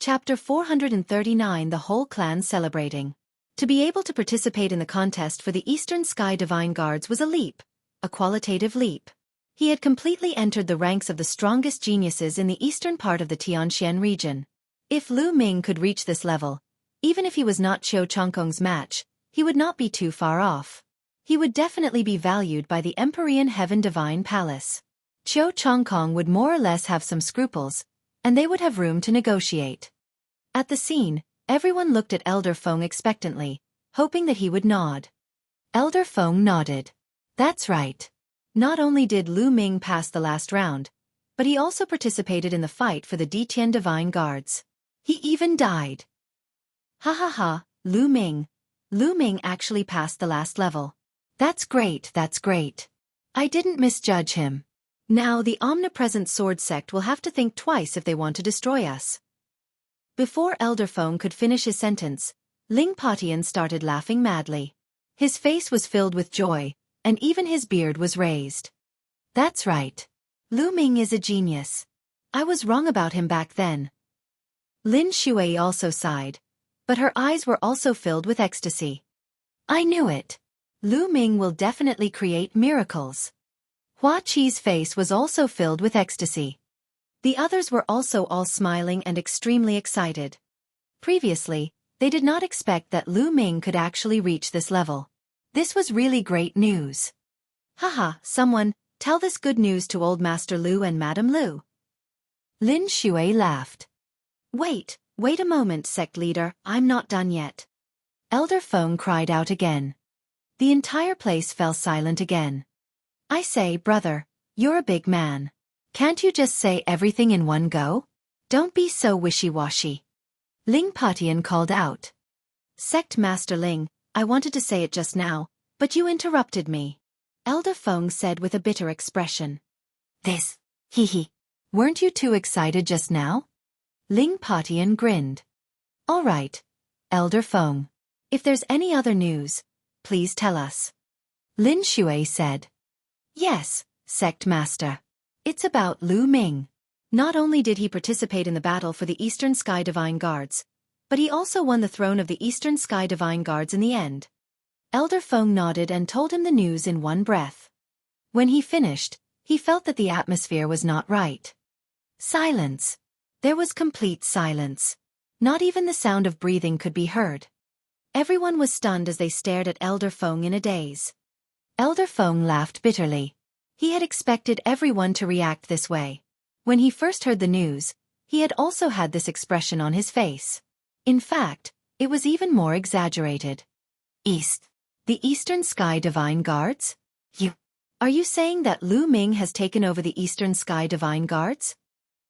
Chapter 439 The whole clan celebrating. To be able to participate in the contest for the Eastern Sky Divine Guards was a leap, a qualitative leap. He had completely entered the ranks of the strongest geniuses in the eastern part of the Tianxian region. If Lu Ming could reach this level, even if he was not Qiu Chongkong's match, he would not be too far off. He would definitely be valued by the Empyrean Heaven Divine Palace. Qiu Chongkong would more or less have some scruples, and they would have room to negotiate. At the scene, everyone looked at Elder Feng expectantly, hoping that he would nod. Elder Feng nodded. That's right. Not only did Lu Ming pass the last round, but he also participated in the fight for the Ditian Divine Guards. He even died. Ha ha ha, Lu Ming. Lu Ming actually passed the last level. That's great, that's great. I didn't misjudge him. Now the omnipresent sword sect will have to think twice if they want to destroy us. Before Elder Feng could finish his sentence, Ling Patian started laughing madly. His face was filled with joy, and even his beard was raised. That's right. Lu Ming is a genius. I was wrong about him back then. Lin Shui also sighed, but her eyes were also filled with ecstasy. I knew it. Lu Ming will definitely create miracles. Hua Qi's face was also filled with ecstasy. The others were also all smiling and extremely excited. Previously, they did not expect that Lu Ming could actually reach this level. This was really great news. Haha, someone, tell this good news to Old Master Lu and Madam Lu. Lin Shui laughed. Wait a moment, sect leader, I'm not done yet. Elder Feng cried out again. The entire place fell silent again. I say, brother, you're a big man. Can't you just say everything in one go? Don't be so wishy-washy. Ling Patian called out. Sect Master Ling, I wanted to say it just now, but you interrupted me. Elder Feng said with a bitter expression. This, hee. Weren't you too excited just now? Ling Patian grinned. All right, Elder Feng. If there's any other news, please tell us. Lin Shui said. Yes, Sect Master. It's about Lu Ming. Not only did he participate in the battle for the Eastern Sky Divine Guards, but he also won the throne of the Eastern Sky Divine Guards in the end. Elder Feng nodded and told him the news in one breath. When he finished, he felt that the atmosphere was not right. Silence. There was complete silence. Not even the sound of breathing could be heard. Everyone was stunned as they stared at Elder Feng in a daze. Elder Feng laughed bitterly. He had expected everyone to react this way. When he first heard the news, he had also had this expression on his face. In fact, it was even more exaggerated. The Eastern Sky Divine Guards? Are you saying that Lu Ming has taken over the Eastern Sky Divine Guards?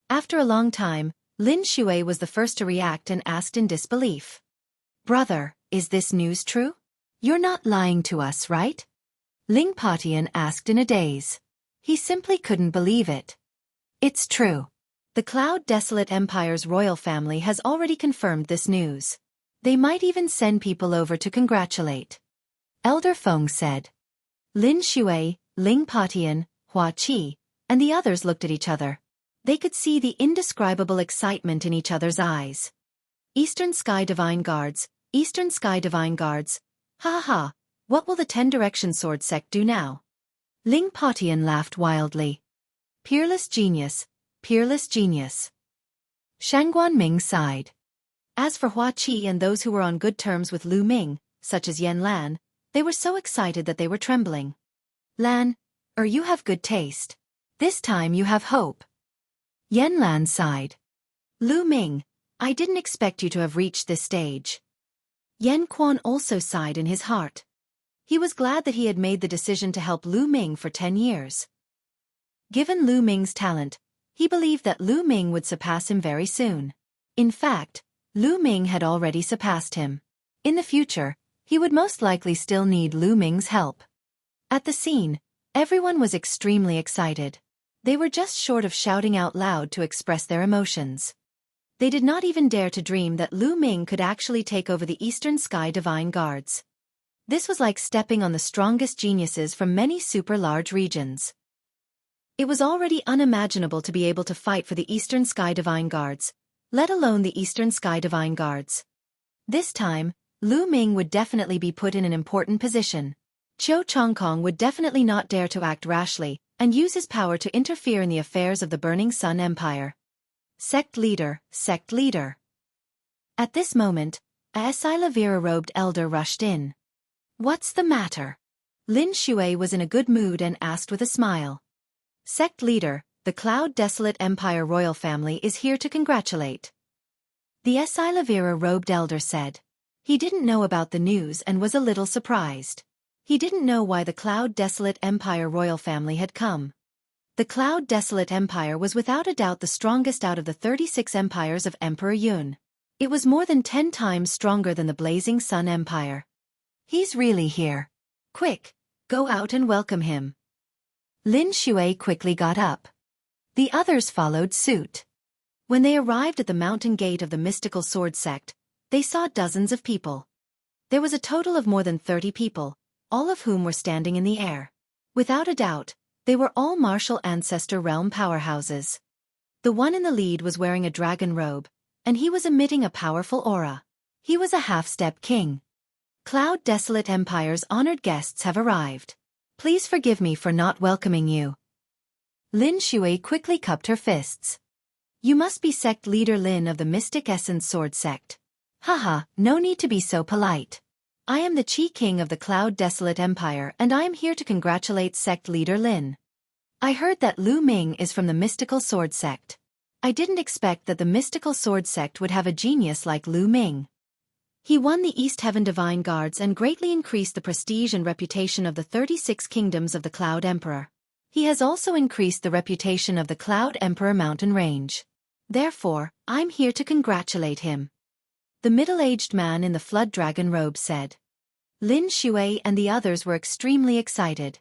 After a long time, Lin Shui was the first to react and asked in disbelief. Brother, is this news true? You're not lying to us, right? Ling Patian asked in a daze. He simply couldn't believe it. It's true. The Cloud Desolate Empire's royal family has already confirmed this news. They might even send people over to congratulate. Elder Feng said. Lin Shui, Ling Patian, Hua Qi, and the others looked at each other. They could see the indescribable excitement in each other's eyes. Eastern Sky Divine Guards, Eastern Sky Divine Guards. Ha ha ha. What will the 10 Direction Sword Sect do now? Ling Patian laughed wildly. Peerless genius, peerless genius. Shangguan Ming sighed. As for Hua Qi and those who were on good terms with Lu Ming, such as Yan Lan, they were so excited that they were trembling. Lan, you have good taste. This time you have hope. Yan Lan sighed. Lu Ming, I didn't expect you to have reached this stage. Yan Quan also sighed in his heart. He was glad that he had made the decision to help Lu Ming for 10 years. Given Lu Ming's talent, he believed that Lu Ming would surpass him very soon. In fact, Lu Ming had already surpassed him. In the future, he would most likely still need Lu Ming's help. At the scene, everyone was extremely excited. They were just short of shouting out loud to express their emotions. They did not even dare to dream that Lu Ming could actually take over the Eastern Sky Divine Guards. This was like stepping on the strongest geniuses from many super-large regions. It was already unimaginable to be able to fight for the Eastern Sky Divine Guards, let alone the Eastern Sky Divine Guards. This time, Lu Ming would definitely be put in an important position. Zhou Chongkong would definitely not dare to act rashly and use his power to interfere in the affairs of the Burning Sun Empire. Sect leader, sect leader. At this moment, a Silavira-robed elder rushed in. What's the matter? Lin Shui was in a good mood and asked with a smile. Sect leader, the Cloud Desolate Empire royal family is here to congratulate. The Silavira-robed elder said. He didn't know about the news and was a little surprised. He didn't know why the Cloud Desolate Empire royal family had come. The Cloud Desolate Empire was without a doubt the strongest out of the 36 empires of Emperor Yun. It was more than 10 times stronger than the Blazing Sun Empire. He's really here. Quick, go out and welcome him. Lin Shui quickly got up. The others followed suit. When they arrived at the mountain gate of the mystical sword sect, they saw dozens of people. There was a total of more than 30 people, all of whom were standing in the air. Without a doubt, they were all martial ancestor realm powerhouses. The one in the lead was wearing a dragon robe, and he was emitting a powerful aura. He was a half-step king. Cloud Desolate Empire's honored guests have arrived. Please forgive me for not welcoming you. Lin Shui quickly cupped her fists. You must be sect leader Lin of the Mystic Essence Sword Sect. Haha, no need to be so polite. I am the Qi King of the Cloud Desolate Empire and I am here to congratulate sect leader Lin. I heard that Lu Ming is from the Mystical Sword Sect. I didn't expect that the Mystical Sword Sect would have a genius like Lu Ming. He won the East Heaven Divine Guards and greatly increased the prestige and reputation of the 36 kingdoms of the Cloud Emperor. He has also increased the reputation of the Cloud Emperor mountain range. Therefore, I'm here to congratulate him. The middle-aged man in the flood dragon robe said. Lin Shui and the others were extremely excited.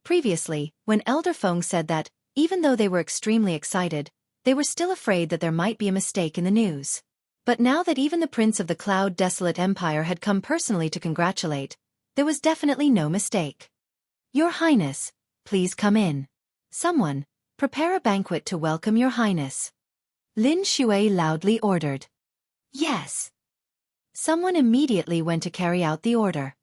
Previously, when Elder Feng said that, even though they were extremely excited, they were still afraid that there might be a mistake in the news. But now that even the Prince of the Cloud Desolate Empire had come personally to congratulate, there was definitely no mistake. Your Highness, please come in. Someone, prepare a banquet to welcome Your Highness. Lin Shui loudly ordered. Yes. Someone immediately went to carry out the order.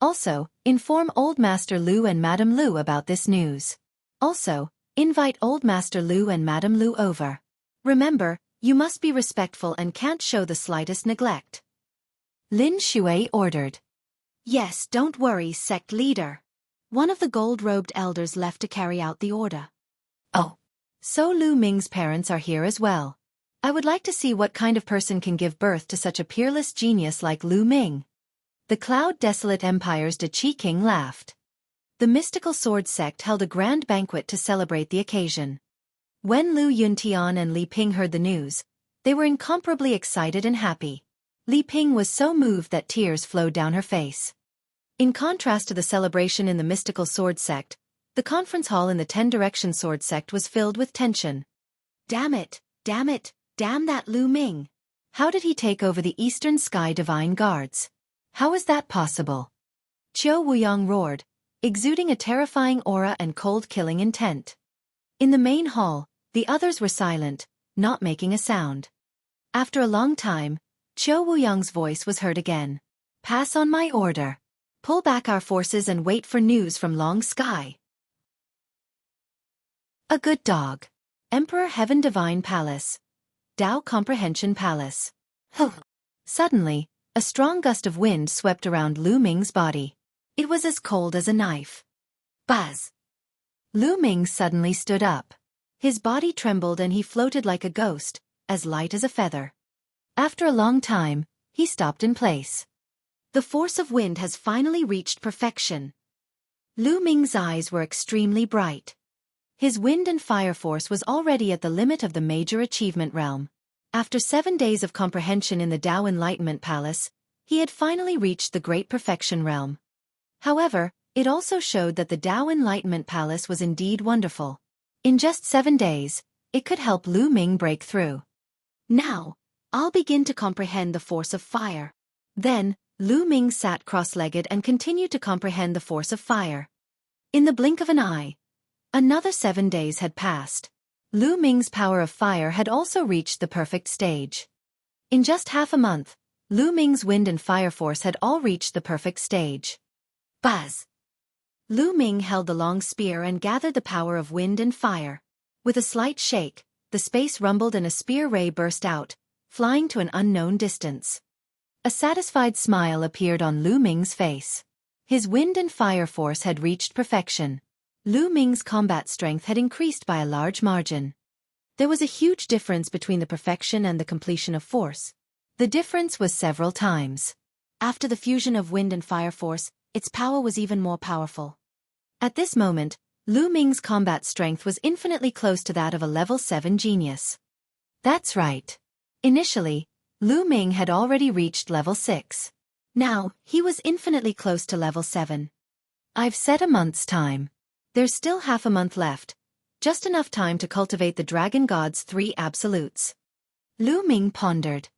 Also, inform Old Master Lu and Madame Lu about this news. Also, invite Old Master Lu and Madame Lu over. Remember, you must be respectful and can't show the slightest neglect. Lin Shui ordered. Yes, don't worry, sect leader. One of the gold-robed elders left to carry out the order. Oh. So Lu Ming's parents are here as well. I would like to see what kind of person can give birth to such a peerless genius like Lu Ming. The Cloud Desolate Empire's De Qi King laughed. The Mystical Sword Sect held a grand banquet to celebrate the occasion. When Lu Yuntian and Li Ping heard the news, they were incomparably excited and happy. Li Ping was so moved that tears flowed down her face. In contrast to the celebration in the Mystical Sword Sect, the conference hall in the 10 Direction Sword Sect was filled with tension. Damn it, damn it, damn that Lu Ming. How did he take over the Eastern Sky Divine Guards? How is that possible? Qiu Wuyang roared, exuding a terrifying aura and cold-killing intent. In the main hall, the others were silent, not making a sound. After a long time, Qiu Wuyang's voice was heard again. Pass on my order. Pull back our forces and wait for news from Long Sky. A good dog. Emperor Heaven Divine Palace. Dao Comprehension Palace. Suddenly, a strong gust of wind swept around Lu Ming's body. It was as cold as a knife. Buzz! Lu Ming suddenly stood up. His body trembled and he floated like a ghost, as light as a feather. After a long time, he stopped in place. The force of wind has finally reached perfection. Lu Ming's eyes were extremely bright. His wind and fire force was already at the limit of the major achievement realm. After 7 days of comprehension in the Dao Enlightenment Palace, he had finally reached the Great Perfection realm. However, it also showed that the Dao Enlightenment Palace was indeed wonderful. In just 7 days, it could help Lu Ming break through. Now, I'll begin to comprehend the force of fire. Then, Lu Ming sat cross-legged and continued to comprehend the force of fire. In the blink of an eye, another 7 days had passed. Lu Ming's power of fire had also reached the perfect stage. In just half a month, Lu Ming's wind and fire force had all reached the perfect stage. Buzz! Lu Ming held the long spear and gathered the power of wind and fire. With a slight shake, the space rumbled and a spear ray burst out, flying to an unknown distance. A satisfied smile appeared on Lu Ming's face. His wind and fire force had reached perfection. Lu Ming's combat strength had increased by a large margin. There was a huge difference between the perfection and the completion of force. The difference was several times. After the fusion of wind and fire force, its power was even more powerful. At this moment, Lu Ming's combat strength was infinitely close to that of a level 7 genius. That's right. Initially, Lu Ming had already reached level 6. Now, he was infinitely close to level 7. I've set a month's time. There's still half a month left, just enough time to cultivate the Dragon God's 3 absolutes. Lu Ming pondered.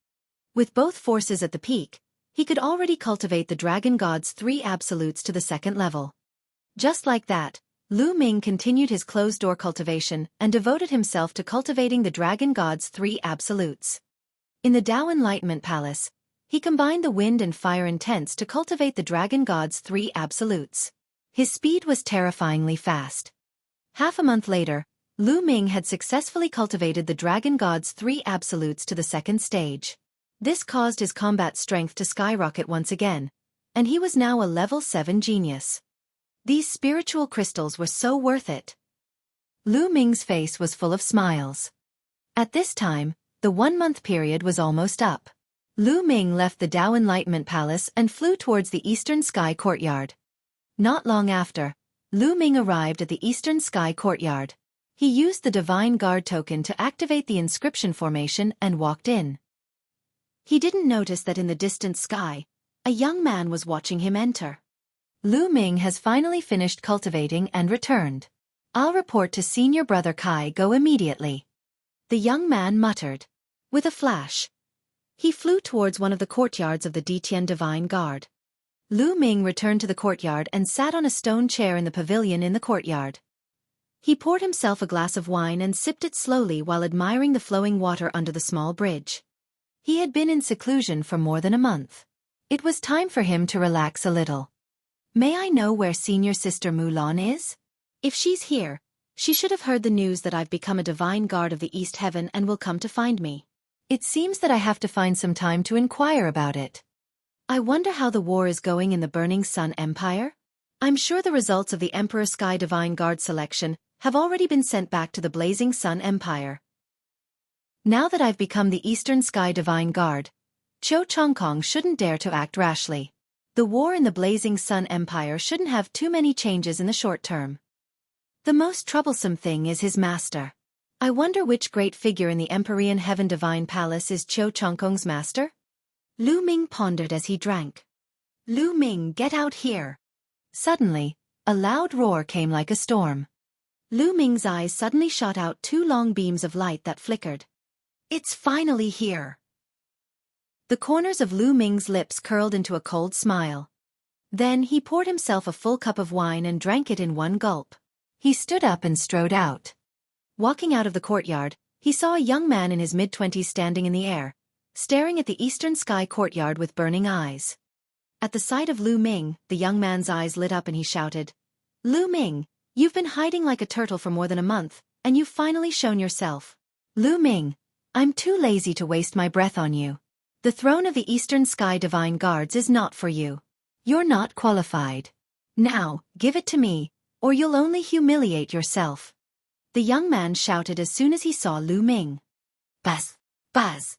With both forces at the peak, he could already cultivate the Dragon God's 3 absolutes to the 2nd level. Just like that, Lu Ming continued his closed-door cultivation and devoted himself to cultivating the Dragon God's 3 absolutes. In the Tao Enlightenment Palace, he combined the wind and fire intents to cultivate the Dragon God's 3 absolutes. His speed was terrifyingly fast. Half a month later, Lu Ming had successfully cultivated the Dragon God's 3 absolutes to the 2nd stage. This caused his combat strength to skyrocket once again, and he was now a level 7 genius. These spiritual crystals were so worth it. Lu Ming's face was full of smiles. At this time, the 1-month period was almost up. Lu Ming left the Tao Enlightenment Palace and flew towards the Eastern Sky Courtyard. Not long after, Lu Ming arrived at the Eastern Sky Courtyard. He used the Divine Guard token to activate the inscription formation and walked in. He didn't notice that in the distant sky, a young man was watching him enter. Lu Ming has finally finished cultivating and returned. I'll report to Senior Brother Kai Go immediately. The young man muttered. With a flash, he flew towards one of the courtyards of the Detian Divine Guard. Lu Ming returned to the courtyard and sat on a stone chair in the pavilion in the courtyard. He poured himself a glass of wine and sipped it slowly while admiring the flowing water under the small bridge. He had been in seclusion for more than a month. It was time for him to relax a little. May I know where Senior Sister Mulan is? If she's here, she should have heard the news that I've become a Divine Guard of the East Heaven and will come to find me. It seems that I have to find some time to inquire about it. I wonder how the war is going in the Burning Sun Empire? I'm sure the results of the Emperor Sky Divine Guard selection have already been sent back to the Blazing Sun Empire. Now that I've become the Eastern Sky Divine Guard, Cho Chongkong shouldn't dare to act rashly. The war in the Blazing Sun Empire shouldn't have too many changes in the short term. The most troublesome thing is his master. I wonder which great figure in the Empyrean Heaven Divine Palace is Cho Chongkong's master? Lu Ming pondered as he drank. Lu Ming, get out here! Suddenly, a loud roar came like a storm. Lu Ming's eyes suddenly shot out 2 long beams of light that flickered. It's finally here! The corners of Lu Ming's lips curled into a cold smile. Then he poured himself a full cup of wine and drank it in one gulp. He stood up and strode out. Walking out of the courtyard, he saw a young man in his mid-20s standing in the air, staring at the Eastern Sky Courtyard with burning eyes. At the sight of Lu Ming, the young man's eyes lit up and he shouted, Lu Ming, you've been hiding like a turtle for more than a month, and you've finally shown yourself. Lu Ming, I'm too lazy to waste my breath on you. The throne of the Eastern Sky Divine Guards is not for you. You're not qualified. Now, give it to me, or you'll only humiliate yourself. The young man shouted as soon as he saw Lu Ming. Buzz! Buzz!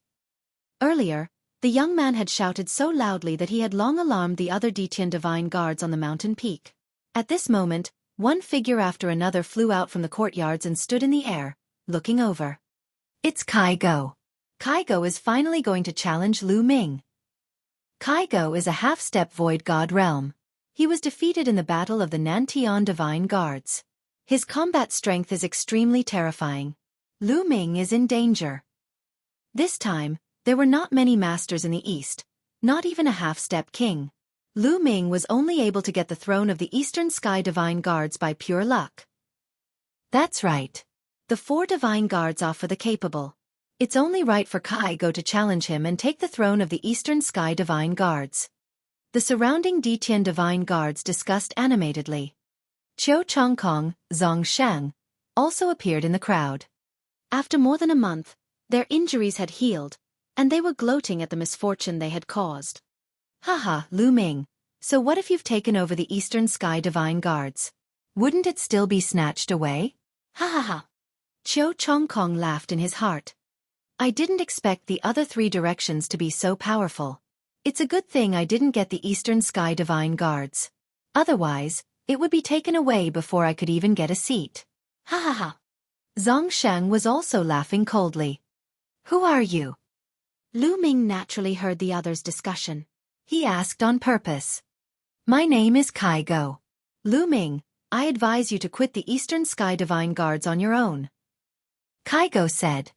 Earlier, the young man had shouted so loudly that he had long alarmed the other Detian Divine Guards on the mountain peak. At this moment, one figure after another flew out from the courtyards and stood in the air, looking over. It's Kai Go. Kai Go is finally going to challenge Lu Ming. Kai Go is a half-step void god realm. He was defeated in the battle of the Nantian Divine Guards. His combat strength is extremely terrifying. Lu Ming is in danger. This time, there were not many masters in the East, not even a half-step king. Lu Ming was only able to get the throne of the Eastern Sky Divine Guards by pure luck. That's right. The 4 divine guards offer the capable. It's only right for Kaigo to challenge him and take the throne of the Eastern Sky Divine Guards. The surrounding Ditian Divine Guards discussed animatedly. Qiu Chongkong, Zhong Shang, also appeared in the crowd. After more than a month, their injuries had healed, and they were gloating at the misfortune they had caused. Haha, Lu Ming, so what if you've taken over the Eastern Sky Divine Guards? Wouldn't it still be snatched away? Ha ha ha. Qiu Chongkong laughed in his heart. I didn't expect the other 3 directions to be so powerful. It's a good thing I didn't get the Eastern Sky Divine Guards. Otherwise, it would be taken away before I could even get a seat. Ha ha ha. Zhong Shang was also laughing coldly. Who are you? Lu Ming naturally heard the others' discussion. He asked on purpose. My name is Kaigo. Lu Ming, I advise you to quit the Eastern Sky Divine Guards on your own. Kaigo said.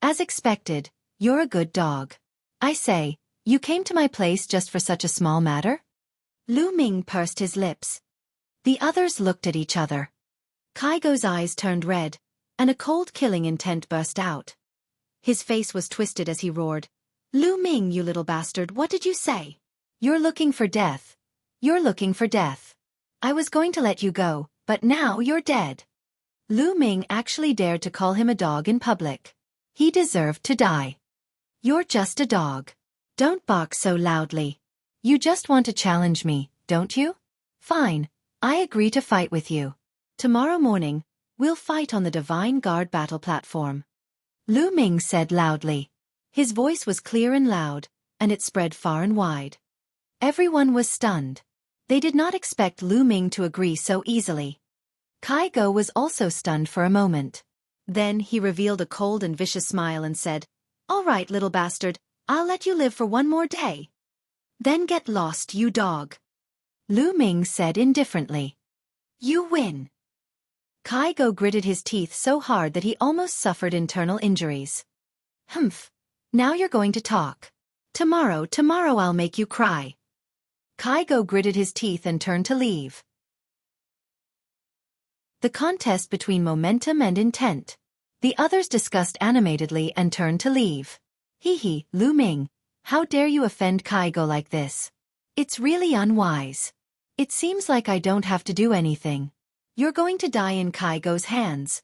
As expected, you're a good dog. I say, you came to my place just for such a small matter? Lu Ming pursed his lips. The others looked at each other. Kaigo's eyes turned red, and a cold killing intent burst out. His face was twisted as he roared. Lu Ming, you little bastard, what did you say? You're looking for death. You're looking for death. I was going to let you go, but now you're dead. Lu Ming actually dared to call him a dog in public. He deserved to die. You're just a dog. Don't bark so loudly. You just want to challenge me, don't you? Fine, I agree to fight with you. Tomorrow morning, we'll fight on the Divine Guard battle platform. Lu Ming said loudly. His voice was clear and loud, and it spread far and wide. Everyone was stunned. They did not expect Lu Ming to agree so easily. Kaigo was also stunned for a moment. Then he revealed a cold and vicious smile and said, All right, little bastard, I'll let you live for one more day. Then get lost, you dog. Lu Ming said indifferently. You win. Kaigo gritted his teeth so hard that he almost suffered internal injuries. Humph. Now you're going to talk. Tomorrow I'll make you cry. Kaigo gritted his teeth and turned to leave. The contest between momentum and intent. The others discussed animatedly and turned to leave. Hee, Lu Ming, how dare you offend Kaigo like this? It's really unwise. It seems like I don't have to do anything. You're going to die in Kaigo's hands.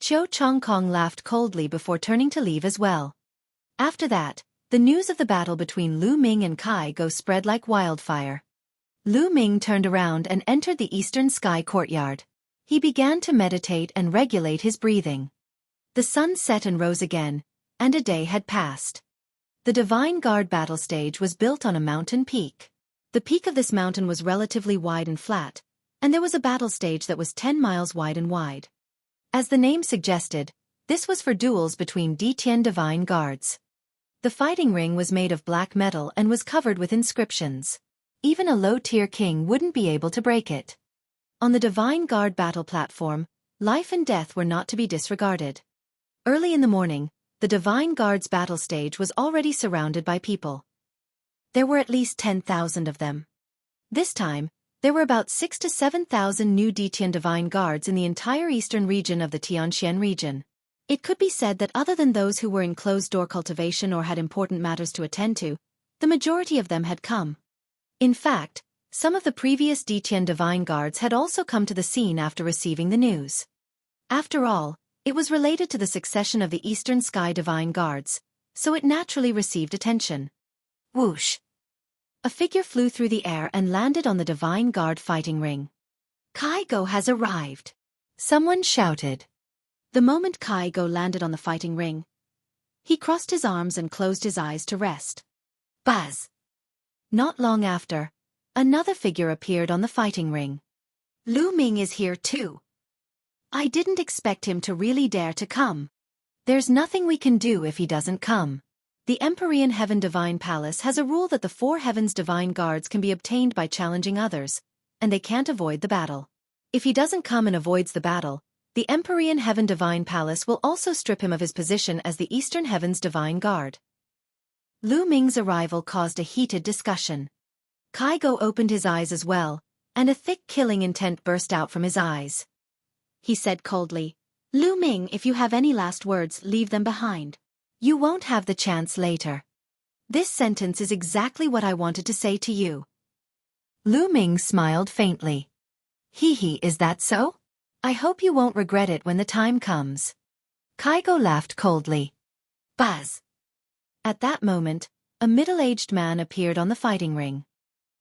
Qiu Chongkong laughed coldly before turning to leave as well. After that, the news of the battle between Lu Ming and Kaigo spread like wildfire. Lu Ming turned around and entered the Eastern Sky courtyard. He began to meditate and regulate his breathing. The sun set and rose again, and a day had passed. The Divine Guard battle stage was built on a mountain peak. The peak of this mountain was relatively wide and flat, and there was a battle stage that was 10 miles wide and wide. As the name suggested, this was for duels between Ditian Divine Guards. The fighting ring was made of black metal and was covered with inscriptions. Even a low-tier king wouldn't be able to break it. On the Divine Guard battle platform, life and death were not to be disregarded. Early in the morning, the Divine Guard's battle stage was already surrounded by people. There were at least 10,000 of them. This time, there were about 6,000 to 7,000 new Ditian Divine Guards in the entire eastern region of the Tianxian region. It could be said that other than those who were in closed-door cultivation or had important matters to attend to, the majority of them had come. In fact, some of the previous Ditian Divine Guards had also come to the scene after receiving the news. After all, it was related to the succession of the Eastern Sky Divine Guards, so it naturally received attention. Whoosh! A figure flew through the air and landed on the Divine Guard fighting ring. Kaigo has arrived! Someone shouted. The moment Kaigo landed on the fighting ring, he crossed his arms and closed his eyes to rest. Buzz! Not long after, another figure appeared on the fighting ring. Lu Ming is here too. I didn't expect him to really dare to come. There's nothing we can do if he doesn't come. The Empyrean Heaven Divine Palace has a rule that the 4 Heavens Divine Guards can be obtained by challenging others, and they can't avoid the battle. If he doesn't come and avoids the battle, the Empyrean Heaven Divine Palace will also strip him of his position as the Eastern Heavens Divine Guard. Lu Ming's arrival caused a heated discussion. Kaigo opened his eyes as well, and a thick killing intent burst out from his eyes. He said coldly, Lu Ming, if you have any last words, leave them behind. You won't have the chance later. This sentence is exactly what I wanted to say to you. Lu Ming smiled faintly. Hee hee, is that so? I hope you won't regret it when the time comes. Kaigo laughed coldly. Buzz. At that moment, a middle-aged man appeared on the fighting ring.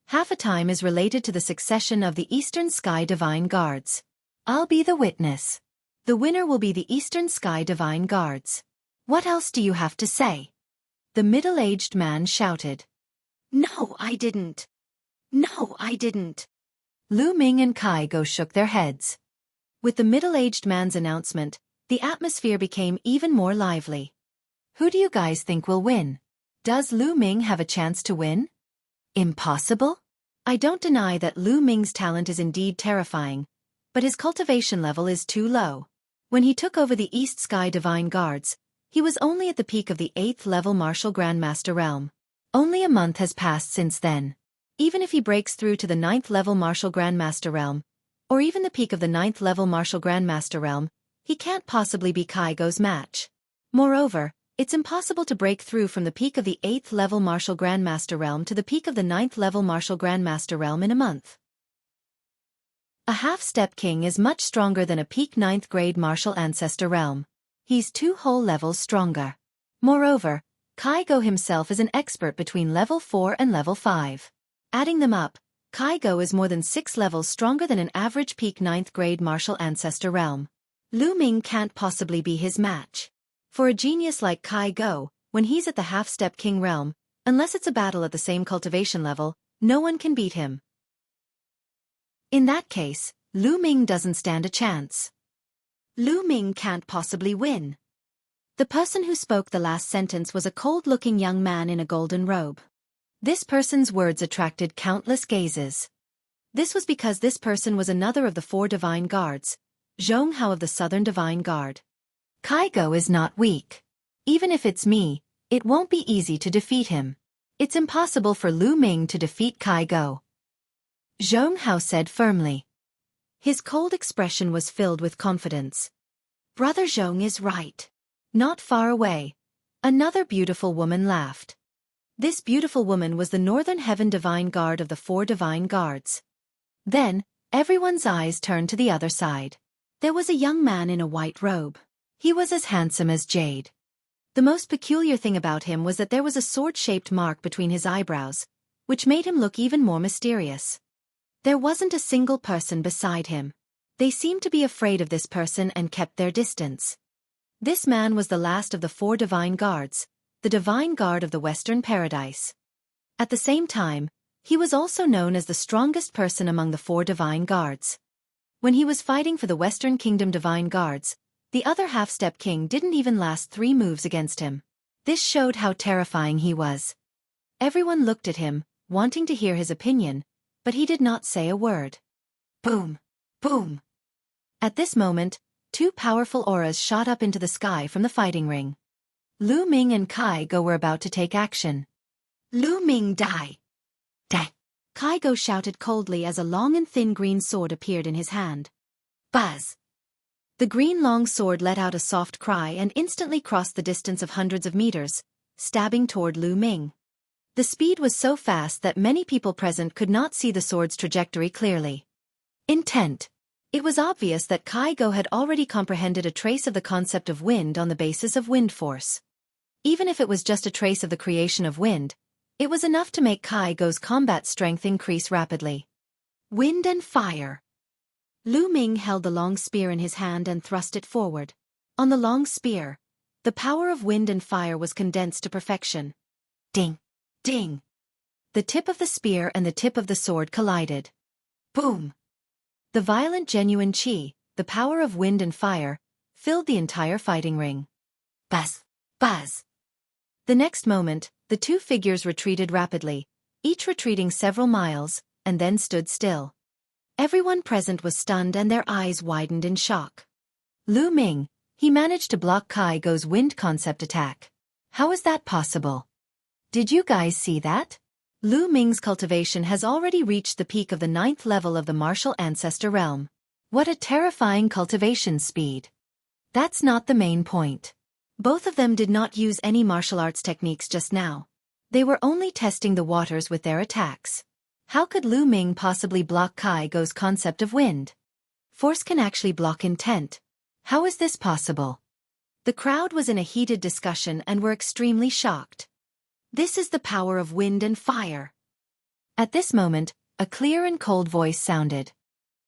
Half a time is related to the succession of the Eastern Sky Divine Guards. I'll be the witness. The winner will be the Eastern Sky Divine Guards. What else do you have to say? The middle-aged man shouted. No, I didn't. No, I didn't. Lu Ming and Kaigo shook their heads. With the middle-aged man's announcement, the atmosphere became even more lively. Who do you guys think will win? Does Lu Ming have a chance to win? Impossible? I don't deny that Lu Ming's talent is indeed terrifying, but his cultivation level is too low. When he took over the East Sky Divine Guards, he was only at the peak of the 8th level Martial Grandmaster realm. Only a month has passed since then. Even if he breaks through to the 9th level Martial Grandmaster realm, or even the peak of the 9th level Martial Grandmaster realm, he can't possibly be Kaigo's match. Moreover, it's impossible to break through from the peak of the 8th level Martial Grandmaster realm to the peak of the 9th level Martial Grandmaster realm in a month. A half-step king is much stronger than a peak 9th grade Martial Ancestor realm. He's 2 whole levels stronger. Moreover, Kaigo himself is an expert between level 4 and level 5. Adding them up, Kaigo is more than 6 levels stronger than an average peak 9th grade Martial Ancestor realm. Lu Ming can't possibly be his match. For a genius like Kaigo, when he's at the half-step king realm, unless it's a battle at the same cultivation level, no one can beat him. In that case, Lu Ming doesn't stand a chance. Lu Ming can't possibly win. The person who spoke the last sentence was a cold-looking young man in a golden robe. This person's words attracted countless gazes. This was because this person was another of the 4 divine guards, Zhong Hao of the Southern Divine Guard. Kaigo is not weak. Even if it's me, it won't be easy to defeat him. It's impossible for Lu Ming to defeat Kaigo. Zhong Hao said firmly. His cold expression was filled with confidence. Brother Zhong is right. Not far away, another beautiful woman laughed. This beautiful woman was the Northern Heaven Divine Guard of the 4 Divine Guards. Then, everyone's eyes turned to the other side. There was a young man in a white robe. He was as handsome as jade. The most peculiar thing about him was that there was a sword-shaped mark between his eyebrows, which made him look even more mysterious. There wasn't a single person beside him. They seemed to be afraid of this person and kept their distance. This man was the last of the 4 Divine Guards, the Divine Guard of the Western Paradise. At the same time, he was also known as the strongest person among the 4 Divine Guards. When he was fighting for the Western Kingdom Divine Guards, the other half-step king didn't even last 3 moves against him. This showed how terrifying he was. Everyone looked at him, wanting to hear his opinion, but he did not say a word. Boom! Boom! At this moment, 2 powerful auras shot up into the sky from the fighting ring. Lu Ming and Kaigo were about to take action. Lu Ming, die! Die! Kaigo shouted coldly as a long and thin green sword appeared in his hand. Buzz! The green long sword let out a soft cry and instantly crossed the distance of hundreds of meters, stabbing toward Lu Ming. The speed was so fast that many people present could not see the sword's trajectory clearly. Intent. It was obvious that Kaigo had already comprehended a trace of the concept of wind on the basis of wind force. Even if it was just a trace of the creation of wind, it was enough to make Kaigo's combat strength increase rapidly. Wind and fire. Lu Ming held the long spear in his hand and thrust it forward. On the long spear, the power of wind and fire was condensed to perfection. Ding! Ding! The tip of the spear and the tip of the sword collided. Boom! The violent genuine qi, the power of wind and fire, filled the entire fighting ring. Buzz! Buzz! The next moment, the 2 figures retreated rapidly, each retreating several miles, and then stood still. Everyone present was stunned and their eyes widened in shock. Lu Ming, he managed to block Kaigo's wind concept attack. How is that possible? Did you guys see that? Lu Ming's cultivation has already reached the peak of the 9th level of the Martial Ancestor realm. What a terrifying cultivation speed. That's not the main point. Both of them did not use any martial arts techniques just now. They were only testing the waters with their attacks. How could Lu Ming possibly block Kai Go's concept of wind? Force can actually block intent. How is this possible? The crowd was in a heated discussion and were extremely shocked. This is the power of wind and fire. At this moment, a clear and cold voice sounded.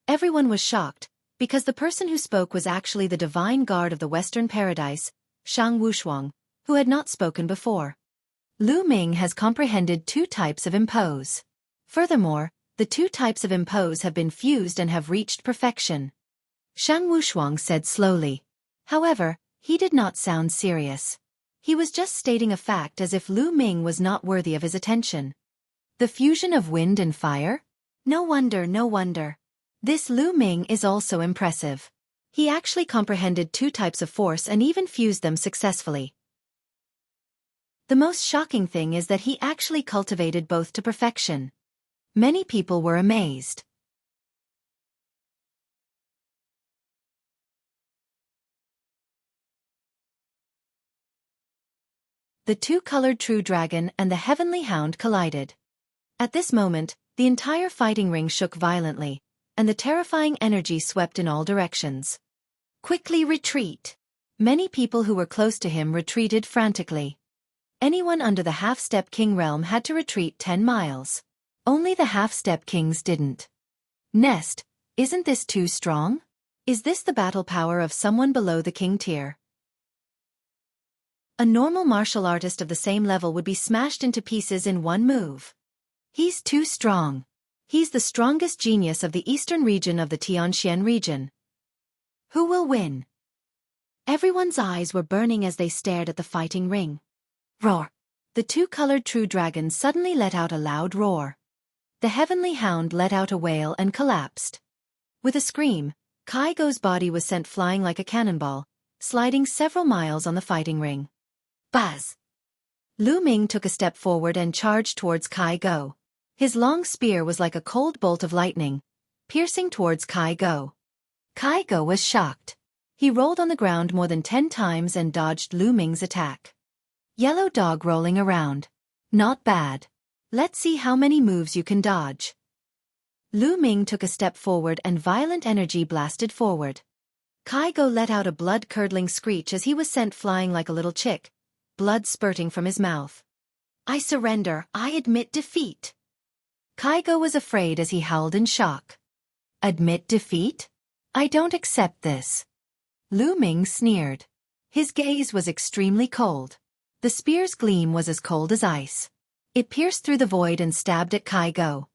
Everyone was shocked, because the person who spoke was actually the divine guard of the Western Paradise, Shang Wushuang, who had not spoken before. Lu Ming has comprehended 2 types of impose. Furthermore, the 2 types of impose have been fused and have reached perfection. Shang Wushuang said slowly. However, he did not sound serious. He was just stating a fact as if Lu Ming was not worthy of his attention. The fusion of wind and fire? No wonder, no wonder. This Lu Ming is also impressive. He actually comprehended 2 types of force and even fused them successfully. The most shocking thing is that he actually cultivated both to perfection. Many people were amazed. The 2-colored true dragon and the heavenly hound collided. At this moment, the entire fighting ring shook violently, and the terrifying energy swept in all directions. Quickly retreat! Many people who were close to him retreated frantically. Anyone under the half-step king realm had to retreat 10 miles. Only the half-step kings didn't. Nest, isn't this too strong? Is this the battle power of someone below the king tier? A normal martial artist of the same level would be smashed into pieces in one move. He's too strong. He's the strongest genius of the eastern region of the Tianxian region. Who will win? Everyone's eyes were burning as they stared at the fighting ring. Roar! The 2-colored true dragon suddenly let out a loud roar. The heavenly hound let out a wail and collapsed. With a scream, Kai Go's body was sent flying like a cannonball, sliding several miles on the fighting ring. Buzz! Lu Ming took a step forward and charged towards Kai Go. His long spear was like a cold bolt of lightning, piercing towards Kai Go. Kai Go was shocked. He rolled on the ground more than 10 times and dodged Lu Ming's attack. Yellow dog rolling around. Not bad. Let's see how many moves you can dodge. Lu Ming took a step forward and violent energy blasted forward. Kai Go let out a blood-curdling screech as he was sent flying like a little chick, blood spurting from his mouth. I surrender, I admit defeat. Kai Go was afraid as he howled in shock. Admit defeat? I don't accept this. Lu Ming sneered. His gaze was extremely cold. The spear's gleam was as cold as ice. It pierced through the void and stabbed at Kai Go.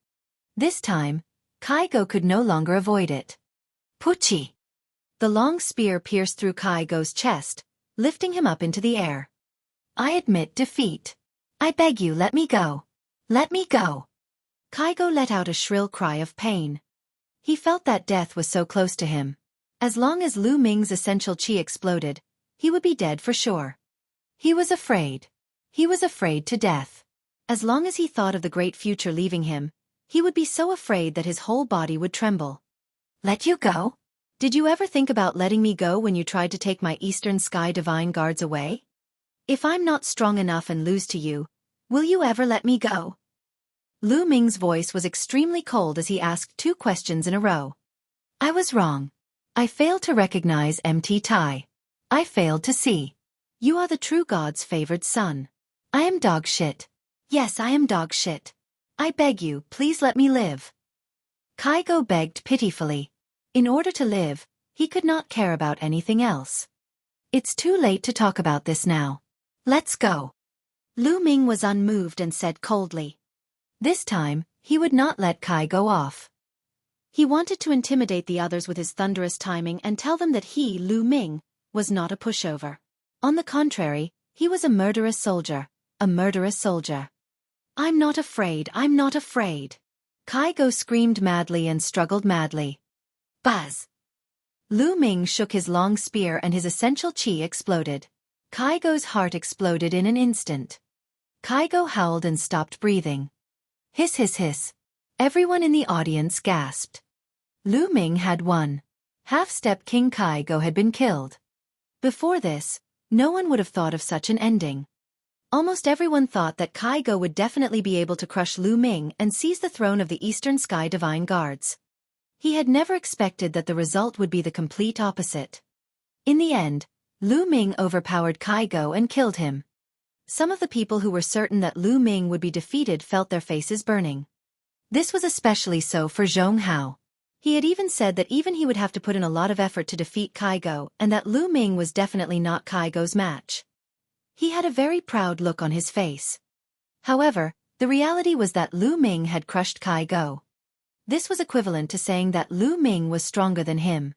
This time, Kai Go could no longer avoid it. Puchi! The long spear pierced through Kai Go's chest, lifting him up into the air. I admit defeat. I beg you, let me go. Let me go. Kai Go let out a shrill cry of pain. He felt that death was so close to him. As long as Lu Ming's essential qi exploded, he would be dead for sure. He was afraid. He was afraid to death. As long as he thought of the great future leaving him, he would be so afraid that his whole body would tremble. Let you go? Did you ever think about letting me go when you tried to take my Eastern Sky Divine Guards away? If I'm not strong enough and lose to you, will you ever let me go? Lu Ming's voice was extremely cold as he asked 2 questions in a row. I was wrong. I failed to recognize MT Tai. I failed to see. You are the true god's favored son. I am dog shit. Yes, I am dog shit. I beg you, please let me live. Kai Go begged pitifully. In order to live, he could not care about anything else. It's too late to talk about this now. Let's go. Lu Ming was unmoved and said coldly. This time, he would not let Kai Go off. He wanted to intimidate the others with his thunderous timing and tell them that he, Lu Ming, was not a pushover. On the contrary, he was a murderous soldier, a murderous soldier. I'm not afraid, I'm not afraid. Kai Go screamed madly and struggled madly. Buzz! Lu Ming shook his long spear and his essential qi exploded. Kai Go's heart exploded in an instant. Kai Go howled and stopped breathing. Hiss hiss hiss. Everyone in the audience gasped. Lu Ming had won. Half-step King Kai Go had been killed. Before this, no one would have thought of such an ending. Almost everyone thought that Kai Go would definitely be able to crush Lu Ming and seize the throne of the Eastern Sky Divine Guards. He had never expected that the result would be the complete opposite. In the end, Lu Ming overpowered Kai Go and killed him. Some of the people who were certain that Lu Ming would be defeated felt their faces burning. This was especially so for Zhong Hao. He had even said that even he would have to put in a lot of effort to defeat Kai Go and that Lu Ming was definitely not Kai Go's match. He had a very proud look on his face. However, the reality was that Lu Ming had crushed Kai Go. This was equivalent to saying that Lu Ming was stronger than him.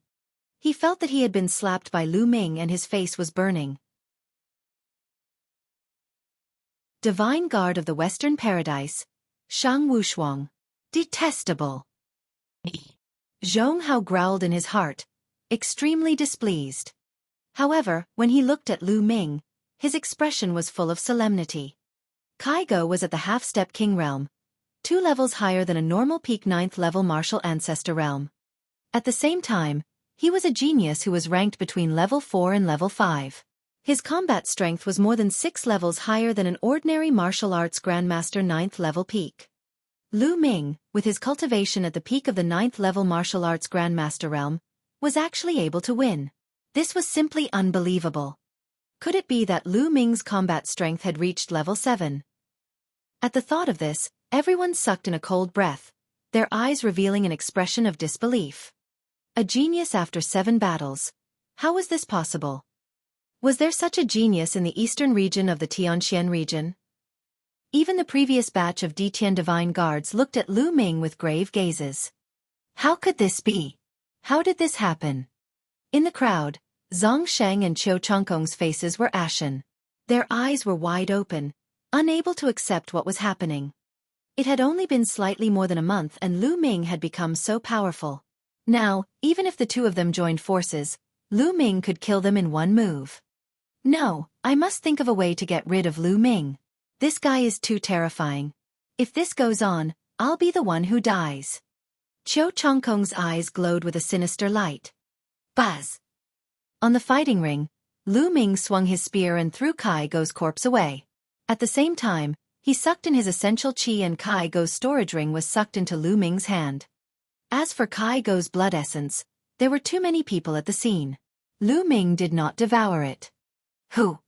He felt that he had been slapped by Lu Ming and his face was burning. Divine Guard of the Western Paradise, Shang Wushuang. Detestable. Zhong Hao growled in his heart, extremely displeased. However, when he looked at Lu Ming, his expression was full of solemnity. Kai Go was at the half-step king realm, 2 levels higher than a normal peak 9th level martial ancestor realm. At the same time, he was a genius who was ranked between level 4 and level 5. His combat strength was more than 6 levels higher than an ordinary martial arts grandmaster 9th level peak. Lu Ming, with his cultivation at the peak of the 9th level martial arts grandmaster realm, was actually able to win. This was simply unbelievable. Could it be that Lu Ming's combat strength had reached level 7? At the thought of this, everyone sucked in a cold breath, their eyes revealing an expression of disbelief. A genius after 7 battles. How was this possible? Was there such a genius in the eastern region of the Tianqian region? Even the previous batch of Detian Divine Guards looked at Lu Ming with grave gazes. How could this be? How did this happen? In the crowd, Zhang Sheng and Qiu Chongkong's faces were ashen. Their eyes were wide open, unable to accept what was happening. It had only been slightly more than a month and Lu Ming had become so powerful. Now, even if the two of them joined forces, Lu Ming could kill them in one move. No, I must think of a way to get rid of Lu Ming. This guy is too terrifying. If this goes on, I'll be the one who dies. Qiu Chongkong's eyes glowed with a sinister light. Buzz! On the fighting ring, Lu Ming swung his spear and threw Kai Go's corpse away. At the same time, he sucked in his essential qi and Kai Go's storage ring was sucked into Lu Ming's hand. As for Kai Go's blood essence, there were too many people at the scene. Lu Ming did not devour it. Who?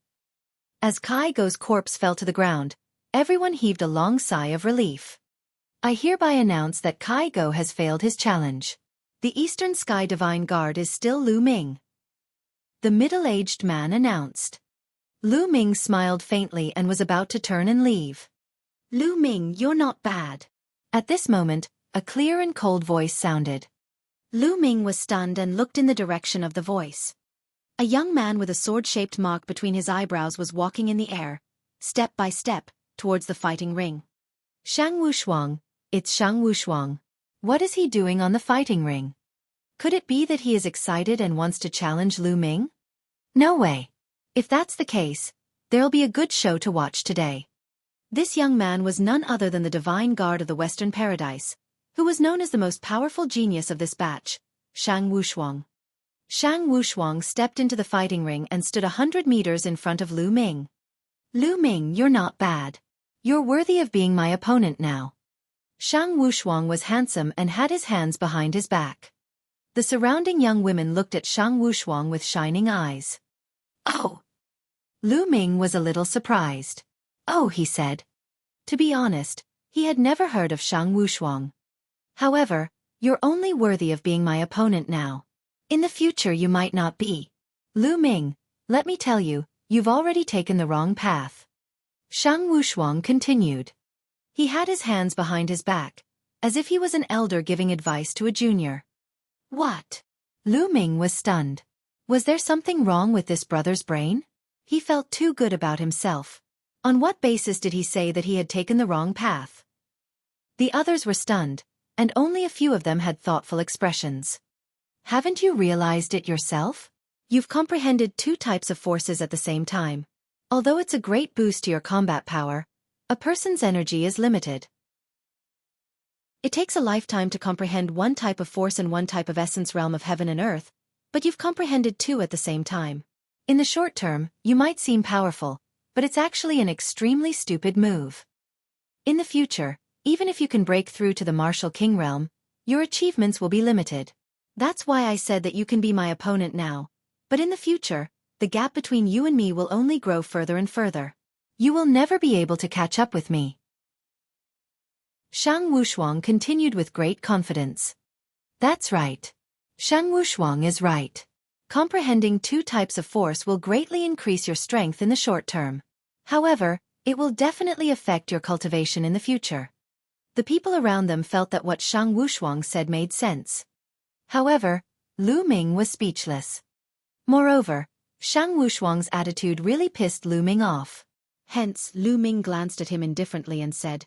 As Kai Go's corpse fell to the ground, everyone heaved a long sigh of relief. I hereby announce that Kai Go has failed his challenge. The Eastern Sky Divine Guard is still Lu Ming. The middle-aged man announced. Lu Ming smiled faintly and was about to turn and leave. Lu Ming, you're not bad. At this moment, a clear and cold voice sounded. Lu Ming was stunned and looked in the direction of the voice. A young man with a sword-shaped mark between his eyebrows was walking in the air, step by step, towards the fighting ring. Shang Wushuang, it's Shang Wushuang. What is he doing on the fighting ring? Could it be that he is excited and wants to challenge Lu Ming? No way. If that's the case, there'll be a good show to watch today. This young man was none other than the Divine Guard of the Western Paradise, who was known as the most powerful genius of this batch, Shang Wushuang. Shang Wushuang stepped into the fighting ring and stood 100 meters in front of Lu Ming. Lu Ming, you're not bad. You're worthy of being my opponent now. Shang Wushuang was handsome and had his hands behind his back. The surrounding young women looked at Shang Wushuang with shining eyes. Oh! Lu Ming was a little surprised. Oh, he said. To be honest, he had never heard of Shang Wushuang. However, you're only worthy of being my opponent now. In the future you might not be. Lu Ming, let me tell you, you've already taken the wrong path. Shang Wushuang continued. He had his hands behind his back, as if he was an elder giving advice to a junior. What? Lu Ming was stunned. Was there something wrong with this brother's brain? He felt too good about himself. On what basis did he say that he had taken the wrong path? The others were stunned, and only a few of them had thoughtful expressions. Haven't you realized it yourself? You've comprehended 2 types of forces at the same time. Although it's a great boost to your combat power, a person's energy is limited. It takes a lifetime to comprehend 1 type of force and 1 type of essence realm of heaven and earth, but you've comprehended 2 at the same time. In the short term, you might seem powerful, but it's actually an extremely stupid move. In the future, even if you can break through to the Martial King realm, your achievements will be limited. That's why I said that you can be my opponent now, but in the future, the gap between you and me will only grow further and further. You will never be able to catch up with me. Shang Wushuang continued with great confidence. That's right. Shang Wushuang is right. Comprehending 2 types of force will greatly increase your strength in the short term. However, it will definitely affect your cultivation in the future. The people around them felt that what Shang Wushuang said made sense. However, Lu Ming was speechless. Moreover, Shang Wushuang's attitude really pissed Lu Ming off. Hence, Lu Ming glanced at him indifferently and said,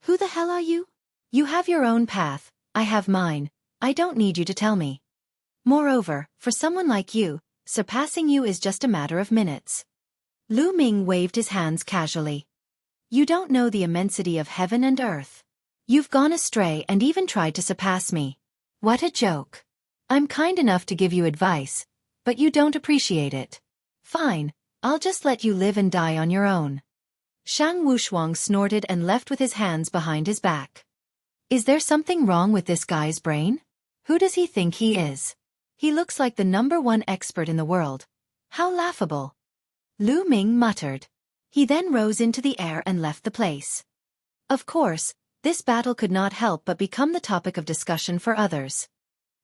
"Who the hell are you? You have your own path, I have mine, I don't need you to tell me. Moreover, for someone like you, surpassing you is just a matter of minutes." Lu Ming waved his hands casually. "You don't know the immensity of heaven and earth. You've gone astray and even tried to surpass me. What a joke. I'm kind enough to give you advice, but you don't appreciate it. Fine, I'll just let you live and die on your own." Shang Wushuang snorted and left with his hands behind his back. Is there something wrong with this guy's brain? Who does he think he is? He looks like the #1 expert in the world. How laughable. Lu Ming muttered. He then rose into the air and left the place. Of course, this battle could not help but become the topic of discussion for others.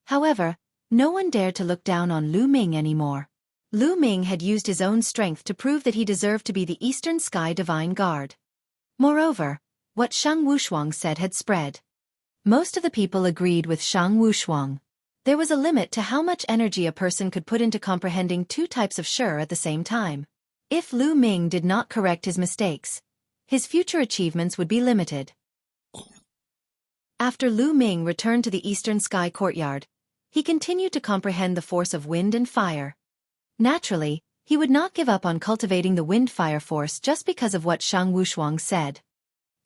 However, no one dared to look down on Lu Ming anymore. Lu Ming had used his own strength to prove that he deserved to be the Eastern Sky Divine Guard. Moreover, what Shang Wushuang said had spread. Most of the people agreed with Shang Wushuang. There was a limit to how much energy a person could put into comprehending 2 types of Shi at the same time. If Lu Ming did not correct his mistakes, his future achievements would be limited. After Lu Ming returned to the Eastern Sky Courtyard, he continued to comprehend the force of wind and fire. Naturally, he would not give up on cultivating the wind-fire force just because of what Shang Wushuang said.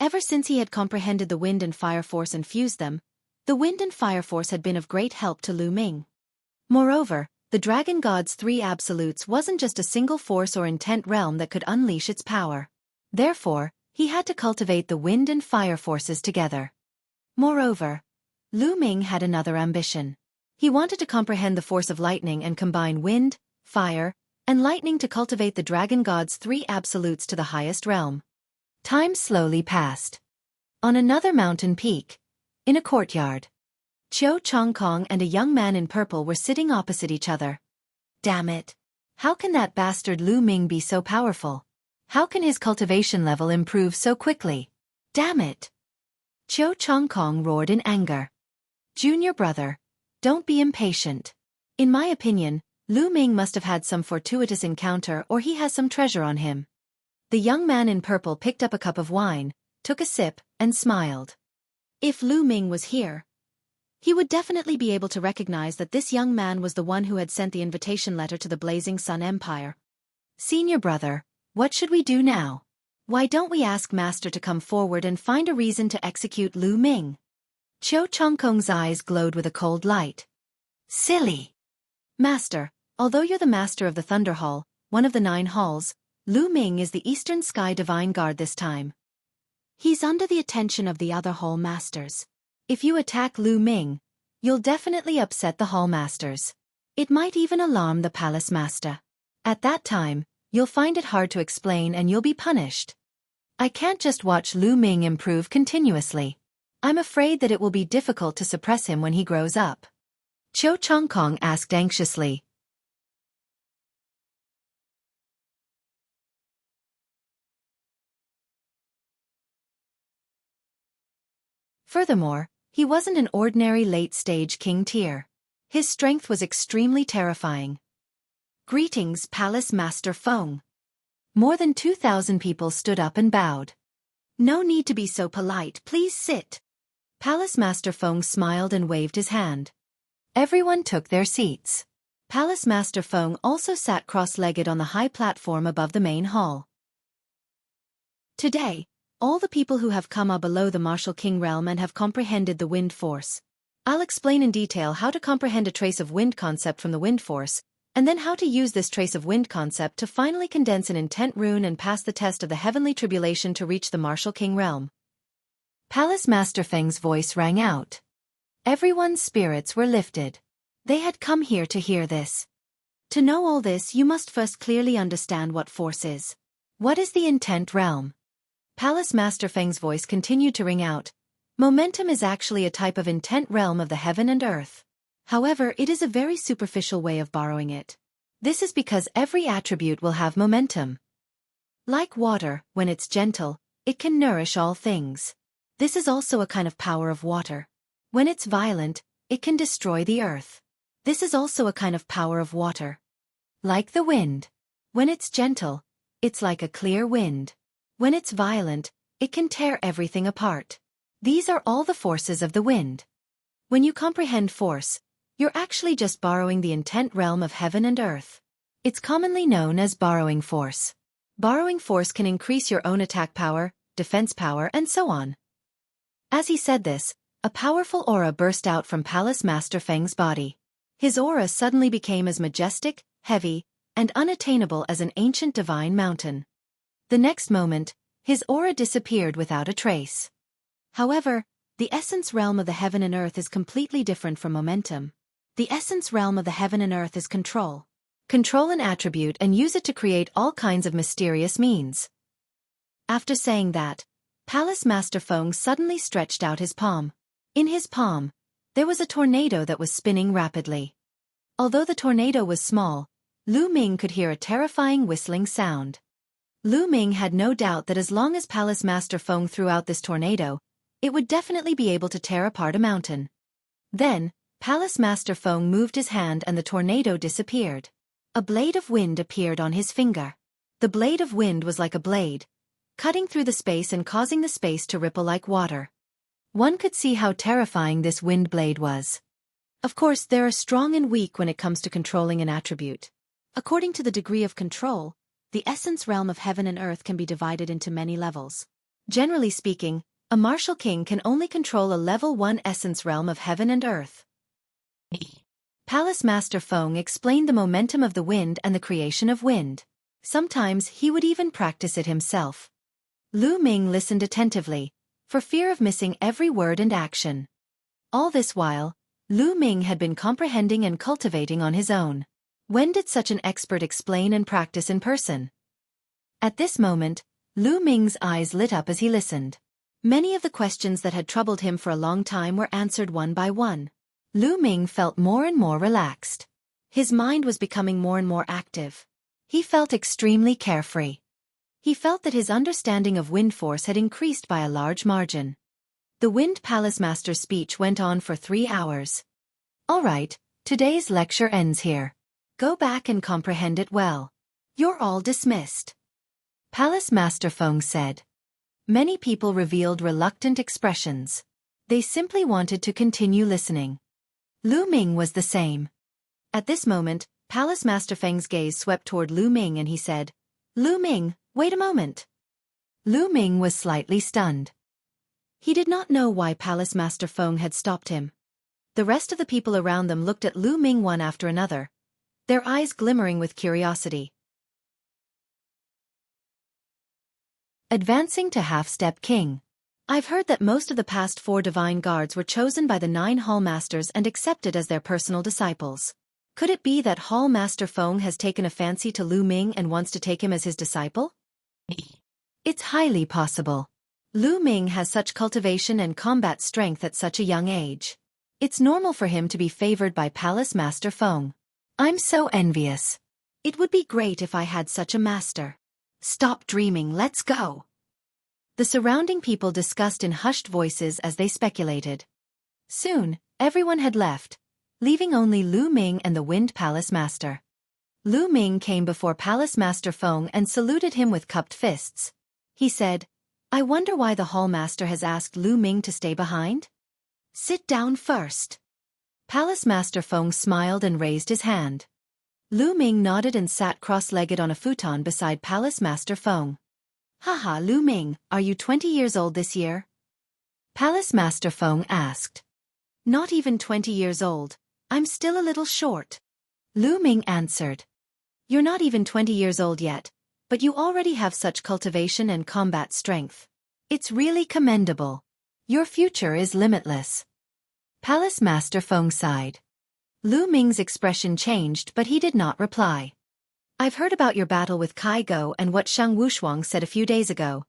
Ever since he had comprehended the wind and fire force and fused them, the wind and fire force had been of great help to Lu Ming. Moreover, the Dragon God's 3 absolutes wasn't just a single force or intent realm that could unleash its power. Therefore, he had to cultivate the wind and fire forces together. Moreover, Lu Ming had another ambition. He wanted to comprehend the force of lightning and combine wind, fire, and lightning to cultivate the Dragon God's 3 absolutes to the highest realm. Time slowly passed. On another mountain peak, in a courtyard, Qiu Chongkong and a young man in purple were sitting opposite each other. Damn it! How can that bastard Lu Ming be so powerful? How can his cultivation level improve so quickly? Damn it! Qiu Chongkong roared in anger. Junior brother, don't be impatient. In my opinion, Lu Ming must have had some fortuitous encounter or he has some treasure on him. The young man in purple picked up a cup of wine, took a sip, and smiled. If Lu Ming was here, he would definitely be able to recognize that this young man was the one who had sent the invitation letter to the Blazing Sun Empire. Senior brother, what should we do now? Why don't we ask Master to come forward and find a reason to execute Lu Ming? Qiu Chongkong's eyes glowed with a cold light. Silly! Master, although you're the master of the Thunder Hall, one of the 9 halls, Lu Ming is the Eastern Sky Divine Guard this time. He's under the attention of the other hall masters. If you attack Lu Ming, you'll definitely upset the hall masters. It might even alarm the palace master. At that time, you'll find it hard to explain and you'll be punished. I can't just watch Lu Ming improve continuously. I'm afraid that it will be difficult to suppress him when he grows up. Qiu Chongkong asked anxiously. Furthermore, he wasn't an ordinary late-stage king tier. His strength was extremely terrifying. Greetings, Palace Master Feng. More than 2,000 people stood up and bowed. No need to be so polite, please sit. Palace Master Feng smiled and waved his hand. Everyone took their seats. Palace Master Feng also sat cross-legged on the high platform above the main hall. Today, all the people who have come are below the Martial King realm and have comprehended the wind force. I'll explain in detail how to comprehend a trace of wind concept from the wind force, And then how to use this trace of wind concept to finally condense an intent rune and pass the test of the heavenly tribulation to reach the martial king realm. Palace Master Feng's voice rang out. Everyone's spirits were lifted. They had come here to hear this. To know all this, you must first clearly understand what force is. What is the intent realm? Palace Master Feng's voice continued to ring out. Momentum is actually a type of intent realm of the heaven and earth. However, it is a very superficial way of borrowing it. This is because every attribute will have momentum. Like water, when it's gentle, it can nourish all things. This is also a kind of power of water. When it's violent, it can destroy the earth. This is also a kind of power of water. Like the wind. When it's gentle, it's like a clear wind. When it's violent, it can tear everything apart. These are all the forces of the wind. When you comprehend force, you're actually just borrowing the intent realm of heaven and earth. It's commonly known as borrowing force. Borrowing force can increase your own attack power, defense power, and so on. As he said this, a powerful aura burst out from Palace Master Feng's body. His aura suddenly became as majestic, heavy, and unattainable as an ancient divine mountain. The next moment, his aura disappeared without a trace. However, the essence realm of the heaven and earth is completely different from momentum. The essence realm of the heaven and earth is control. Control an attribute and use it to create all kinds of mysterious means. After saying that, Palace Master Feng suddenly stretched out his palm. In his palm, there was a tornado that was spinning rapidly. Although the tornado was small, Lu Ming could hear a terrifying whistling sound. Lu Ming had no doubt that as long as Palace Master Feng threw out this tornado, it would definitely be able to tear apart a mountain. Then, Palace Master Feng moved his hand and the tornado disappeared. A blade of wind appeared on his finger. The blade of wind was like a blade, cutting through the space and causing the space to ripple like water. One could see how terrifying this wind blade was. Of course, there are strong and weak when it comes to controlling an attribute. According to the degree of control, the essence realm of heaven and earth can be divided into many levels. Generally speaking, a martial king can only control a level 1 essence realm of heaven and earth. Palace Master Feng explained the momentum of the wind and the creation of wind. Sometimes he would even practice it himself. Lu Ming listened attentively, for fear of missing every word and action. All this while, Lu Ming had been comprehending and cultivating on his own. When did such an expert explain and practice in person? At this moment, Lu Ming's eyes lit up as he listened. Many of the questions that had troubled him for a long time were answered one by one. Lu Ming felt more and more relaxed. His mind was becoming more and more active. He felt extremely carefree. He felt that his understanding of wind force had increased by a large margin. The Wind Palace Master's speech went on for 3 hours. All right, today's lecture ends here. Go back and comprehend it well. You're all dismissed. Palace Master Feng said. Many people revealed reluctant expressions. They simply wanted to continue listening. Lu Ming was the same. At this moment, Palace Master Feng's gaze swept toward Lu Ming and he said, Lu Ming, wait a moment. Lu Ming was slightly stunned. He did not know why Palace Master Feng had stopped him. The rest of the people around them looked at Lu Ming one after another, their eyes glimmering with curiosity. Advancing to Half-Step King. I've heard that most of the past 4 divine guards were chosen by the 9 Hall Masters and accepted as their personal disciples. Could it be that Hall Master Feng has taken a fancy to Lu Ming and wants to take him as his disciple? It's highly possible. Lu Ming has such cultivation and combat strength at such a young age. It's normal for him to be favored by Palace Master Feng. I'm so envious. It would be great if I had such a master. Stop dreaming, let's go. The surrounding people discussed in hushed voices as they speculated. Soon, everyone had left, leaving only Lu Ming and the Wind Palace Master. Lu Ming came before Palace Master Feng and saluted him with cupped fists. He said, I wonder why the Hall Master has asked Lu Ming to stay behind? Sit down first. Palace Master Feng smiled and raised his hand. Lu Ming nodded and sat cross-legged on a futon beside Palace Master Feng. Haha, Lu Ming, are you 20 years old this year? Palace Master Feng asked. Not even 20 years old. I'm still a little short. Lu Ming answered. You're not even 20 years old yet, but you already have such cultivation and combat strength. It's really commendable. Your future is limitless. Palace Master Feng sighed. Lu Ming's expression changed, but he did not reply. I've heard about your battle with Kai Go and what Shang Wushuang said a few days ago.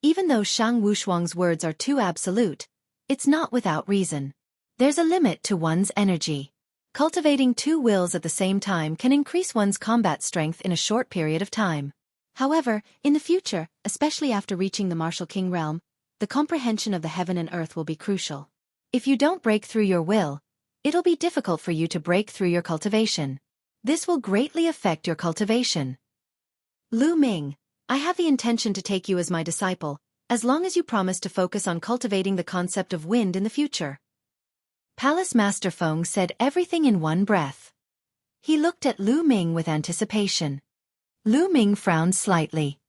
Even though Shang Wushuang's words are too absolute, it's not without reason. There's a limit to one's energy. Cultivating two wills at the same time can increase one's combat strength in a short period of time. However, in the future, especially after reaching the Martial King realm, the comprehension of the heaven and earth will be crucial. If you don't break through your will, it'll be difficult for you to break through your cultivation. This will greatly affect your cultivation. Lu Ming, I have the intention to take you as my disciple, as long as you promise to focus on cultivating the concept of wind in the future. Palace Master Feng said everything in one breath. He looked at Lu Ming with anticipation. Lu Ming frowned slightly.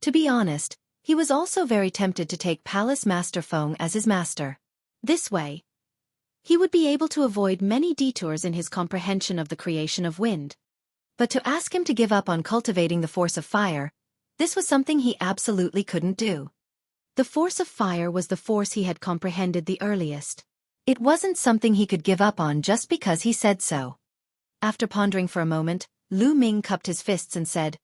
To be honest, he was also very tempted to take Palace Master Feng as his master. This way, he would be able to avoid many detours in his comprehension of the creation of wind. But to ask him to give up on cultivating the force of fire, this was something he absolutely couldn't do. The force of fire was the force he had comprehended the earliest. It wasn't something he could give up on just because he said so. After pondering for a moment, Lu Ming cupped his fists and said,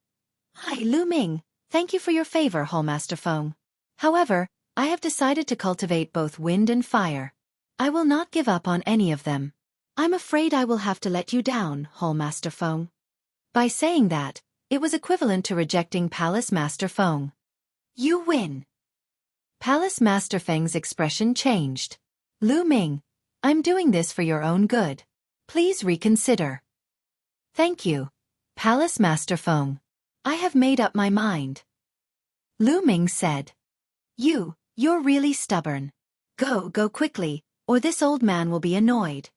Hi Lu Ming, thank you for your favor, Hall Master Feng. However, I have decided to cultivate both wind and fire. I will not give up on any of them. I'm afraid I will have to let you down, Hall Master Feng. By saying that, it was equivalent to rejecting Palace Master Feng. You win. Palace Master Feng's expression changed. Lu Ming, I'm doing this for your own good. Please reconsider. Thank you, Palace Master Feng. I have made up my mind. Lu Ming said. You're really stubborn. Go quickly, or this old man will be annoyed.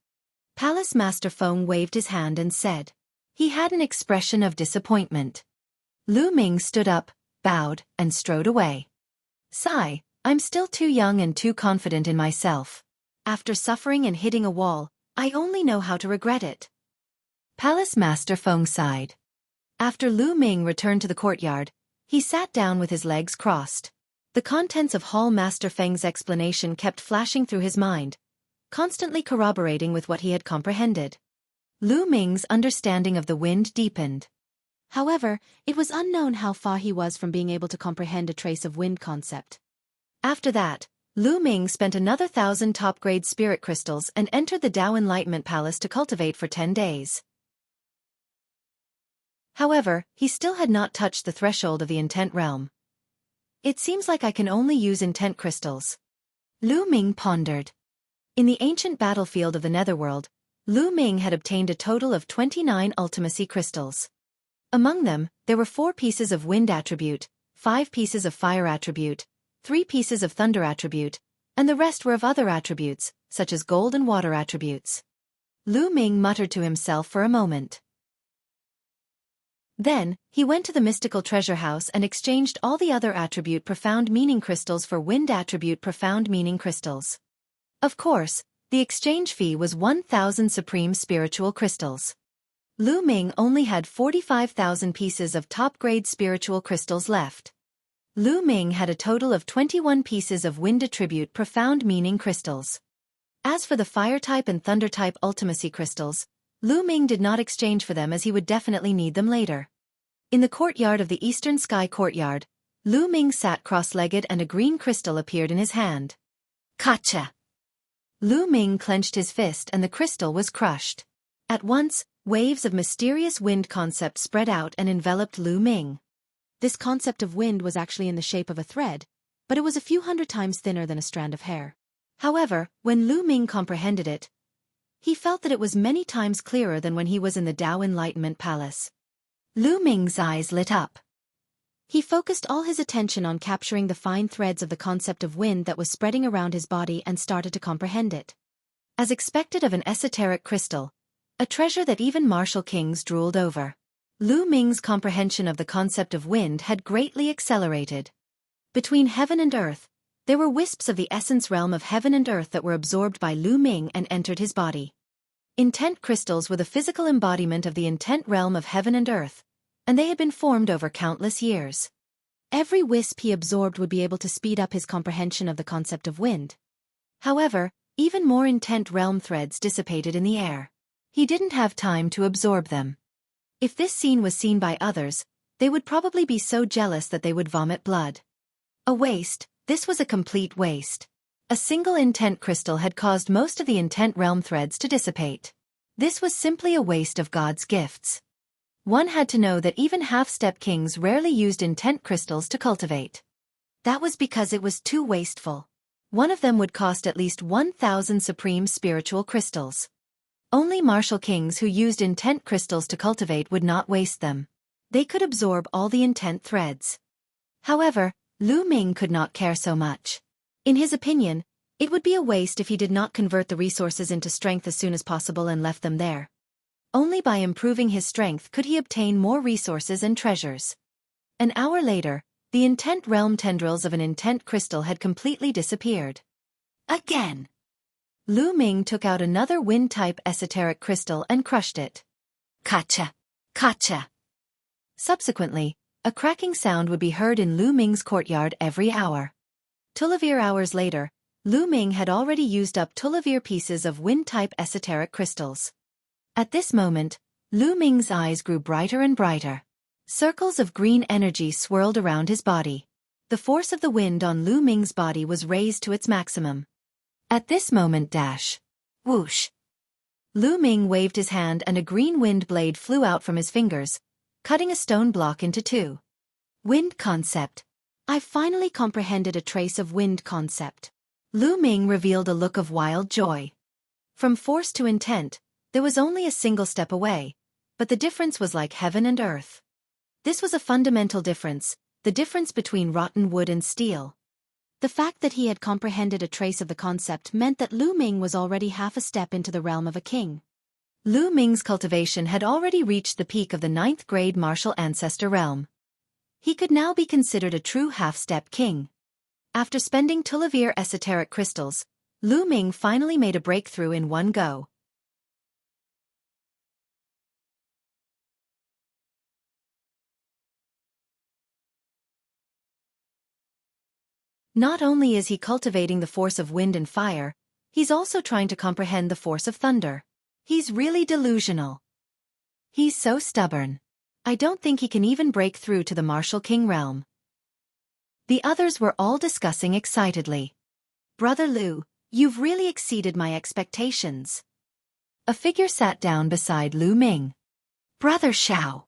Palace Master Feng waved his hand and said. He had an expression of disappointment. Lu Ming stood up, bowed, and strode away. Sigh, I'm still too young and too confident in myself. After suffering and hitting a wall, I only know how to regret it. Palace Master Feng sighed. After Lu Ming returned to the courtyard, he sat down with his legs crossed. The contents of Hall Master Feng's explanation kept flashing through his mind, constantly corroborating with what he had comprehended. Lu Ming's understanding of the wind deepened. However, it was unknown how far he was from being able to comprehend a trace of wind concept. After that, Lu Ming spent another 1,000 top-grade spirit crystals and entered the Tao Enlightenment Palace to cultivate for 10 days. However, he still had not touched the threshold of the intent realm. It seems like I can only use intent crystals. Lu Ming pondered. In the ancient battlefield of the Netherworld, Lu Ming had obtained a total of 29 ultimacy crystals. Among them, there were 4 pieces of wind attribute, 5 pieces of fire attribute, 3 pieces of thunder attribute, and the rest were of other attributes, such as gold and water attributes. Lu Ming muttered to himself for a moment. Then, he went to the mystical treasure house and exchanged all the other attribute profound meaning crystals for wind attribute profound meaning crystals. Of course, the exchange fee was 1,000 supreme spiritual crystals. Lu Ming only had 45,000 pieces of top-grade spiritual crystals left. Lu Ming had a total of 21 pieces of wind attribute profound meaning crystals. As for the fire-type and thunder-type ultimacy crystals, Lu Ming did not exchange for them as he would definitely need them later. In the courtyard of the Eastern Sky Courtyard, Lu Ming sat cross-legged and a green crystal appeared in his hand. Gotcha! Lu Ming clenched his fist and the crystal was crushed. At once, waves of mysterious wind concept spread out and enveloped Lu Ming. This concept of wind was actually in the shape of a thread, but it was a few hundred times thinner than a strand of hair. However, when Lu Ming comprehended it, he felt that it was many times clearer than when he was in the Tao Enlightenment Palace. Lu Ming's eyes lit up. He focused all his attention on capturing the fine threads of the concept of wind that was spreading around his body and started to comprehend it. As expected of an esoteric crystal, a treasure that even martial kings drooled over, Lu Ming's comprehension of the concept of wind had greatly accelerated. Between heaven and earth, there were wisps of the essence realm of heaven and earth that were absorbed by Lu Ming and entered his body. Intent crystals were the physical embodiment of the intent realm of heaven and earth, and they had been formed over countless years. Every wisp he absorbed would be able to speed up his comprehension of the concept of wind. However, even more intent realm threads dissipated in the air. He didn't have time to absorb them. If this scene was seen by others, they would probably be so jealous that they would vomit blood. A waste. This was a complete waste. A single intent crystal had caused most of the intent realm threads to dissipate. This was simply a waste of God's gifts. One had to know that even half-step kings rarely used intent crystals to cultivate. That was because it was too wasteful. One of them would cost at least 1,000 supreme spiritual crystals. Only martial kings who used intent crystals to cultivate would not waste them. They could absorb all the intent threads. However, Lu Ming could not care so much. In his opinion, it would be a waste if he did not convert the resources into strength as soon as possible and left them there. Only by improving his strength could he obtain more resources and treasures. An hour later, the intent realm tendrils of an intent crystal had completely disappeared. Again! Lu Ming took out another wind-type esoteric crystal and crushed it. Kacha! Kacha! Subsequently, a cracking sound would be heard in Lu Ming's courtyard every hour. Tulavir hours later, Lu Ming had already used up Tulavir pieces of wind-type esoteric crystals. At this moment, Lu Ming's eyes grew brighter and brighter. Circles of green energy swirled around his body. The force of the wind on Lu Ming's body was raised to its maximum. At this moment whoosh! Lu Ming waved his hand and a green wind blade flew out from his fingers, cutting a stone block into two. Wind concept. I finally comprehended a trace of wind concept. Lu Ming revealed a look of wild joy. From force to intent, there was only a single step away, but the difference was like heaven and earth. This was a fundamental difference, the difference between rotten wood and steel. The fact that he had comprehended a trace of the concept meant that Lu Ming was already half a step into the realm of a king. Lu Ming's cultivation had already reached the peak of the 9th grade martial ancestor realm. He could now be considered a true half-step king. After spending Tulavir esoteric crystals, Lu Ming finally made a breakthrough in one go. Not only is he cultivating the force of wind and fire, he's also trying to comprehend the force of thunder. He's really delusional. He's so stubborn. I don't think he can even break through to the martial king realm. The others were all discussing excitedly. Brother Lu, you've really exceeded my expectations. A figure sat down beside Lu Ming. Brother Xiao.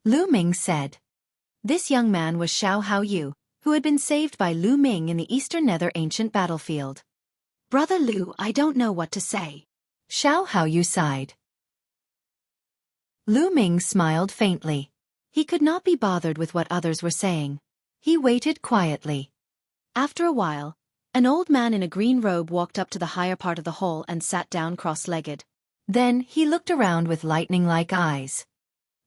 Lu Ming said. This young man was Xiao Haoyu, who had been saved by Lu Ming in the Eastern Nether ancient battlefield. Brother Lu, I don't know what to say. Xiao Haoyu sighed. Lu Ming smiled faintly. He could not be bothered with what others were saying. He waited quietly. After a while, an old man in a green robe walked up to the higher part of the hall and sat down cross-legged. Then he looked around with lightning-like eyes.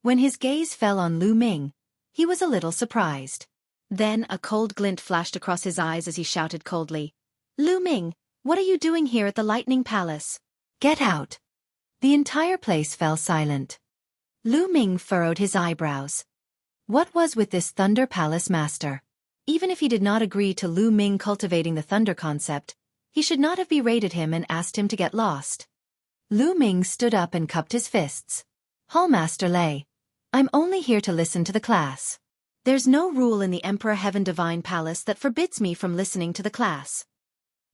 When his gaze fell on Lu Ming, he was a little surprised. Then a cold glint flashed across his eyes as he shouted coldly, Lu Ming, what are you doing here at the Lightning Palace? Get out! The entire place fell silent. Lu Ming furrowed his eyebrows. What was with this Thunder Palace master? Even if he did not agree to Lu Ming cultivating the thunder concept, he should not have berated him and asked him to get lost. Lu Ming stood up and cupped his fists. Hallmaster Lei, I'm only here to listen to the class. There's no rule in the Emperor Heaven Divine Palace that forbids me from listening to the class.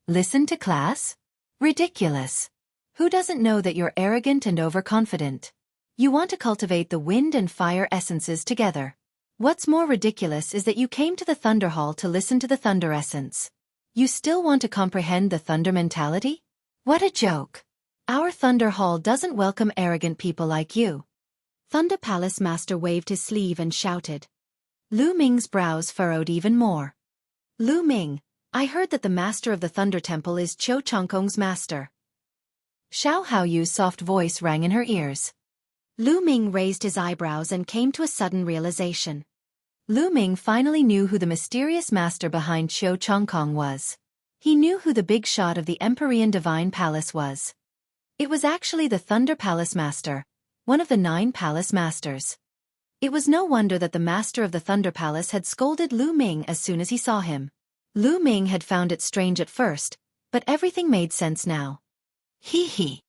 Listen to class? Ridiculous. Who doesn't know that you're arrogant and overconfident? You want to cultivate the wind and fire essences together. What's more ridiculous is that you came to the Thunder Hall to listen to the Thunder Essence. You still want to comprehend the Thunder mentality? What a joke. Our Thunder Hall doesn't welcome arrogant people like you. Thunder Palace Master waved his sleeve and shouted. Lu Ming's brows furrowed even more. Lu Ming, I heard that the master of the Thunder Temple is Cho Chongkong's master. Xiao Haoyu's soft voice rang in her ears. Lu Ming raised his eyebrows and came to a sudden realization. Lu Ming finally knew who the mysterious master behind Cho Chongkong was. He knew who the big shot of the Empyrean Divine Palace was. It was actually the Thunder Palace Master, one of the 9 Palace Masters. It was no wonder that the Master of the Thunder Palace had scolded Lu Ming as soon as he saw him. Lu Ming had found it strange at first, but everything made sense now. Hee hee.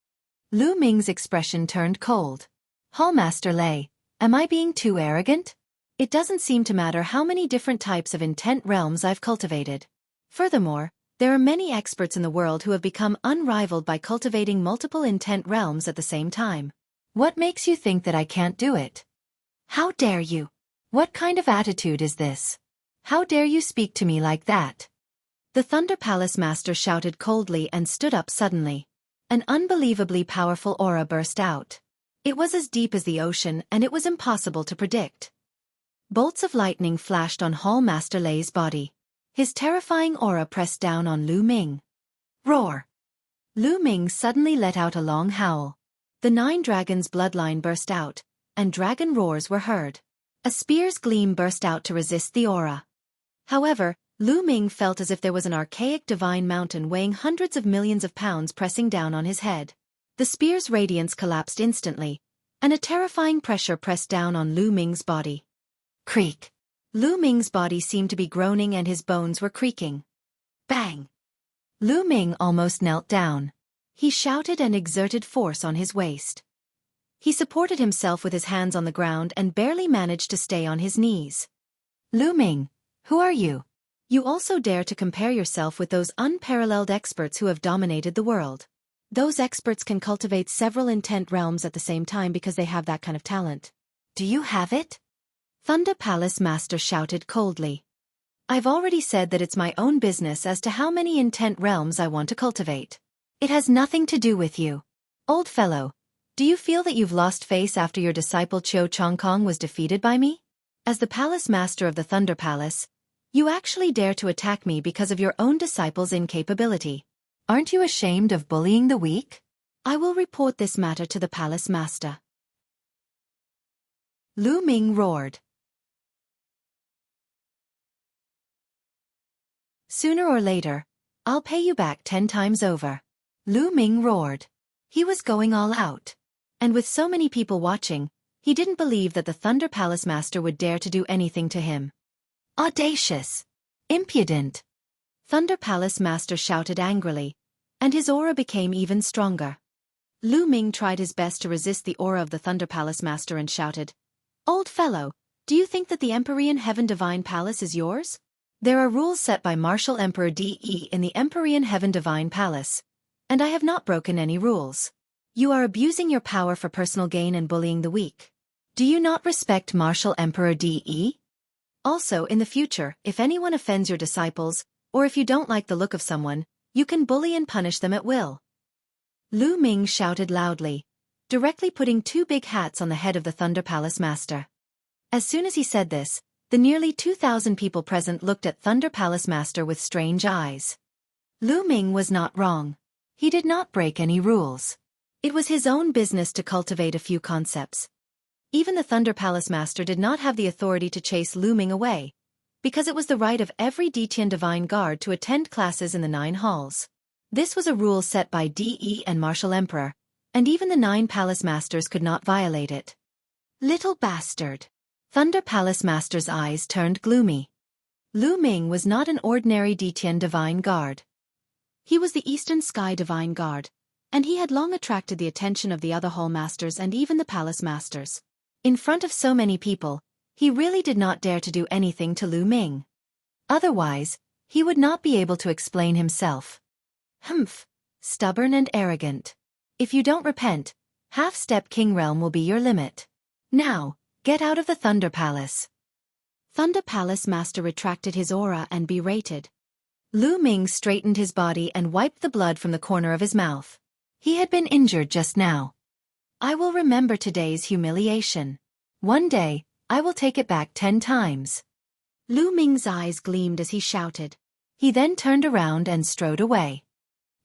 Lu Ming's expression turned cold. Hallmaster Lei, am I being too arrogant? It doesn't seem to matter how many different types of intent realms I've cultivated. Furthermore, there are many experts in the world who have become unrivaled by cultivating multiple intent realms at the same time. What makes you think that I can't do it? How dare you? What kind of attitude is this? How dare you speak to me like that? The Thunder Palace Master shouted coldly and stood up suddenly. An unbelievably powerful aura burst out. It was as deep as the ocean and it was impossible to predict. Bolts of lightning flashed on Hall Master Lei's body. His terrifying aura pressed down on Lu Ming. Roar! Lu Ming suddenly let out a long howl. The 9 dragons' bloodline burst out, and dragon roars were heard. A spear's gleam burst out to resist the aura. However, Lu Ming felt as if there was an archaic divine mountain weighing hundreds of millions of pounds pressing down on his head. The spear's radiance collapsed instantly, and a terrifying pressure pressed down on Lu Ming's body. Creak! Lu Ming's body seemed to be groaning and his bones were creaking. Bang! Lu Ming almost knelt down. He shouted and exerted force on his waist. He supported himself with his hands on the ground and barely managed to stay on his knees. Lu Ming, who are you? You also dare to compare yourself with those unparalleled experts who have dominated the world. Those experts can cultivate several intent realms at the same time because they have that kind of talent. Do you have it? Thunder Palace Master shouted coldly. I've already said that it's my own business as to how many intent realms I want to cultivate. It has nothing to do with you. Old fellow, do you feel that you've lost face after your disciple Qiu Chongkong was defeated by me? As the Palace Master of the Thunder Palace, you actually dare to attack me because of your own disciple's incapability. Aren't you ashamed of bullying the weak? I will report this matter to the Palace Master. Lu Ming roared. Sooner or later, I'll pay you back 10 times over. Lu Ming roared. He was going all out. And with so many people watching, he didn't believe that the Thunder Palace Master would dare to do anything to him. Audacious! Impudent! Thunder Palace Master shouted angrily, and his aura became even stronger. Lu Ming tried his best to resist the aura of the Thunder Palace Master and shouted, Old fellow, do you think that the Empyrean Heaven Divine Palace is yours? There are rules set by Martial Emperor De in the Empyrean Heaven Divine Palace, and I have not broken any rules. You are abusing your power for personal gain and bullying the weak. Do you not respect Martial Emperor De? Also, in the future, if anyone offends your disciples, or if you don't like the look of someone, you can bully and punish them at will. Lu Ming shouted loudly, directly putting 2 big hats on the head of the Thunder Palace Master. As soon as he said this, the nearly 2,000 people present looked at Thunder Palace Master with strange eyes. Lu Ming was not wrong. He did not break any rules. It was his own business to cultivate a few concepts. Even the Thunder Palace Master did not have the authority to chase Lu Ming away, because it was the right of every Detian Divine Guard to attend classes in the 9 halls. This was a rule set by De and Martial Emperor, and even the 9 Palace Masters could not violate it. Little bastard! Thunder Palace Master's eyes turned gloomy. Lu Ming was not an ordinary Detian Divine Guard. He was the Eastern Sky Divine Guard, and he had long attracted the attention of the other Hall Masters and even the Palace Masters. In front of so many people, he really did not dare to do anything to Lu Ming. Otherwise, he would not be able to explain himself. Humph, stubborn and arrogant. If you don't repent, half-step King Realm will be your limit. Now, get out of the Thunder Palace. Thunder Palace Master retracted his aura and berated. Lu Ming straightened his body and wiped the blood from the corner of his mouth. He had been injured just now. I will remember today's humiliation. One day, I will take it back 10 times. Lu Ming's eyes gleamed as he shouted. He then turned around and strode away.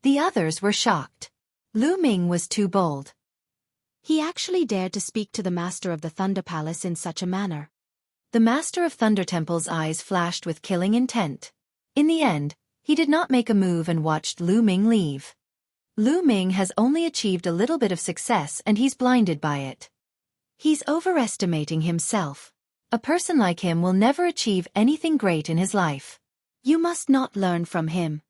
The others were shocked. Lu Ming was too bold. He actually dared to speak to the Master of the Thunder Palace in such a manner. The Master of Thunder Temple's eyes flashed with killing intent. In the end, he did not make a move and watched Lu Ming leave. Lu Ming has only achieved a little bit of success and he's blinded by it. He's overestimating himself. A person like him will never achieve anything great in his life. You must not learn from him.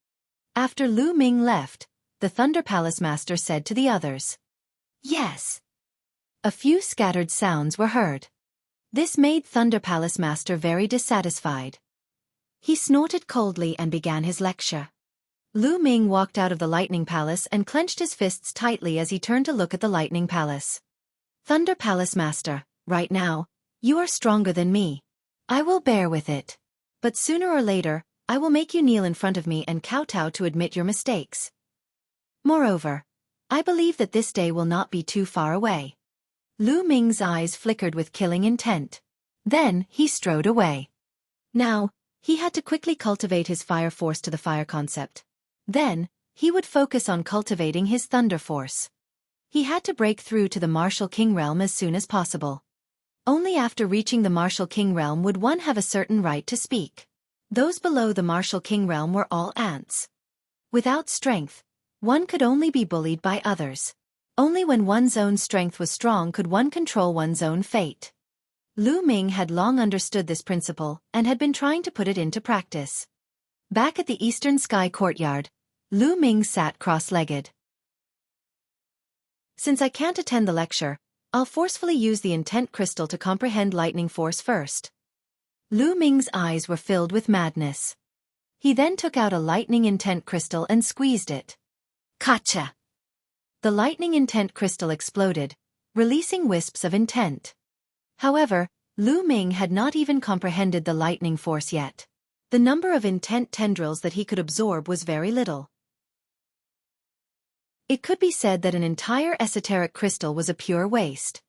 After Lu Ming left, the Thunder Palace Master said to the others. Yes. A few scattered sounds were heard. This made Thunder Palace Master very dissatisfied. He snorted coldly and began his lecture. Lu Ming walked out of the Lightning Palace and clenched his fists tightly as he turned to look at the Lightning Palace. Thunder Palace Master, right now, you are stronger than me. I will bear with it. But sooner or later, I will make you kneel in front of me and kowtow to admit your mistakes. Moreover, I believe that this day will not be too far away. Lu Ming's eyes flickered with killing intent. Then, he strode away. Now, he had to quickly cultivate his fire force to the fire concept. Then, he would focus on cultivating his thunder force. He had to break through to the Martial King realm as soon as possible. Only after reaching the Martial King realm would one have a certain right to speak. Those below the Martial King realm were all ants. Without strength, one could only be bullied by others. Only when one's own strength was strong could one control one's own fate. Lu Ming had long understood this principle and had been trying to put it into practice. Back at the Eastern Sky courtyard, Lu Ming sat cross-legged. Since I can't attend the lecture, I'll forcefully use the intent crystal to comprehend lightning force first. Lu Ming's eyes were filled with madness. He then took out a lightning intent crystal and squeezed it. Kacha! The lightning intent crystal exploded, releasing wisps of intent. However, Lu Ming had not even comprehended the lightning force yet. The number of intent tendrils that he could absorb was very little. It could be said that an entire esoteric crystal was a pure waste.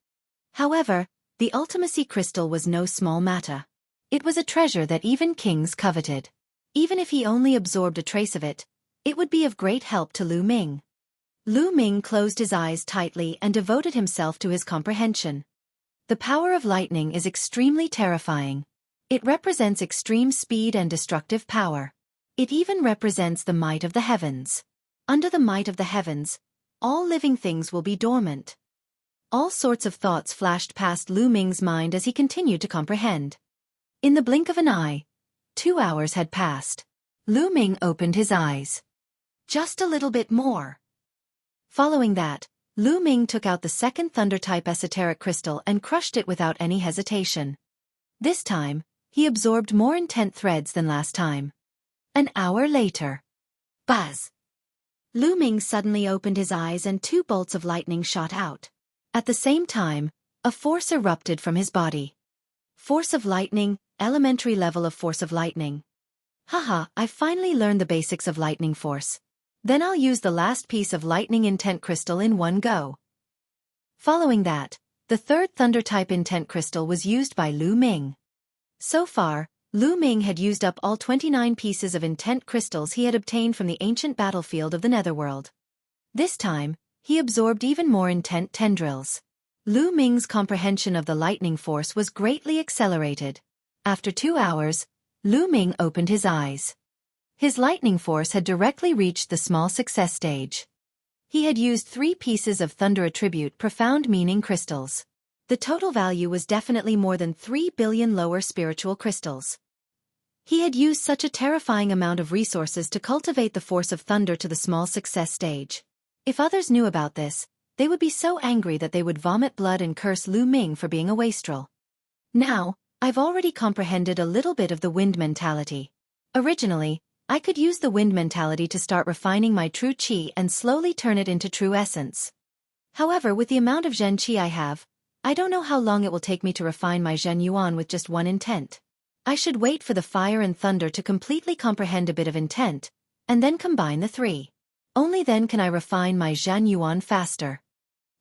However, the ultimacy crystal was no small matter. It was a treasure that even kings coveted. Even if he only absorbed a trace of it, it would be of great help to Lu Ming. Lu Ming closed his eyes tightly and devoted himself to his comprehension. The power of lightning is extremely terrifying. It represents extreme speed and destructive power. It even represents the might of the heavens. Under the might of the heavens, all living things will be dormant. All sorts of thoughts flashed past Lu Ming's mind as he continued to comprehend. In the blink of an eye, 2 hours had passed. Lu Ming opened his eyes. Just a little bit more. Following that, Lu Ming took out the second thunder-type esoteric crystal and crushed it without any hesitation. This time, he absorbed more intent threads than last time. An hour later. Buzz! Lu Ming suddenly opened his eyes and 2 bolts of lightning shot out. At the same time, a force erupted from his body. Force of lightning, elementary level of force of lightning. Haha, I finally learned the basics of lightning force. Then I'll use the last piece of lightning intent crystal in one go. Following that, the third thunder-type intent crystal was used by Lu Ming. So far, Lu Ming had used up all 29 pieces of intent crystals he had obtained from the ancient battlefield of the Netherworld. This time, he absorbed even more intent tendrils. Lu Ming's comprehension of the lightning force was greatly accelerated. After 2 hours, Lu Ming opened his eyes. His lightning force had directly reached the small success stage. He had used 3 pieces of thunder attribute profound meaning crystals. The total value was definitely more than 3 billion lower spiritual crystals. He had used such a terrifying amount of resources to cultivate the force of thunder to the small success stage. If others knew about this, they would be so angry that they would vomit blood and curse Lu Ming for being a wastrel. Now, I've already comprehended a little bit of the wind mentality. Originally, I could use the wind mentality to start refining my true qi and slowly turn it into true essence. However, with the amount of Zhen qi I have, I don't know how long it will take me to refine my Zhen Yuan with just one intent. I should wait for the fire and thunder to completely comprehend a bit of intent, and then combine the 3. Only then can I refine my Zhen Yuan faster.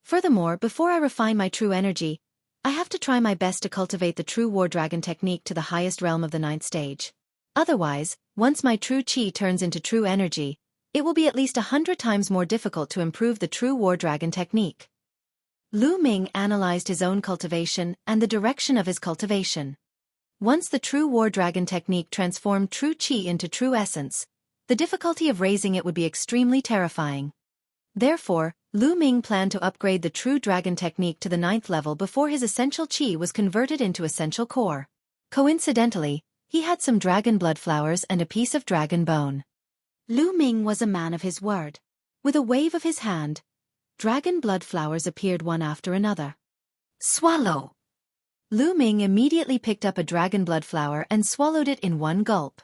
Furthermore, before I refine my true energy, I have to try my best to cultivate the true War Dragon technique to the highest realm of the 9th stage. Otherwise, once my true qi turns into true energy, it will be at least 100 times more difficult to improve the true War Dragon technique. Lu Ming analyzed his own cultivation and the direction of his cultivation. Once the true War Dragon technique transformed true qi into true essence, the difficulty of raising it would be extremely terrifying. Therefore, Lu Ming planned to upgrade the True Dragon technique to the 9th level before his essential qi was converted into essential core. Coincidentally, he had some dragon blood flowers and a piece of dragon bone. Lu Ming was a man of his word. With a wave of his hand, dragon blood flowers appeared one after another. Swallow! Lu Ming immediately picked up a dragon blood flower and swallowed it in one gulp.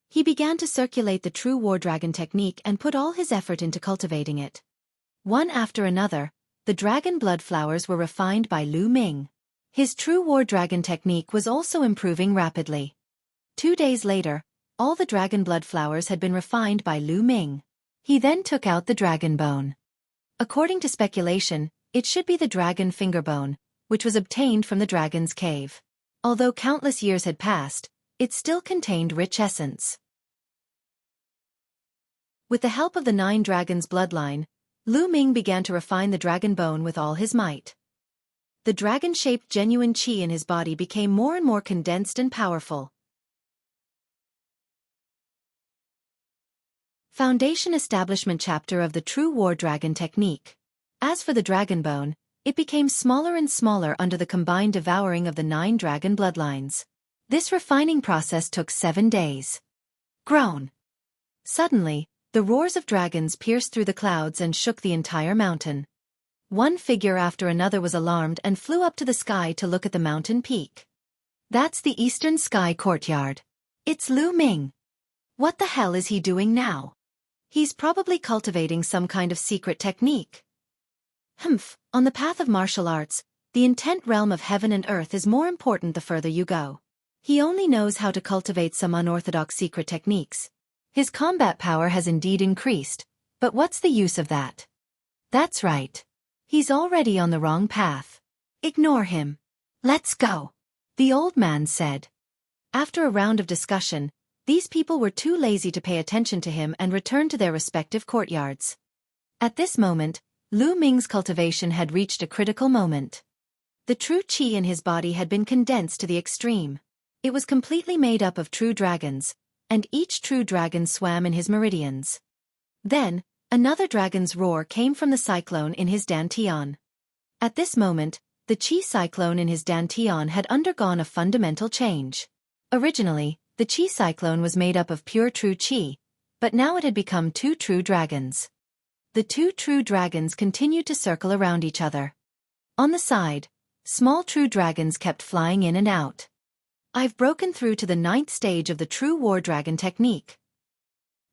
He began to circulate the True War Dragon technique and put all his effort into cultivating it. One after another, the dragon blood flowers were refined by Lu Ming. His True War Dragon technique was also improving rapidly. 2 days later, all the dragon blood flowers had been refined by Lu Ming. He then took out the dragon bone. According to speculation, it should be the dragon finger bone, which was obtained from the dragon's cave. Although countless years had passed, it still contained rich essence. With the help of the 9 dragons bloodline, Lu Ming began to refine the dragon bone with all his might. The dragon-shaped genuine qi in his body became more and more condensed and powerful. Foundation Establishment Chapter of the True War Dragon Technique. As for the dragon bone, it became smaller and smaller under the combined devouring of the 9 dragon bloodlines. This refining process took 7 days. Groan! Suddenly, the roars of dragons pierced through the clouds and shook the entire mountain. One figure after another was alarmed and flew up to the sky to look at the mountain peak. That's the Eastern Sky Courtyard. It's Lu Ming. What the hell is he doing now? He's probably cultivating some kind of secret technique. On the path of martial arts, the intent realm of heaven and earth is more important the further you go. He only knows how to cultivate some unorthodox secret techniques. His combat power has indeed increased, but what's the use of that? That's right. He's already on the wrong path. Ignore him. Let's go, the old man said. After a round of discussion, these people were too lazy to pay attention to him and returned to their respective courtyards. At this moment, Lu Ming's cultivation had reached a critical moment. The true qi in his body had been condensed to the extreme. It was completely made up of true dragons, and each true dragon swam in his meridians. Then, another dragon's roar came from the cyclone in his dantian. At this moment, the qi cyclone in his dantian had undergone a fundamental change. Originally, the qi cyclone was made up of pure true qi, but now it had become 2 true dragons. The 2 true dragons continued to circle around each other. On the side, small true dragons kept flying in and out. I've broken through to the 9th stage of the True War Dragon technique.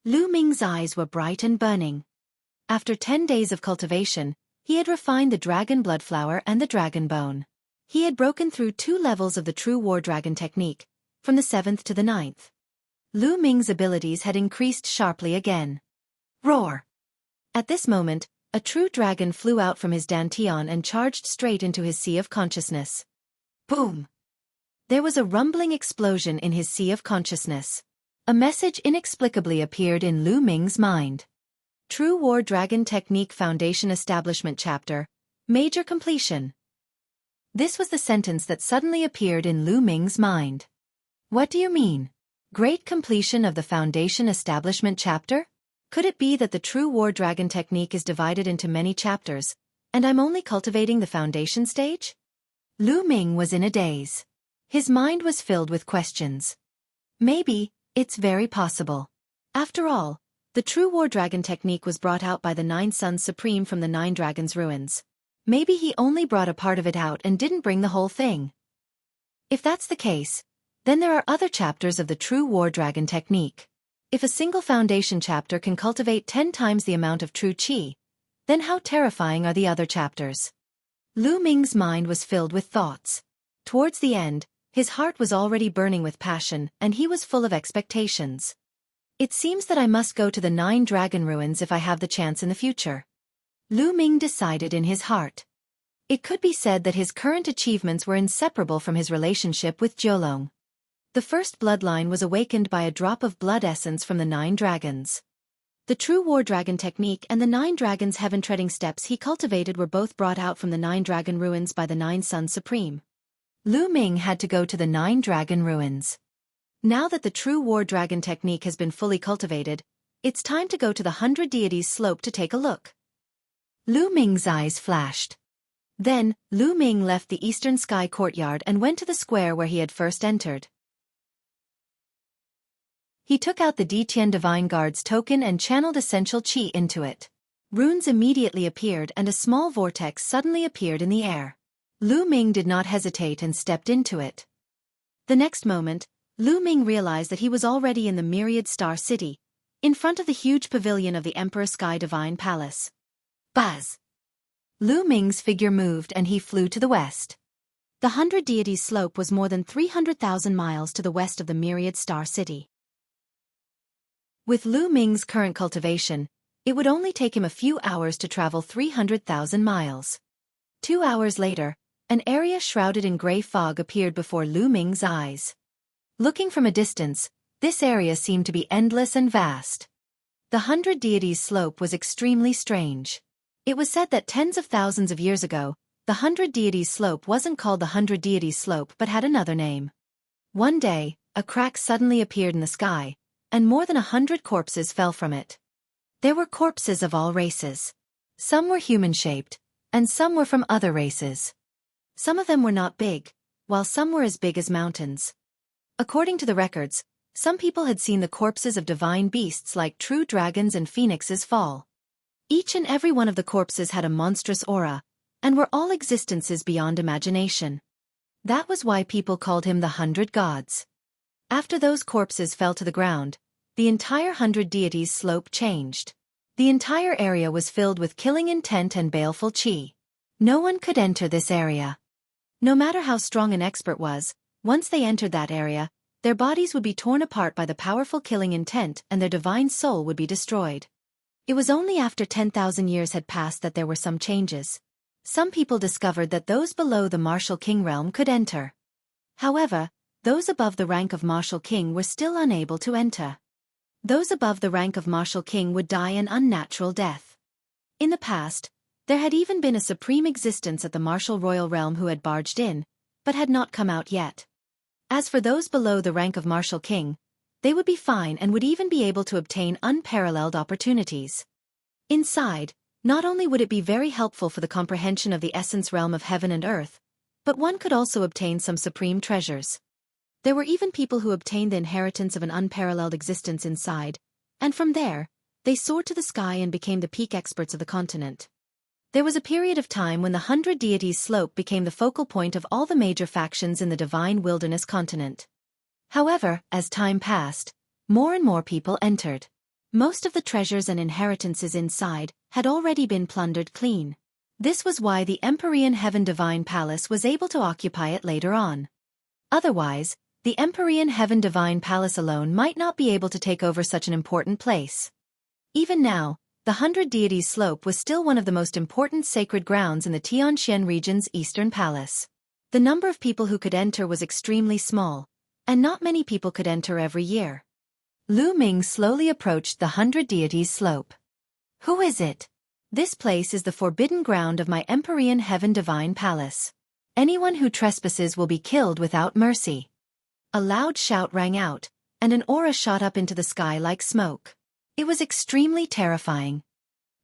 Lu Ming's eyes were bright and burning. After 10 days of cultivation, he had refined the dragon blood flower and the dragon bone. He had broken through 2 levels of the True War Dragon technique, from the 7th to the 9th. Lu Ming's abilities had increased sharply again. Roar! At this moment, a true dragon flew out from his dantian and charged straight into his sea of consciousness. Boom! There was a rumbling explosion in his sea of consciousness. A message inexplicably appeared in Lu Ming's mind. True War Dragon Technique Foundation Establishment Chapter, Major Completion. This was the sentence that suddenly appeared in Lu Ming's mind. What do you mean? Great completion of the Foundation Establishment Chapter? Could it be that the True War Dragon technique is divided into many chapters, and I'm only cultivating the foundation stage? Lu Ming was in a daze. His mind was filled with questions. Maybe, it's very possible. After all, the True War Dragon technique was brought out by the 9 Sons Supreme from the 9 Dragons' ruins. Maybe he only brought a part of it out and didn't bring the whole thing. If that's the case, then there are other chapters of the True War Dragon technique. If a single foundation chapter can cultivate 10 times the amount of true qi, then how terrifying are the other chapters? Lu Ming's mind was filled with thoughts. Towards the end, his heart was already burning with passion and he was full of expectations. It seems that I must go to the 9 dragon ruins if I have the chance in the future. Lu Ming decided in his heart. It could be said that his current achievements were inseparable from his relationship with Jiolong. The first bloodline was awakened by a drop of blood essence from the 9 dragons. The True War Dragon technique and the 9 dragons' heaven-treading steps he cultivated were both brought out from the 9 dragon ruins by the 9 Sons Supreme. Lu Ming had to go to the 9 dragon ruins. Now that the True War Dragon technique has been fully cultivated, it's time to go to the 100 Deities slope to take a look. Lu Ming's eyes flashed. Then, Lu Ming left the Eastern Sky courtyard and went to the square where he had first entered. He took out the Ditian Divine Guard's token and channeled essential qi into it. Runes immediately appeared and a small vortex suddenly appeared in the air. Lu Ming did not hesitate and stepped into it. The next moment, Lu Ming realized that he was already in the Myriad Star City, in front of the huge pavilion of the Emperor Sky Divine Palace. Buzz! Lu Ming's figure moved and he flew to the west. The 100 Deities Slope was more than 300,000 miles to the west of the Myriad Star City. With Lu Ming's current cultivation, it would only take him a few hours to travel 300,000 miles. 2 hours later, an area shrouded in gray fog appeared before Lu Ming's eyes. Looking from a distance, this area seemed to be endless and vast. The 100 Deities Slope was extremely strange. It was said that tens of thousands of years ago, the 100 Deities Slope wasn't called the 100 Deities Slope but had another name. One day, a crack suddenly appeared in the sky, and more than 100 corpses fell from it. There were corpses of all races. Some were human-shaped, and some were from other races. Some of them were not big, while some were as big as mountains. According to the records, some people had seen the corpses of divine beasts like true dragons and phoenixes fall. Each and every one of the corpses had a monstrous aura, and were all existences beyond imagination. That was why people called him the 100 Gods. After those corpses fell to the ground, the entire 100 Deities Slope changed. The entire area was filled with killing intent and baleful qi. No one could enter this area. No matter how strong an expert was, once they entered that area, their bodies would be torn apart by the powerful killing intent and their divine soul would be destroyed. It was only after 10,000 years had passed that there were some changes. Some people discovered that those below the Martial King realm could enter. However, those above the rank of Martial King were still unable to enter. Those above the rank of Martial King would die an unnatural death. In the past, there had even been a supreme existence at the Martial Royal Realm who had barged in, but had not come out yet. As for those below the rank of Martial King, they would be fine and would even be able to obtain unparalleled opportunities. Inside, not only would it be very helpful for the comprehension of the essence realm of heaven and earth, but one could also obtain some supreme treasures. There were even people who obtained the inheritance of an unparalleled existence inside, and from there, they soared to the sky and became the peak experts of the continent. There was a period of time when the 100 Deities Slope became the focal point of all the major factions in the Divine Wilderness continent. However, as time passed, more and more people entered. Most of the treasures and inheritances inside had already been plundered clean. This was why the Empyrean Heaven Divine Palace was able to occupy it later on. Otherwise, the Empyrean Heaven Divine Palace alone might not be able to take over such an important place. Even now, the 100 Deities Slope was still one of the most important sacred grounds in the Tianxian region's Eastern Palace. The number of people who could enter was extremely small, and not many people could enter every year. Lu Ming slowly approached the 100 Deities Slope. Who is it? This place is the forbidden ground of my Empyrean Heaven Divine Palace. Anyone who trespasses will be killed without mercy. A loud shout rang out, and an aura shot up into the sky like smoke. It was extremely terrifying.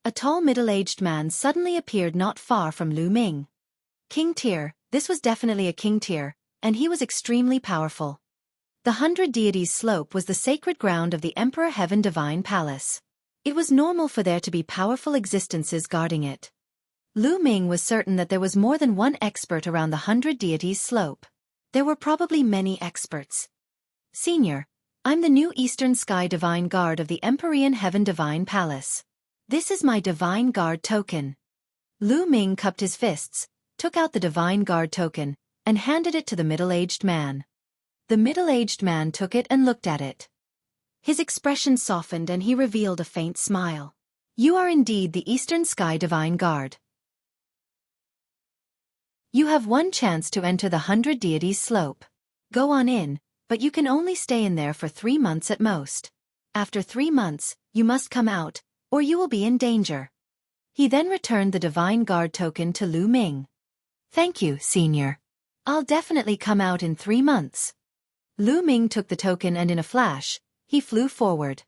A tall middle-aged man suddenly appeared not far from Lu Ming. King Tier, this was definitely a King Tier, and he was extremely powerful. The 100 Deities Slope was the sacred ground of the Emperor Heaven Divine Palace. It was normal for there to be powerful existences guarding it. Lu Ming was certain that there was more than one expert around the 100 Deities Slope. There were probably many experts. Senior, I'm the new Eastern Sky Divine Guard of the Empyrean Heaven Divine Palace. This is my Divine Guard token. Lu Ming cupped his fists, took out the Divine Guard token, and handed it to the middle-aged man. The middle-aged man took it and looked at it. His expression softened and he revealed a faint smile. You are indeed the Eastern Sky Divine Guard. You have one chance to enter the 100 Deities Slope. Go on in, but you can only stay in there for 3 months at most. After 3 months, you must come out, or you will be in danger. He then returned the Divine Guard token to Lu Ming. Thank you, Senior. I'll definitely come out in 3 months. Lu Ming took the token and in a flash, he flew forward.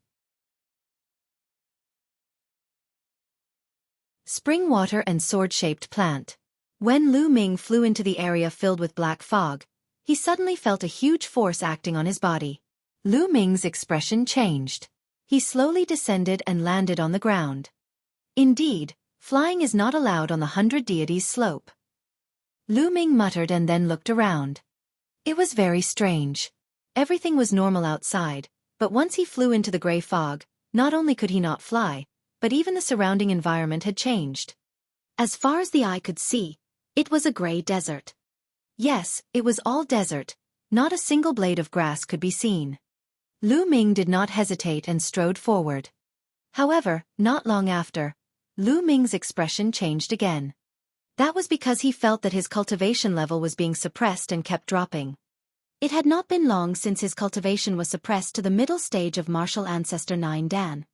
spring water and sword-shaped plant. When Lu Ming flew into the area filled with black fog, he suddenly felt a huge force acting on his body. Lu Ming's expression changed. He slowly descended and landed on the ground. Indeed, flying is not allowed on the 100 Deities slope. Lu Ming muttered and then looked around. It was very strange. Everything was normal outside, but once he flew into the gray fog, not only could he not fly, but even the surrounding environment had changed. As far as the eye could see, it was a gray desert. Yes, it was all desert, not a single blade of grass could be seen. Lu Ming did not hesitate and strode forward. However, not long after, Lu Ming's expression changed again. That was because he felt that his cultivation level was being suppressed and kept dropping. It had not been long since his cultivation was suppressed to the middle stage of martial ancestor 9 Dan.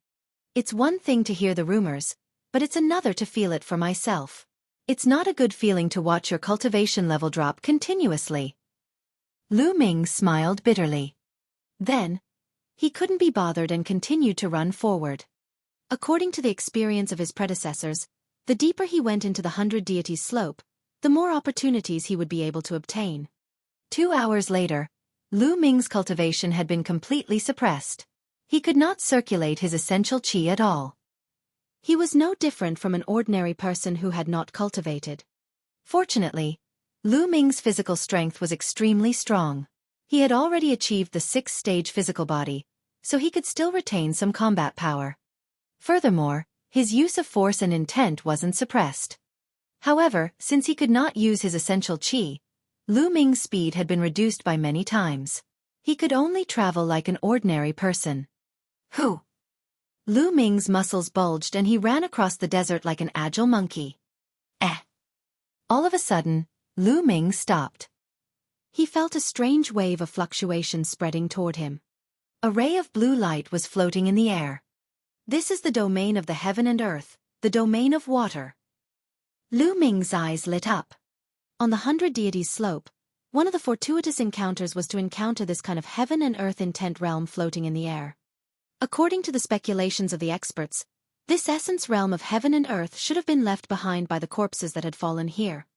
It's one thing to hear the rumors, but it's another to feel it for myself. It's not a good feeling to watch your cultivation level drop continuously. Lu Ming smiled bitterly. Then, he couldn't be bothered and continued to run forward. According to the experience of his predecessors, the deeper he went into the 100 Deities slope, the more opportunities he would be able to obtain. 2 hours later, Lu Ming's cultivation had been completely suppressed. He could not circulate his essential qi at all. He was no different from an ordinary person who had not cultivated. Fortunately, Lu Ming's physical strength was extremely strong. He had already achieved the 6th-stage physical body, so he could still retain some combat power. Furthermore, his use of force and intent wasn't suppressed. However, since he could not use his essential qi, Lu Ming's speed had been reduced by many times. He could only travel like an ordinary person. Whew! Lu Ming's muscles bulged and he ran across the desert like an agile monkey. All of a sudden, Lu Ming stopped. He felt a strange wave of fluctuation spreading toward him. A ray of blue light was floating in the air. This is the domain of the heaven and earth, the domain of water. Lu Ming's eyes lit up. On the 100 Deities slope, one of the fortuitous encounters was to encounter this kind of heaven and earth intent realm floating in the air. According to the speculations of the experts, this essence realm of heaven and earth should have been left behind by the corpses that had fallen here.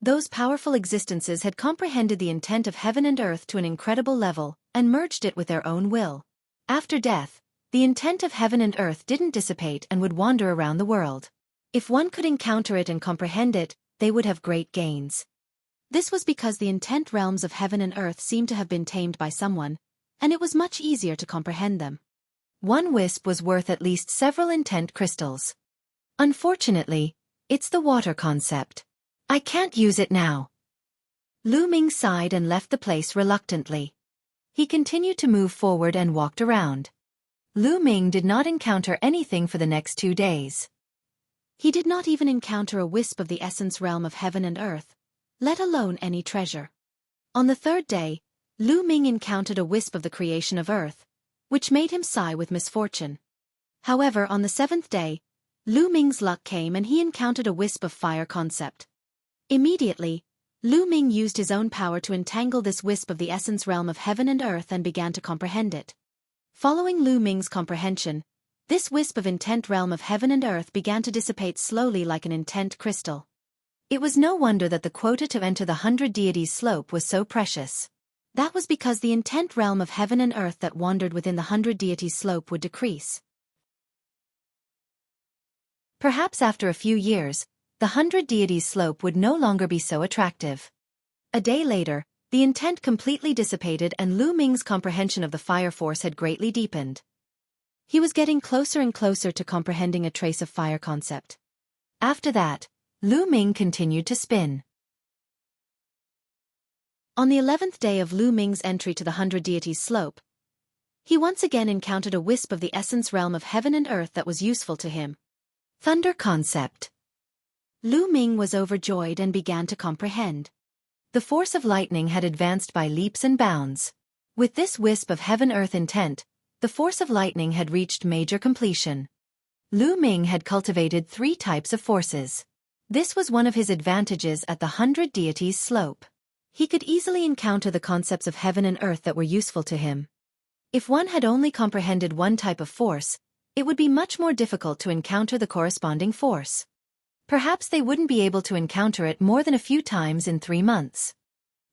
Those powerful existences had comprehended the intent of heaven and earth to an incredible level, and merged it with their own will. After death, the intent of heaven and earth didn't dissipate and would wander around the world. If one could encounter it and comprehend it, they would have great gains. This was because the intent realms of heaven and earth seemed to have been tamed by someone, and it was much easier to comprehend them. One wisp was worth at least several intent crystals. Unfortunately, it's the water concept. I can't use it now. Lu Ming sighed and left the place reluctantly. He continued to move forward and walked around. Lu Ming did not encounter anything for the next 2 days. He did not even encounter a wisp of the essence realm of heaven and earth, let alone any treasure. On the 3rd day, Lu Ming encountered a wisp of the creation of earth, which made him sigh with misfortune. However, on the 7th day, Lu Ming's luck came and he encountered a wisp of fire concept. Immediately, Lu Ming used his own power to entangle this wisp of the essence realm of heaven and earth and began to comprehend it. Following Lu Ming's comprehension, this wisp of intent realm of heaven and earth began to dissipate slowly like an intent crystal. It was no wonder that the quota to enter the 100 Deities slope was so precious. That was because the intent realm of heaven and earth that wandered within the 100 Deities slope would decrease. Perhaps after a few years, the 100 Deities slope would no longer be so attractive. A day later, the intent completely dissipated and Lu Ming's comprehension of the fire force had greatly deepened. He was getting closer and closer to comprehending a trace of fire concept. After that, Lu Ming continued to spin. On the 11th day of Lu Ming's entry to the 100 Deities slope, he once again encountered a wisp of the essence realm of heaven and earth that was useful to him. Thunder concept. Lu Ming was overjoyed and began to comprehend. The force of lightning had advanced by leaps and bounds. With this wisp of heaven-earth intent, the force of lightning had reached major completion. Lu Ming had cultivated 3 types of forces. This was one of his advantages at the 100 Deities slope. He could easily encounter the concepts of heaven and earth that were useful to him. If one had only comprehended one type of force, it would be much more difficult to encounter the corresponding force. Perhaps they wouldn't be able to encounter it more than a few times in 3 months.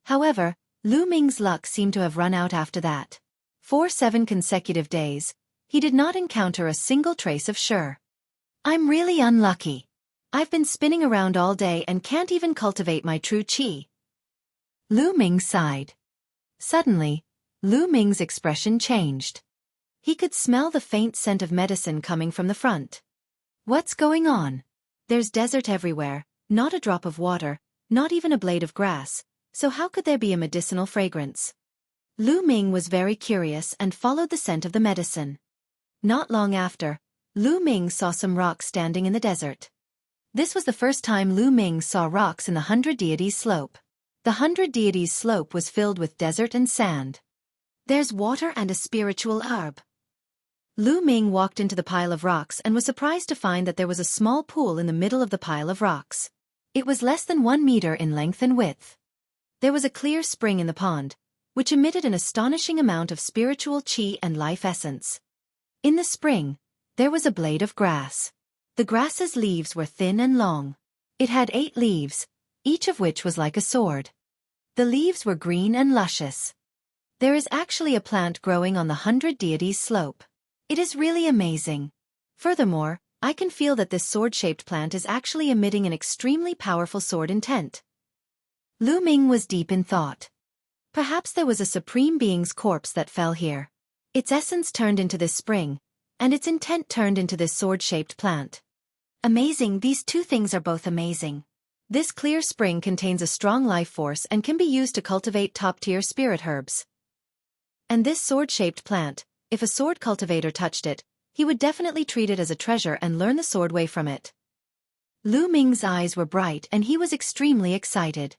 However, Lu Ming's luck seemed to have run out after that. For 7 consecutive days, he did not encounter a single trace of Shi. I'm really unlucky. I've been spinning around all day and can't even cultivate my true qi. Lu Ming sighed. Suddenly, Lu Ming's expression changed. He could smell the faint scent of medicine coming from the front. What's going on? There's desert everywhere, not a drop of water, not even a blade of grass, so how could there be a medicinal fragrance? Lu Ming was very curious and followed the scent of the medicine. Not long after, Lu Ming saw some rocks standing in the desert. This was the first time Lu Ming saw rocks in the 100 Deities slope. The 100 Deities slope was filled with desert and sand. There's water and a spiritual herb. Lu Ming walked into the pile of rocks and was surprised to find that there was a small pool in the middle of the pile of rocks. It was less than 1 meter in length and width. There was a clear spring in the pond, which emitted an astonishing amount of spiritual qi and life essence. In the spring, there was a blade of grass. The grass's leaves were thin and long. It had 8 leaves, each of which was like a sword. The leaves were green and luscious. There is actually a plant growing on the 100 Deities slope. It is really amazing. Furthermore, I can feel that this sword-shaped plant is actually emitting an extremely powerful sword intent. Lu Ming was deep in thought. Perhaps there was a supreme being's corpse that fell here. Its essence turned into this spring, and its intent turned into this sword-shaped plant. Amazing, these two things are both amazing. This clear spring contains a strong life force and can be used to cultivate top-tier spirit herbs. And this sword-shaped plant, if a sword cultivator touched it, he would definitely treat it as a treasure and learn the sword way from it. Lu Ming's eyes were bright and he was extremely excited.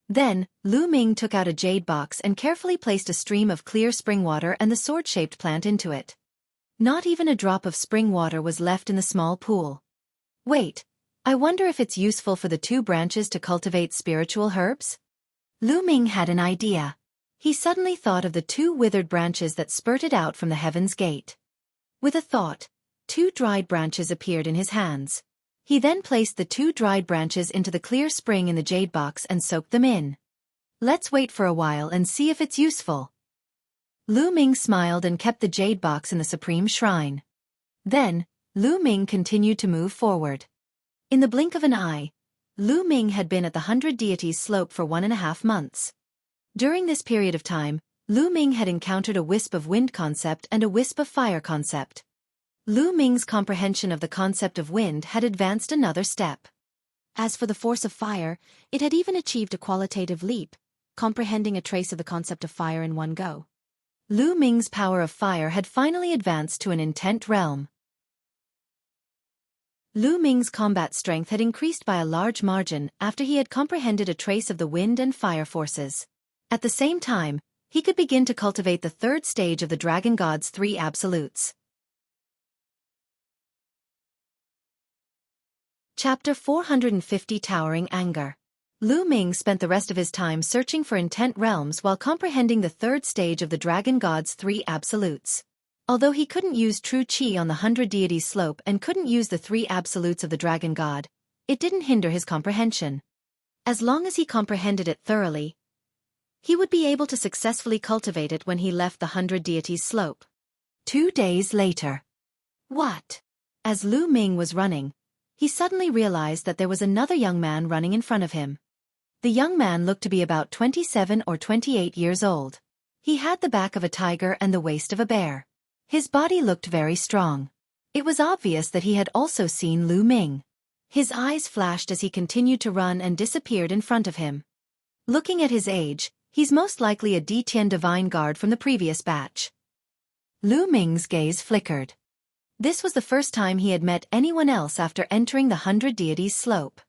Then, Lu Ming took out a jade box and carefully placed a stream of clear spring water and the sword-shaped plant into it. Not even a drop of spring water was left in the small pool. Wait, I wonder if it's useful for the 2 branches to cultivate spiritual herbs? Lu Ming had an idea. He suddenly thought of the 2 withered branches that spurted out from the heaven's gate. With a thought, 2 dried branches appeared in his hands. He then placed the 2 dried branches into the clear spring in the jade box and soaked them in. Let's wait for a while and see if it's useful. Lu Ming smiled and kept the jade box in the supreme shrine. Then, Lu Ming continued to move forward. In the blink of an eye, Lu Ming had been at the 100 Deities slope for 1.5 months. During this period of time, Lu Ming had encountered a wisp of wind concept and a wisp of fire concept. Lu Ming's comprehension of the concept of wind had advanced another step. As for the force of fire, it had even achieved a qualitative leap, comprehending a trace of the concept of fire in one go. Lu Ming's power of fire had finally advanced to an intent realm. Lu Ming's combat strength had increased by a large margin after he had comprehended a trace of the wind and fire forces. At the same time, he could begin to cultivate the 3rd stage of the Dragon God's 3 absolutes. Chapter 450 Towering Anger. Lu Ming spent the rest of his time searching for intent realms while comprehending the 3rd stage of the Dragon God's 3 absolutes. Although he couldn't use true qi on the 100 Deities slope and couldn't use the 3 absolutes of the Dragon God, it didn't hinder his comprehension. As long as he comprehended it thoroughly, he would be able to successfully cultivate it when he left the 100 Deities slope. 2 days later. What? As Lu Ming was running, he suddenly realized that there was another young man running in front of him. The young man looked to be about 27 or 28 years old. He had the back of a tiger and the waist of a bear. His body looked very strong. It was obvious that he had also seen Lu Ming. His eyes flashed as he continued to run and disappeared in front of him. Looking at his age, he's most likely a D10 Divine Guard from the previous batch. Lu Ming's gaze flickered. This was the first time he had met anyone else after entering the 100 Deities slope.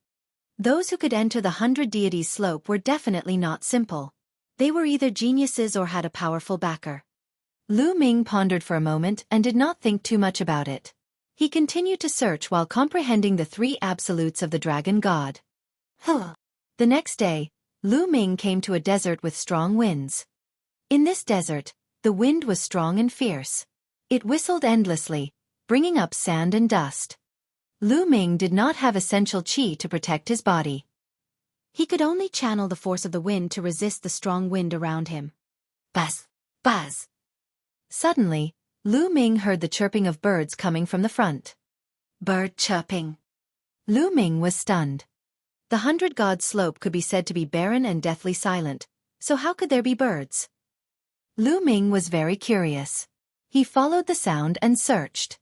Those who could enter the 100 Deities slope were definitely not simple. They were either geniuses or had a powerful backer. Lu Ming pondered for a moment and did not think too much about it. He continued to search while comprehending the 3 absolutes of the Dragon God. The next day, Lu Ming came to a desert with strong winds. In this desert, the wind was strong and fierce. It whistled endlessly, bringing up sand and dust. Lu Ming did not have essential qi to protect his body. He could only channel the force of the wind to resist the strong wind around him. Buzz! Buzz! Suddenly, Lu Ming heard the chirping of birds coming from the front. Bird chirping. Lu Ming was stunned. The 100-god slope could be said to be barren and deathly silent, so how could there be birds? Lu Ming was very curious. He followed the sound and searched.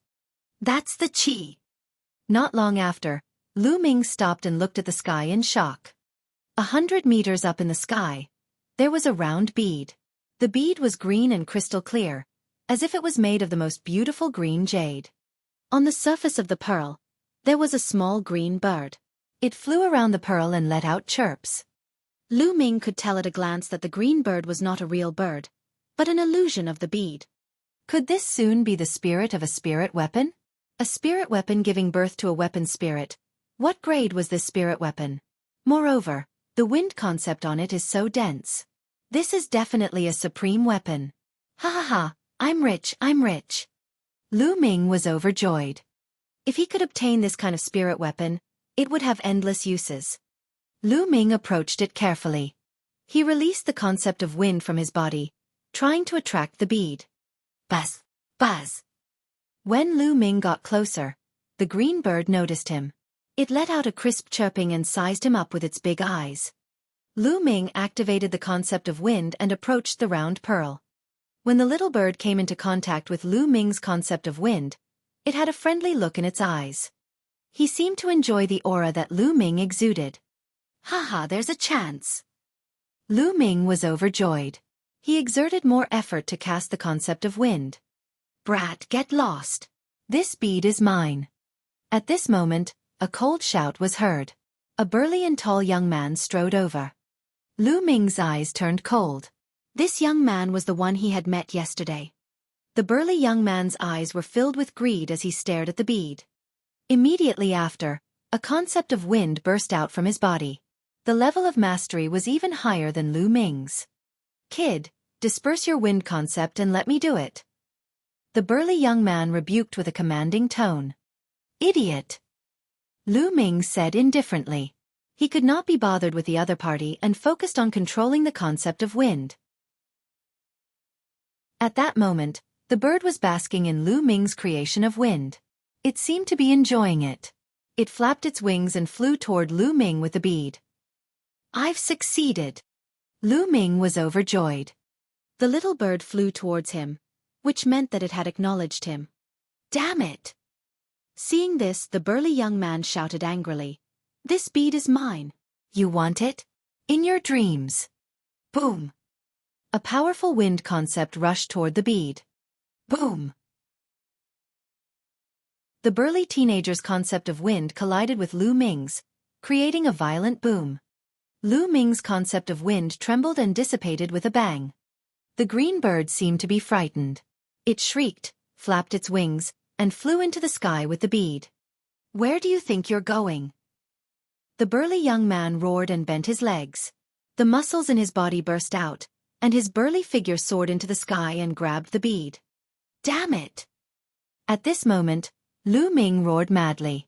That's the qi. Not long after, Lu Ming stopped and looked at the sky in shock. 100 meters up in the sky, there was a round bead. The bead was green and crystal clear, as if it was made of the most beautiful green jade. On the surface of the pearl, there was a small green bird. It flew around the pearl and let out chirps. Lu Ming could tell at a glance that the green bird was not a real bird, but an illusion of the bead. Could this soon be the spirit of a spirit weapon? A spirit weapon giving birth to a weapon spirit. What grade was this spirit weapon? Moreover, the wind concept on it is so dense. This is definitely a supreme weapon. Ha ha ha, I'm rich, I'm rich. Lu Ming was overjoyed. If he could obtain this kind of spirit weapon, it would have endless uses. Lu Ming approached it carefully. He released the concept of wind from his body, trying to attract the bead. Buzz! Buzz! When Lu Ming got closer, the green bird noticed him. It let out a crisp chirping and sized him up with its big eyes. Lu Ming activated the concept of wind and approached the round pearl. When the little bird came into contact with Lu Ming's concept of wind, it had a friendly look in its eyes. He seemed to enjoy the aura that Lu Ming exuded. Haha, there's a chance. Lu Ming was overjoyed. He exerted more effort to cast the concept of wind. Brat, get lost. This bead is mine. At this moment, a cold shout was heard. A burly and tall young man strode over. Lu Ming's eyes turned cold. This young man was the one he had met yesterday. The burly young man's eyes were filled with greed as he stared at the bead. Immediately after, a concept of wind burst out from his body. The level of mastery was even higher than Lu Ming's. Kid, disperse your wind concept and let me do it. The burly young man rebuked with a commanding tone. Idiot! Lu Ming said indifferently. He could not be bothered with the other party and focused on controlling the concept of wind. At that moment, the bird was basking in Lu Ming's creation of wind. It seemed to be enjoying it. It flapped its wings and flew toward Lu Ming with the bead. I've succeeded! Lu Ming was overjoyed. The little bird flew towards him, which meant that it had acknowledged him. Damn it! Seeing this, the burly young man shouted angrily. This bead is mine. You want it? In your dreams. Boom! A powerful wind concept rushed toward the bead. Boom! The burly teenager's concept of wind collided with Lu Ming's, creating a violent boom. Lu Ming's concept of wind trembled and dissipated with a bang. The green bird seemed to be frightened. It shrieked, flapped its wings, and flew into the sky with the bead. Where do you think you're going? The burly young man roared and bent his legs. The muscles in his body burst out, and his burly figure soared into the sky and grabbed the bead. Damn it! At this moment, Lu Ming roared madly.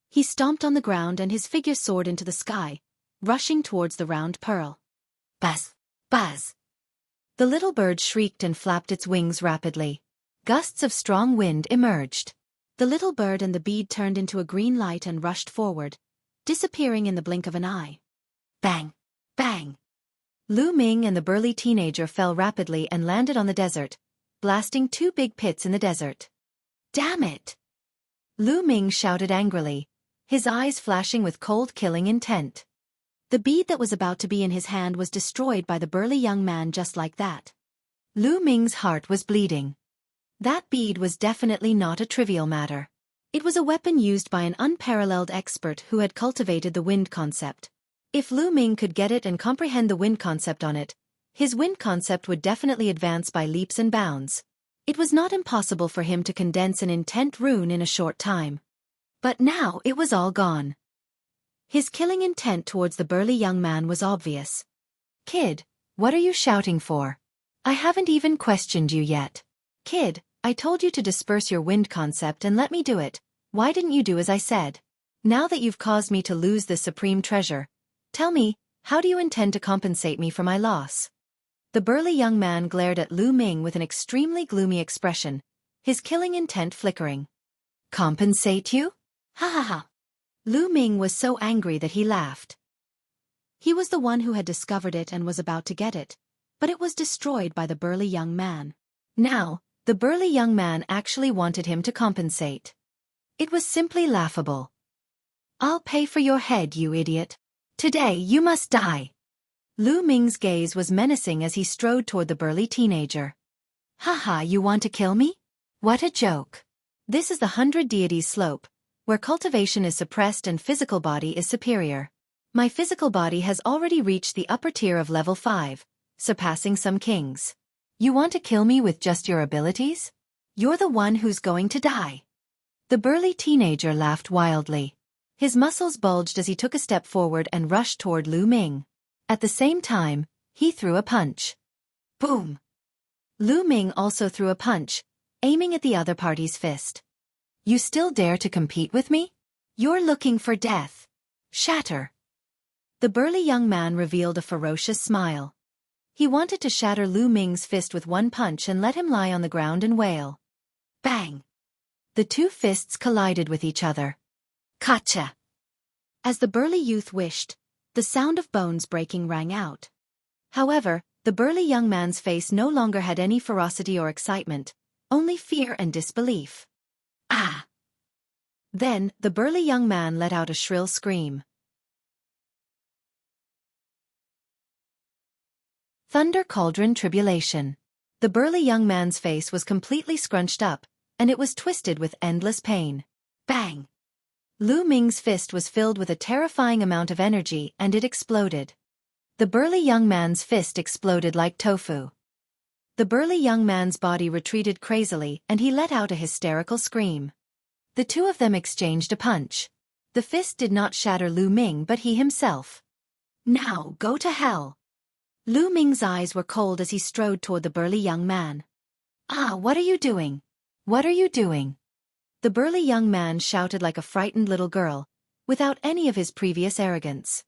He stomped on the ground and his figure soared into the sky, rushing towards the round pearl. Buzz! Buzz! The little bird shrieked and flapped its wings rapidly. Gusts of strong wind emerged. The little bird and the bead turned into a green light and rushed forward, disappearing in the blink of an eye. Bang! Bang! Lu Ming and the burly teenager fell rapidly and landed on the desert, blasting two big pits in the desert. Damn it! Lu Ming shouted angrily, his eyes flashing with cold killing intent. The bead that was about to be in his hand was destroyed by the burly young man just like that. Lu Ming's heart was bleeding. That bead was definitely not a trivial matter. It was a weapon used by an unparalleled expert who had cultivated the wind concept. If Lu Ming could get it and comprehend the wind concept on it, his wind concept would definitely advance by leaps and bounds. It was not impossible for him to condense an intent rune in a short time. But now it was all gone. His killing intent towards the burly young man was obvious. Kid, what are you shouting for? I haven't even questioned you yet. Kid, I told you to disperse your wind concept and let me do it, Why didn't you do as I said? Now that you've caused me to lose this supreme treasure, tell me, how do you intend to compensate me for my loss? The burly young man glared at Lu Ming with an extremely gloomy expression, his killing intent flickering. Compensate you? Ha ha ha. Lu Ming was so angry that he laughed. He was the one who had discovered it and was about to get it, but it was destroyed by the burly young man. Now, the burly young man actually wanted him to compensate. It was simply laughable. I'll pay for your head, you idiot. Today you must die. Lu Ming's gaze was menacing as he strode toward the burly teenager. Haha, you want to kill me? What a joke. This is the 100 Deities slope, where cultivation is suppressed and physical body is superior. My physical body has already reached the upper tier of level 5, surpassing some kings. You want to kill me with just your abilities? You're the one who's going to die. The burly teenager laughed wildly. His muscles bulged as he took a step forward and rushed toward Lu Ming. At the same time, he threw a punch. Boom! Lu Ming also threw a punch, aiming at the other party's fist. You still dare to compete with me? You're looking for death. Shatter. The burly young man revealed a ferocious smile. He wanted to shatter Lu Ming's fist with one punch and let him lie on the ground and wail. Bang! The two fists collided with each other. Gotcha! As the burly youth wished, the sound of bones breaking rang out. However, the burly young man's face no longer had any ferocity or excitement, only fear and disbelief. Ah! Then, the burly young man let out a shrill scream. Thunder Cauldron Tribulation. The burly young man's face was completely scrunched up, and it was twisted with endless pain. Bang! Lu Ming's fist was filled with a terrifying amount of energy and it exploded. The burly young man's fist exploded like tofu. The burly young man's body retreated crazily and he let out a hysterical scream. The two of them exchanged a punch. The fist did not shatter Lu Ming but he himself. Now go to hell! Lu Ming's eyes were cold as he strode toward the burly young man. Ah, what are you doing? What are you doing? The burly young man shouted like a frightened little girl, without any of his previous arrogance.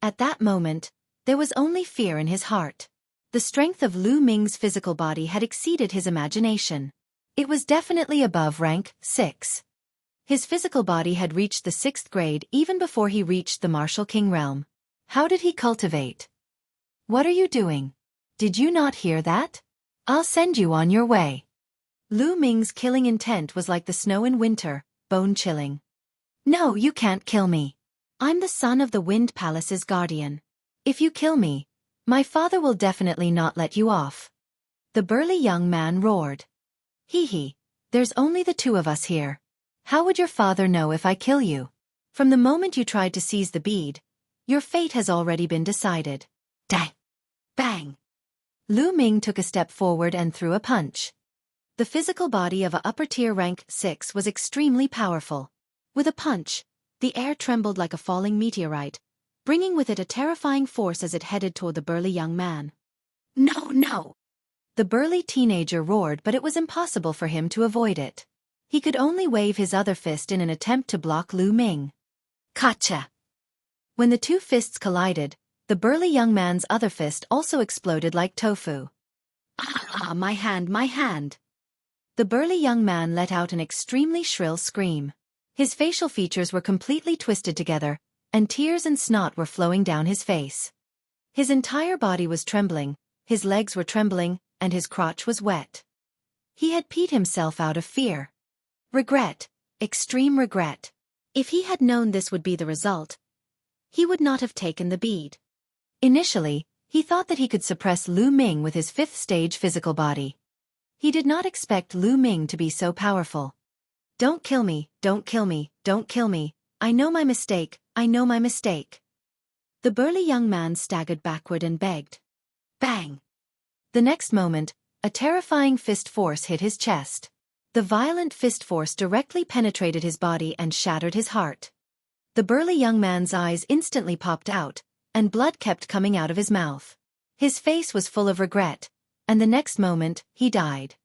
At that moment, there was only fear in his heart. The strength of Lu Ming's physical body had exceeded his imagination. It was definitely above rank 6. His physical body had reached the 6th grade even before he reached the Martial King realm. How did he cultivate? What are you doing? Did you not hear that? I'll send you on your way. Lu Ming's killing intent was like the snow in winter, bone-chilling. No, you can't kill me. I'm the son of the Wind Palace's guardian. If you kill me, my father will definitely not let you off. The burly young man roared. Hee hee, there's only the two of us here. How would your father know if I kill you? From the moment you tried to seize the bead, your fate has already been decided. Dang! Bang! Lu Ming took a step forward and threw a punch. The physical body of a upper-tier rank 6 was extremely powerful. With a punch, the air trembled like a falling meteorite, bringing with it a terrifying force as it headed toward the burly young man. No, no! The burly teenager roared, but it was impossible for him to avoid it. He could only wave his other fist in an attempt to block Lu Ming. Gotcha! When the two fists collided, the burly young man's other fist also exploded like tofu. Ah, my hand, my hand! The burly young man let out an extremely shrill scream. His facial features were completely twisted together, and tears and snot were flowing down his face. His entire body was trembling, his legs were trembling, and his crotch was wet. He had peed himself out of fear. Regret, extreme regret. If he had known this would be the result, he would not have taken the bead. Initially, he thought that he could suppress Lu Ming with his 5th stage physical body. He did not expect Lu Ming to be so powerful. Don't kill me, don't kill me, don't kill me. I know my mistake, I know my mistake. The burly young man staggered backward and begged. Bang! The next moment, a terrifying fist force hit his chest. The violent fist force directly penetrated his body and shattered his heart. The burly young man's eyes instantly popped out, and blood kept coming out of his mouth. His face was full of regret, and the next moment, he died.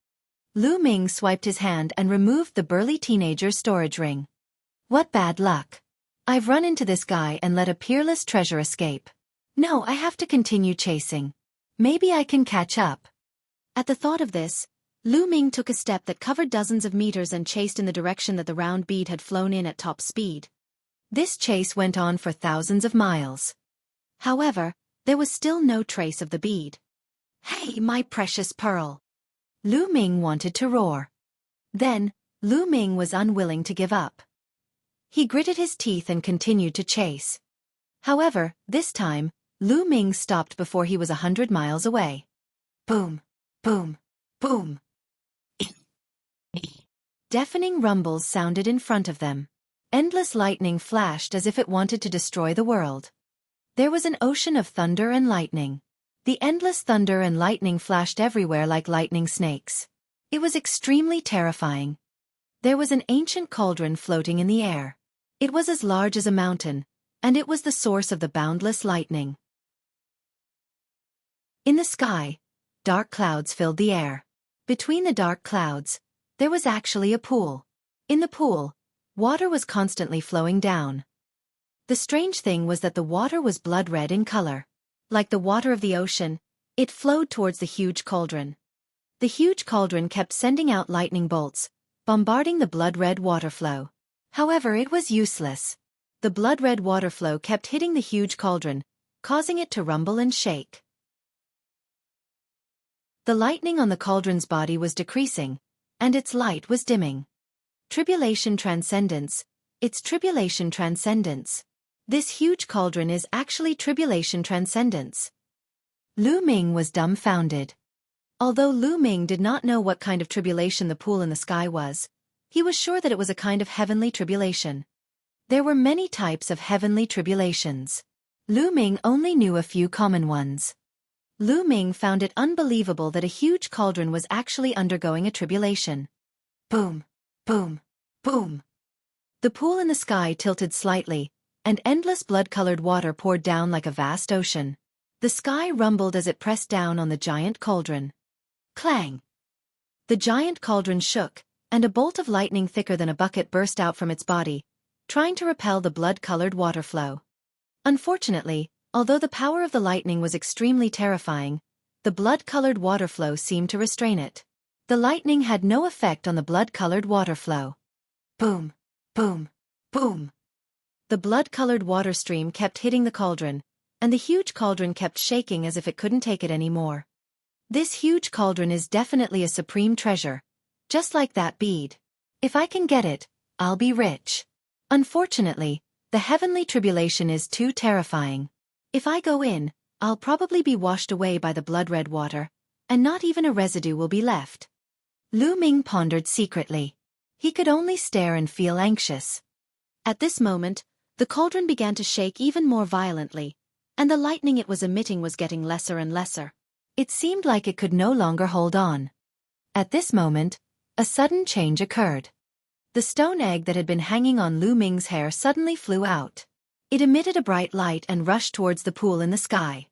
Lu Ming swiped his hand and removed the burly teenager's storage ring. What bad luck. I've run into this guy and let a peerless treasure escape. No, I have to continue chasing. Maybe I can catch up. At the thought of this, Lu Ming took a step that covered dozens of meters and chased in the direction that the round bead had flown in at top speed. This chase went on for thousands of miles. However, there was still no trace of the bead. Hey, my precious pearl! Lu Ming wanted to roar. Then, Lu Ming was unwilling to give up. He gritted his teeth and continued to chase. However, this time, Lu Ming stopped before he was 100 miles away. Boom! Boom! Boom! Deafening rumbles sounded in front of them. Endless lightning flashed as if it wanted to destroy the world. There was an ocean of thunder and lightning. The endless thunder and lightning flashed everywhere like lightning snakes. It was extremely terrifying. There was an ancient cauldron floating in the air. It was as large as a mountain, and it was the source of the boundless lightning. In the sky, dark clouds filled the air. Between the dark clouds, there was actually a pool. In the pool, water was constantly flowing down. The strange thing was that the water was blood red in color. Like the water of the ocean, it flowed towards the huge cauldron. The huge cauldron kept sending out lightning bolts, bombarding the blood-red water flow. However, it was useless. The blood-red water flow kept hitting the huge cauldron, causing it to rumble and shake. The lightning on the cauldron's body was decreasing, and its light was dimming. Tribulation transcendence. It's tribulation transcendence. This huge cauldron is actually tribulation transcendence. Lu Ming was dumbfounded. Although Lu Ming did not know what kind of tribulation the pool in the sky was, he was sure that it was a kind of heavenly tribulation. There were many types of heavenly tribulations. Lu Ming only knew a few common ones. Lu Ming found it unbelievable that a huge cauldron was actually undergoing a tribulation. Boom! Boom! Boom! The pool in the sky tilted slightly, and endless blood-colored water poured down like a vast ocean. The sky rumbled as it pressed down on the giant cauldron. Clang! The giant cauldron shook, and a bolt of lightning thicker than a bucket burst out from its body, trying to repel the blood-colored water flow. Unfortunately, although the power of the lightning was extremely terrifying, the blood-colored water flow seemed to restrain it. The lightning had no effect on the blood-colored water flow. Boom! Boom! Boom! The blood-colored water stream kept hitting the cauldron, and the huge cauldron kept shaking as if it couldn't take it anymore. This huge cauldron is definitely a supreme treasure, just like that bead. If I can get it, I'll be rich. Unfortunately, the heavenly tribulation is too terrifying. If I go in, I'll probably be washed away by the blood-red water, and not even a residue will be left. Lu Ming pondered secretly. He could only stare and feel anxious. At this moment, the cauldron began to shake even more violently, and the lightning it was emitting was getting lesser and lesser. It seemed like it could no longer hold on. At this moment, a sudden change occurred. The stone egg that had been hanging on Lu Ming's hair suddenly flew out. It emitted a bright light and rushed towards the pool in the sky.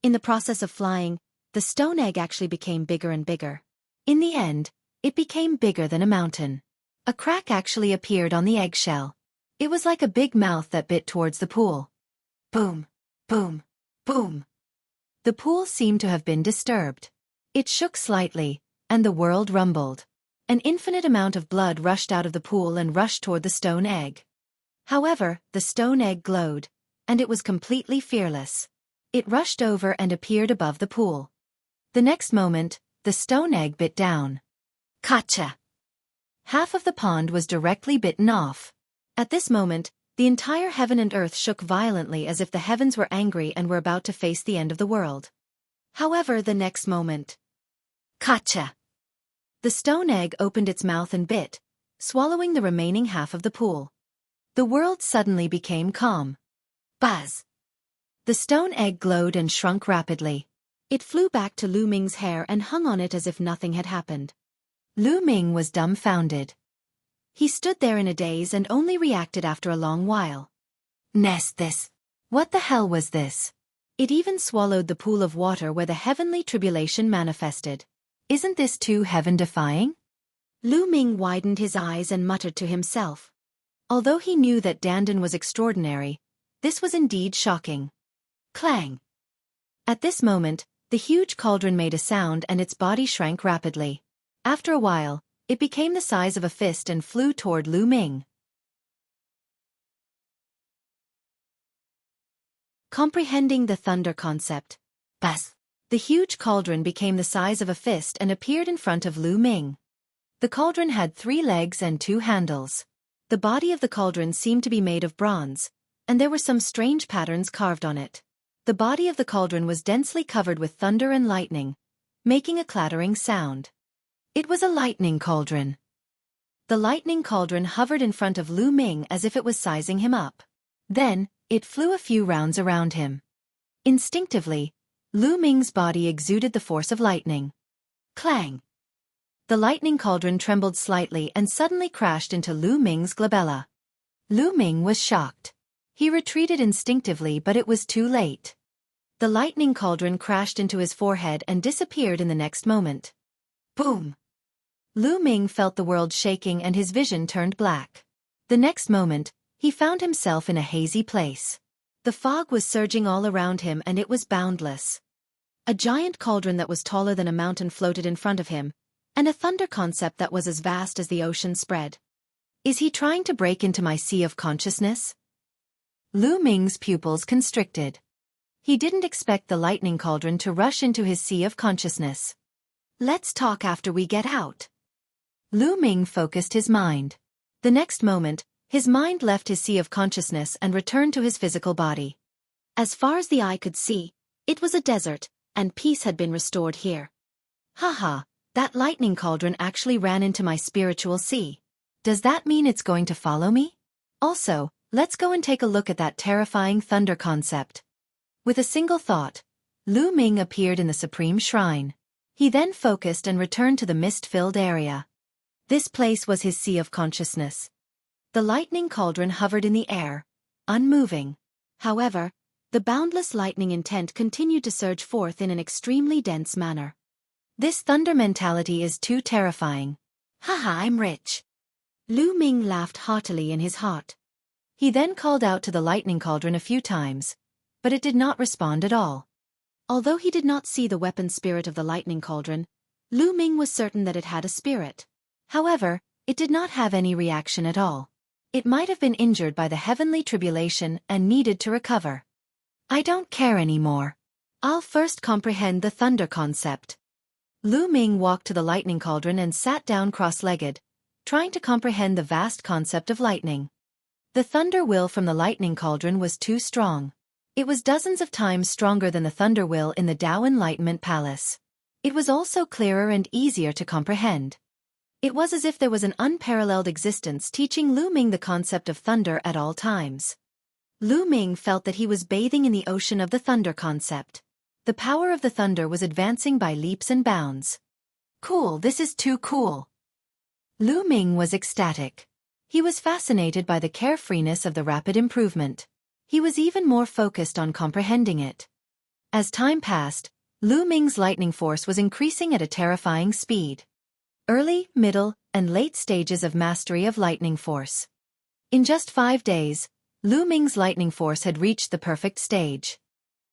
In the process of flying, the stone egg actually became bigger and bigger. In the end, it became bigger than a mountain. A crack actually appeared on the eggshell. It was like a big mouth that bit towards the pool. Boom! Boom! Boom! The pool seemed to have been disturbed. It shook slightly, and the world rumbled. An infinite amount of blood rushed out of the pool and rushed toward the stone egg. However, the stone egg glowed, and it was completely fearless. It rushed over and appeared above the pool. The next moment, the stone egg bit down. Gotcha! Half of the pond was directly bitten off. At this moment, the entire heaven and earth shook violently as if the heavens were angry and were about to face the end of the world. However, the next moment... Gotcha! The stone egg opened its mouth and bit, swallowing the remaining half of the pool. The world suddenly became calm. Buzz! The stone egg glowed and shrunk rapidly. It flew back to Lu Ming's hair and hung on it as if nothing had happened. Lu Ming was dumbfounded. He stood there in a daze and only reacted after a long while. This. What the hell was this? It even swallowed the pool of water where the heavenly tribulation manifested. Isn't this too heaven-defying? Lu Ming widened his eyes and muttered to himself. Although he knew that Dandan was extraordinary, this was indeed shocking. Clang! At this moment, the huge cauldron made a sound and its body shrank rapidly. After a while, it became the size of a fist and flew toward Lu Ming. Comprehending the thunder concept. Bas! The huge cauldron became the size of a fist and appeared in front of Lu Ming. The cauldron had 3 legs and 2 handles. The body of the cauldron seemed to be made of bronze, and there were some strange patterns carved on it. The body of the cauldron was densely covered with thunder and lightning, making a clattering sound. It was a lightning cauldron. The lightning cauldron hovered in front of Lu Ming as if it was sizing him up. Then, it flew a few rounds around him. Instinctively, Lu Ming's body exuded the force of lightning. Clang! The lightning cauldron trembled slightly and suddenly crashed into Lu Ming's glabella. Lu Ming was shocked. He retreated instinctively, but it was too late. The lightning cauldron crashed into his forehead and disappeared in the next moment. Boom! Lu Ming felt the world shaking and his vision turned black. The next moment, he found himself in a hazy place. The fog was surging all around him and it was boundless. A giant cauldron that was taller than a mountain floated in front of him, and a thunder concept that was as vast as the ocean spread. Is he trying to break into my sea of consciousness? Lu Ming's pupils constricted. He didn't expect the lightning cauldron to rush into his sea of consciousness. Let's talk after we get out. Lu Ming focused his mind. The next moment, his mind left his sea of consciousness and returned to his physical body. As far as the eye could see, it was a desert, and peace had been restored here. Haha, that lightning cauldron actually ran into my spiritual sea. Does that mean it's going to follow me? Also, let's go and take a look at that terrifying thunder concept. With a single thought, Lu Ming appeared in the Supreme Shrine. He then focused and returned to the mist-filled area. This place was his sea of consciousness. The lightning cauldron hovered in the air, unmoving. However, the boundless lightning intent continued to surge forth in an extremely dense manner. This thunder mentality is too terrifying. Haha, I'm rich. Lu Ming laughed heartily in his heart. He then called out to the lightning cauldron a few times, but it did not respond at all. Although he did not see the weapon spirit of the lightning cauldron, Lu Ming was certain that it had a spirit. However, it did not have any reaction at all. It might have been injured by the heavenly tribulation and needed to recover. I don't care anymore. I'll first comprehend the thunder concept. Lu Ming walked to the lightning cauldron and sat down cross-legged, trying to comprehend the vast concept of lightning. The thunder will from the lightning cauldron was too strong. It was dozens of times stronger than the thunder will in the Tao Enlightenment Palace. It was also clearer and easier to comprehend. It was as if there was an unparalleled existence teaching Lu Ming the concept of thunder at all times. Lu Ming felt that he was bathing in the ocean of the thunder concept. The power of the thunder was advancing by leaps and bounds. Cool, this is too cool. Lu Ming was ecstatic. He was fascinated by the carefreeness of the rapid improvement. He was even more focused on comprehending it. As time passed, Lu Ming's lightning force was increasing at a terrifying speed. Early, middle, and late stages of mastery of lightning force. In just 5 days, Lu Ming's lightning force had reached the perfect stage.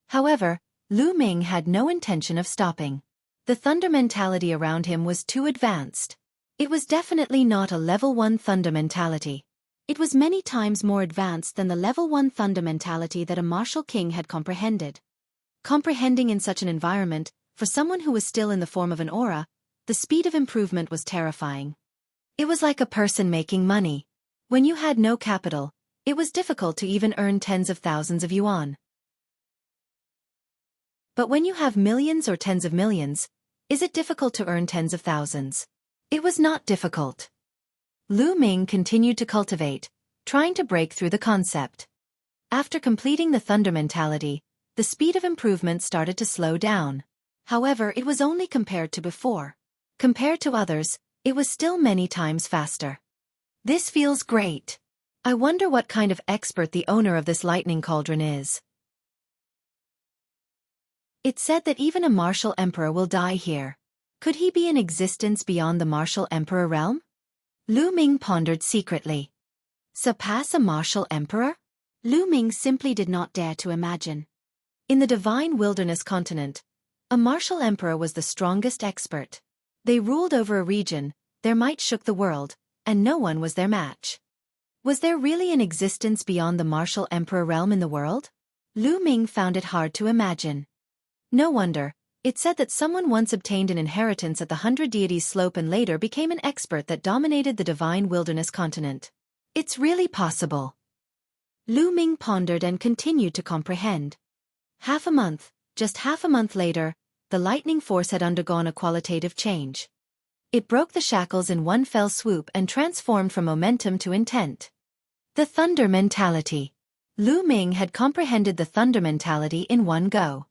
However, Lu Ming had no intention of stopping. The thunder mentality around him was too advanced. It was definitely not a level 1 thunder mentality. It was many times more advanced than the level 1 thunder mentality that a martial king had comprehended. Comprehending in such an environment, for someone who was still in the form of an aura, the speed of improvement was terrifying. It was like a person making money. When you had no capital, it was difficult to even earn tens of thousands of yuan. But when you have millions or tens of millions, is it difficult to earn tens of thousands? It was not difficult. Lu Ming continued to cultivate, trying to break through the concept. After completing the thunder mentality, the speed of improvement started to slow down. However, it was only compared to before. Compared to others, it was still many times faster. This feels great. I wonder what kind of expert the owner of this lightning cauldron is. It's said that even a martial emperor will die here. Could he be in existence beyond the martial emperor realm? Lu Ming pondered secretly. Surpass a martial emperor? Lu Ming simply did not dare to imagine. In the divine wilderness continent, a martial emperor was the strongest expert. They ruled over a region, their might shook the world, and no one was their match. Was there really an existence beyond the martial emperor realm in the world? Lu Ming found it hard to imagine. No wonder, it said that someone once obtained an inheritance at the 100 Deities slope and later became an expert that dominated the divine wilderness continent. It's really possible. Lu Ming pondered and continued to comprehend. Just half a month later, the lightning force had undergone a qualitative change. It broke the shackles in one fell swoop and transformed from momentum to intent. The thunder mentality. Lu Ming had comprehended the thunder mentality in one go.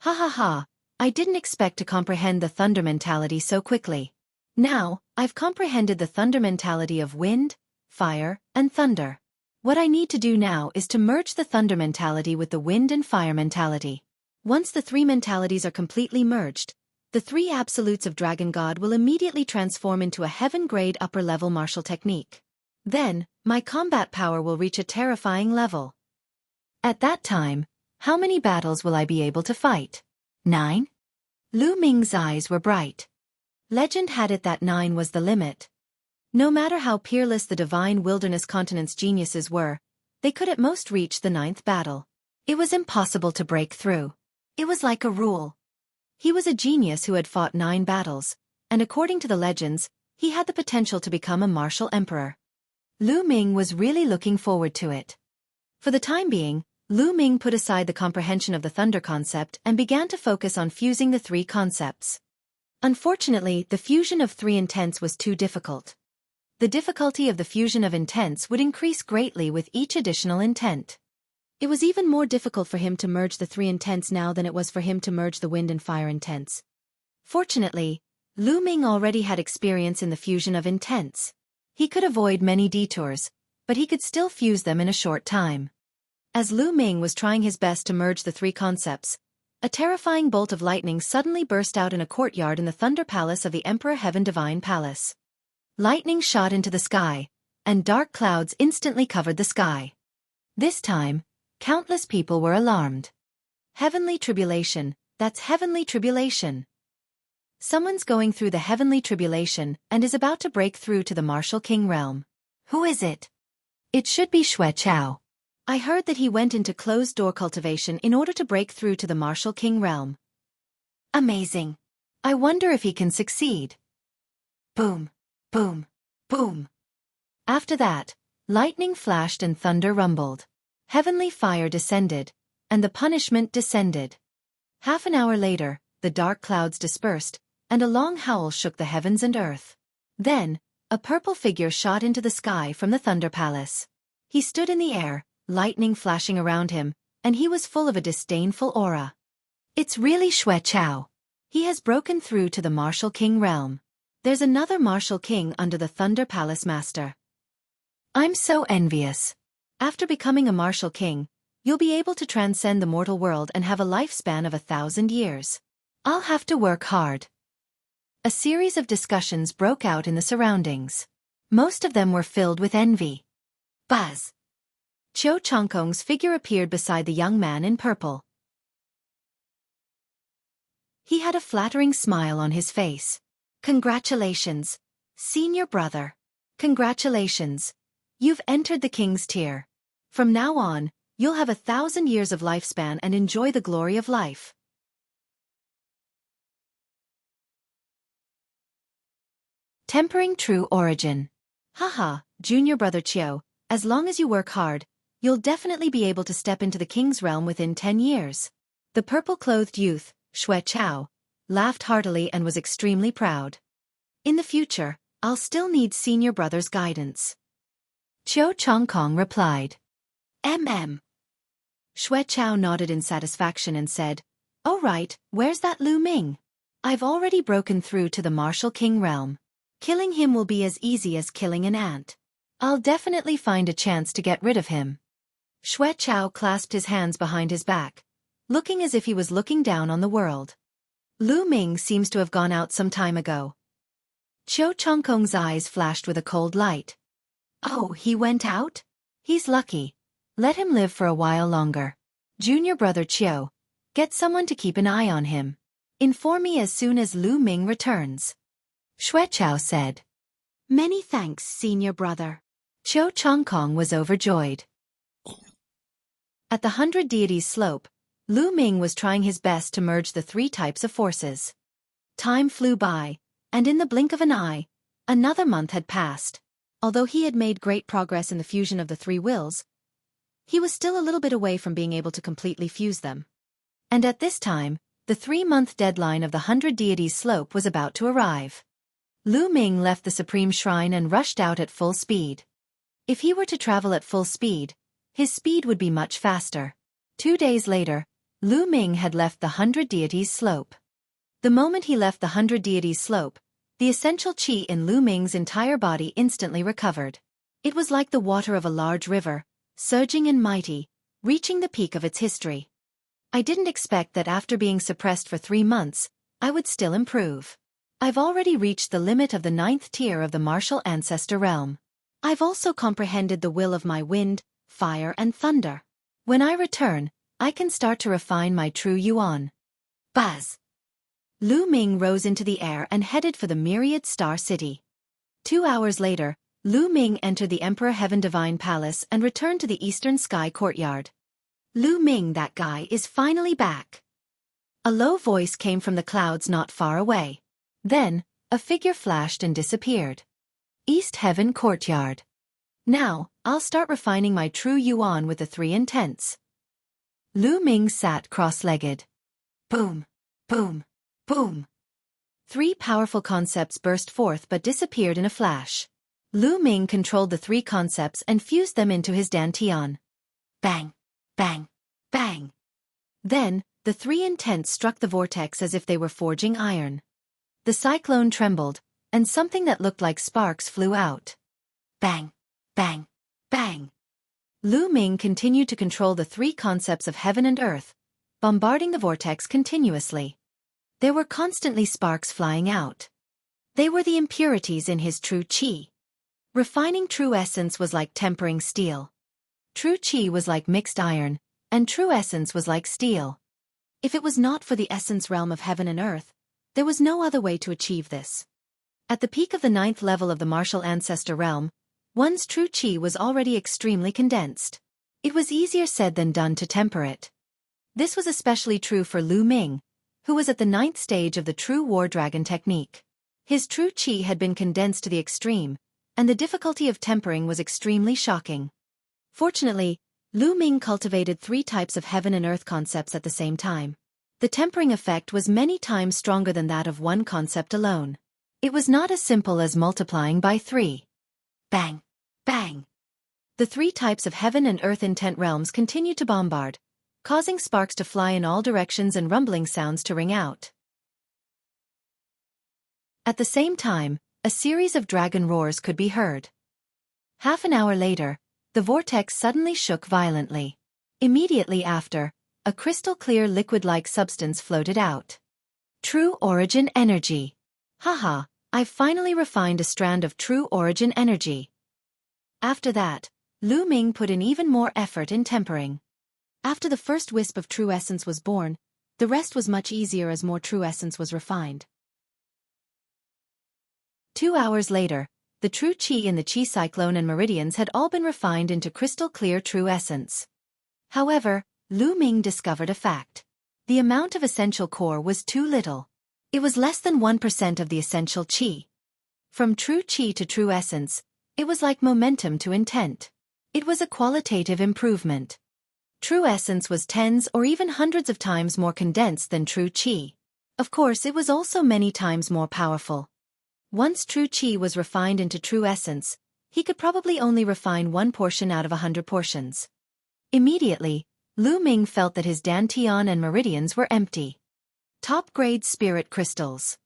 Ha ha ha, I didn't expect to comprehend the thunder mentality so quickly. Now, I've comprehended the thunder mentality of wind, fire, and thunder. What I need to do now is to merge the thunder mentality with the wind and fire mentality. Once the three mentalities are completely merged, the three absolutes of Dragon God will immediately transform into a heaven-grade upper-level martial technique. Then, my combat power will reach a terrifying level. At that time, how many battles will I be able to fight? 9? Lu Ming's eyes were bright. Legend had it that 9 was the limit. No matter how peerless the divine wilderness continent's geniuses were, they could at most reach the 9th battle. It was impossible to break through. It was like a rule. He was a genius who had fought 9 battles, and according to the legends, he had the potential to become a martial emperor. Lu Ming was really looking forward to it. For the time being, Lu Ming put aside the comprehension of the thunder concept and began to focus on fusing the 3 concepts. Unfortunately, the fusion of 3 intents was too difficult. The difficulty of the fusion of intents would increase greatly with each additional intent. It was even more difficult for him to merge the 3 intents now than it was for him to merge the wind and fire intents. Fortunately, Lu Ming already had experience in the fusion of intents. He could avoid many detours, but he could still fuse them in a short time. As Lu Ming was trying his best to merge the 3 concepts, a terrifying bolt of lightning suddenly burst out in a courtyard in the Thunder Palace of the Emperor Heaven Divine Palace. Lightning shot into the sky, and dark clouds instantly covered the sky. This time, countless people were alarmed. Heavenly tribulation, that's heavenly tribulation. Someone's going through the heavenly tribulation and is about to break through to the martial king realm. Who is it? It should be Xue Chao. I heard that he went into closed-door cultivation in order to break through to the martial king realm. Amazing. I wonder if he can succeed. Boom, boom, boom. After that, lightning flashed and thunder rumbled. Heavenly fire descended, and the punishment descended. Half an hour later, the dark clouds dispersed, and a long howl shook the heavens and earth. Then, a purple figure shot into the sky from the Thunder Palace. He stood in the air, lightning flashing around him, and he was full of a disdainful aura. It's really Xue Chao. He has broken through to the martial king realm. There's another martial king under the Thunder Palace master. I'm so envious. After becoming a martial king, you'll be able to transcend the mortal world and have a lifespan of 1,000 years. I'll have to work hard. A series of discussions broke out in the surroundings. Most of them were filled with envy. Buzz. Qiu Chongkong's figure appeared beside the young man in purple. He had a flattering smile on his face. Congratulations, senior brother. Congratulations. You've entered the king's tier. From now on, you'll have 1,000 years of lifespan and enjoy the glory of life. Tempering true origin. Haha, junior brother Qiu, as long as you work hard, you'll definitely be able to step into the king's realm within 10 years. The purple-clothed youth, Xue Chao, laughed heartily and was extremely proud. In the future, I'll still need senior brother's guidance. Qiu Chongkong replied. Xue Chao nodded in satisfaction and said, "Oh right, where's that Lu Ming? I've already broken through to the martial king realm. Killing him will be as easy as killing an ant. I'll definitely find a chance to get rid of him." Xue Chao clasped his hands behind his back, looking as if he was looking down on the world. Lu Ming seems to have gone out some time ago. Qiu Chongkong's eyes flashed with a cold light. Oh, he went out? He's lucky. Let him live for a while longer. Junior brother Qiu, get someone to keep an eye on him. Inform me as soon as Lu Ming returns. Xueqiao said. Many thanks, senior brother. Qiu Chongkong was overjoyed. At the 100 Deities slope, Lu Ming was trying his best to merge the three types of forces. Time flew by, and in the blink of an eye, another month had passed. Although he had made great progress in the fusion of the three wills, he was still a little bit away from being able to completely fuse them. And at this time, the 3-month deadline of the 100 Deities slope was about to arrive. Lu Ming left the Supreme Shrine and rushed out at full speed. If he were to travel at full speed, his speed would be much faster. 2 days later, Lu Ming had left the 100 Deities slope. The moment he left the 100 Deities slope, the essential qi in Lu Ming's entire body instantly recovered. It was like the water of a large river, surging and mighty, reaching the peak of its history. I didn't expect that after being suppressed for 3 months, I would still improve. I've already reached the limit of the 9th tier of the martial ancestor realm. I've also comprehended the will of my wind, fire and thunder. When I return, I can start to refine my true yuan. Buzz! Lu Ming rose into the air and headed for the Myriad Star City. 2 hours later, Lu Ming entered the Emperor Heaven Divine Palace and returned to the Eastern Sky Courtyard. Lu Ming, that guy, is finally back. A low voice came from the clouds not far away. Then, a figure flashed and disappeared. East Heaven Courtyard. Now, I'll start refining my true yuan with the 3 intents. Lu Ming sat cross-legged. Boom, boom, boom. 3 powerful concepts burst forth but disappeared in a flash. Lu Ming controlled the 3 concepts and fused them into his dantian. Bang, bang, bang. Then, the 3 intents struck the vortex as if they were forging iron. The cyclone trembled, and something that looked like sparks flew out. Bang, bang, bang. Lu Ming continued to control the 3 concepts of heaven and earth, bombarding the vortex continuously. There were constantly sparks flying out. They were the impurities in his true qi. Refining true essence was like tempering steel. True qi was like mixed iron, and true essence was like steel. If it was not for the essence realm of heaven and earth, there was no other way to achieve this. At the peak of the 9th level of the martial ancestor realm, one's true qi was already extremely condensed. It was easier said than done to temper it. This was especially true for Lu Ming, who was at the 9th stage of the true war dragon technique. His true qi had been condensed to the extreme, and the difficulty of tempering was extremely shocking. Fortunately, Lu Ming cultivated 3 types of heaven and earth concepts at the same time. The tempering effect was many times stronger than that of one concept alone. It was not as simple as multiplying by 3. Bang! Bang! The 3 types of heaven and earth intent realms continued to bombard, causing sparks to fly in all directions and rumbling sounds to ring out. At the same time, a series of dragon roars could be heard. Half an hour later, the vortex suddenly shook violently. Immediately after, a crystal-clear liquid-like substance floated out. True origin energy. Haha, I've finally refined a strand of true origin energy. After that, Lu Ming put in even more effort in tempering. After the first wisp of true essence was born, the rest was much easier as more true essence was refined. 2 hours later, the true qi in the qi cyclone and meridians had all been refined into crystal-clear true essence. However, Lu Ming discovered a fact. The amount of essential core was too little. It was less than 1% of the essential qi. From true qi to true essence, it was like momentum to intent. It was a qualitative improvement. True essence was tens or even hundreds of times more condensed than true qi. Of course, it was also many times more powerful. Once true qi was refined into true essence, he could probably only refine 1 portion out of 100 portions. Immediately, Lu Ming felt that his dantian and meridians were empty. Top-grade spirit crystals.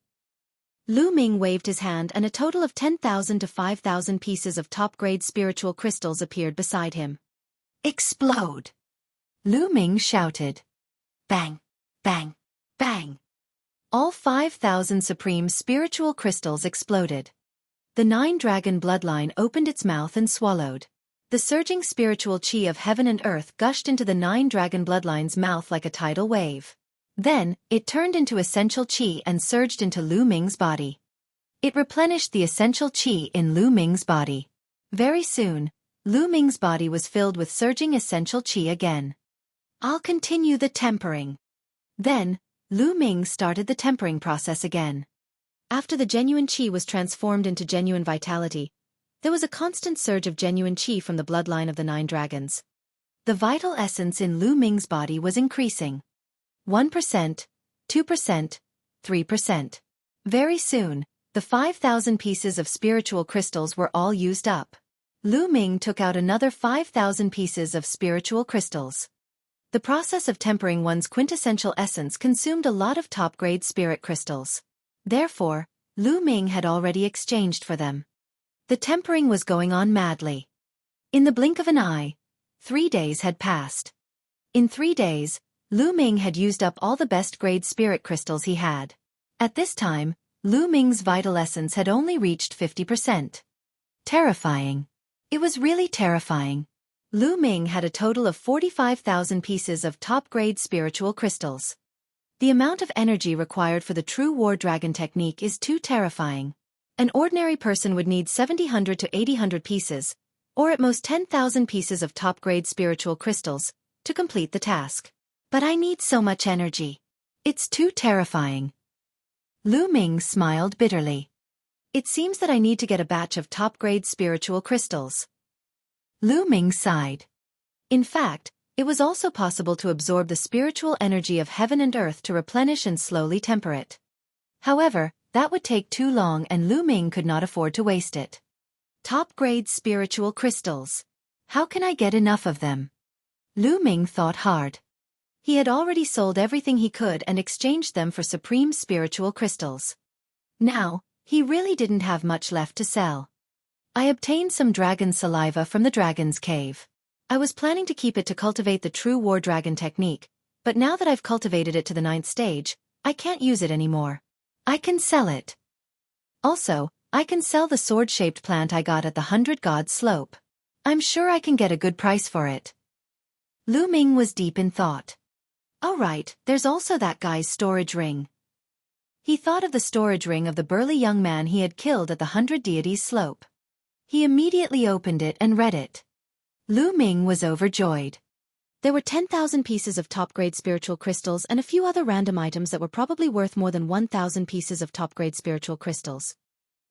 Lu Ming waved his hand and a total of 10,000 to 5,000 pieces of top-grade spiritual crystals appeared beside him. Explode! Lu Ming shouted. Bang! Bang! Bang! All 5,000 supreme spiritual crystals exploded. The 9-dragon bloodline opened its mouth and swallowed. The surging spiritual chi of heaven and earth gushed into the 9-dragon bloodline's mouth like a tidal wave. Then, it turned into essential chi and surged into Lu Ming's body. It replenished the essential chi in Lu Ming's body. Very soon, Lu Ming's body was filled with surging essential chi again. I'll continue the tempering. Then, Lu Ming started the tempering process again. After the genuine chi was transformed into genuine vitality, there was a constant surge of genuine chi from the bloodline of the 9 dragons. The vital essence in Lu Ming's body was increasing. 1%, 2%, 3%. Very soon, the 5,000 pieces of spiritual crystals were all used up. Lu Ming took out another 5,000 pieces of spiritual crystals. The process of tempering one's quintessential essence consumed a lot of top-grade spirit crystals. Therefore, Lu Ming had already exchanged for them. The tempering was going on madly. In the blink of an eye, 3 days had passed. In 3 days, Lu Ming had used up all the best-grade spirit crystals he had. At this time, Lu Ming's vital essence had only reached 50%. Terrifying. It was really terrifying. Lu Ming had a total of 45,000 pieces of top-grade spiritual crystals. The amount of energy required for the true war dragon technique is too terrifying. An ordinary person would need 700 to 800 pieces, or at most 10,000 pieces of top-grade spiritual crystals, to complete the task. But I need so much energy. It's too terrifying. Lu Ming smiled bitterly. It seems that I need to get a batch of top-grade spiritual crystals. Lu Ming sighed. In fact, it was also possible to absorb the spiritual energy of heaven and earth to replenish and slowly temper it. However, that would take too long and Lu Ming could not afford to waste it. Top-grade spiritual crystals. How can I get enough of them? Lu Ming thought hard. He had already sold everything he could and exchanged them for supreme spiritual crystals. Now, he really didn't have much left to sell. I obtained some dragon saliva from the dragon's cave. I was planning to keep it to cultivate the true war dragon technique, but now that I've cultivated it to the 9th stage, I can't use it anymore. I can sell it. Also, I can sell the sword-shaped plant I got at the 100 God slope. I'm sure I can get a good price for it. Lu Ming was deep in thought. Oh right, there's also that guy's storage ring. He thought of the storage ring of the burly young man he had killed at the 100 Deities slope. He immediately opened it and read it. Lu Ming was overjoyed. There were 10,000 pieces of top-grade spiritual crystals and a few other random items that were probably worth more than 1,000 pieces of top-grade spiritual crystals.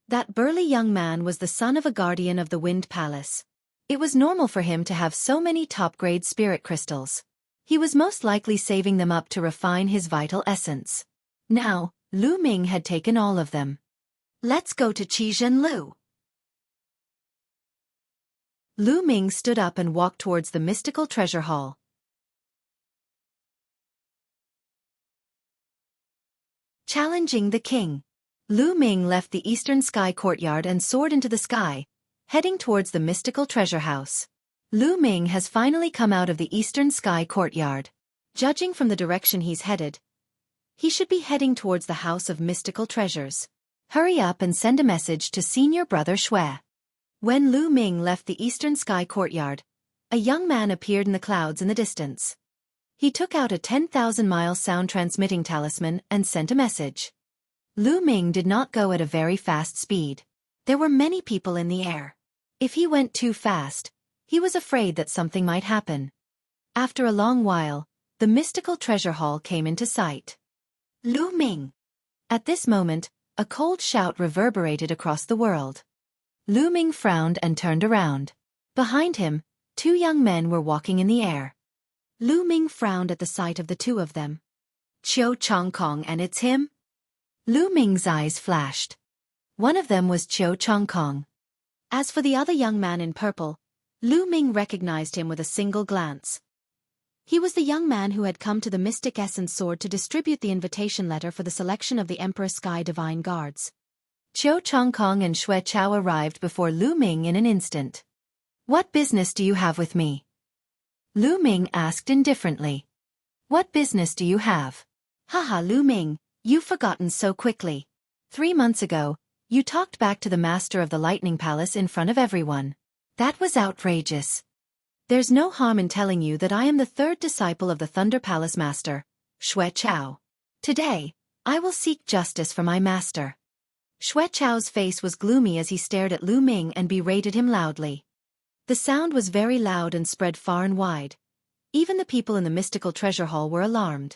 That burly young man was the son of a guardian of the Wind Palace. It was normal for him to have so many top-grade spirit crystals. He was most likely saving them up to refine his vital essence. Now, Lu Ming had taken all of them. Let's go to Qizhenlu. Lu Ming stood up and walked towards the mystical treasure hall. Challenging the king. Lu Ming left the eastern sky courtyard and soared into the sky, heading towards the mystical treasure house. Lu Ming has finally come out of the eastern sky courtyard. Judging from the direction he's headed, he should be heading towards the house of mystical treasures. Hurry up and send a message to senior brother Shui. When Lu Ming left the eastern sky courtyard, a young man appeared in the clouds in the distance. He took out a 10,000-mile sound-transmitting talisman and sent a message. Lu Ming did not go at a very fast speed. There were many people in the air. If he went too fast, he was afraid that something might happen. After a long while, the mystical treasure hall came into sight. Lu Ming! At this moment, a cold shout reverberated across the world. Lu Ming frowned and turned around. Behind him, 2 young men were walking in the air. Lu Ming frowned at the sight of the 2 of them. Chiu Chongkong, and it's him? Lu Ming's eyes flashed. One of them was Chiu Chongkong. As for the other young man in purple, Lu Ming recognized him with a single glance. He was the young man who had come to the Mystic Essence Sword to distribute the invitation letter for the selection of the Emperor Sky Divine Guards. Chiu Chongkong and Shui Chao arrived before Lu Ming in an instant. What business do you have with me? Lu Ming asked indifferently. What business do you have? Haha, Lu Ming, You've forgotten so quickly. 3 months ago, you talked back to the master of the Lightning Palace in front of everyone. That was outrageous. There's no harm in telling you that I am the third disciple of the Thunder Palace Master, Xue Chao. Today, I will seek justice for my master. Xue Chao's face was gloomy as he stared at Lu Ming and berated him loudly. The sound was very loud and spread far and wide. Even the people in the mystical treasure hall were alarmed.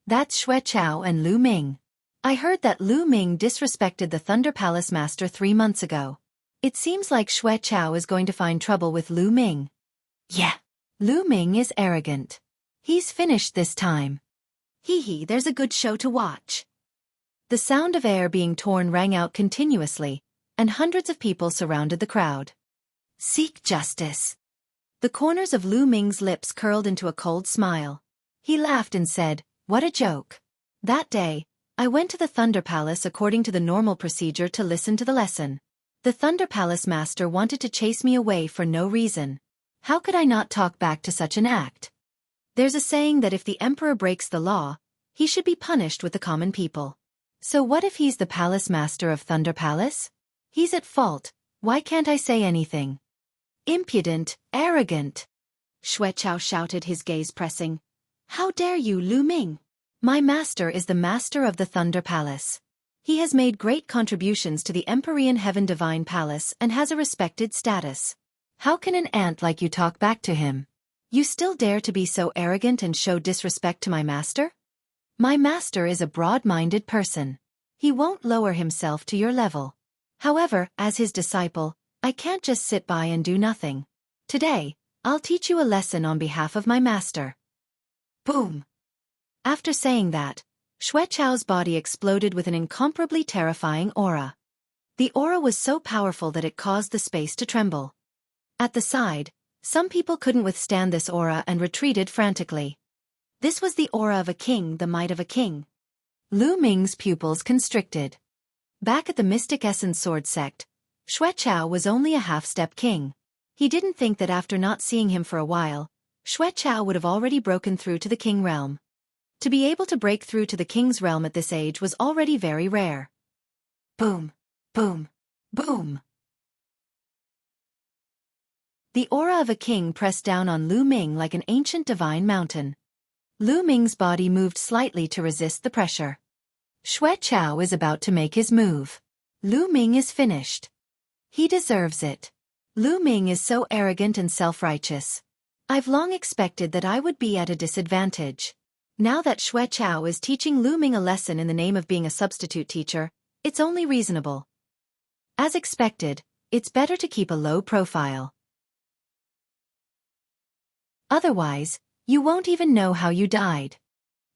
That's Xue Chao and Lu Ming. I heard that Lu Ming disrespected the Thunder Palace Master 3 months ago. It seems like Xue Chao is going to find trouble with Lu Ming. Yeah. Lu Ming is arrogant. He's finished this time. Hee, there's a good show to watch. The sound of air being torn rang out continuously, and hundreds of people surrounded the crowd. Seek justice. The corners of Lu Ming's lips curled into a cold smile. He laughed and said, "What a joke." That day, I went to the Thunder Palace according to the normal procedure to listen to the lesson. The Thunder Palace Master wanted to chase me away for no reason. How could I not talk back to such an act? There's a saying that if the emperor breaks the law, he should be punished with the common people. So what if he's the Palace Master of Thunder Palace? He's at fault. Why can't I say anything? Impudent, arrogant. Xue Chao shouted, his gaze pressing. How dare you, Lu Ming? My master is the master of the Thunder Palace. He has made great contributions to the Empyrean Heaven Divine Palace and has a respected status. How can an ant like you talk back to him? You still dare to be so arrogant and show disrespect to my master? My master is a broad-minded person. He won't lower himself to your level. However, as his disciple, I can't just sit by and do nothing. Today, I'll teach you a lesson on behalf of my master. Boom! After saying that, Xue Chao's body exploded with an incomparably terrifying aura. The aura was so powerful that it caused the space to tremble. At the side, some people couldn't withstand this aura and retreated frantically. This was the aura of a king, the might of a king. Lu Ming's pupils constricted. Back at the Mystic Essence Sword sect, Xue Chao was only a half-step king. He didn't think that after not seeing him for a while, Xue Chao would have already broken through to the king realm. To be able to break through to the king's realm at this age was already very rare. Boom, boom, boom. The aura of a king pressed down on Lu Ming like an ancient divine mountain. Lu Ming's body moved slightly to resist the pressure. Xue Chao is about to make his move. Lu Ming is finished. He deserves it. Lu Ming is so arrogant and self-righteous. I've long expected that I would be at a disadvantage. Now that Xue Chao is teaching Lu Ming a lesson in the name of being a substitute teacher, it's only reasonable. As expected, it's better to keep a low profile. Otherwise, you won't even know how you died.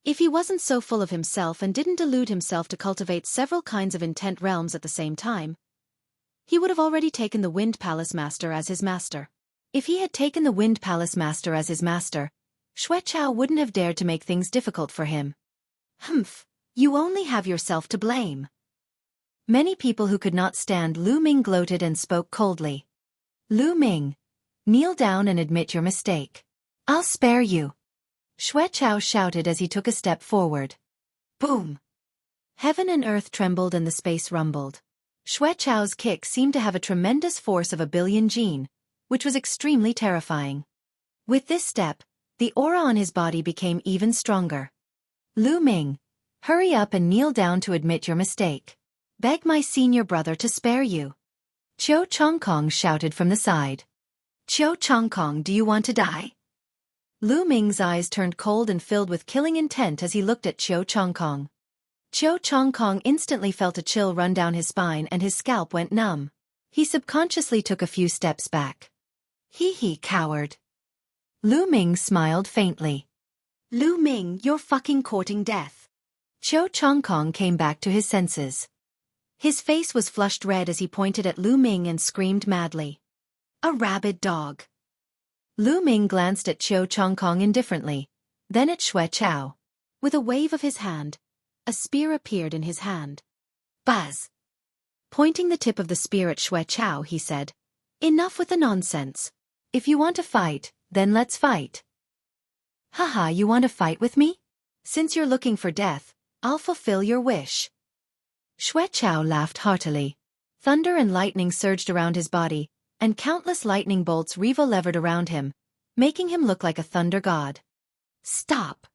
If he wasn't so full of himself and didn't delude himself to cultivate several kinds of intent realms at the same time, he would have already taken the Wind Palace Master as his master. If he had taken the Wind Palace Master as his master, Xue Chao wouldn't have dared to make things difficult for him. Humph, you only have yourself to blame. Many people who could not stand Lu Ming gloated and spoke coldly. Lu Ming, kneel down and admit your mistake. I'll spare you. Xue Chao shouted as he took a step forward. Boom! Heaven and earth trembled and the space rumbled. Xue Chao's kick seemed to have a tremendous force of 1 billion jin, which was extremely terrifying. With this step, the aura on his body became even stronger. Lu Ming, hurry up and kneel down to admit your mistake. Beg my senior brother to spare you. Qiu Chongkong shouted from the side. Qiu Chongkong, do you want to die? Lu Ming's eyes turned cold and filled with killing intent as he looked at Qiu Chongkong. Qiu Chongkong instantly felt a chill run down his spine and his scalp went numb. He subconsciously took a few steps back. Hee, coward. Lu Ming smiled faintly. Lu Ming, you're fucking courting death. Qiu Chongkong came back to his senses. His face was flushed red as he pointed at Lu Ming and screamed madly. A rabid dog. Lu Ming glanced at Qiu Chongkong indifferently, then at Xue Chao. With a wave of his hand, a spear appeared in his hand. Buzz! Pointing the tip of the spear at Xue Chao, he said, Enough with the nonsense. If you want to fight, then let's fight. Haha, you want to fight with me? Since you're looking for death, I'll fulfill your wish. Xue Chao laughed heartily. Thunder and lightning surged around his body, and countless lightning bolts revolvered around him, making him look like a thunder god. Stop!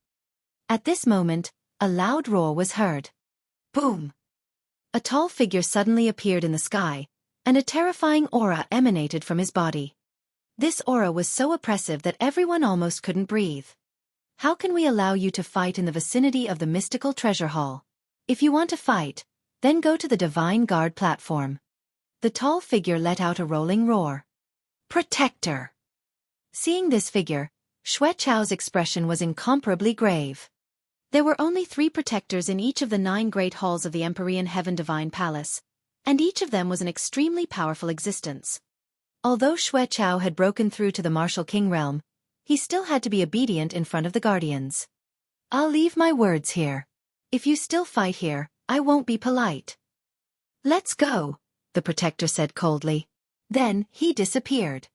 At this moment, a loud roar was heard. Boom! A tall figure suddenly appeared in the sky, and a terrifying aura emanated from his body. This aura was so oppressive that everyone almost couldn't breathe. How can we allow you to fight in the vicinity of the mystical treasure hall? If you want to fight, then go to the Divine Guard platform. The tall figure let out a rolling roar. Protector! Seeing this figure, Xue Chao's expression was incomparably grave. There were only 3 protectors in each of the 9 great halls of the Empyrean Heaven Divine Palace, and each of them was an extremely powerful existence. Although Xue Chao had broken through to the Martial King realm, he still had to be obedient in front of the guardians. I'll leave my words here. If you still fight here, I won't be polite. Let's go, the protector said coldly. Then, he disappeared.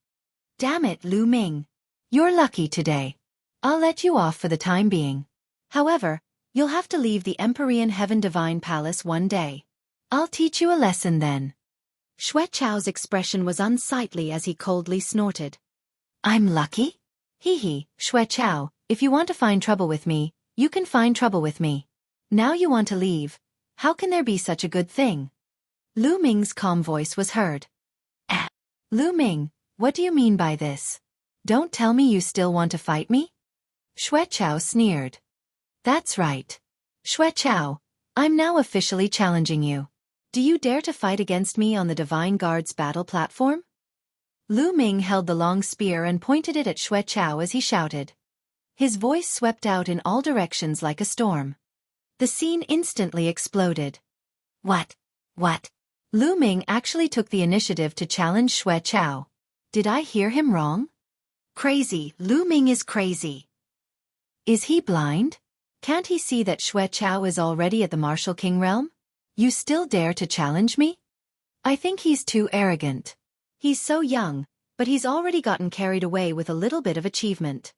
Damn it, Lu Ming. You're lucky today. I'll let you off for the time being. However, you'll have to leave the Empyrean Heaven Divine Palace one day. I'll teach you a lesson then. Xue Chao's expression was unsightly as he coldly snorted. I'm lucky? Hee hee, Xue Chao, if you want to find trouble with me, you can find trouble with me. Now you want to leave. How can there be such a good thing? Lu Ming's calm voice was heard. Lu Ming, what do you mean by this? Don't tell me you still want to fight me? Xue Chao sneered. That's right. Xue Chao, I'm now officially challenging you. Do you dare to fight against me on the Divine Guard's battle platform? Lu Ming held the long spear and pointed it at Xue Chao as he shouted. His voice swept out in all directions like a storm. The scene instantly exploded. What? Lu Ming actually took the initiative to challenge Xue Chao. Did I hear him wrong? Crazy, Lu Ming is crazy. Is he blind? Can't he see that Xue Chao is already at the Martial King realm? You still dare to challenge me? I think he's too arrogant. He's so young, but he's already gotten carried away with a little bit of achievement.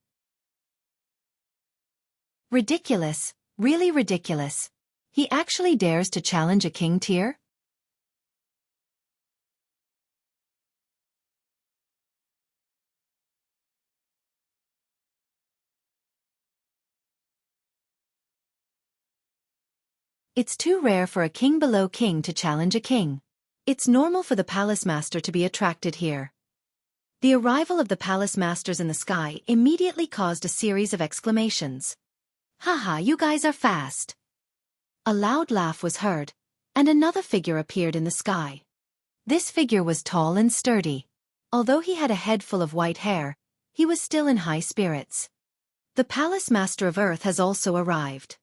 Ridiculous, really ridiculous. He actually dares to challenge a king tier? It's too rare for a king below king to challenge a king. It's normal for the palace master to be attracted here. The arrival of the palace masters in the sky immediately caused a series of exclamations. Haha, you guys are fast. A loud laugh was heard, and another figure appeared in the sky. This figure was tall and sturdy. Although he had a head full of white hair, he was still in high spirits. The palace master of Earth has also arrived.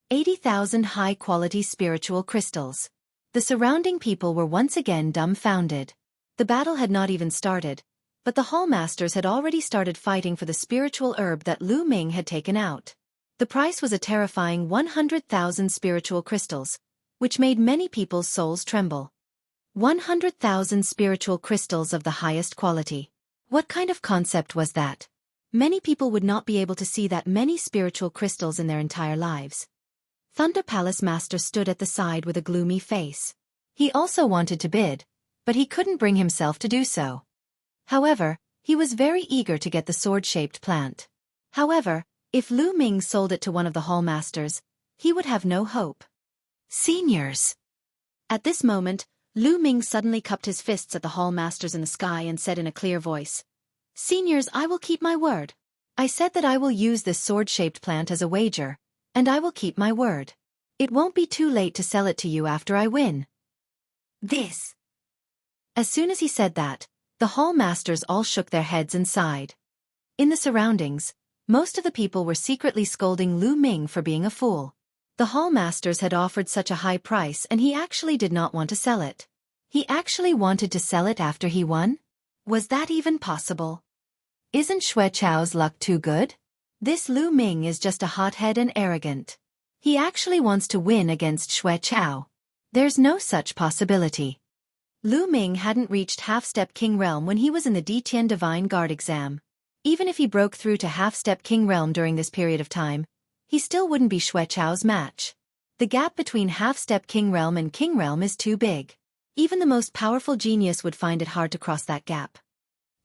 $80,000 high-quality spiritual crystals. The surrounding people were once again dumbfounded. The battle had not even started, but the hall masters had already started fighting for the spiritual herb that Lu Ming had taken out. The price was a terrifying 100,000 spiritual crystals, which made many people's souls tremble. 100,000 spiritual crystals of the highest quality. What kind of concept was that? Many people would not be able to see that many spiritual crystals in their entire lives. Thunder Palace Master stood at the side with a gloomy face. He also wanted to bid, but he couldn't bring himself to do so. However, he was very eager to get the sword-shaped plant. However, if Lu Ming sold it to one of the hall masters, he would have no hope. Seniors! At this moment, Lu Ming suddenly cupped his fists at the hall masters in the sky and said in a clear voice, Seniors, I will keep my word. I said that I will use this sword-shaped plant as a wager, and I will keep my word. It won't be too late to sell it to you after I win. This. As soon as he said that, the hall masters all shook their heads and sighed. In the surroundings, most of the people were secretly scolding Lu Ming for being a fool. The hall masters had offered such a high price and he actually did not want to sell it. He actually wanted to sell it after he won? Was that even possible? Isn't Xue Chao's luck too good? This Lu Ming is just a hothead and arrogant. He actually wants to win against Xue Chao. There's no such possibility. Lu Ming hadn't reached half-step king realm when he was in the Ditian Divine Guard exam. Even if he broke through to half-step king realm during this period of time, he still wouldn't be Xue Chao's match. The gap between half-step king realm and king realm is too big. Even the most powerful genius would find it hard to cross that gap.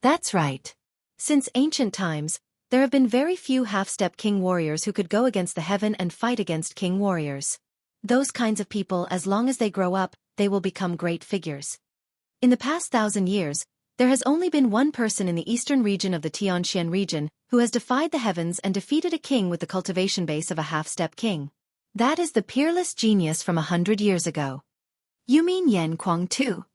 That's right. Since ancient times, there have been very few half-step king warriors who could go against the heaven and fight against king warriors. Those kinds of people, as long as they grow up, they will become great figures. In the past 1,000 years, there has only been one person in the eastern region of the Tianxian region who has defied the heavens and defeated a king with the cultivation base of a half-step king. That is the peerless genius from 100 years ago. You mean Yan Kuang too?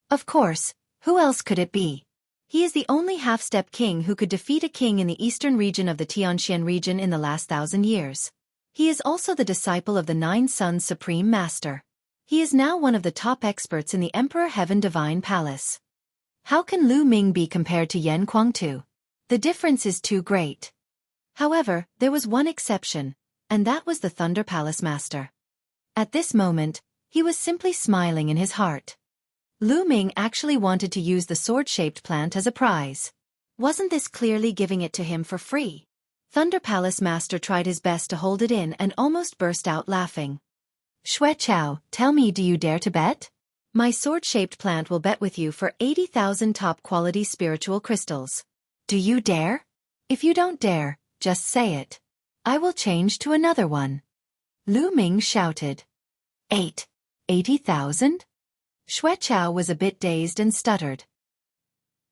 Of course, who else could it be? He is the only half-step king who could defeat a king in the eastern region of the Tianxian region in the last 1,000 years. He is also the disciple of the Nine Suns Supreme Master. He is now one of the top experts in the Emperor Heaven Divine Palace. How can Lu Ming be compared to Yan Kuang-tu? The difference is too great. However, there was one exception, and that was the Thunder Palace Master. At this moment, he was simply smiling in his heart. Lu Ming actually wanted to use the sword-shaped plant as a prize. Wasn't this clearly giving it to him for free? Thunder Palace Master tried his best to hold it in and almost burst out laughing. Xue Chao, tell me, do you dare to bet? My sword-shaped plant will bet with you for 80,000 top-quality spiritual crystals. Do you dare? If you don't dare, just say it. I will change to another one. Lu Ming shouted. 80,000? Xue Chao was a bit dazed and stuttered.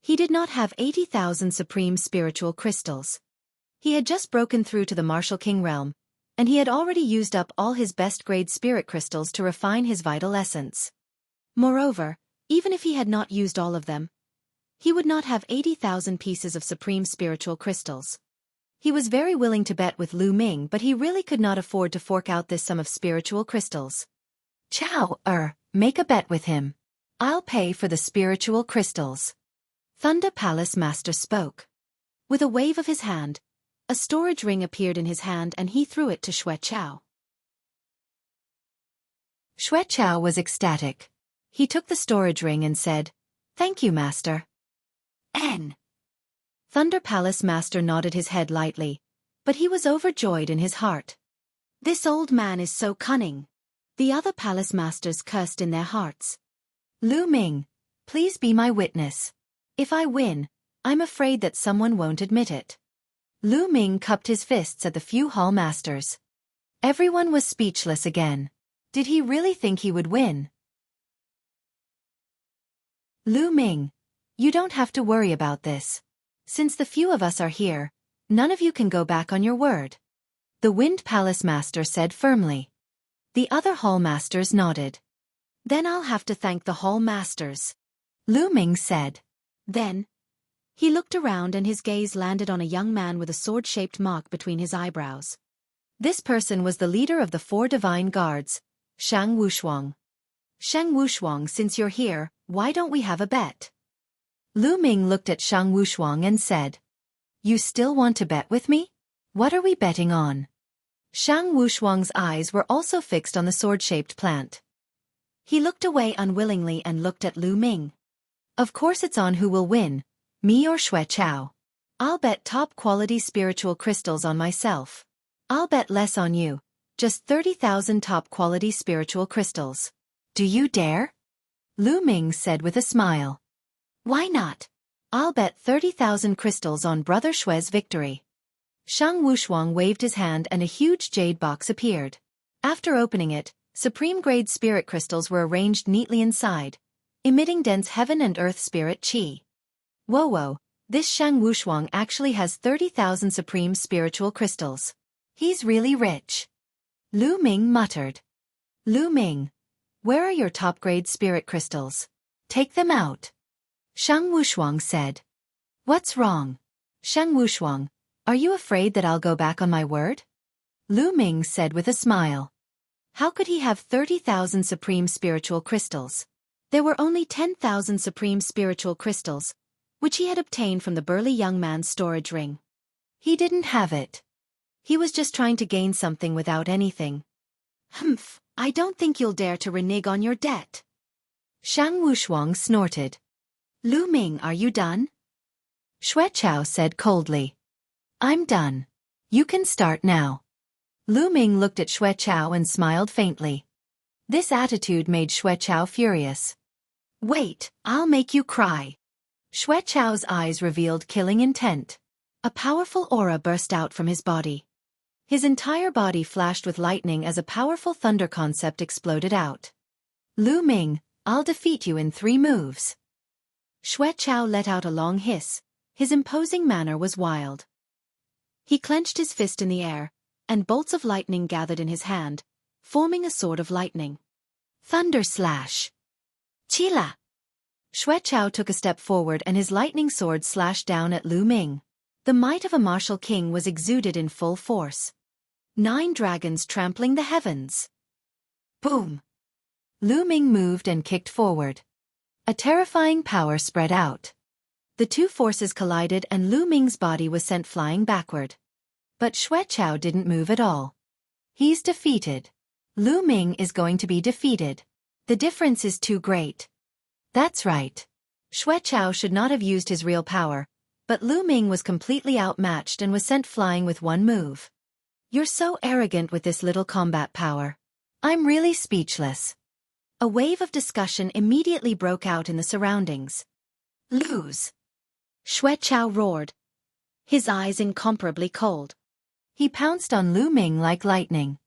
He did not have 80,000 supreme spiritual crystals. He had just broken through to the Martial King realm, and he had already used up all his best-grade spirit crystals to refine his vital essence. Moreover, even if he had not used all of them, he would not have 80,000 pieces of supreme spiritual crystals. He was very willing to bet with Lu Ming, but he really could not afford to fork out this sum of spiritual crystals. Chao, make a bet with him. I'll pay for the spiritual crystals. Thunder Palace Master spoke. With a wave of his hand, a storage ring appeared in his hand and he threw it to Xue Chao. Xue Chao was ecstatic. He took the storage ring and said, "Thank you, Master." Thunder Palace Master nodded his head lightly, but he was overjoyed in his heart. This old man is so cunning. The other palace masters cursed in their hearts. Lu Ming, please be my witness. If I win, I'm afraid that someone won't admit it. Lu Ming cupped his fists at the few hall masters. Everyone was speechless again. Did he really think he would win? Lu Ming, you don't have to worry about this. Since the few of us are here, none of you can go back on your word. The Wind Palace Master said firmly. The other hall masters nodded. Then I'll have to thank the hall masters, Lu Ming said. Then, he looked around and his gaze landed on a young man with a sword-shaped mark between his eyebrows. This person was the leader of the 4 divine guards, Shang Wushuang. Shang Wushuang, since you're here, why don't we have a bet? Lu Ming looked at Shang Wushuang and said, "You still want to bet with me? What are we betting on?" Shang Wushuang's eyes were also fixed on the sword-shaped plant. He looked away unwillingly and looked at Lu Ming. Of course it's on who will win, me or Xue Chao. I'll bet top-quality spiritual crystals on myself. I'll bet less on you, just 30,000 top-quality spiritual crystals. Do you dare? Lu Ming said with a smile. Why not? I'll bet 30,000 crystals on Brother Xue's victory. Shang Wushuang waved his hand and a huge jade box appeared. After opening it, supreme-grade spirit crystals were arranged neatly inside, emitting dense heaven and earth spirit qi. Whoa, this Shang Wushuang actually has 30,000 supreme spiritual crystals. He's really rich. Lu Ming muttered. Lu Ming, where are your top-grade spirit crystals? Take them out. Shang Wushuang said. What's wrong? Shang Wushuang, are you afraid that I'll go back on my word? Lu Ming said with a smile. How could he have 30,000 supreme spiritual crystals? There were only 10,000 supreme spiritual crystals, which he had obtained from the burly young man's storage ring. He didn't have it. He was just trying to gain something without anything. I don't think you'll dare to renege on your debt. Shang Wushuang snorted. Lu Ming, are you done? Xuechao said coldly. I'm done. You can start now. Lu Ming looked at Xuechao and smiled faintly. This attitude made Xuechao furious. Wait, I'll make you cry. Xuechao's eyes revealed killing intent. A powerful aura burst out from his body. His entire body flashed with lightning as a powerful thunder concept exploded out. Lu Ming, I'll defeat you in 3 moves. Xuechao let out a long hiss. His imposing manner was wild. He clenched his fist in the air, and bolts of lightning gathered in his hand, forming a sword of lightning. Thunder slash. Chila! Xuechao took a step forward and his lightning sword slashed down at Lu Ming. The might of a martial king was exuded in full force. 9 dragons trampling the heavens. Boom! Lu Ming moved and kicked forward. A terrifying power spread out. The 2 forces collided and Lu Ming's body was sent flying backward. But Xuechao didn't move at all. He's defeated. Lu Ming is going to be defeated. The difference is too great. That's right. Xuechao should not have used his real power, but Lu Ming was completely outmatched and was sent flying with 1 move. You're so arrogant with this little combat power. I'm really speechless. A wave of discussion immediately broke out in the surroundings. Lose! Xuechao roared, his eyes incomparably cold. He pounced on Lu Ming like lightning.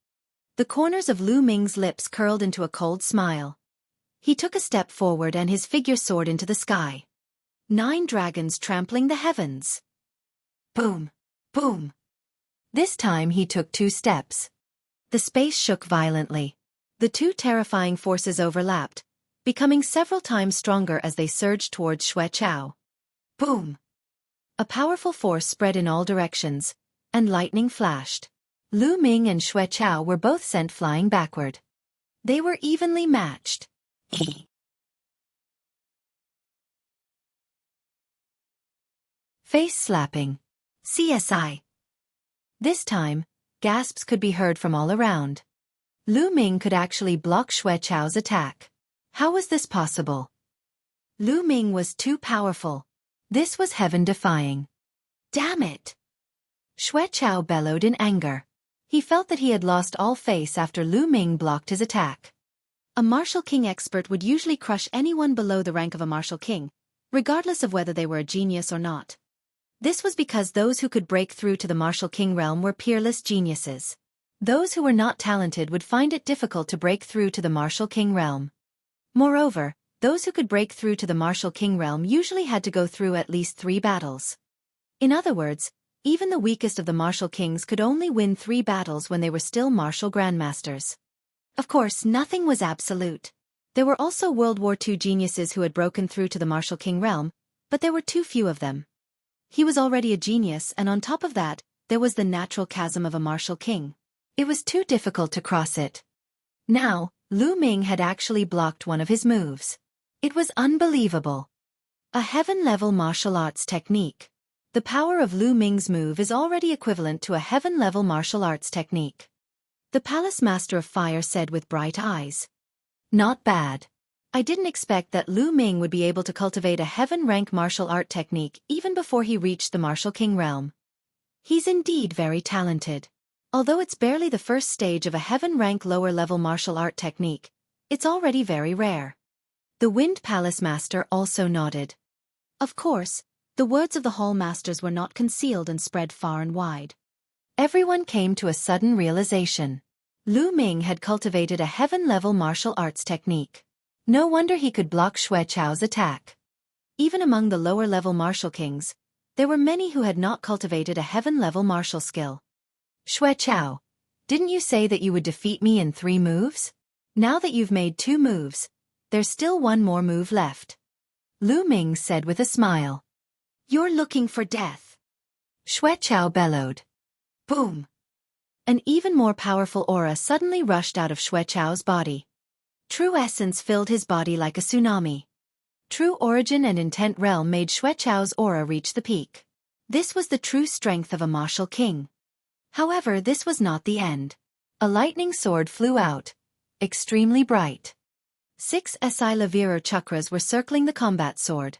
The corners of Lu Ming's lips curled into a cold smile. He took a step forward and his figure soared into the sky. 9 dragons trampling the heavens. Boom! Boom! This time he took 2 steps. The space shook violently. The 2 terrifying forces overlapped, becoming several times stronger as they surged towards Xuechao. Boom! A powerful force spread in all directions, and lightning flashed. Lu Ming and Xuechao were both sent flying backward. They were evenly matched. Face slapping. CSI. This time, gasps could be heard from all around. Lu Ming could actually block Xuechao's attack. How was this possible? Lu Ming was too powerful. This was heaven-defying. Damn it! Xuechao bellowed in anger. He felt that he had lost all face after Lu Ming blocked his attack. A martial king expert would usually crush anyone below the rank of a martial king, regardless of whether they were a genius or not. This was because those who could break through to the martial king realm were peerless geniuses. Those who were not talented would find it difficult to break through to the martial king realm. Moreover, those who could break through to the martial king realm usually had to go through at least 3 battles. In other words, even the weakest of the martial kings could only win 3 battles when they were still martial grandmasters. Of course, nothing was absolute. There were also World War II geniuses who had broken through to the martial king realm, but there were too few of them. He was already a genius, and on top of that, there was the natural chasm of a martial king. It was too difficult to cross it. Now, Lu Ming had actually blocked one of his moves. It was unbelievable. A heaven-level martial arts technique. The power of Lu Ming's move is already equivalent to a heaven-level martial arts technique. The Palace Master of Fire said with bright eyes. Not bad. I didn't expect that Lu Ming would be able to cultivate a heaven-rank martial art technique even before he reached the martial king realm. He's indeed very talented. Although it's barely the first stage of a heaven-rank lower-level martial art technique, it's already very rare. The Wind Palace Master also nodded. Of course, the words of the Hall Masters were not concealed and spread far and wide. Everyone came to a sudden realization. Lu Ming had cultivated a heaven-level martial arts technique. No wonder he could block Xuechao's attack. Even among the lower-level martial kings, there were many who had not cultivated a heaven-level martial skill. Xuechao, didn't you say that you would defeat me in 3 moves? Now that you've made 2 moves, there's still 1 more move left. Lu Ming said with a smile. You're looking for death. Xuechao bellowed. Boom! An even more powerful aura suddenly rushed out of Xuechao's body. True essence filled his body like a tsunami. True origin and intent realm made Xuechao's aura reach the peak. This was the true strength of a martial king. However, this was not the end. A lightning sword flew out, extremely bright. 6 Leverer chakras were circling the combat sword.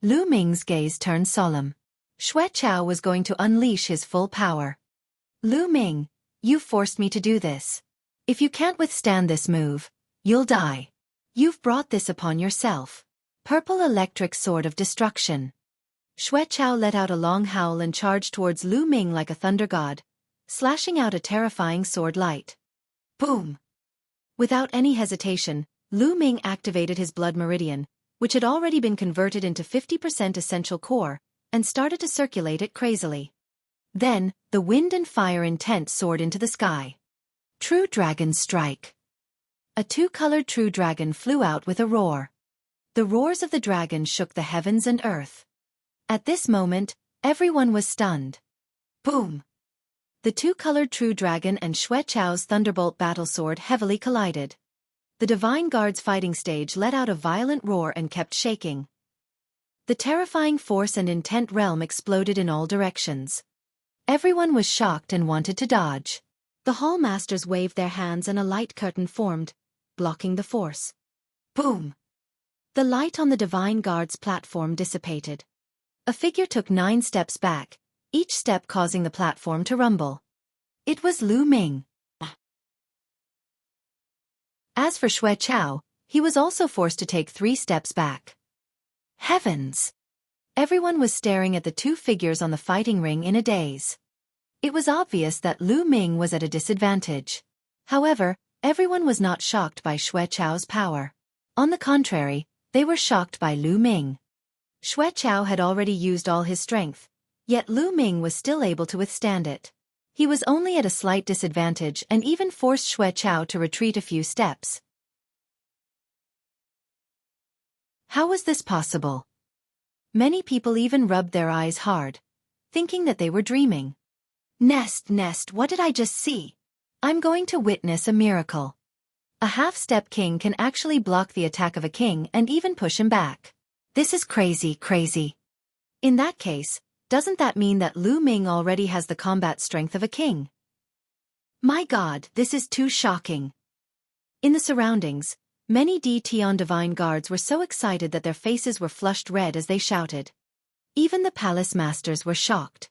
Lu Ming's gaze turned solemn. Xue Chao was going to unleash his full power. Lu Ming, you've forced me to do this. If you can't withstand this move, you'll die. You've brought this upon yourself. Purple electric sword of destruction. Xue Chao let out a long howl and charged towards Lu Ming like a thunder god, slashing out a terrifying sword light. Boom! Without any hesitation, Lu Ming activated his blood meridian, which had already been converted into 50% essential core, and started to circulate it crazily. Then, the wind and fire intent soared into the sky. True Dragon Strike. A two-colored true dragon flew out with a roar. The roars of the dragon shook the heavens and earth. At this moment, everyone was stunned. Boom! The two-colored true dragon and Xue Chao's thunderbolt battle sword heavily collided. The Divine Guard's fighting stage let out a violent roar and kept shaking. The terrifying force and intent realm exploded in all directions. Everyone was shocked and wanted to dodge. The Hall Masters waved their hands and a light curtain formed, blocking the force. Boom! The light on the Divine Guard's platform dissipated. A figure took 9 steps back, each step causing the platform to rumble. It was Lu Ming. As for Xue Chao, he was also forced to take 3 steps back. Heavens! Everyone was staring at the two figures on the fighting ring in a daze. It was obvious that Lu Ming was at a disadvantage. However, everyone was not shocked by Xue Chao's power. On the contrary, they were shocked by Lu Ming. Xue Chao had already used all his strength, yet Lu Ming was still able to withstand it. He was only at a slight disadvantage and even forced Xue Chao to retreat a few steps. How was this possible? Many people even rubbed their eyes hard, thinking that they were dreaming. Nest, what did I just see? I'm going to witness a miracle. A half-step king can actually block the attack of a king and even push him back. This is crazy. In that case, doesn't that mean that Lu Ming already has the combat strength of a king? My God, this is too shocking. In the surroundings, many DT Divine Guards were so excited that their faces were flushed red as they shouted. Even the Palace Masters were shocked.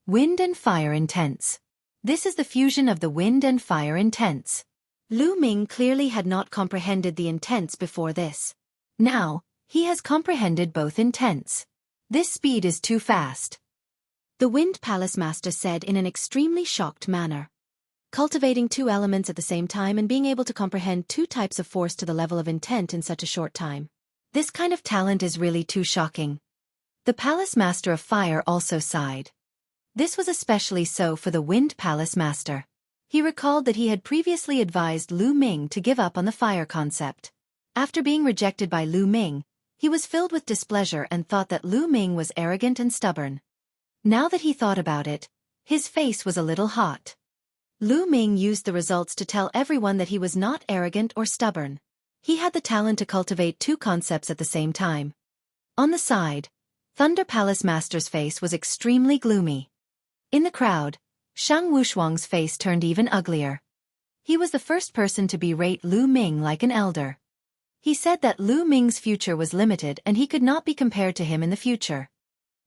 Wind and fire intense. This is the fusion of the wind and fire intense. Lu Ming clearly had not comprehended the intense before this. Now, he has comprehended both intense. This speed is too fast. The Wind Palace Master said in an extremely shocked manner. Cultivating 2 elements at the same time and being able to comprehend 2 types of force to the level of intent in such a short time. This kind of talent is really too shocking. The Palace Master of Fire also sighed. This was especially so for the Wind Palace Master. He recalled that he had previously advised Lu Ming to give up on the fire concept. After being rejected by Lu Ming, he was filled with displeasure and thought that Lu Ming was arrogant and stubborn. Now that he thought about it, his face was a little hot. Lu Ming used the results to tell everyone that he was not arrogant or stubborn. He had the talent to cultivate 2 concepts at the same time. On the side, Thunder Palace Master's face was extremely gloomy. In the crowd, Shang Wushuang's face turned even uglier. He was the first person to berate Lu Ming like an elder. He said that Lu Ming's future was limited and he could not be compared to him in the future.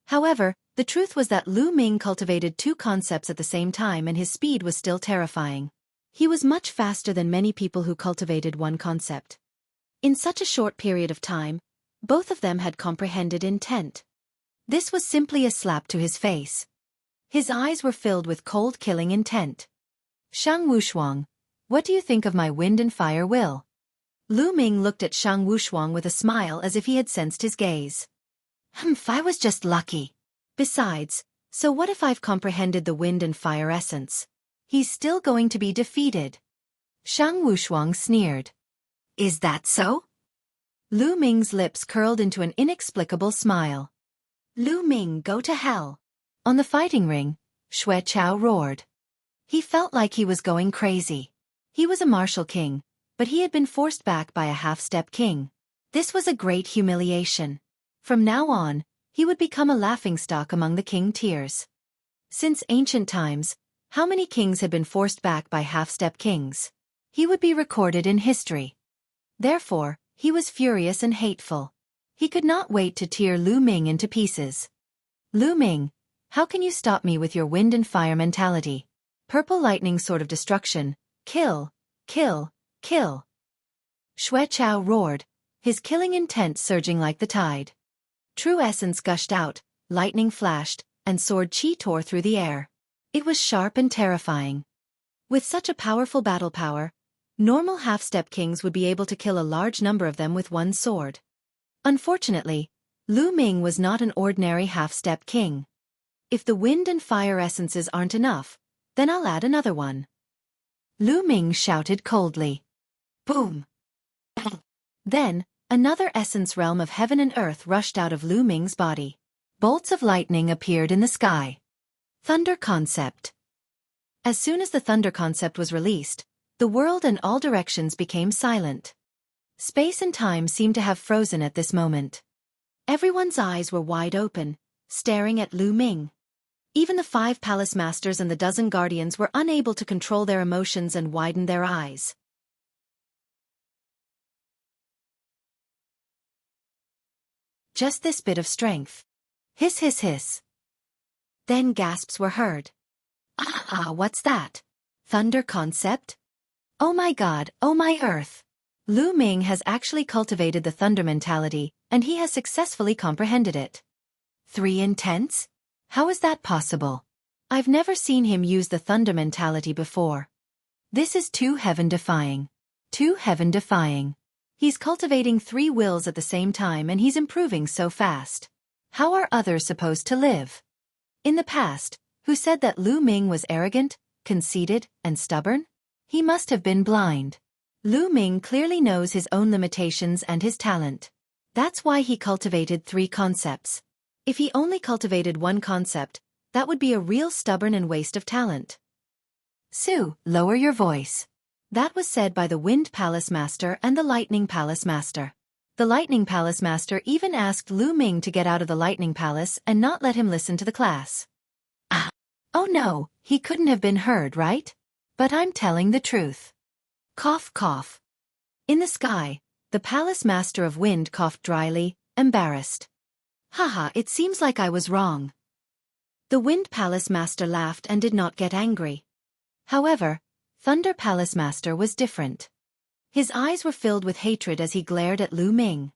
However, the truth was that Lu Ming cultivated 2 concepts at the same time and his speed was still terrifying. He was much faster than many people who cultivated 1 concept. In such a short period of time, both of them had comprehended intent. This was simply a slap to his face. His eyes were filled with cold killing intent. Shang Wushuang, what do you think of my wind and fire will? Lu Ming looked at Shang Wushuang with a smile as if he had sensed his gaze. I was just lucky. Besides, so what if I've comprehended the wind and fire essence? He's still going to be defeated. Shang Wushuang sneered. Is that so? Lu Ming's lips curled into an inexplicable smile. Lu Ming, go to hell. On the fighting ring, Xue Chao roared. He felt like he was going crazy. He was a martial king, but he had been forced back by a half-step king. This was a great humiliation. From now on, he would become a laughingstock among the king tiers. Since ancient times, how many kings had been forced back by half-step kings? He would be recorded in history. Therefore, He was furious and hateful. He could not wait to tear Lu Ming into pieces. Lu Ming, how can you stop me with your wind and fire mentality? Purple lightning sword of destruction. Kill, kill, kill. Xueqiao roared, his killing intent surging like the tide. True essence gushed out, lightning flashed, and sword qi tore through the air. It was sharp and terrifying. With such a powerful battle power, normal half-step kings would be able to kill a large number of them with one sword. Unfortunately, Lu Ming was not an ordinary half-step king. If the wind and fire essences aren't enough, then I'll add another one. Lu Ming shouted coldly. Boom! Then, another essence realm of heaven and earth rushed out of Lu Ming's body. Bolts of lightning appeared in the sky. Thunder concept. As soon as the thunder concept was released, the world and all directions became silent. Space and time seemed to have frozen at this moment. Everyone's eyes were wide open, staring at Lu Ming. Even the 5 palace masters and the dozen guardians were unable to control their emotions and widen their eyes. Just this bit of strength. Hiss hiss hiss. Then gasps were heard. Ah, what's that? Thunder concept? Oh my god, oh my earth. Lu Ming has actually cultivated the thunder mentality, and he has successfully comprehended it. 3 intense? How is that possible? I've never seen him use the thunder mentality before. This is too heaven-defying. Too heaven-defying. He's cultivating 3 wills at the same time and he's improving so fast. How are others supposed to live? In the past, who said that Lu Ming was arrogant, conceited, and stubborn? He must have been blind. Lu Ming clearly knows his own limitations and his talent. That's why he cultivated 3 concepts. If he only cultivated 1 concept, that would be a real stubborn and waste of talent. Sue, lower your voice. That was said by the Wind Palace Master and the Lightning Palace Master. The Lightning Palace Master even asked Lu Ming to get out of the Lightning Palace and not let him listen to the class. Oh no, he couldn't have been heard, right? But I'm telling the truth. Cough cough. In the sky, the Palace Master of Wind coughed dryly, embarrassed. Haha, it seems like I was wrong. The Wind Palace Master laughed and did not get angry. However, Thunder Palace Master was different. His eyes were filled with hatred as he glared at Lu Ming.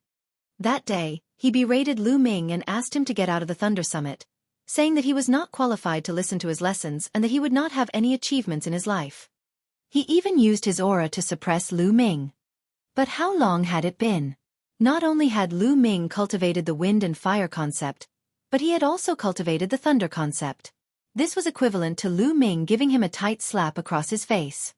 That day, he berated Lu Ming and asked him to get out of the Thunder Summit, saying that he was not qualified to listen to his lessons and that he would not have any achievements in his life. He even used his aura to suppress Lu Ming. But how long had it been? Not only had Lu Ming cultivated the wind and fire concept, but he had also cultivated the thunder concept. This was equivalent to Lu Ming giving him a tight slap across his face.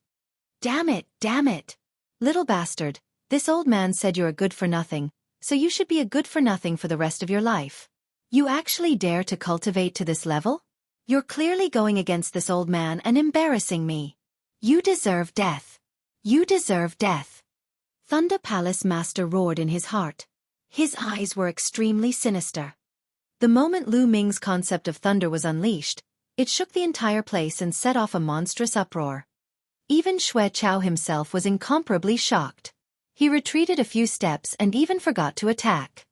Damn it, damn it. Little bastard, this old man said you're a good-for-nothing, so you should be a good-for-nothing for the rest of your life. You actually dare to cultivate to this level? You're clearly going against this old man and embarrassing me. You deserve death. You deserve death. Thunder Palace Master roared in his heart. His eyes were extremely sinister. The moment Lu Ming's concept of thunder was unleashed, it shook the entire place and set off a monstrous uproar. Even Xueqiao himself was incomparably shocked. He retreated a few steps and even forgot to attack.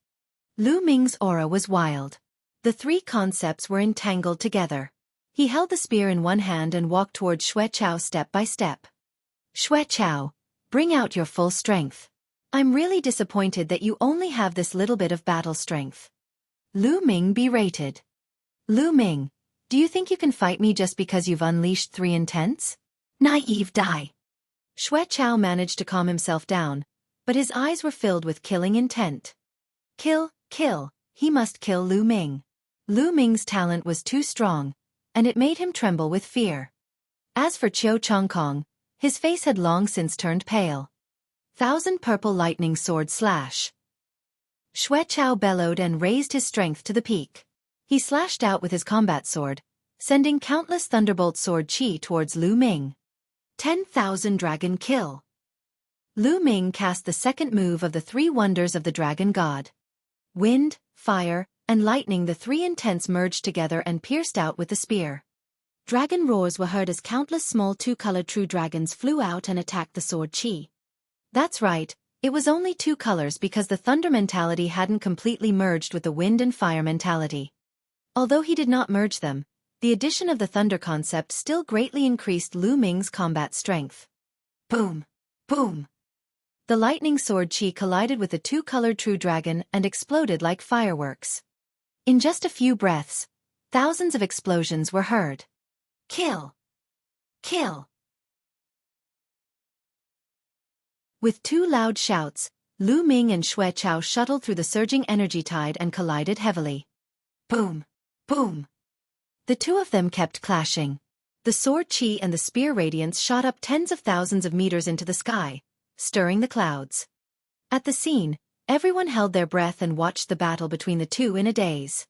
Lu Ming's aura was wild. The 3 concepts were entangled together. He held the spear in one hand and walked towards Xueqiao step by step. Xueqiao, bring out your full strength. I'm really disappointed that you only have this little bit of battle strength. Lu Ming berated. Lu Ming, do you think you can fight me just because you've unleashed 3 intents? Naive die. Xueqiao managed to calm himself down, but his eyes were filled with killing intent. Kill, kill, he must kill Lu Ming. Lu Ming's talent was too strong, and it made him tremble with fear. As for Qiu Chongkong, his face had long since turned pale. 1,000 purple lightning sword slash. Xueqiao bellowed and raised his strength to the peak. He slashed out with his combat sword, sending countless thunderbolt sword qi towards Lu Ming. 10,000 dragon kill. Lu Ming cast the second move of the 3 wonders of the dragon god. Wind, fire, and lightning, the 3 intents merged together and pierced out with the spear. Dragon roars were heard as countless small 2-colored true dragons flew out and attacked the sword qi. That's right, It was only two colors because the thunder mentality hadn't completely merged with the wind and fire mentality. Although he did not merge them, the addition of the thunder concept still greatly increased Lu Ming's combat strength. Boom! Boom! The lightning sword chi collided with the two-colored true dragon and exploded like fireworks. In just a few breaths, thousands of explosions were heard. Kill! Kill! With two loud shouts, Lu Ming and Xue Chao shuttled through the surging energy tide and collided heavily. Boom! Boom! The two of them kept clashing. The sword chi and the spear radiance shot up tens of thousands of meters into the sky, stirring the clouds. At the scene, everyone held their breath and watched the battle between the two in a daze.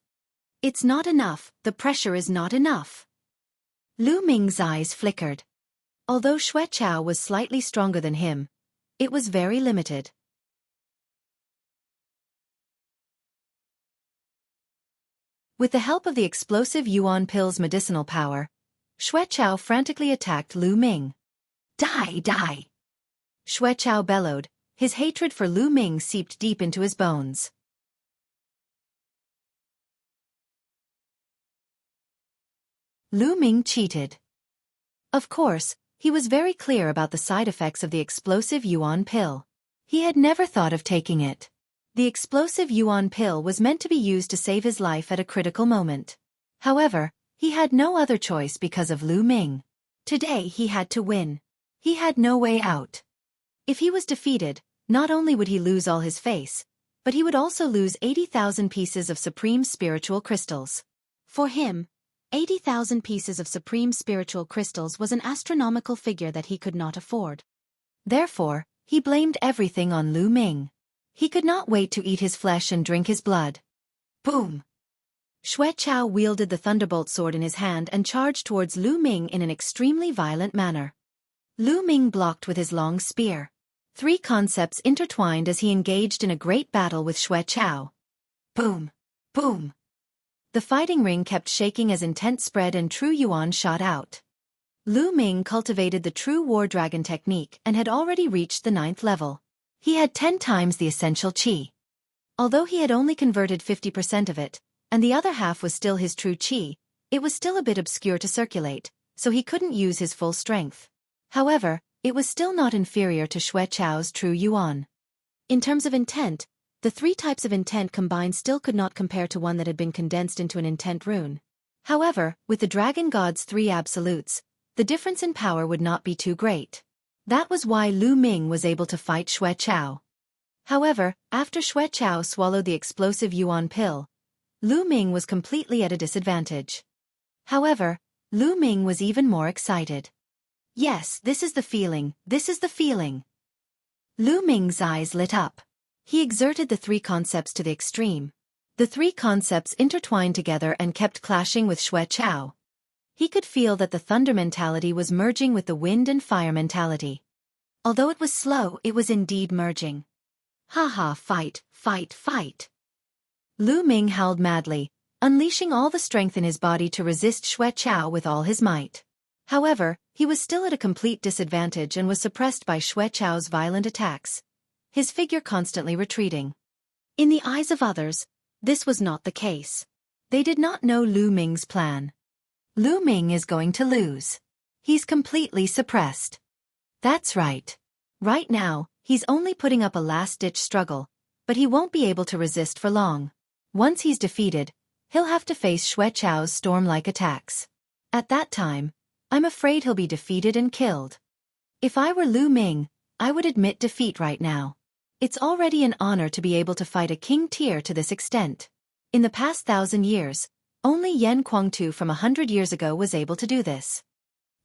It's not enough, the pressure is not enough. Lu Ming's eyes flickered. Although Xue Chao was slightly stronger than him, it was very limited. With the help of the explosive yuan pill's medicinal power, Xue Chao frantically attacked Lu Ming. Die, die! Xue Chao bellowed, his hatred for Lu Ming seeped deep into his bones. Lu Ming cheated. Of course, he was very clear about the side effects of the explosive yuan pill. He had never thought of taking it. The explosive yuan pill was meant to be used to save his life at a critical moment. However, he had no other choice because of Lu Ming. Today he had to win. He had no way out. If he was defeated, not only would he lose all his face, but he would also lose 80,000 pieces of supreme spiritual crystals. For him, 80,000 pieces of supreme spiritual crystals was an astronomical figure that he could not afford. Therefore, he blamed everything on Lu Ming. He could not wait to eat his flesh and drink his blood. Boom! Xue Chao wielded the thunderbolt sword in his hand and charged towards Lu Ming in an extremely violent manner. Lu Ming blocked with his long spear. Three concepts intertwined as he engaged in a great battle with Xue Chao. Boom! Boom! The fighting ring kept shaking as intent spread and true yuan shot out. Lu Ming cultivated the true war dragon technique and had already reached the 9th level. He had 10 times the essential chi. Although he had only converted 50% of it, and the other half was still his true chi, it was still a bit obscure to circulate, so he couldn't use his full strength. However, it was still not inferior to Xue Chao's true yuan. In terms of intent, the three types of intent combined still could not compare to one that had been condensed into an intent rune. However, with the Dragon God's three absolutes, the difference in power would not be too great. That was why Lu Ming was able to fight Xue Chao. However, after Xue Chao swallowed the explosive yuan pill, Lu Ming was completely at a disadvantage. However, Lu Ming was even more excited. Yes, this is the feeling, this is the feeling. Lu Ming's eyes lit up. He exerted the three concepts to the extreme. The three concepts intertwined together and kept clashing with Xue Chao. He could feel that the thunder mentality was merging with the wind and fire mentality. Although it was slow, it was indeed merging. Haha, fight, fight, fight. Lu Ming howled madly, unleashing all the strength in his body to resist Xue Chao with all his might. However, he was still at a complete disadvantage and was suppressed by Xue Chao's violent attacks, his figure constantly retreating. In the eyes of others, this was not the case. They did not know Lu Ming's plan. Lu Ming is going to lose. He's completely suppressed. That's right. Right now, he's only putting up a last-ditch struggle, but he won't be able to resist for long. Once he's defeated, he'll have to face Xue Chao's storm-like attacks. At that time, I'm afraid he'll be defeated and killed. If I were Lu Ming, I would admit defeat right now. It's already an honor to be able to fight a king tier to this extent. In the past 1,000 years, only Yan Kuangtu from 100 years ago was able to do this.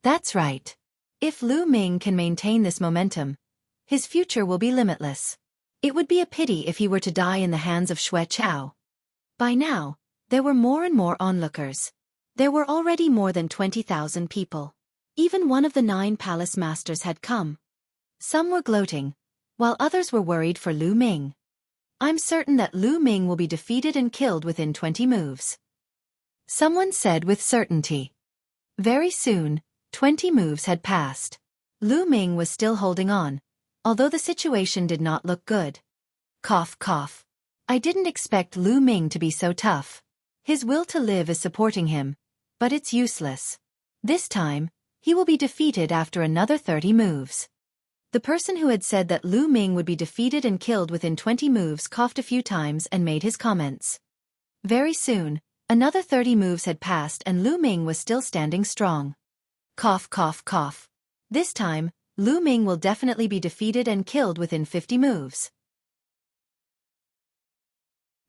That's right. If Lu Ming can maintain this momentum, his future will be limitless. It would be a pity if he were to die in the hands of Xue Chao. By now, there were more and more onlookers. There were already more than 20,000 people. Even one of the 9 palace masters had come. Some were gloating, while others were worried for Lu Ming. I'm certain that Lu Ming will be defeated and killed within 20 moves. Someone said with certainty. Very soon, 20 moves had passed. Lu Ming was still holding on, although the situation did not look good. Cough, cough. I didn't expect Lu Ming to be so tough. His will to live is supporting him, but it's useless. This time, he will be defeated after another 30 moves. The person who had said that Lu Ming would be defeated and killed within 20 moves coughed a few times and made his comments. Very soon, another 30 moves had passed and Lu Ming was still standing strong. Cough, cough, cough. This time, Lu Ming will definitely be defeated and killed within 50 moves.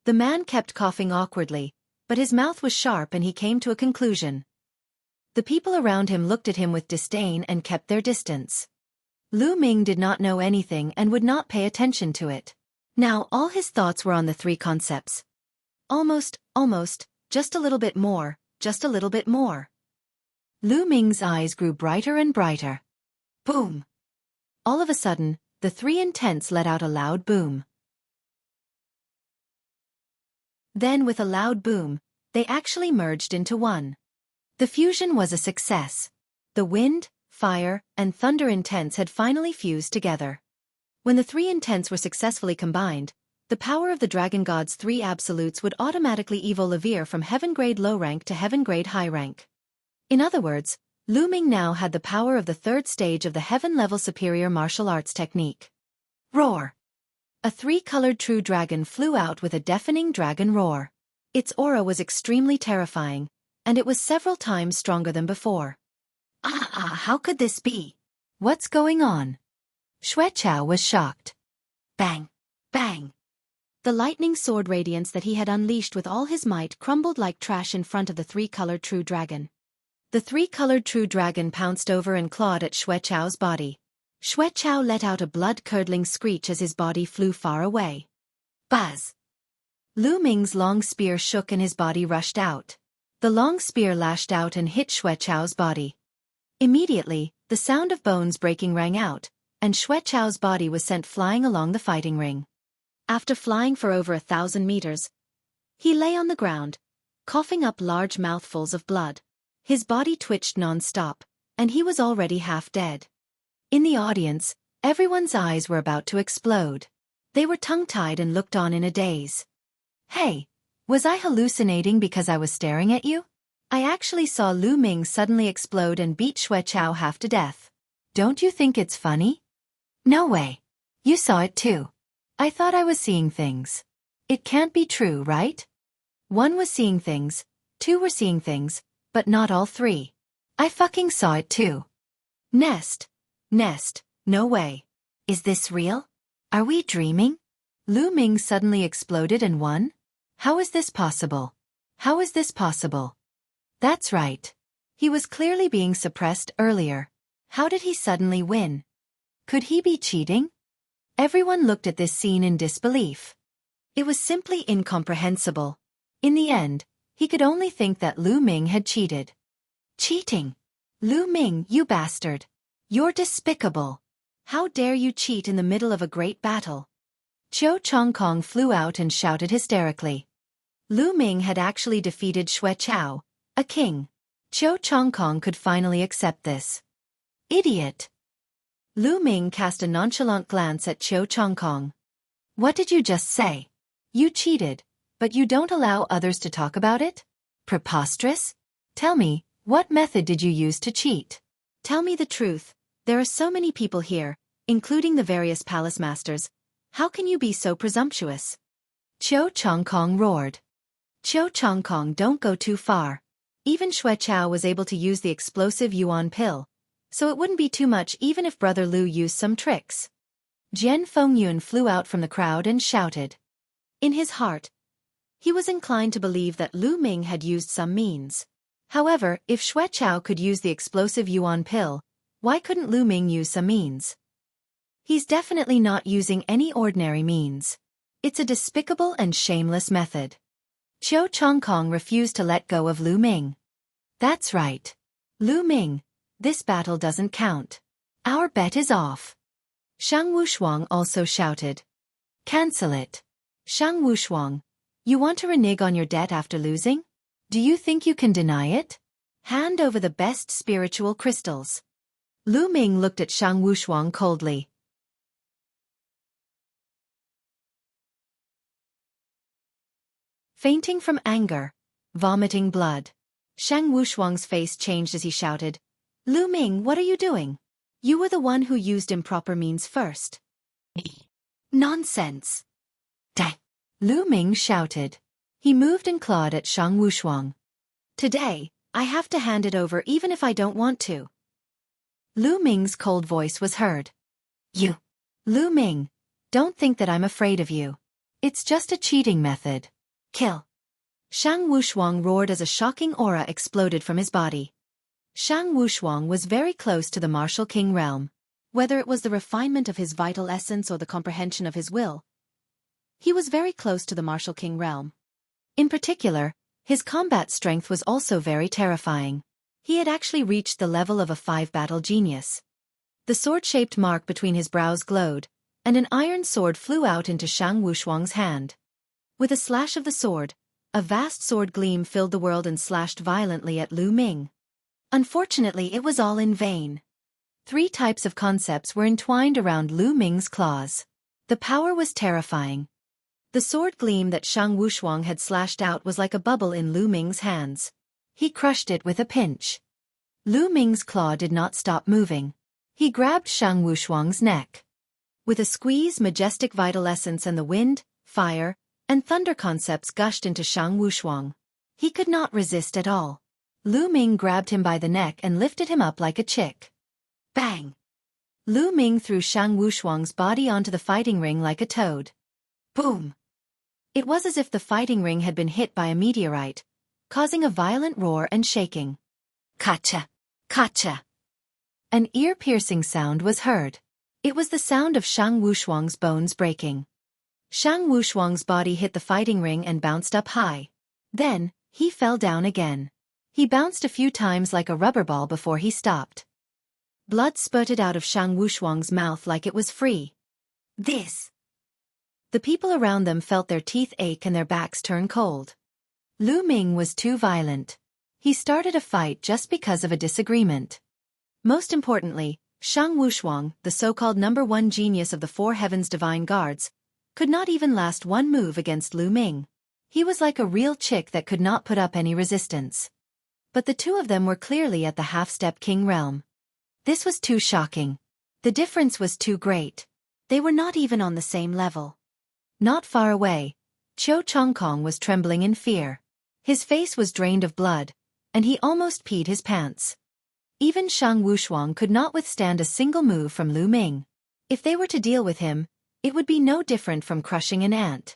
The man kept coughing awkwardly, but his mouth was sharp and he came to a conclusion. The people around him looked at him with disdain and kept their distance. Lu Ming did not know anything and would not pay attention to it. Now all his thoughts were on the 3 concepts. Almost, just a little bit more, just a little bit more. Lu Ming's eyes grew brighter and brighter. Boom! All of a sudden, the 3 intents let out a loud boom. Then with a loud boom, they actually merged into one. The fusion was a success. The wind, fire, and thunder intents had finally fused together. When the 3 intents were successfully combined, the power of the Dragon God's 3 absolutes would automatically evolve from heaven grade low rank to heaven grade high rank. In other words, Lu Ming now had the power of the 3rd stage of the heaven level superior martial arts technique. Roar! A 3-colored true dragon flew out with a deafening dragon roar. Its aura was extremely terrifying, and it was several times stronger than before. How could this be? What's going on? Xueqiao was shocked. Bang! Bang! The lightning sword radiance that he had unleashed with all his might crumbled like trash in front of the 3-colored true dragon. The 3-colored true dragon pounced over and clawed at Xueqiao's body. Xueqiao let out a blood-curdling screech as his body flew far away. Buzz! Lu Ming's long spear shook and his body rushed out. The long spear lashed out and hit Xueqiao's body. Immediately, the sound of bones breaking rang out, and Xueqiao's body was sent flying along the fighting ring. After flying for over 1,000 meters, he lay on the ground, coughing up large mouthfuls of blood. His body twitched non-stop, and he was already half dead. In the audience, everyone's eyes were about to explode. They were tongue-tied and looked on in a daze. Hey, was I hallucinating because I was staring at you? I actually saw Lu Ming suddenly explode and beat Xueqiao half to death. Don't you think it's funny? No way. You saw it too. I thought I was seeing things. It can't be true, right? 1 was seeing things, 2 were seeing things, but not all 3. I fucking saw it too. Nest, no way. Is this real? Are we dreaming? Lu Ming suddenly exploded and won? How is this possible? How is this possible? That's right. He was clearly being suppressed earlier. How did he suddenly win? Could he be cheating? Everyone looked at this scene in disbelief. It was simply incomprehensible. In the end, he could only think that Lu Ming had cheated. Cheating? Lu Ming, you bastard. You're despicable. How dare you cheat in the middle of a great battle? Qiu Chongkong flew out and shouted hysterically. Lu Ming had actually defeated Xueqiao, a king. Qiu Chongkong could finally accept this. Idiot! Lu Ming cast a nonchalant glance at Qiu Chongkong. What did you just say? You cheated, but you don't allow others to talk about it? Preposterous? Tell me, what method did you use to cheat? Tell me the truth. There are so many people here, including the various palace masters. How can you be so presumptuous? Qiu Chongkong roared. Qiu Chongkong, don't go too far. Even Xueqiao was able to use the explosive yuan pill, so it wouldn't be too much even if Brother Lu used some tricks. Jian Fengyun flew out from the crowd and shouted. In his heart, he was inclined to believe that Lu Ming had used some means. However, if Xueqiao could use the explosive yuan pill, why couldn't Lu Ming use some means? He's definitely not using any ordinary means. It's a despicable and shameless method. Qiu Chongkong refused to let go of Lu Ming. That's right. Lu Ming, this battle doesn't count. Our bet is off. Shang Wushuang also shouted. Cancel it. Shang Wushuang, you want to renege on your debt after losing? Do you think you can deny it? Hand over the best spiritual crystals. Lu Ming looked at Shang Wushuang coldly. fainting from anger, vomiting blood. Shang Wushuang's face changed as he shouted, "Lu Ming, what are you doing? You were the one who used improper means first." "Nonsense!" "Dang!" Lu Ming shouted. He moved and clawed at Shang Wushuang. "Today, I have to hand it over even if I don't want to." Lu Ming's cold voice was heard. "You, Lu Ming, don't think that I'm afraid of you. It's just a cheating method. Kill." Shang Wushuang roared as a shocking aura exploded from his body. Shang Wushuang was very close to the martial king realm. Whether it was the refinement of his vital essence or the comprehension of his will, he was very close to the martial king realm. In particular, his combat strength was also very terrifying. He had actually reached the level of a 5-battle genius. The sword-shaped mark between his brows glowed, and an iron sword flew out into Shang Wushuang's hand. With a slash of the sword, a vast sword gleam filled the world and slashed violently at Lu Ming. Unfortunately, it was all in vain. 3 types of concepts were entwined around Lu Ming's claws. The power was terrifying. The sword gleam that Shang Wushuang had slashed out was like a bubble in Lu Ming's hands. He crushed it with a pinch. Lu Ming's claw did not stop moving. He grabbed Shang Wushuang's neck. With a squeeze, majestic vital essence and the wind, fire, and thunder concepts gushed into Shang Wushuang. He could not resist at all. Lu Ming grabbed him by the neck and lifted him up like a chick. Bang! Lu Ming threw Shang Wushuang's body onto the fighting ring like a toad. Boom! It was as if the fighting ring had been hit by a meteorite, causing a violent roar and shaking. Kacha! Kacha! An ear-piercing sound was heard. It was the sound of Shang Wushuang's bones breaking. Shang Wushuang's body hit the fighting ring and bounced up high. Then, he fell down again. He bounced a few times like a rubber ball before he stopped. Blood spurted out of Shang Wushuang's mouth like it was free. This! The people around them felt their teeth ache and their backs turn cold. Lu Ming was too violent. He started a fight just because of a disagreement. Most importantly, Shang Wushuang, the so-called #1 genius of the 4 heavens divine guards, could not even last one move against Lu Ming. He was like a real chick that could not put up any resistance. But the two of them were clearly at the half-step king realm. This was too shocking. The difference was too great. They were not even on the same level. Not far away, Qiu Chongkong was trembling in fear. His face was drained of blood, and he almost peed his pants. Even Shang Wushuang could not withstand a single move from Lu Ming. If they were to deal with him, it would be no different from crushing an ant.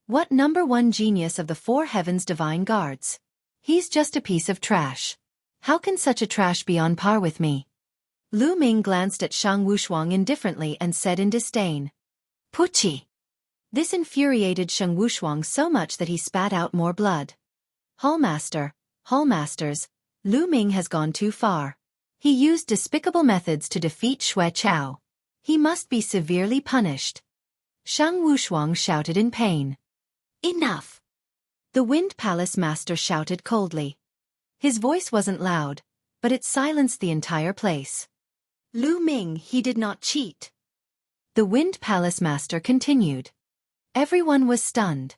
What #1 genius of the 4 heavens divine guards? He's just a piece of trash. How can such a trash be on par with me? Lu Ming glanced at Shang Wushuang indifferently and said in disdain, "Puchi." This infuriated Shang Wushuang so much that he spat out more blood. Hallmasters, Lu Ming has gone too far. He used despicable methods to defeat Xue Chao. He must be severely punished. Shang Wushuang shouted in pain. "Enough!" The Wind Palace Master shouted coldly. His voice wasn't loud, but it silenced the entire place. "Lu Ming, he did not cheat." The Wind Palace Master continued. Everyone was stunned.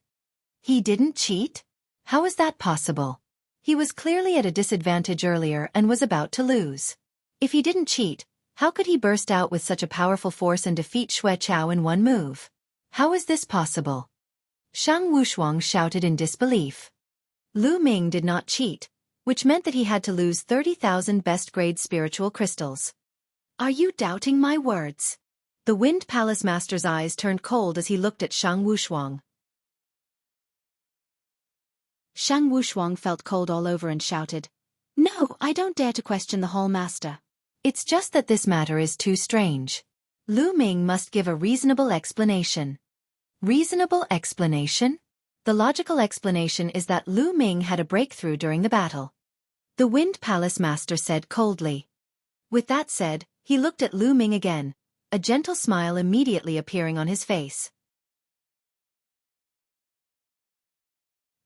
He didn't cheat? How is that possible? He was clearly at a disadvantage earlier and was about to lose. If he didn't cheat, how could he burst out with such a powerful force and defeat Xue Chao in one move? How is this possible? Shang Wushuang shouted in disbelief. Lu Ming did not cheat, which meant that he had to lose 30,000 best-grade spiritual crystals. Are you doubting my words? The Wind Palace Master's eyes turned cold as he looked at Shang Wushuang. Shang Wushuang felt cold all over and shouted, "No, I don't dare to question the Hall Master. It's just that this matter is too strange. Lu Ming must give a reasonable explanation." Reasonable explanation? The logical explanation is that Lu Ming had a breakthrough during the battle. The Wind Palace Master said coldly. With that said, he looked at Lu Ming again, a gentle smile immediately appearing on his face.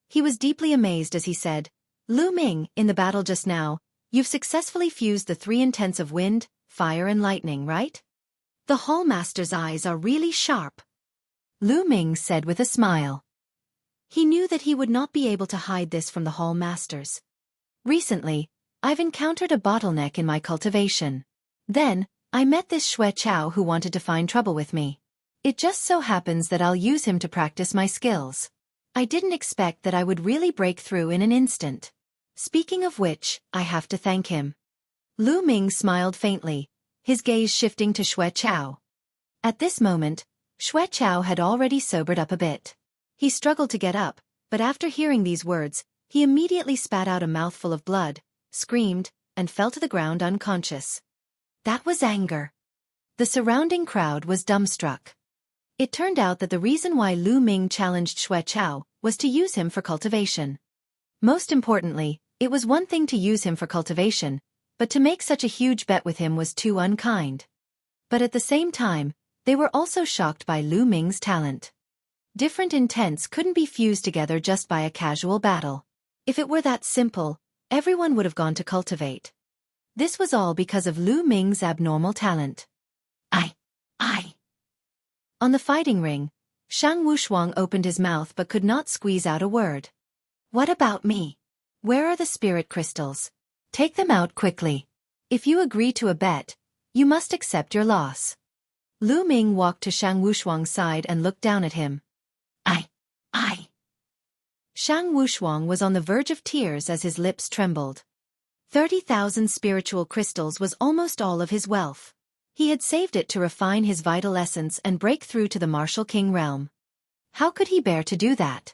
He was deeply amazed as he said, "Lu Ming, in the battle just now, you've successfully fused the 3 intents of wind, fire and lightning, right? The Hall Master's eyes are really sharp." Lu Ming said with a smile. He knew that he would not be able to hide this from the hall masters. Recently, I've encountered a bottleneck in my cultivation. Then, I met this Xue Chao who wanted to find trouble with me. It just so happens that I'll use him to practice my skills. I didn't expect that I would really break through in an instant. Speaking of which, I have to thank him. Lu Ming smiled faintly, his gaze shifting to Xue Chao. At this moment, Xue Chao had already sobered up a bit. He struggled to get up, but after hearing these words, he immediately spat out a mouthful of blood, screamed, and fell to the ground unconscious. That was anger. The surrounding crowd was dumbstruck. It turned out that the reason why Lu Ming challenged Xue Chao was to use him for cultivation. Most importantly, it was one thing to use him for cultivation, but to make such a huge bet with him was too unkind. But at the same time, they were also shocked by Lu Ming's talent. Different intents couldn't be fused together just by a casual battle. If it were that simple, everyone would have gone to cultivate. This was all because of Lu Ming's abnormal talent. I. On the fighting ring, Shang Wushuang opened his mouth but could not squeeze out a word. What about me? Where are the spirit crystals? Take them out quickly. If you agree to a bet, you must accept your loss. Lu Ming walked to Shang Wushuang's side and looked down at him. I. Shang Wushuang was on the verge of tears as his lips trembled. 30,000 spiritual crystals was almost all of his wealth. He had saved it to refine his vital essence and break through to the martial king realm. How could he bear to do that?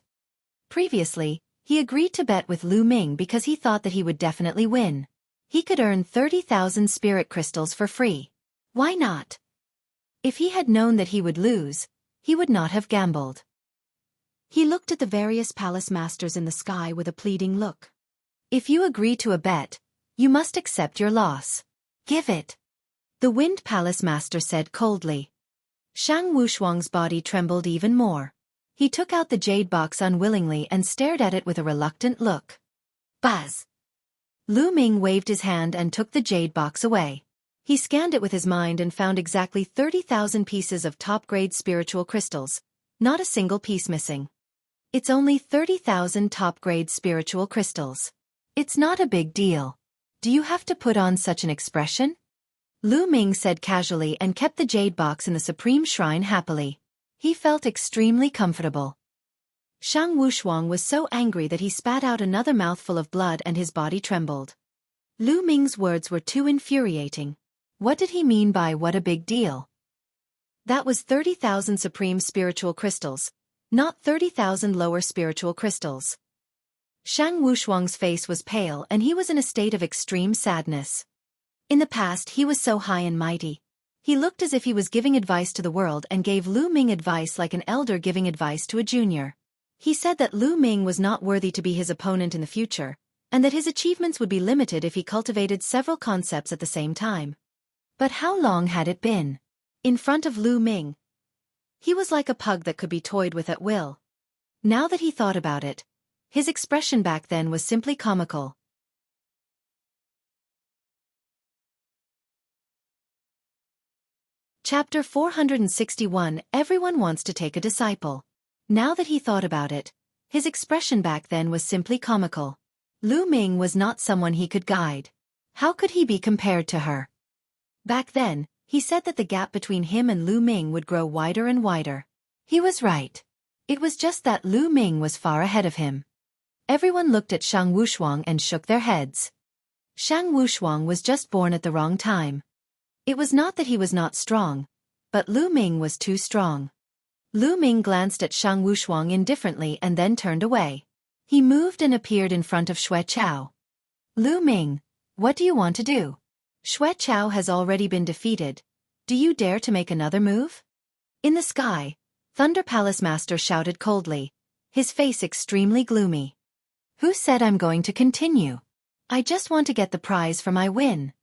Previously, he agreed to bet with Lu Ming because he thought that he would definitely win. He could earn 30,000 spirit crystals for free. Why not? If he had known that he would lose, he would not have gambled. He looked at the various palace masters in the sky with a pleading look. If you agree to a bet, you must accept your loss. Give it. The Wind Palace Master said coldly. Shang Wushuang's body trembled even more. He took out the jade box unwillingly and stared at it with a reluctant look. Buzz! Lu Ming waved his hand and took the jade box away. He scanned it with his mind and found exactly 30,000 pieces of top-grade spiritual crystals, not a single piece missing. It's only 30,000 top-grade spiritual crystals. It's not a big deal. Do you have to put on such an expression? Lu Ming said casually and kept the jade box in the Supreme Shrine happily. He felt extremely comfortable. Shang Wushuang was so angry that he spat out another mouthful of blood and his body trembled. Lu Ming's words were too infuriating. What did he mean by what a big deal? That was 30,000 supreme spiritual crystals, not 30,000 lower spiritual crystals. Shang Wushuang's face was pale and he was in a state of extreme sadness. In the past he was so high and mighty. He looked as if he was giving advice to the world and gave Lu Ming advice like an elder giving advice to a junior. He said that Lu Ming was not worthy to be his opponent in the future, and that his achievements would be limited if he cultivated several concepts at the same time. But how long had it been? In front of Lu Ming, he was like a pug that could be toyed with at will. Now that he thought about it, his expression back then was simply comical. Chapter 461 Everyone wants to take a disciple. Now that he thought about it, his expression back then was simply comical. Lu Ming was not someone he could guide. How could he be compared to her? Back then, he said that the gap between him and Lu Ming would grow wider and wider. He was right. It was just that Lu Ming was far ahead of him. Everyone looked at Shang Wushuang and shook their heads. Shang Wushuang was just born at the wrong time. It was not that he was not strong, but Lu Ming was too strong. Lu Ming glanced at Shang Wushuang indifferently and then turned away. He moved and appeared in front of Xue Chao. Lu Ming, what do you want to do? Xue Chao has already been defeated. Do you dare to make another move? In the sky, Thunder Palace Master shouted coldly, his face extremely gloomy. Who said I'm going to continue? I just want to get the prize for my win.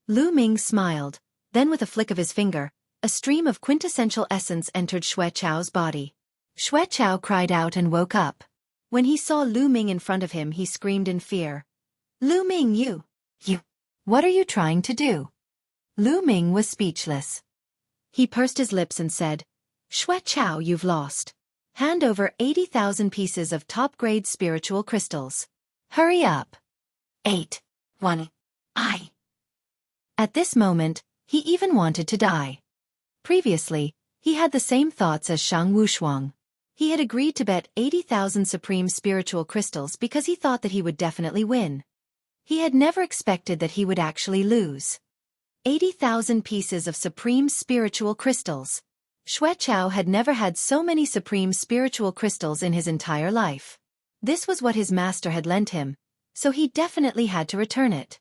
Lu Ming smiled, then with a flick of his finger, a stream of quintessential essence entered Xue Chao's body. Xue Chao cried out and woke up. When he saw Lu Ming in front of him, he screamed in fear. Lu Ming, you! What are you trying to do? Lu Ming was speechless. He pursed his lips and said, Xue Chao, you've lost. Hand over 80,000 pieces of top-grade spiritual crystals. Hurry up. 8. 1. At this moment, he even wanted to die. Previously, he had the same thoughts as Shang Wushuang. He had agreed to bet 80,000 supreme spiritual crystals because he thought that he would definitely win. He had never expected that he would actually lose. 80,000 pieces of supreme spiritual crystals. Xueqiao had never had so many supreme spiritual crystals in his entire life. This was what his master had lent him, so he definitely had to return it.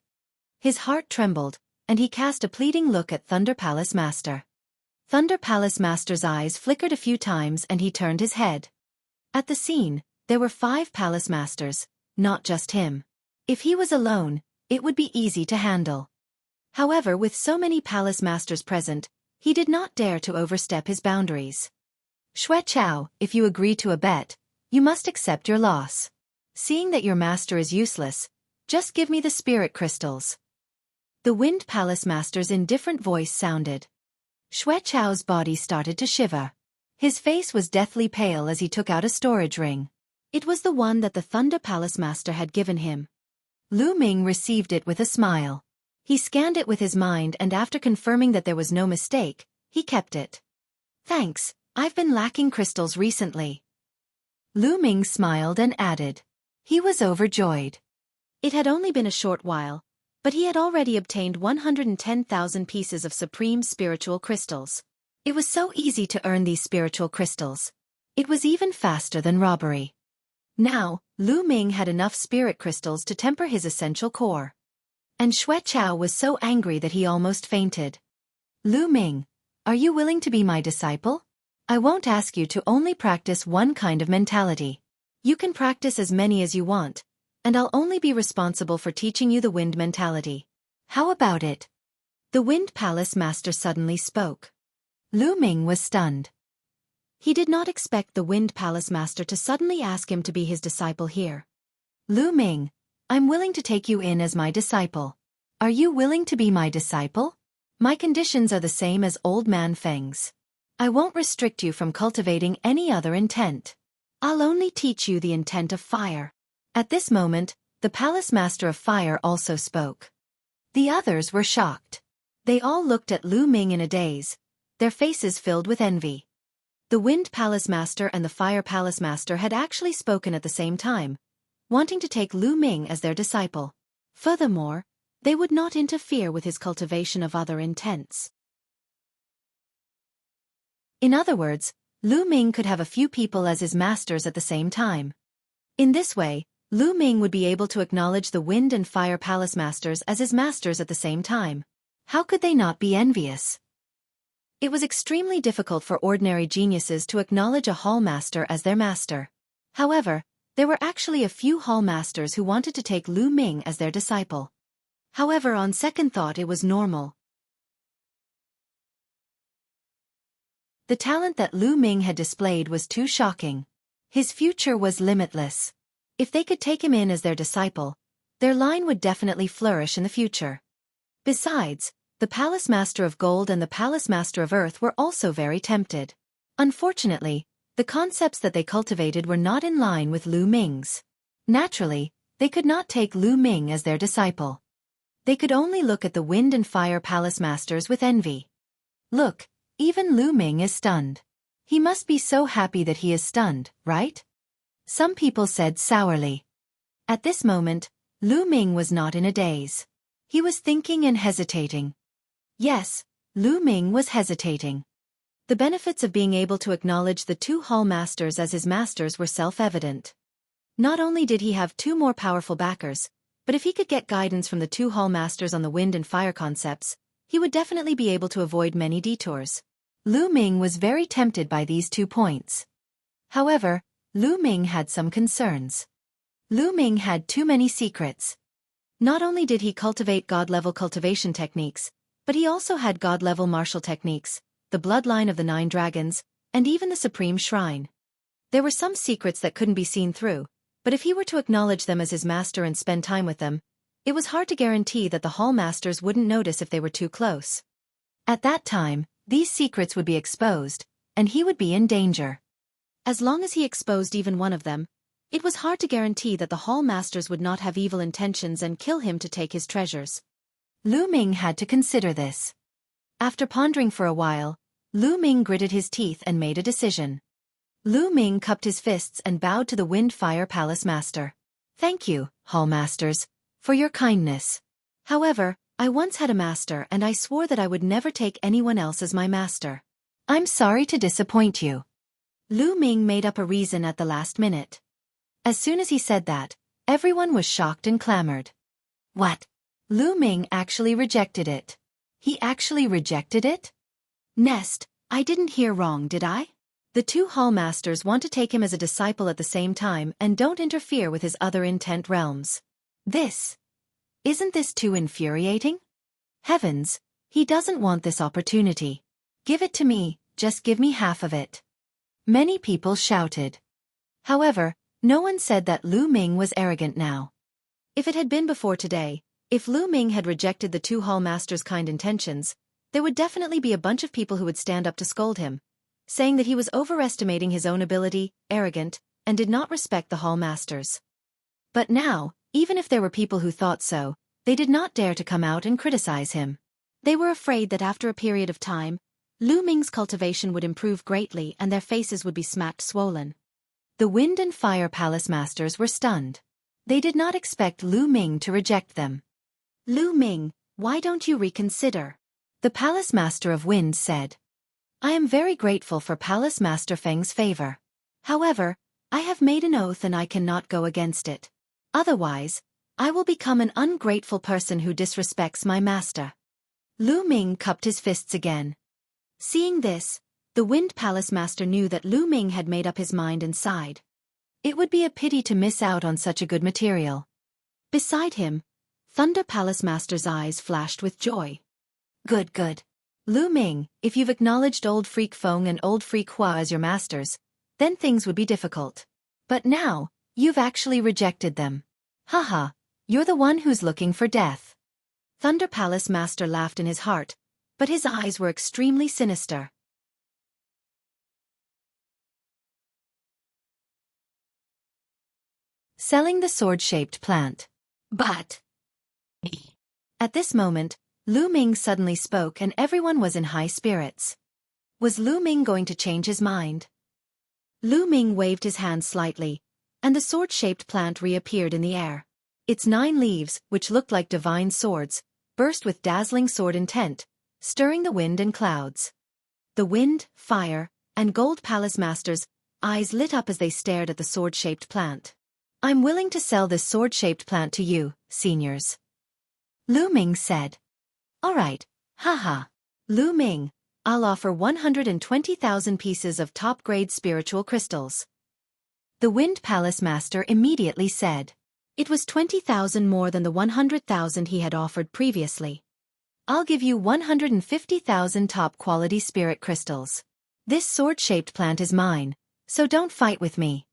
His heart trembled, and he cast a pleading look at Thunder Palace Master. Thunder Palace Master's eyes flickered a few times and he turned his head. At the scene, there were 5 Palace Masters, not just him. If he was alone, it would be easy to handle. However, with so many Palace Masters present, he did not dare to overstep his boundaries. Xueqiao, if you agree to a bet, you must accept your loss. Seeing that your master is useless, just give me the spirit crystals. The Wind Palace Master's indifferent voice sounded. Xueqiao's body started to shiver. His face was deathly pale as he took out a storage ring. It was the one that the Thunder Palace Master had given him. Lu Ming received it with a smile. He scanned it with his mind and after confirming that there was no mistake, he kept it. Thanks, I've been lacking crystals recently. Lu Ming smiled and added. He was overjoyed. It had only been a short while, but he had already obtained 110,000 pieces of supreme spiritual crystals. It was so easy to earn these spiritual crystals. It was even faster than robbery. Now, Lu Ming had enough spirit crystals to temper his essential core. And Xueqiao was so angry that he almost fainted. Lu Ming, are you willing to be my disciple? I won't ask you to only practice one kind of mentality. You can practice as many as you want, and I'll only be responsible for teaching you the wind mentality. How about it? The Wind Palace Master suddenly spoke. Lu Ming was stunned. He did not expect the Wind Palace Master to suddenly ask him to be his disciple here. Lu Ming, I'm willing to take you in as my disciple. Are you willing to be my disciple? My conditions are the same as Old Man Feng's. I won't restrict you from cultivating any other intent. I'll only teach you the intent of fire. At this moment, the Palace Master of Fire also spoke. The others were shocked. They all looked at Lu Ming in a daze, their faces filled with envy. The Wind Palace Master and the Fire Palace Master had actually spoken at the same time, wanting to take Lu Ming as their disciple. Furthermore, they would not interfere with his cultivation of other intents. In other words, Lu Ming could have a few people as his masters at the same time. In this way, Lu Ming would be able to acknowledge the Wind and Fire Palace Masters as his masters at the same time. How could they not be envious? It was extremely difficult for ordinary geniuses to acknowledge a hall master as their master. However, there were actually a few hall masters who wanted to take Lu Ming as their disciple. However, on second thought it was normal. The talent that Lu Ming had displayed was too shocking. His future was limitless. If they could take him in as their disciple, their line would definitely flourish in the future. Besides, the Palace Master of Gold and the Palace Master of Earth were also very tempted. Unfortunately, the concepts that they cultivated were not in line with Lu Ming's. Naturally, they could not take Lu Ming as their disciple. They could only look at the Wind and Fire Palace Masters with envy. Look, even Lu Ming is stunned. He must be so happy that he is stunned, right? Some people said sourly. At this moment, Lu Ming was not in a daze. He was thinking and hesitating. Yes, Lu Ming was hesitating. The benefits of being able to acknowledge the 2 hall masters as his masters were self-evident. Not only did he have 2 more powerful backers, but if he could get guidance from the 2 hall masters on the wind and fire concepts, he would definitely be able to avoid many detours. Lu Ming was very tempted by these 2 points. However, Lu Ming had some concerns. Lu Ming had too many secrets. Not only did he cultivate God-level cultivation techniques, but he also had God-level martial techniques, the bloodline of the 9 dragons, and even the Supreme Shrine. There were some secrets that couldn't be seen through, but if he were to acknowledge them as his master and spend time with them, it was hard to guarantee that the hall masters wouldn't notice if they were too close. At that time, these secrets would be exposed, and he would be in danger. As long as he exposed even one of them, it was hard to guarantee that the Hall Masters would not have evil intentions and kill him to take his treasures. Lu Ming had to consider this. After pondering for a while, Lu Ming gritted his teeth and made a decision. Lu Ming cupped his fists and bowed to the Wind-Fire Palace Master. Thank you, Hall Masters, for your kindness. However, I once had a master and I swore that I would never take anyone else as my master. I'm sorry to disappoint you. Lu Ming made up a reason at the last minute. As soon as he said that, everyone was shocked and clamored. What? Lu Ming actually rejected it. He actually rejected it? Nest, I didn't hear wrong, did I? The two Hall Masters want to take him as a disciple at the same time and don't interfere with his other intent realms. Isn't this too infuriating? Heavens, he doesn't want this opportunity. Give it to me, just give me half of it. Many people shouted. However, no one said that Lu Ming was arrogant now. If it had been before today, if Lu Ming had rejected the two Hall Masters' kind intentions, there would definitely be a bunch of people who would stand up to scold him, saying that he was overestimating his own ability, arrogant, and did not respect the Hall Masters. But now, even if there were people who thought so, they did not dare to come out and criticize him. They were afraid that after a period of time, Lu Ming's cultivation would improve greatly and their faces would be smacked swollen. The Wind and Fire Palace Masters were stunned. They did not expect Lu Ming to reject them. Lu Ming, why don't you reconsider? The Palace Master of Wind said. I am very grateful for Palace Master Feng's favor. However, I have made an oath and I cannot go against it. Otherwise, I will become an ungrateful person who disrespects my master. Lu Ming cupped his fists again. Seeing this, the Wind Palace Master knew that Lu Ming had made up his mind and sighed. It would be a pity to miss out on such a good material. Beside him, Thunder Palace Master's eyes flashed with joy. Good. Lu Ming, if you've acknowledged Old Freak Feng and Old Freak Hua as your masters, then things would be difficult. But now, you've actually rejected them. Haha, you're the one who's looking for death. Thunder Palace Master laughed in his heart, but his eyes were extremely sinister. Selling the sword-shaped plant. But at this moment, Lu Ming suddenly spoke and everyone was in high spirits. Was Lu Ming going to change his mind? Lu Ming waved his hand slightly, and the sword-shaped plant reappeared in the air. Its 9 leaves, which looked like divine swords, burst with dazzling sword intent, stirring the wind and clouds. The Wind, Fire, and Gold Palace Masters' eyes lit up as they stared at the sword-shaped plant. I'm willing to sell this sword-shaped plant to you, seniors. Lu Ming said. All right, haha. Lu Ming, I'll offer 120,000 pieces of top-grade spiritual crystals. The Wind Palace Master immediately said. It was 20,000 more than the 100,000 he had offered previously. I'll give you 150,000 top-quality spirit crystals. This sword-shaped plant is mine, so don't fight with me.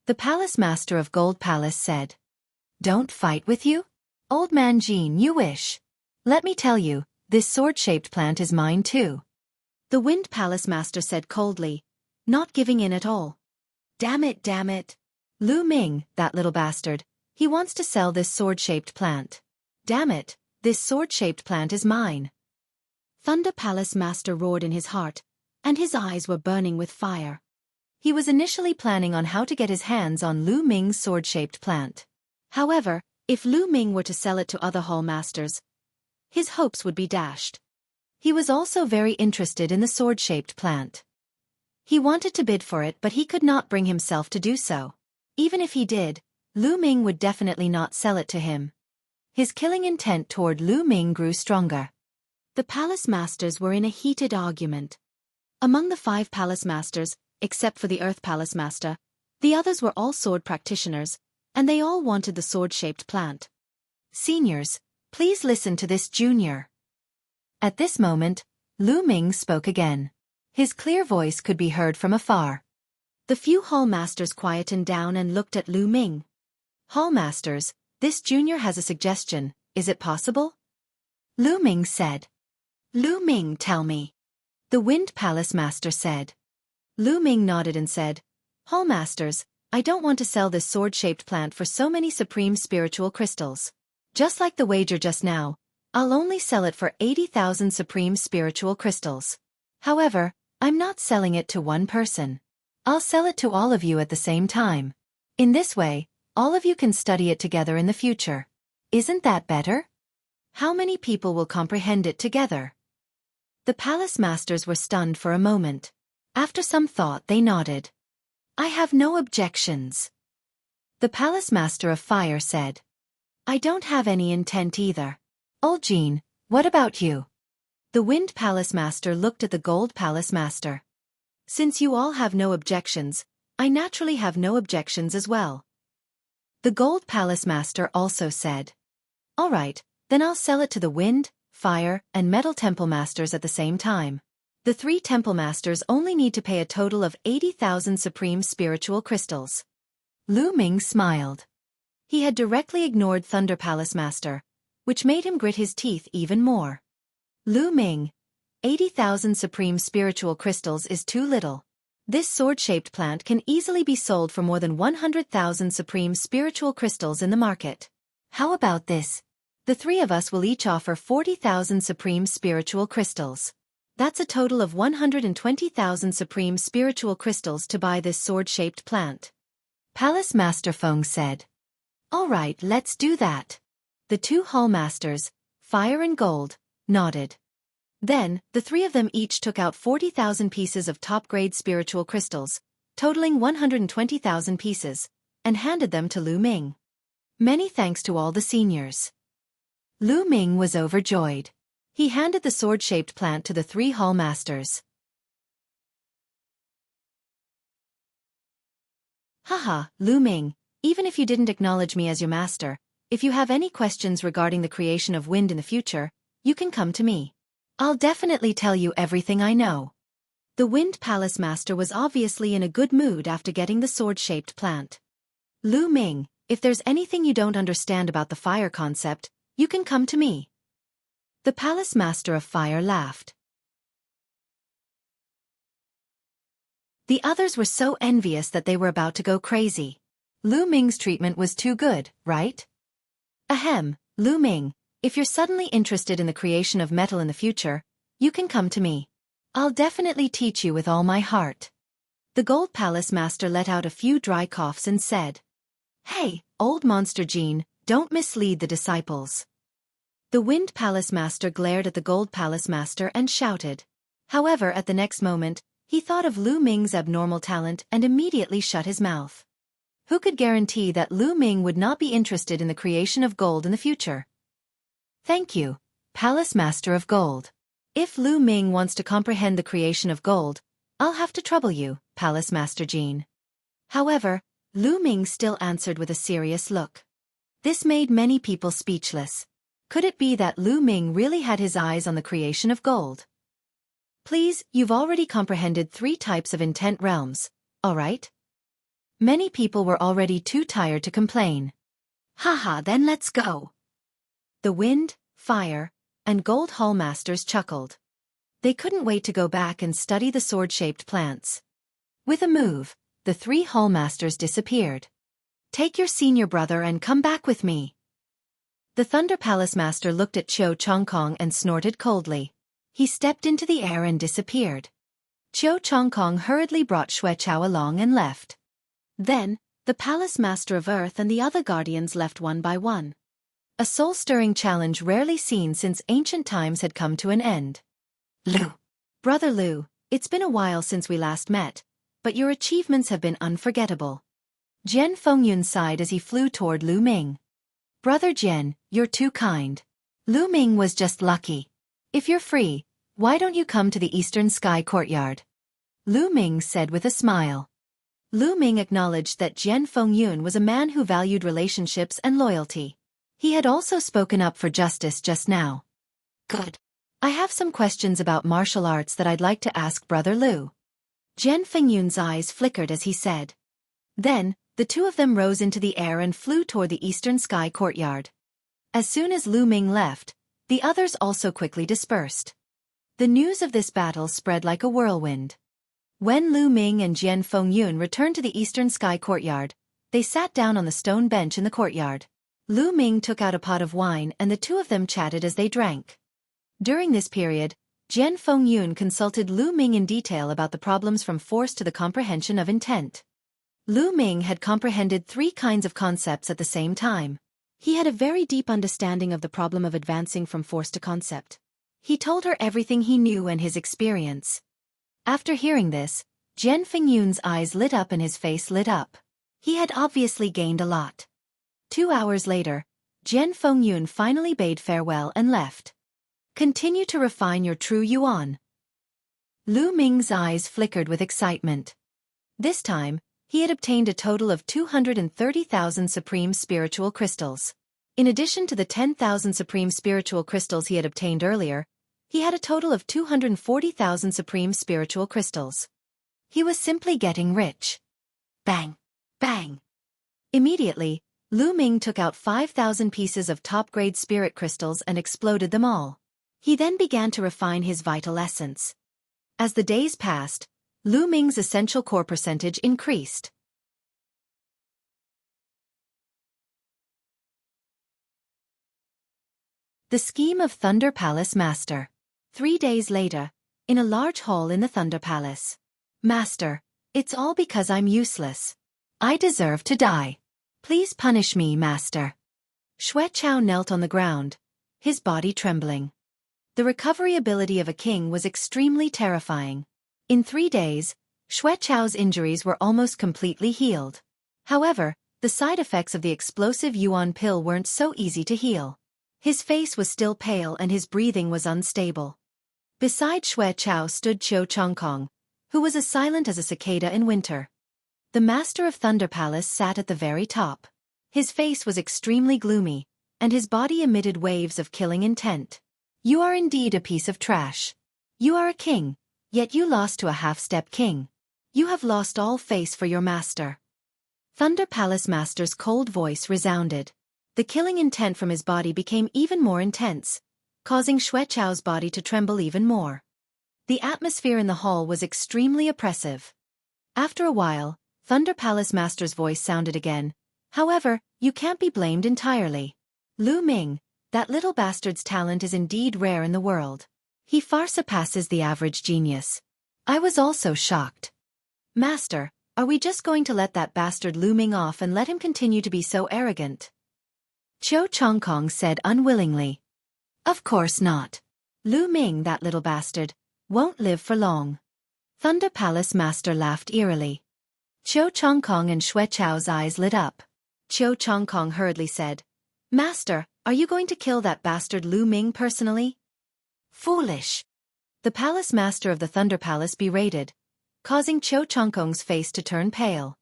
The Palace Master of Gold Palace said. Don't fight with you? Old Man Jean, you wish. Let me tell you, this sword-shaped plant is mine too. The Wind Palace Master said coldly, not giving in at all. Damn it. Lu Ming, that little bastard, he wants to sell this sword-shaped plant. Damn it, this sword-shaped plant is mine. Thunder Palace Master roared in his heart, and his eyes were burning with fire. He was initially planning on how to get his hands on Lu Ming's sword-shaped plant. However, if Lu Ming were to sell it to other Hall Masters, his hopes would be dashed. He was also very interested in the sword-shaped plant. He wanted to bid for it but he could not bring himself to do so. Even if he did, Lu Ming would definitely not sell it to him. His killing intent toward Lu Ming grew stronger. The Palace Masters were in a heated argument. Among the 5 Palace Masters, except for the Earth Palace Master, the others were all sword practitioners, and they all wanted the sword-shaped plant. Seniors, please listen to this junior. At this moment, Lu Ming spoke again. His clear voice could be heard from afar. The few Hall Masters quietened down and looked at Lu Ming. Hall Masters, this junior has a suggestion, is it possible? Lu Ming said. Lu Ming, tell me. The Wind Palace Master said. Lu Ming nodded and said, Hallmasters, I don't want to sell this sword-shaped plant for so many supreme spiritual crystals. Just like the wager just now, I'll only sell it for 80,000 supreme spiritual crystals. However, I'm not selling it to one person. I'll sell it to all of you at the same time. In this way, all of you can study it together in the future. Isn't that better? How many people will comprehend it together? The palace masters were stunned for a moment. After some thought, they nodded. I have no objections. The palace master of fire said. I don't have any intent either. Old Jean, what about you? The wind palace master looked at the gold palace master. Since you all have no objections, I naturally have no objections as well. The gold palace master also said. All right, then I'll sell it to the wind, fire, and metal temple masters at the same time. The 3 temple masters only need to pay a total of 80,000 supreme spiritual crystals. Lu Ming smiled. He had directly ignored Thunder Palace Master, which made him grit his teeth even more. Lu Ming, 80,000 supreme spiritual crystals is too little. This sword-shaped plant can easily be sold for more than 100,000 supreme spiritual crystals in the market. How about this? The 3 of us will each offer 40,000 supreme spiritual crystals. That's a total of 120,000 supreme spiritual crystals to buy this sword-shaped plant. Palace Master Feng said. All right, let's do that. The 2 hall masters, Fire and Gold, nodded. Then, the 3 of them each took out 40,000 pieces of top-grade spiritual crystals, totaling 120,000 pieces, and handed them to Lu Ming. Many thanks to all the seniors. Lu Ming was overjoyed. He handed the sword-shaped plant to the 3 hall masters. Haha, Lu Ming, even if you didn't acknowledge me as your master, if you have any questions regarding the creation of wind in the future, you can come to me. I'll definitely tell you everything I know. The Wind Palace Master was obviously in a good mood after getting the sword-shaped plant. Lu Ming, if there's anything you don't understand about the fire concept, you can come to me. The Palace Master of Fire laughed. The others were so envious that they were about to go crazy. Lu Ming's treatment was too good, right? Ahem, Lu Ming, if you're suddenly interested in the creation of metal in the future, you can come to me. I'll definitely teach you with all my heart. The Gold Palace Master let out a few dry coughs and said, Hey, old monster Jean, don't mislead the disciples. The Wind Palace Master glared at the Gold Palace Master and shouted. However, at the next moment, he thought of Lu Ming's abnormal talent and immediately shut his mouth. Who could guarantee that Lu Ming would not be interested in the creation of gold in the future? Thank you, Palace Master of Gold. If Lu Ming wants to comprehend the creation of gold, I'll have to trouble you, Palace Master Jean. However, Lu Ming still answered with a serious look. This made many people speechless. Could it be that Lu Ming really had his eyes on the creation of gold? Please, you've already comprehended 3 types of intent realms, all right? Many people were already too tired to complain. Haha, then let's go. The Wind, Fire, and Gold Hall Masters chuckled. They couldn't wait to go back and study the sword-shaped plants. With a move, the 3 Hall Masters disappeared. Take your senior brother and come back with me. The Thunder Palace Master looked at Qiu Chongkong and snorted coldly. He stepped into the air and disappeared. Qiu Chongkong hurriedly brought Xue Chao along and left. Then, the Palace Master of Earth and the other guardians left one by one. A soul-stirring challenge rarely seen since ancient times had come to an end. Lu. Brother Lu, it's been a while since we last met, but your achievements have been unforgettable. Jian Fengyun sighed as he flew toward Lu Ming. Brother Jian, you're too kind. Lu Ming was just lucky. If you're free, why don't you come to the Eastern Sky Courtyard? Lu Ming said with a smile. Lu Ming acknowledged that Jian Fengyun was a man who valued relationships and loyalty. He had also spoken up for justice just now. Good. I have some questions about martial arts that I'd like to ask Brother Lu. Jian Fengyun's eyes flickered as he said. Then, the 2 of them rose into the air and flew toward the Eastern Sky Courtyard. As soon as Lu Ming left, the others also quickly dispersed. The news of this battle spread like a whirlwind. When Lu Ming and Jian Fengyun returned to the Eastern Sky courtyard, they sat down on the stone bench in the courtyard. Lu Ming took out a pot of wine and the two of them chatted as they drank. During this period, Jian Fengyun consulted Lu Ming in detail about the problems from force to the comprehension of intent. Lu Ming had comprehended 3 kinds of concepts at the same time. He had a very deep understanding of the problem of advancing from force to concept. He told her everything he knew and his experience. After hearing this, Jian Fengyun's eyes lit up and his face lit up. He had obviously gained a lot. 2 hours later, Jian Fengyun finally bade farewell and left. Continue to refine your true yuan. Lu Ming's eyes flickered with excitement. This time, he had obtained a total of 230,000 supreme spiritual crystals. In addition to the 10,000 supreme spiritual crystals he had obtained earlier, he had a total of 240,000 supreme spiritual crystals. He was simply getting rich. Bang! Bang! Immediately, Lu Ming took out 5,000 pieces of top-grade spirit crystals and exploded them all. He then began to refine his vital essence. As the days passed, Lu Ming's essential core percentage increased. The scheme of Thunder Palace Master. 3 days later, in a large hall in the Thunder Palace. Master, it's all because I'm useless. I deserve to die. Please punish me, Master. Xueqiao knelt on the ground, his body trembling. The recovery ability of a king was extremely terrifying. In 3 days, Xueqiao's injuries were almost completely healed. However, the side effects of the explosive yuan pill weren't so easy to heal. His face was still pale and his breathing was unstable. Beside Xueqiao stood Qiu Chongkong, who was as silent as a cicada in winter. The master of Thunder Palace sat at the very top. His face was extremely gloomy, and his body emitted waves of killing intent. You are indeed a piece of trash. You are a king, yet you lost to a half-step king. You have lost all face for your master. Thunder Palace Master's cold voice resounded. The killing intent from his body became even more intense, causing Xueqiao's body to tremble even more. The atmosphere in the hall was extremely oppressive. After a while, Thunder Palace Master's voice sounded again. However, you can't be blamed entirely. Lu Ming, that little bastard's talent is indeed rare in the world. He far surpasses the average genius. I was also shocked. Master, are we just going to let that bastard Lu Ming off and let him continue to be so arrogant? Qiu Chongkong said unwillingly. Of course not. Lu Ming, that little bastard, won't live for long. Thunder Palace Master laughed eerily. Qiu Chongkong and Xueqiao's eyes lit up. Qiu Chongkong hurriedly said, Master, are you going to kill that bastard Lu Ming personally? Foolish. The Palace Master of the Thunder Palace berated, causing Qiu Chongkong's face to turn pale.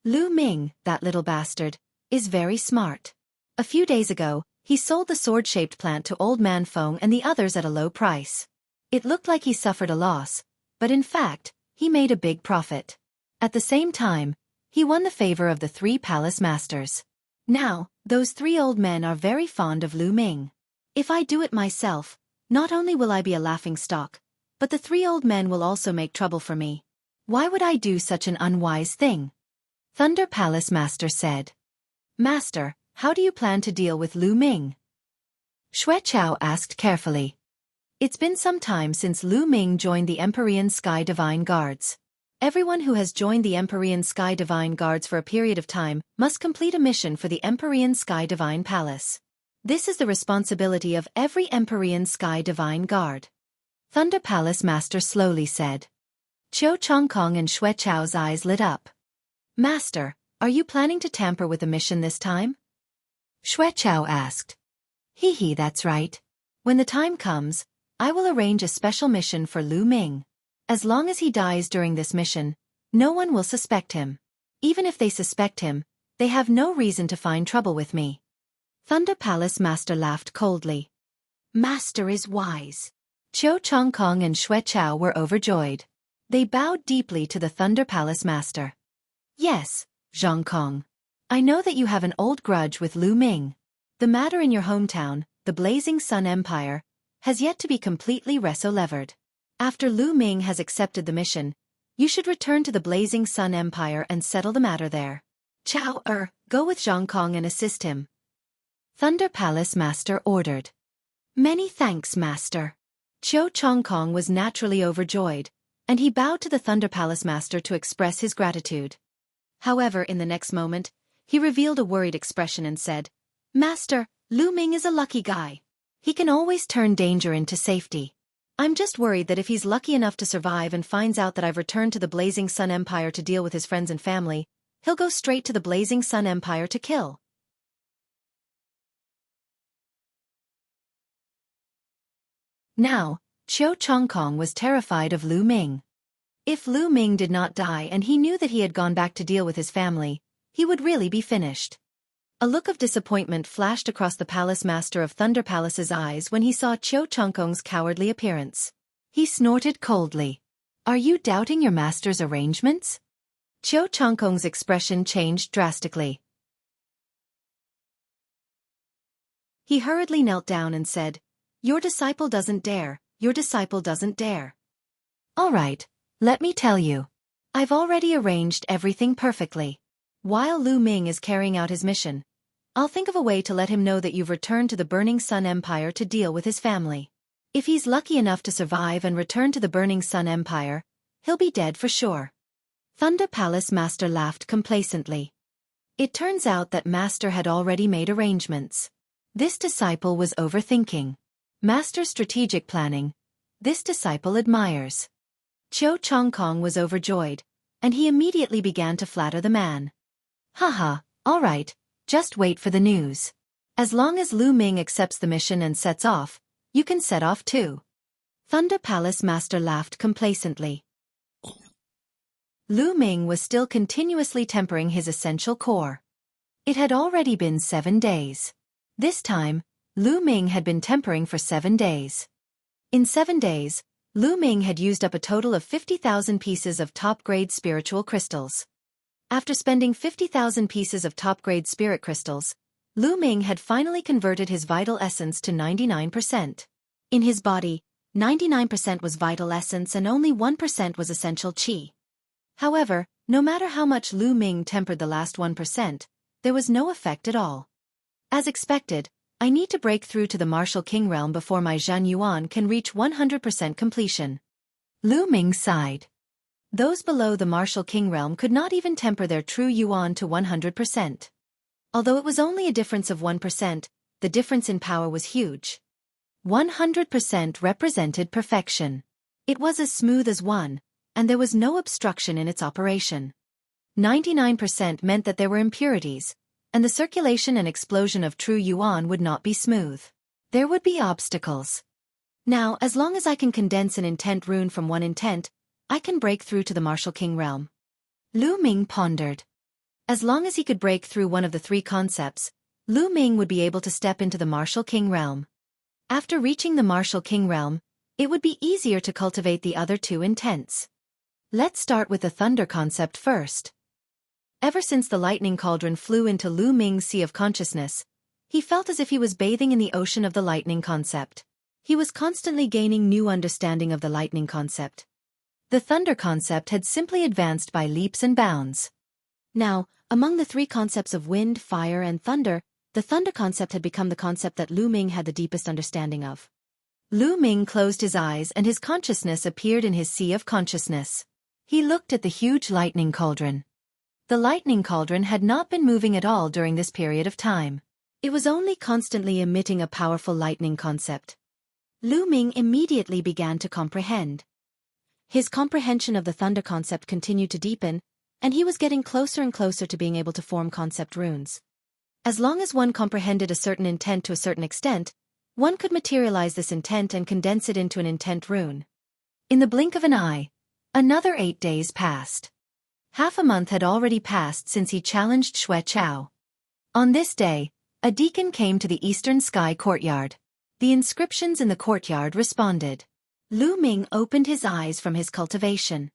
Lu Ming, that little bastard, is very smart. A few days ago, he sold the sword-shaped plant to Old Man Feng and the others at a low price. It looked like he suffered a loss, but in fact, he made a big profit. At the same time, he won the favor of the 3 palace masters. Now, those 3 old men are very fond of Lu Ming. If I do it myself, not only will I be a laughingstock, but the 3 old men will also make trouble for me. Why would I do such an unwise thing? Thunder Palace Master said. Master, how do you plan to deal with Lu Ming? Xueqiao asked carefully. It's been some time since Lu Ming joined the Empyrean Sky Divine Guards. Everyone who has joined the Empyrean Sky Divine Guards for a period of time must complete a mission for the Empyrean Sky Divine Palace. This is the responsibility of every Empyrean Sky Divine Guard. Thunder Palace Master slowly said. Qiu Chongkong and Xueqiao's eyes lit up. Master, are you planning to tamper with the mission this time? Xueqiao asked. Hee, that's right. When the time comes, I will arrange a special mission for Lu Ming. As long as he dies during this mission, no one will suspect him. Even if they suspect him, they have no reason to find trouble with me. Thunder Palace Master laughed coldly. Master is wise. Qiu Chongkong and Xueqiao were overjoyed. They bowed deeply to the Thunder Palace Master. Yes, Zhongkong. I know that you have an old grudge with Lu Ming. The matter in your hometown, the Blazing Sun Empire, has yet to be completely resolved. After Lu Ming has accepted the mission, You should return to the Blazing Sun Empire and settle the matter there. Chao go with Zhang Kong and assist him. Thunder Palace Master ordered. Many thanks, Master. Qiu Chongkong was naturally overjoyed, and he bowed to the Thunder Palace Master to express his gratitude. However, in the next moment, he revealed a worried expression and said, Master, Lu Ming is a lucky guy. He can always turn danger into safety. I'm just worried that if he's lucky enough to survive and finds out that I've returned to the Blazing Sun Empire to deal with his friends and family, he'll go straight to the Blazing Sun Empire to kill. Now, Qiu Chongkong was terrified of Lu Ming. If Lu Ming did not die and he knew that he had gone back to deal with his family, he would really be finished. A look of disappointment flashed across the Palace Master of Thunder Palace's eyes when he saw Qiu Chongkong's cowardly appearance. He snorted coldly. Are you doubting your master's arrangements? Qiu Chongkong's expression changed drastically. He hurriedly knelt down and said, Your disciple doesn't dare, your disciple doesn't dare. All right, let me tell you. I've already arranged everything perfectly. While Lu Ming is carrying out his mission, I'll think of a way to let him know that you've returned to the Burning Sun Empire to deal with his family. If he's lucky enough to survive and return to the Burning Sun Empire, he'll be dead for sure. Thunder Palace Master laughed complacently. It turns out that Master had already made arrangements. This disciple was overthinking. Master's strategic planning. This disciple admires. Qiu Chongkong was overjoyed, and he immediately began to flatter the man. Haha, all right. Just wait for the news. As long as Lu Ming accepts the mission and sets off, you can set off too. Thunder Palace Master laughed complacently. Lu Ming was still continuously tempering his essential core. It had already been 7 days. This time, Lu Ming had been tempering for 7 days. In 7 days, Lu Ming had used up a total of 50,000 pieces of top-grade spiritual crystals. After spending 50,000 pieces of top-grade spirit crystals, Lu Ming had finally converted his vital essence to 99%. In his body, 99% was vital essence and only 1% was essential qi. However, no matter how much Lu Ming tempered the last 1%, there was no effect at all. As expected, I need to break through to the Martial King realm before my Zhan Yuan can reach 100% completion. Lu Ming sighed. Those below the Martial King realm could not even temper their true yuan to 100%. Although it was only a difference of 1%, the difference in power was huge. 100% represented perfection. It was as smooth as 1, and there was no obstruction in its operation. 99% meant that there were impurities, and the circulation and explosion of true yuan would not be smooth. There would be obstacles. Now, as long as I can condense an intent rune from one intent, I can break through to the Martial King realm. Lu Ming pondered. As long as he could break through one of the 3 concepts, Lu Ming would be able to step into the Martial King realm. After reaching the Martial King realm, it would be easier to cultivate the other 2 intents. Let's start with the Thunder concept first. Ever since the lightning cauldron flew into Lu Ming's sea of consciousness, he felt as if he was bathing in the ocean of the lightning concept. He was constantly gaining new understanding of the lightning concept. The Thunder concept had simply advanced by leaps and bounds. Now, among the 3 concepts of wind, fire, and thunder, the Thunder concept had become the concept that Lu Ming had the deepest understanding of. Lu Ming closed his eyes and his consciousness appeared in his sea of consciousness. He looked at the huge lightning cauldron. The lightning cauldron had not been moving at all during this period of time. It was only constantly emitting a powerful lightning concept. Lu Ming immediately began to comprehend. His comprehension of the Thunder concept continued to deepen, and he was getting closer and closer to being able to form concept runes. As long as one comprehended a certain intent to a certain extent, one could materialize this intent and condense it into an intent rune. In the blink of an eye, another 8 days passed. Half a month had already passed since he challenged Xue Chao. On this day, a deacon came to the Eastern Sky courtyard. The inscriptions in the courtyard responded. Lu Ming opened his eyes from his cultivation.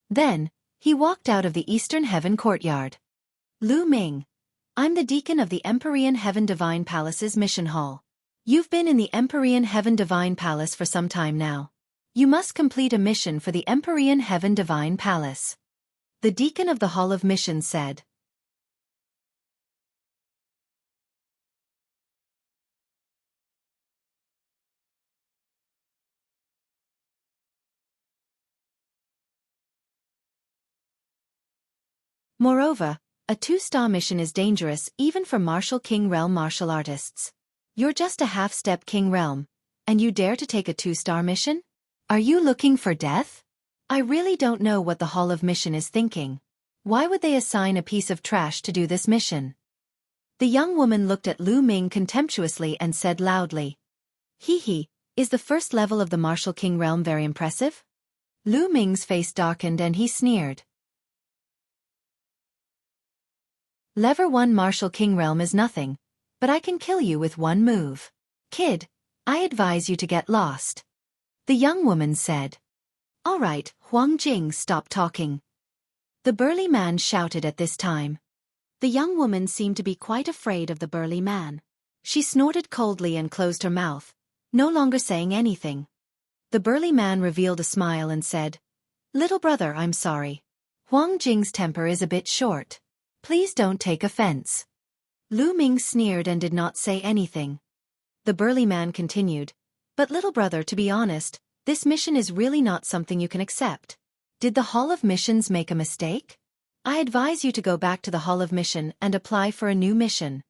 Then, he walked out of the Eastern Heaven courtyard. Lu Ming, I'm the deacon of the Empyrean Heaven Divine Palace's mission hall. You've been in the Empyrean Heaven Divine Palace for some time now. You must complete a mission for the Empyrean Heaven Divine Palace. The deacon of the Hall of Missions said. Moreover, a 2-star mission is dangerous even for Martial King Realm martial artists. You're just a half-step King Realm, and you dare to take a 2-star mission? Are you looking for death? I really don't know what the Hall of Mission is thinking. Why would they assign a piece of trash to do this mission? The young woman looked at Lu Ming contemptuously and said loudly. Hee, is the first level of the Martial King Realm very impressive? Lu Ming's face darkened and he sneered. Level 1 Martial King Realm is nothing, but I can kill you with one move. Kid, I advise you to get lost. The young woman said. All right, Huang Jing, stop talking. The burly man shouted at this time. The young woman seemed to be quite afraid of the burly man. She snorted coldly and closed her mouth, no longer saying anything. The burly man revealed a smile and said, Little brother, I'm sorry. Huang Jing's temper is a bit short. Please don't take offense. Lu Ming sneered and did not say anything. The burly man continued, But little brother, to be honest, this mission is really not something you can accept. Did the Hall of Missions make a mistake? I advise you to go back to the Hall of Mission and apply for a new mission.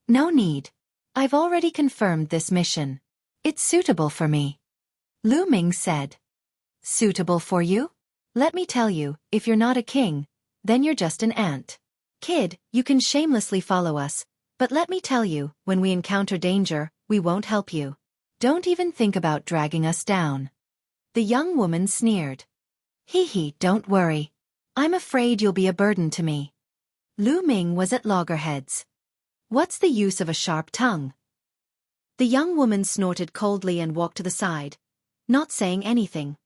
No need. I've already confirmed this mission. It's suitable for me. Lu Ming said. Suitable for you? Let me tell you, if you're not a king, then you're just an ant. Kid, you can shamelessly follow us, but let me tell you, when we encounter danger, we won't help you. Don't even think about dragging us down. The young woman sneered. Hee, don't worry. I'm afraid you'll be a burden to me. Lu Ming was at loggerheads. What's the use of a sharp tongue? The young woman snorted coldly and walked to the side, not saying anything.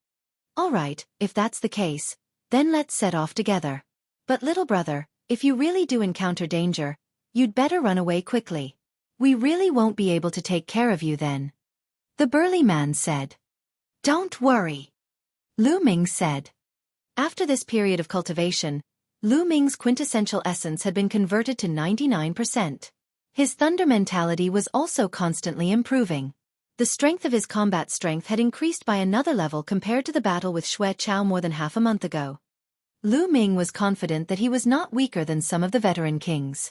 All right, if that's the case, then let's set off together. But little brother, if you really do encounter danger, you'd better run away quickly. We really won't be able to take care of you then. The burly man said. Don't worry. Lu Ming said. After this period of cultivation, Lu Ming's quintessential essence had been converted to 99%. His thunder mentality was also constantly improving. The strength of his combat strength had increased by another level compared to the battle with Xue Chao more than half a month ago. Lu Ming was confident that he was not weaker than some of the veteran kings.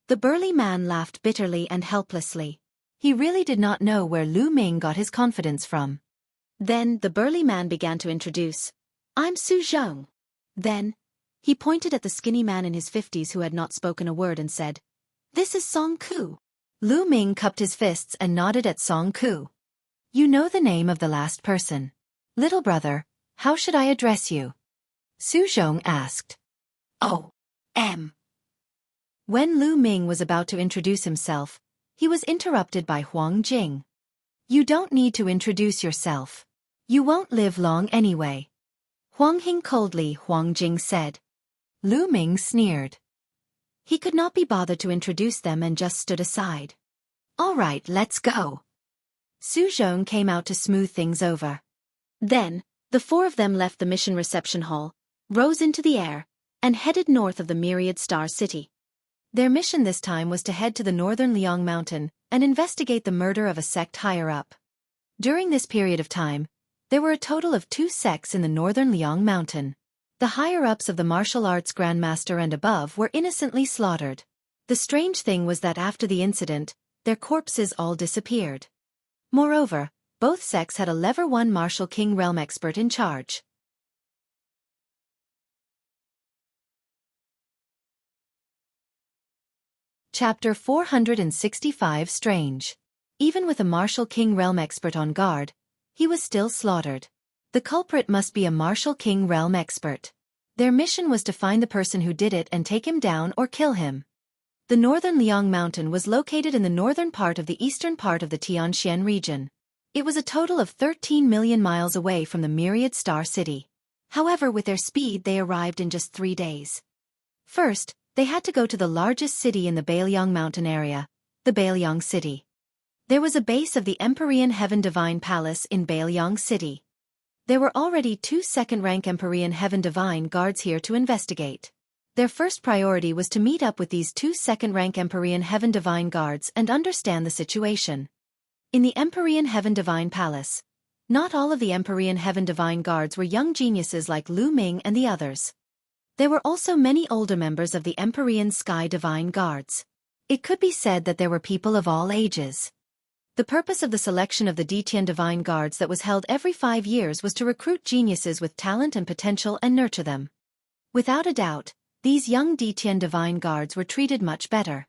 The burly man laughed bitterly and helplessly. He really did not know where Lu Ming got his confidence from. Then the burly man began to introduce, I'm Su Zhong. Then, he pointed at the skinny man in his 50s who had not spoken a word and said, This is Song Ku. Lu Ming cupped his fists and nodded at Song Ku. You know the name of the last person. Little brother, how should I address you? Su Zhong asked. Oh, M. When Lu Ming was about to introduce himself, he was interrupted by Huang Jing. You don't need to introduce yourself. You won't live long anyway. Huang Hing coldly, Huang Jing said. Lu Ming sneered. He could not be bothered to introduce them and just stood aside. All right, let's go. Su Zhong came out to smooth things over. Then, the four of them left the mission reception hall, rose into the air, and headed north of the Myriad Star City. Their mission this time was to head to the northern Liang Mountain and investigate the murder of a sect higher up. During this period of time, there were a total of 2 sects in the northern Liang Mountain. The higher-ups of the martial arts grandmaster and above were innocently slaughtered. The strange thing was that after the incident, their corpses all disappeared. Moreover, both sects had a Level 1 Martial King Realm expert in charge. Chapter 465 Strange. Even with a Martial King Realm expert on guard, he was still slaughtered. The culprit must be a Martial King Realm expert. Their mission was to find the person who did it and take him down or kill him. The northern Liang Mountain was located in the northern part of the eastern part of the Tianxian region. It was a total of 13 million miles away from the Myriad Star City. However, with their speed they arrived in just 3 days. First, they had to go to the largest city in the Beiliang Mountain area, the Beiliang City. There was a base of the Empyrean Heaven Divine Palace in Beiliang City. There were already 2 second-rank Empyrean Heaven Divine Guards here to investigate. Their first priority was to meet up with these 2 second-rank Empyrean Heaven Divine Guards and understand the situation. In the Empyrean Heaven Divine Palace, not all of the Empyrean Heaven Divine Guards were young geniuses like Lu Ming and the others. There were also many older members of the Empyrean Sky Divine Guards. It could be said that there were people of all ages. The purpose of the selection of the Detian Divine Guards that was held every 5 years was to recruit geniuses with talent and potential and nurture them. Without a doubt, these young Detian Divine Guards were treated much better.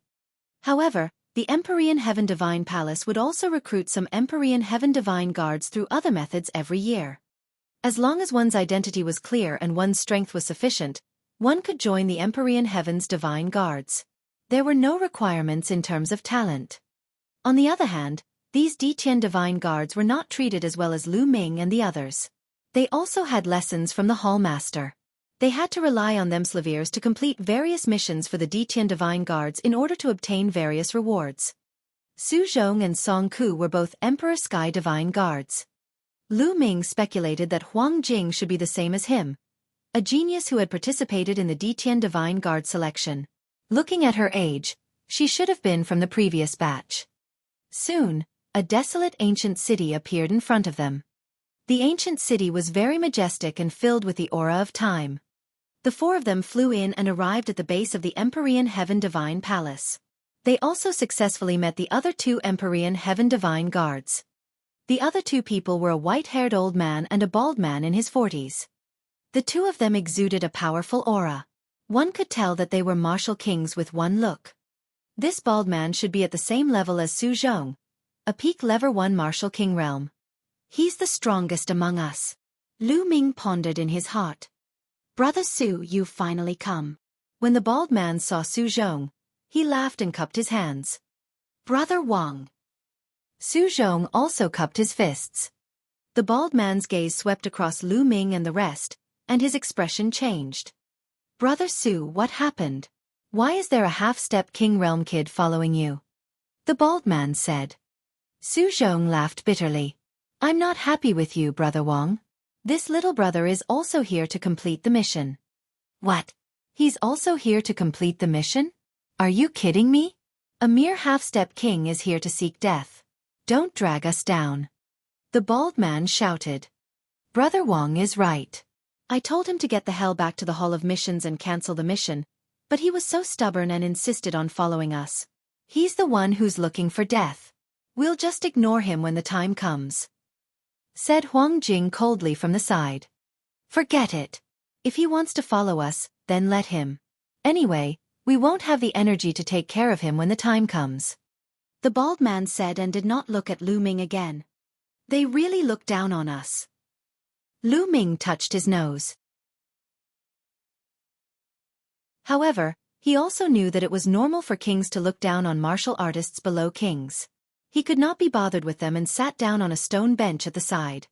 However, the Empyrean Heaven Divine Palace would also recruit some Empyrean Heaven Divine Guards through other methods every year. As long as one's identity was clear and one's strength was sufficient, one could join the Empyrean Heaven's Divine Guards. There were no requirements in terms of talent. On the other hand, these Detian Divine Guards were not treated as well as Lu Ming and the others. They also had lessons from the Hall Master. They had to rely on them Slaviers to complete various missions for the Detian Divine Guards in order to obtain various rewards. Su Zhong and Song Ku were both Emperor Sky Divine Guards. Lu Ming speculated that Huang Jing should be the same as him, a genius who had participated in the Detian Divine Guard selection. Looking at her age, she should have been from the previous batch. Soon, a desolate ancient city appeared in front of them. The ancient city was very majestic and filled with the aura of time. The 4 of them flew in and arrived at the base of the Empyrean Heaven Divine Palace. They also successfully met the other 2 Empyrean Heaven Divine Guards. The other 2 people were a white-haired old man and a bald man in his 40s. The 2 of them exuded a powerful aura. One could tell that they were martial kings with one look. This bald man should be at the same level as Su Zhong, a peak level 1 martial king realm. He's the strongest among us. Lu Ming pondered in his heart. Brother Su, you've finally come. When the bald man saw Su Zhong, he laughed and cupped his hands. Brother Wang. Su Zhong also cupped his fists. The bald man's gaze swept across Lu Ming and the rest, and his expression changed. Brother Su, what happened? Why is there a half-step King Realm kid following you? The bald man said. Su Zhong laughed bitterly. I'm not happy with you, Brother Wang. This little brother is also here to complete the mission. What? He's also here to complete the mission? Are you kidding me? A mere half-step king is here to seek death. Don't drag us down. The bald man shouted. Brother Wang is right. I told him to get the hell back to the Hall of Missions and cancel the mission, but he was so stubborn and insisted on following us. He's the one who's looking for death. We'll just ignore him when the time comes, said Huang Jing coldly from the side. Forget it. If he wants to follow us, then let him. Anyway, we won't have the energy to take care of him when the time comes, the bald man said and did not look at Lu Ming again. They really look down on us. Lu Ming touched his nose. However, he also knew that it was normal for kings to look down on martial artists below kings. He could not be bothered with them and sat down on a stone bench at the side.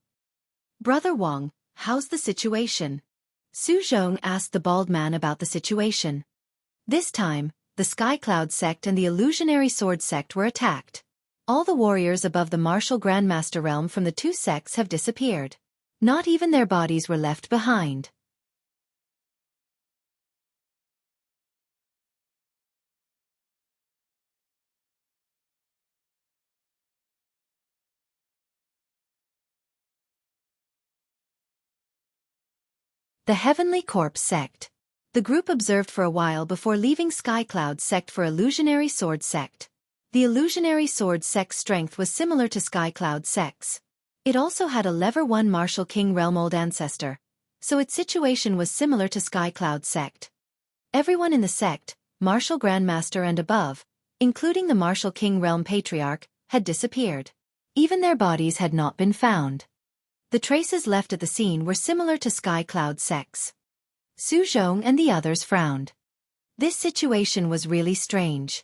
Brother Wang, how's the situation? Su Zhong asked the bald man about the situation. This time, the Sky Cloud sect and the Illusionary Sword sect were attacked. All the warriors above the martial Grandmaster realm from the 2 sects have disappeared. Not even their bodies were left behind. The Heavenly Corpse sect. The group observed for a while before leaving Sky Cloud sect for Illusionary Sword sect. The Illusionary Sword sect's strength was similar to Sky Cloud sect's. It also had a level 1 martial king realm old ancestor, so its situation was similar to Sky Cloud sect. Everyone in the sect, martial grandmaster and above, including the martial king realm patriarch, had disappeared. Even their bodies had not been found. The traces left at the scene were similar to Sky Cloud sect's. Su Zhong and the others frowned. This situation was really strange.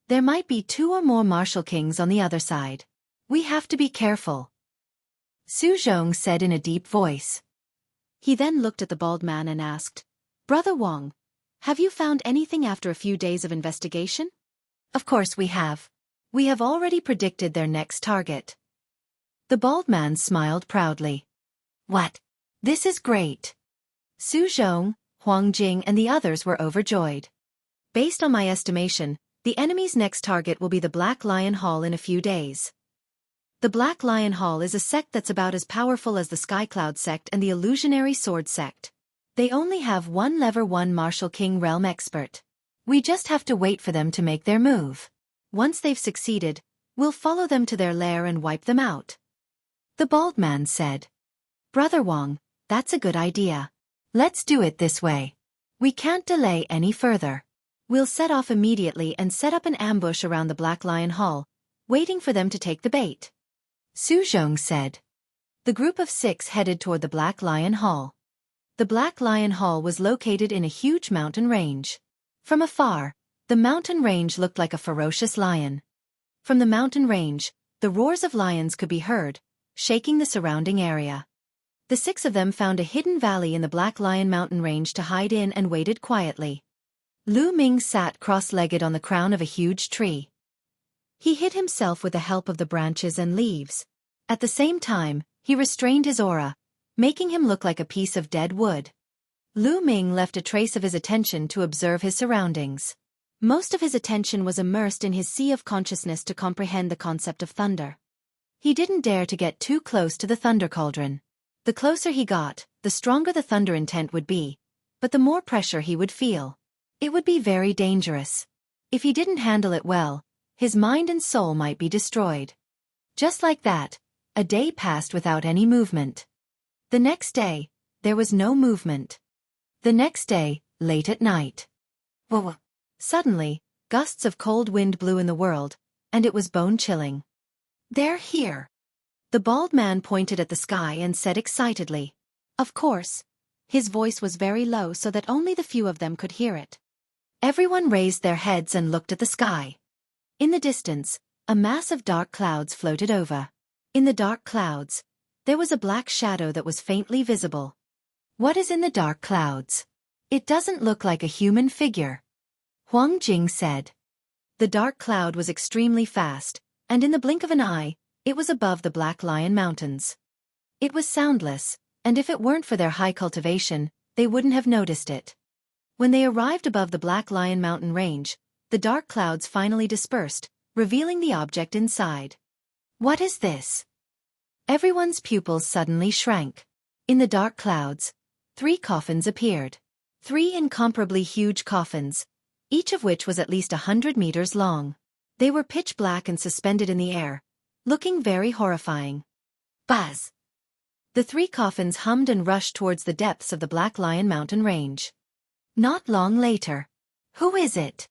There might be 2 or more martial kings on the other side. We have to be careful, Su Zhong said in a deep voice. He then looked at the bald man and asked, Brother Wang, have you found anything after a few days of investigation? Of course we have. We have already predicted their next target. The bald man smiled proudly. What? This is great. Su Zhong, Huang Jing and the others were overjoyed. Based on my estimation, the enemy's next target will be the Black Lion Hall in a few days. The Black Lion Hall is a sect that's about as powerful as the Skycloud sect and the Illusionary Sword sect. They only have one level 1 Martial King Realm expert. We just have to wait for them to make their move. Once they've succeeded, we'll follow them to their lair and wipe them out. The bald man said. Brother Wang, that's a good idea. Let's do it this way. We can't delay any further. We'll set off immediately and set up an ambush around the Black Lion Hall, waiting for them to take the bait. Su Zhong said. The group of 6 headed toward the Black Lion Hall. The Black Lion Hall was located in a huge mountain range. From afar, the mountain range looked like a ferocious lion. From the mountain range, the roars of lions could be heard, shaking the surrounding area. The 6 of them found a hidden valley in the Black Lion mountain range to hide in and waited quietly. Lu Ming sat cross-legged on the crown of a huge tree. He hid himself with the help of the branches and leaves. At the same time, he restrained his aura, making him look like a piece of dead wood. Lu Ming left a trace of his attention to observe his surroundings. Most of his attention was immersed in his sea of consciousness to comprehend the concept of thunder. He didn't dare to get too close to the thunder cauldron. The closer he got, the stronger the thunder intent would be, but the more pressure he would feel. It would be very dangerous. If he didn't handle it well, his mind and soul might be destroyed. Just like that, a day passed without any movement. The next day, there was no movement. The next day, late at night. Whoa! Suddenly, gusts of cold wind blew in the world, and it was bone-chilling. They're here. The bald man pointed at the sky and said excitedly. Of course. His voice was very low so that only the few of them could hear it. Everyone raised their heads and looked at the sky. In the distance, a mass of dark clouds floated over. In the dark clouds, there was a black shadow that was faintly visible. What is in the dark clouds? It doesn't look like a human figure. Huang Jing said. The dark cloud was extremely fast, and in the blink of an eye, it was above the Black Lion Mountains. It was soundless, and if it weren't for their high cultivation, they wouldn't have noticed it. When they arrived above the Black Lion Mountain range, the dark clouds finally dispersed, revealing the object inside. What is this? Everyone's pupils suddenly shrank. In the dark clouds, 3 coffins appeared. 3 incomparably huge coffins, each of which was at least 100 meters long. They were pitch black and suspended in the air, looking very horrifying. Buzz! The 3 coffins hummed and rushed towards the depths of the Black Lion Mountain range. Not long later. Who is it?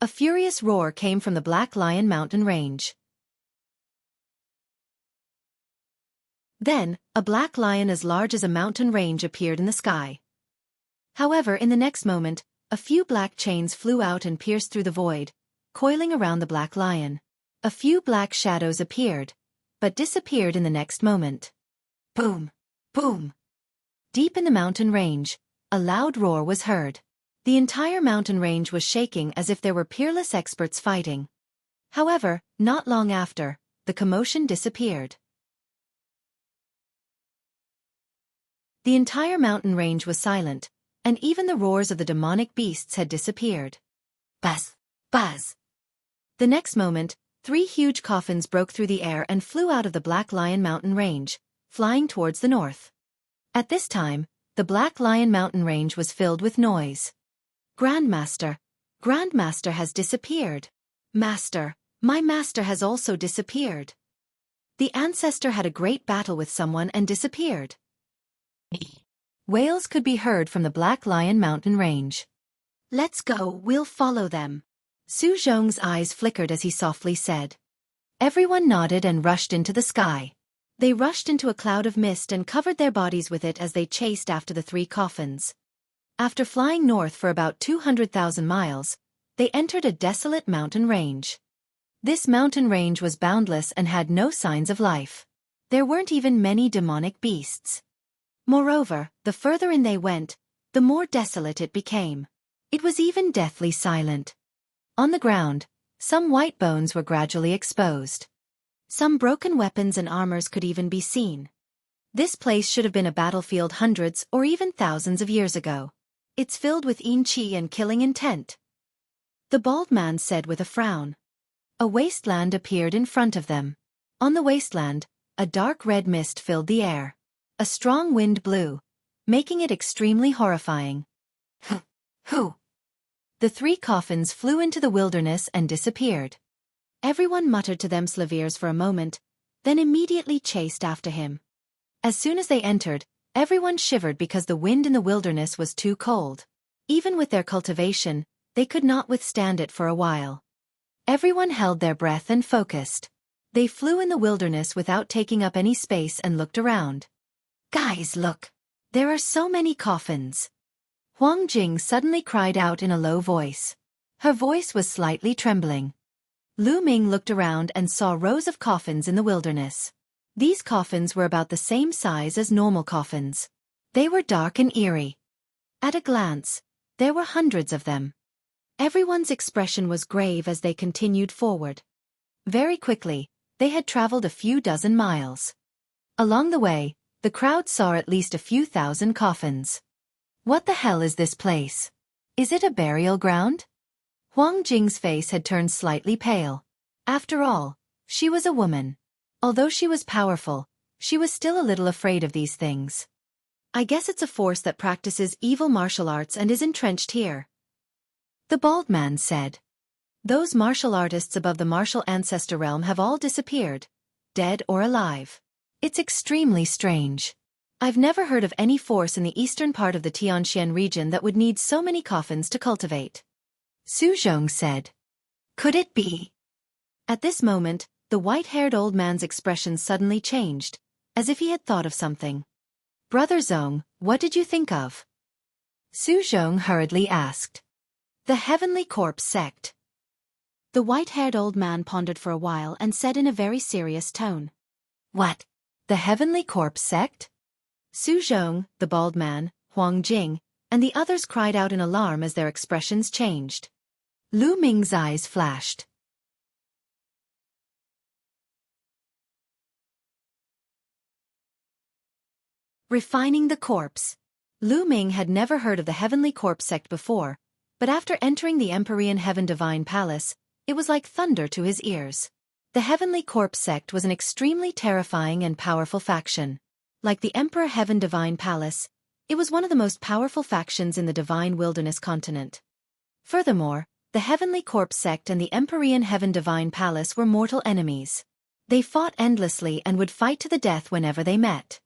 A furious roar came from the Black Lion Mountain range. Then, a black lion as large as a mountain range appeared in the sky. However, in the next moment, a few black chains flew out and pierced through the void, coiling around the black lion. A few black shadows appeared, but disappeared in the next moment. Boom! Boom! Deep in the mountain range, a loud roar was heard. The entire mountain range was shaking as if there were peerless experts fighting. However, not long after, the commotion disappeared. The entire mountain range was silent, and even the roars of the demonic beasts had disappeared. Buzz! Buzz! The next moment, 3 huge coffins broke through the air and flew out of the Black Lion Mountain range, flying towards the north. At this time, the Black Lion Mountain range was filled with noise. Grandmaster! Grandmaster has disappeared. Master! My master has also disappeared. The ancestor had a great battle with someone and disappeared. Wails could be heard from the Black Lion Mountain range. Let's go, we'll follow them. Su Zhong's eyes flickered as he softly said. Everyone nodded and rushed into the sky. They rushed into a cloud of mist and covered their bodies with it as they chased after the 3 coffins. After flying north for about 200,000 miles, they entered a desolate mountain range. This mountain range was boundless and had no signs of life. There weren't even many demonic beasts. Moreover, the further in they went, the more desolate it became. It was even deathly silent. On the ground, some white bones were gradually exposed. Some broken weapons and armors could even be seen. This place should have been a battlefield hundreds or even thousands of years ago. It's filled with qi and killing intent. The bald man said with a frown. A wasteland appeared in front of them. On the wasteland, a dark red mist filled the air. A strong wind blew, making it extremely horrifying. Hoo! The 3 coffins flew into the wilderness and disappeared. Everyone muttered to themselves for a moment, then immediately chased after him. As soon as they entered, everyone shivered because the wind in the wilderness was too cold. Even with their cultivation, they could not withstand it for a while. Everyone held their breath and focused. They flew in the wilderness without taking up any space and looked around. Guys, look! There are so many coffins. Huang Jing suddenly cried out in a low voice. Her voice was slightly trembling. Lu Ming looked around and saw rows of coffins in the wilderness. These coffins were about the same size as normal coffins. They were dark and eerie. At a glance, there were hundreds of them. Everyone's expression was grave as they continued forward. Very quickly, they had traveled a few dozen miles. Along the way, the crowd saw at least a few thousand coffins. What the hell is this place? Is it a burial ground? Huang Jing's face had turned slightly pale. After all, she was a woman. Although she was powerful, she was still a little afraid of these things. I guess it's a force that practices evil martial arts and is entrenched here. The bald man said. Those martial artists above the martial ancestor realm have all disappeared, dead or alive. It's extremely strange. I've never heard of any force in the eastern part of the Tianxian region that would need so many coffins to cultivate. Su Zhong said. Could it be? At this moment, the white-haired old man's expression suddenly changed, as if he had thought of something. Brother Zhong, what did you think of? Su Zhong hurriedly asked. The Heavenly Corpse Sect. The white-haired old man pondered for a while and said in a very serious tone. What? The Heavenly Corpse Sect? Su Zhong, the bald man, Huang Jing, and the others cried out in alarm as their expressions changed. Lu Ming's eyes flashed. Refining the corpse. Lu Ming had never heard of the Heavenly Corpse Sect before, but after entering the Empyrean Heaven Divine Palace, it was like thunder to his ears. The Heavenly Corpse Sect was an extremely terrifying and powerful faction. Like the Emperor Heaven Divine Palace, it was one of the most powerful factions in the Divine Wilderness continent. Furthermore, the Heavenly Corpse Sect and the Empyrean Heaven Divine Palace were mortal enemies. They fought endlessly and would fight to the death whenever they met.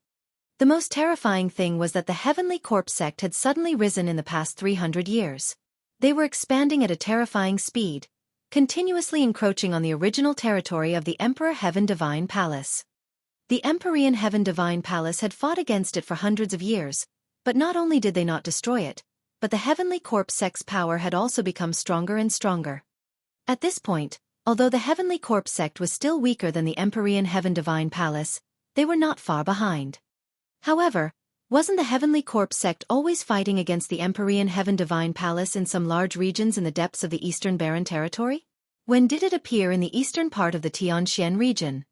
The most terrifying thing was that the Heavenly Corpse Sect had suddenly risen in the past 300 years. They were expanding at a terrifying speed, continuously encroaching on the original territory of the Emperor Heaven Divine Palace. The Empyrean Heaven Divine Palace had fought against it for hundreds of years, but not only did they not destroy it, but the Heavenly Corpse Sect's power had also become stronger and stronger. At this point, although the Heavenly Corpse Sect was still weaker than the Empyrean Heaven Divine Palace, they were not far behind. However, wasn't the Heavenly Corpse Sect always fighting against the Empyrean Heaven Divine Palace in some large regions in the depths of the Eastern Barren Territory? When did it appear in the eastern part of the Tianxian region?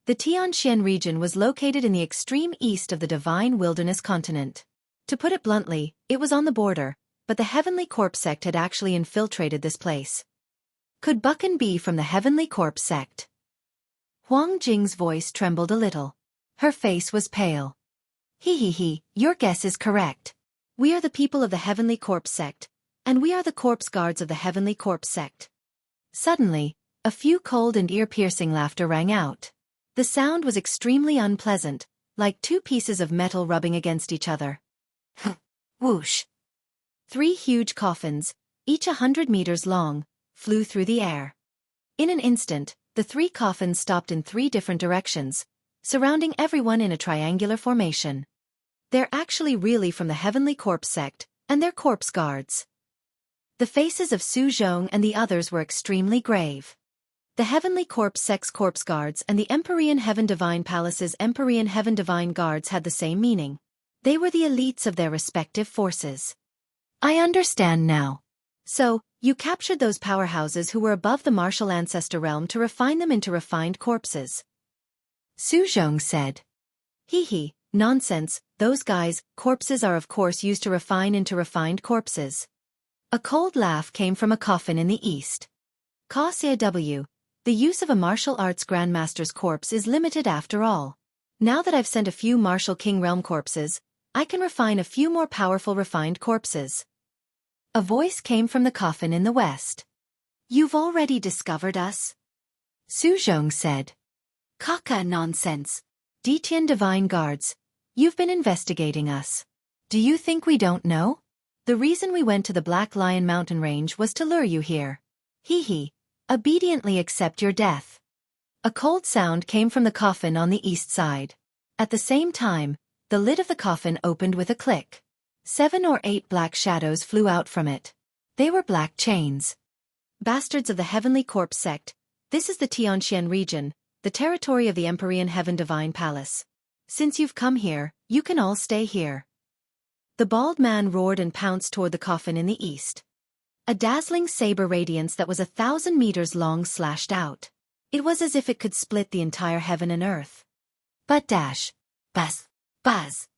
The Tianxian region was located in the extreme east of the Divine Wilderness continent. To put it bluntly, it was on the border, but the Heavenly Corpse Sect had actually infiltrated this place. Could Buchan be from the Heavenly Corpse Sect? Huang Jing's voice trembled a little. Her face was pale. He, your guess is correct. We are the people of the Heavenly Corpse Sect, and we are the corpse guards of the Heavenly Corpse Sect. Suddenly, a few cold and ear-piercing laughter rang out. The sound was extremely unpleasant, like 2 pieces of metal rubbing against each other. Whoosh! 3 huge coffins, each 100 meters long, flew through the air. In an instant, the 3 coffins stopped in 3 different directions, surrounding everyone in a triangular formation. They're actually really from the Heavenly Corpse Sect, and they're corpse guards. The faces of Su Zhong and the others were extremely grave. The Heavenly Corpse Sect's corpse guards and the Empyrean Heaven Divine Palace's Empyrean Heaven Divine Guards had the same meaning. They were the elites of their respective forces. I understand now. So, you captured those powerhouses who were above the martial ancestor realm to refine them into refined corpses. Su Zhong said. Hee hee, nonsense, those guys, corpses are of course used to refine into refined corpses. A cold laugh came from a coffin in the east. KCW, the use of a martial arts grandmaster's corpse is limited after all. Now that I've sent a few martial king realm corpses, I can refine a few more powerful refined corpses. A voice came from the coffin in the west. You've already discovered us? Su Zhong said. Caca nonsense. Detian Divine Guards, you've been investigating us. Do you think we don't know? The reason we went to the Black Lion mountain range was to lure you here. Hee hee, obediently accept your death. A cold sound came from the coffin on the east side. At the same time, the lid of the coffin opened with a click. 7 or 8 black shadows flew out from it. They were black chains. Bastards of the Heavenly Corpse sect, this is the Tianxian region, the territory of the Empyrean Heaven Divine Palace. Since you've come here, you can all stay here. The bald man roared and pounced toward the coffin in the east. A dazzling saber radiance that was 1,000 meters long slashed out. It was as if it could split the entire heaven and earth. But dash. Buzz. Buzz.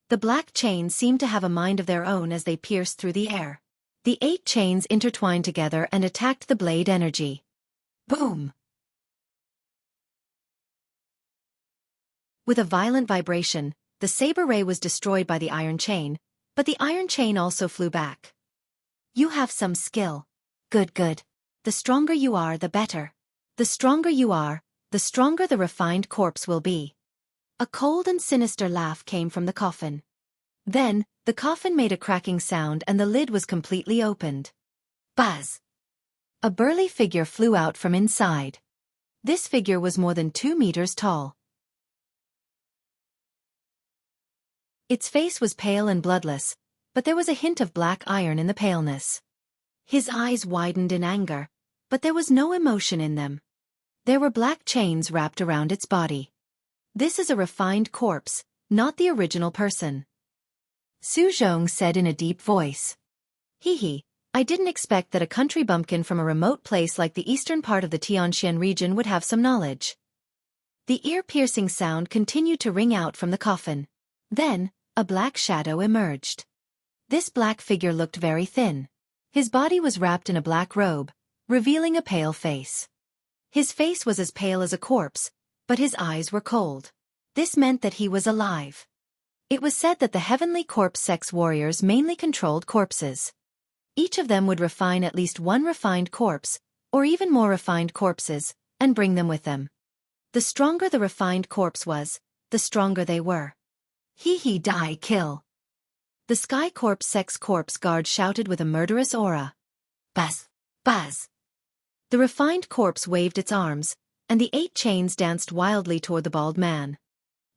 The black chains seemed to have a mind of their own as they pierced through the air. The 8 chains intertwined together and attacked the blade energy. Boom! With a violent vibration, the saber ray was destroyed by the iron chain, but the iron chain also flew back. You have some skill. Good, good. The stronger you are, the better. The stronger you are, the stronger the refined corpse will be. A cold and sinister laugh came from the coffin. Then, the coffin made a cracking sound and the lid was completely opened. Buzz! A burly figure flew out from inside. This figure was more than 2 meters tall. Its face was pale and bloodless, but there was a hint of black iron in the paleness. His eyes widened in anger, but there was no emotion in them. There were black chains wrapped around its body. This is a refined corpse, not the original person. Su Zhong said in a deep voice. Hee hee, I didn't expect that a country bumpkin from a remote place like the eastern part of the Tianxian region would have some knowledge. The ear-piercing sound continued to ring out from the coffin. Then, a black shadow emerged. This black figure looked very thin. His body was wrapped in a black robe, revealing a pale face. His face was as pale as a corpse, but his eyes were cold. This meant that he was alive. It was said that the Heavenly Corpse Sect's warriors mainly controlled corpses. Each of them would refine at least 1 refined corpse, or even more refined corpses, and bring them with them. The stronger the refined corpse was, the stronger they were. Hee hee, die, kill. The Sky Corpse Sect's corpse guard shouted with a murderous aura. Buzz! Buzz! The refined corpse waved its arms, and the 8 chains danced wildly toward the bald man.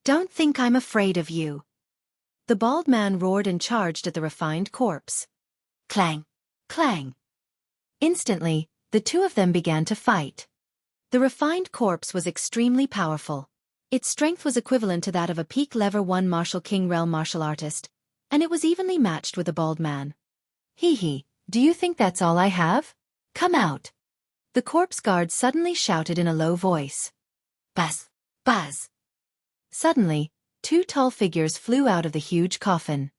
Don't think I'm afraid of you. The bald man roared and charged at the refined corpse. Clang! Clang! Instantly, the 2 of them began to fight. The refined corpse was extremely powerful. Its strength was equivalent to that of a peak level 1 martial king realm martial artist, and it was evenly matched with the bald man. Hee hee, do you think that's all I have? Come out! The corpse guard suddenly shouted in a low voice. Buzz! Buzz! Suddenly, 2 tall figures flew out of the huge coffin.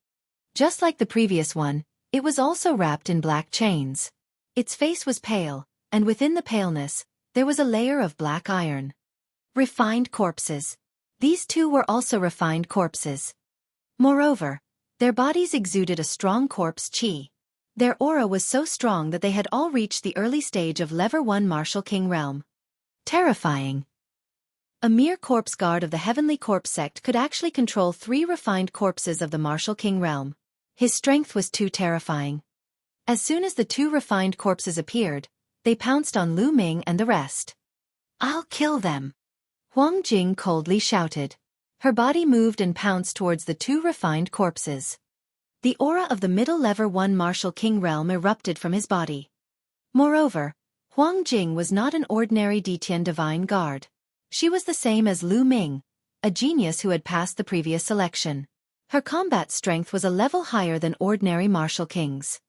Just like the previous one, it was also wrapped in black chains. Its face was pale, and within the paleness, there was a layer of black iron. Refined corpses. These 2 were also refined corpses. Moreover, their bodies exuded a strong corpse chi. Their aura was so strong that they had all reached the early stage of Level 1 Martial King Realm. Terrifying. A mere corpse guard of the Heavenly Corpse Sect could actually control 3 refined corpses of the Martial King Realm. His strength was too terrifying. As soon as the 2 refined corpses appeared, they pounced on Lu Ming and the rest. I'll kill them! Huang Jing coldly shouted. Her body moved and pounced towards the 2 refined corpses. The aura of the middle Level 1 Martial King Realm erupted from his body. Moreover, Huang Jing was not an ordinary Detian Divine Guard. She was the same as Lu Ming, a genius who had passed the previous selection. Her combat strength was a level higher than ordinary Martial Kings.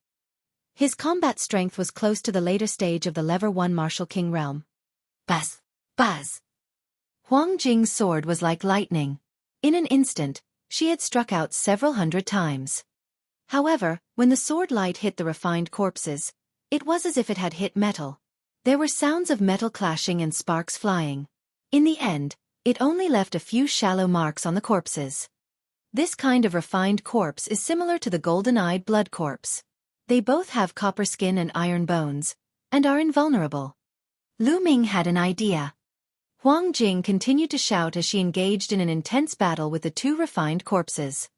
His combat strength was close to the later stage of the Level 1 Martial King Realm. Buzz! Buzz! Huang Jing's sword was like lightning. In an instant, she had struck out several hundred times. However, when the sword light hit the refined corpses, it was as if it had hit metal. There were sounds of metal clashing and sparks flying. In the end, it only left a few shallow marks on the corpses. This kind of refined corpse is similar to the golden-eyed blood corpse. They both have copper skin and iron bones, and are invulnerable. Lu Ming had an idea. Huang Jing continued to shout as she engaged in an intense battle with the two refined corpses.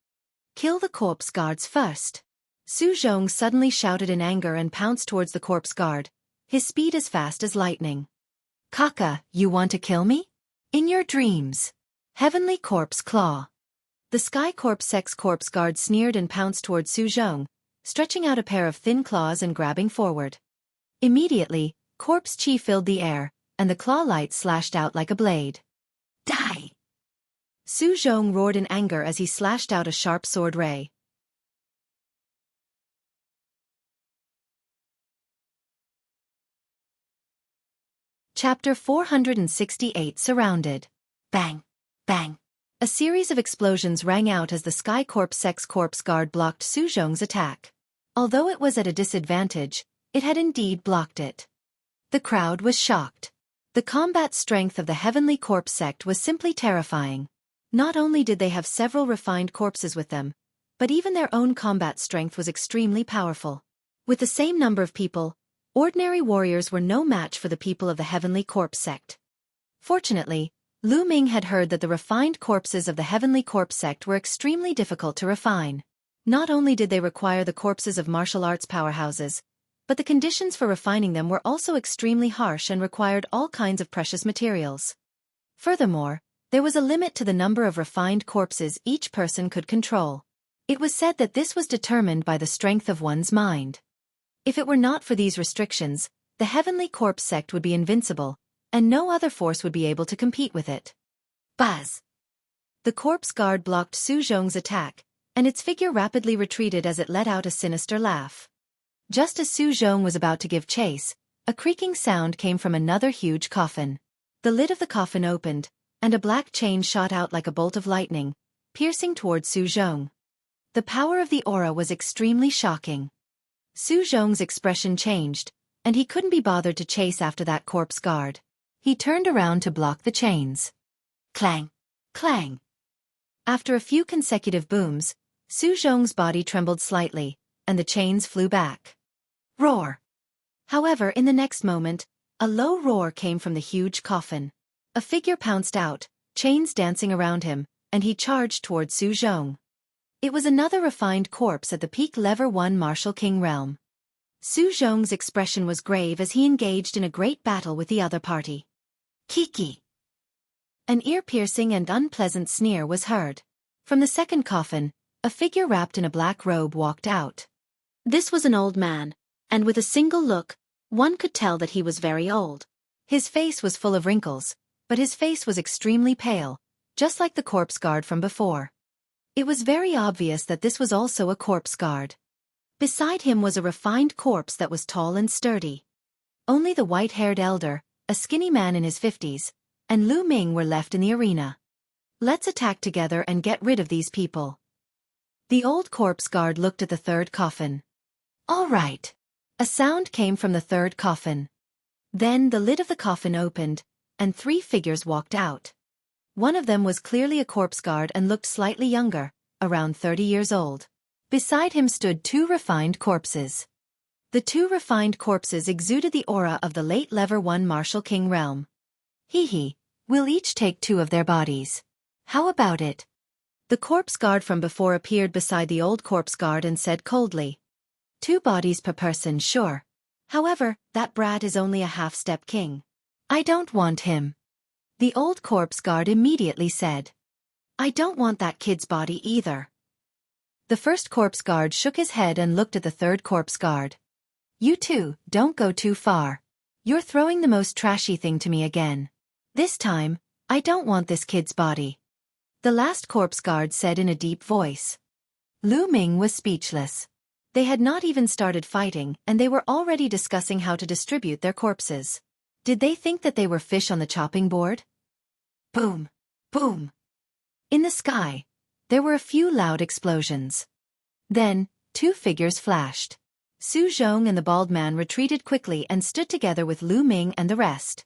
Kill the corpse guards first. Su Zhong suddenly shouted in anger and pounced towards the corpse guard, his speed as fast as lightning. Kaka, you want to kill me? In your dreams. Heavenly Corpse Claw. The Sky Corpse Sex Corpse Guard sneered and pounced towards Su Zhong, stretching out a pair of thin claws and grabbing forward. Immediately, Corpse Chi filled the air, and the claw light slashed out like a blade. Die! Su Zhong roared in anger as he slashed out a sharp sword ray. Chapter 468 Surrounded. Bang! Bang! A series of explosions rang out as the Sky Corpse Sex Corpse Guard blocked Su Zhong's attack. Although it was at a disadvantage, it had indeed blocked it. The crowd was shocked. The combat strength of the Heavenly Corpse Sect was simply terrifying. Not only did they have several refined corpses with them, but even their own combat strength was extremely powerful. With the same number of people, ordinary warriors were no match for the people of the Heavenly Corpse Sect. Fortunately, Lu Ming had heard that the refined corpses of the Heavenly Corpse Sect were extremely difficult to refine. Not only did they require the corpses of martial arts powerhouses, but the conditions for refining them were also extremely harsh and required all kinds of precious materials. Furthermore, there was a limit to the number of refined corpses each person could control. It was said that this was determined by the strength of one's mind. If it were not for these restrictions, the Heavenly Corpse Sect would be invincible, and no other force would be able to compete with it. Buzz! The corpse guard blocked Su Zhong's attack, and its figure rapidly retreated as it let out a sinister laugh. Just as Su Zhong was about to give chase, a creaking sound came from another huge coffin. The lid of the coffin opened, and a black chain shot out like a bolt of lightning, piercing towards Su Zhong. The power of the aura was extremely shocking. Su Zhong's expression changed, and he couldn't be bothered to chase after that corpse guard. He turned around to block the chains. Clang! Clang! After a few consecutive booms, Su Zhong's body trembled slightly, and the chains flew back. Roar! However, in the next moment, a low roar came from the huge coffin. A figure pounced out, chains dancing around him, and he charged towards Su Zhong. It was another refined corpse at the peak Level 1 Martial King realm. Su Zhong's expression was grave as he engaged in a great battle with the other party. Kiki! An ear-piercing and unpleasant sneer was heard. From the second coffin, a figure wrapped in a black robe walked out. This was an old man, and with a single look, one could tell that he was very old. His face was full of wrinkles, but his face was extremely pale, just like the corpse guard from before. It was very obvious that this was also a corpse guard. Beside him was a refined corpse that was tall and sturdy. Only the white-haired elder, a skinny man in his 50s, and Lu Ming were left in the arena. Let's attack together and get rid of these people. The old corpse guard looked at the third coffin. All right. A sound came from the third coffin. Then the lid of the coffin opened, and 3 figures walked out. One of them was clearly a corpse guard and looked slightly younger, around 30 years old. Beside him stood 2 refined corpses. The 2 refined corpses exuded the aura of the late Level 1 Martial King realm. Hee, we'll each take 2 of their bodies. How about it? The corpse guard from before appeared beside the old corpse guard and said coldly. 2 bodies per person, sure. However, that brat is only a half-step king. I don't want him. The old corpse guard immediately said. I don't want that kid's body either. The first corpse guard shook his head and looked at the third corpse guard. You two, don't go too far. You're throwing the most trashy thing to me again. This time, I don't want this kid's body. The last corpse guard said in a deep voice. Lu Ming was speechless. They had not even started fighting and they were already discussing how to distribute their corpses. Did they think that they were fish on the chopping board? Boom! Boom! In the sky, there were a few loud explosions. Then, two figures flashed. Su Zhong and the bald man retreated quickly and stood together with Lu Ming and the rest.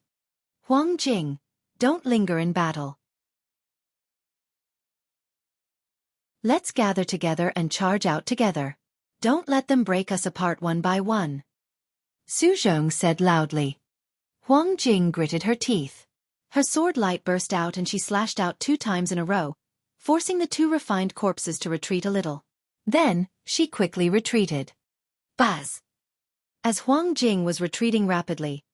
Huang Jing, don't linger in battle. Let's gather together and charge out together. Don't let them break us apart one by one. Su Zhong said loudly. Huang Jing gritted her teeth. Her sword light burst out and she slashed out 2 times in a row, forcing the 2 refined corpses to retreat a little. Then, she quickly retreated. Buzz! As Huang Jing was retreating rapidly,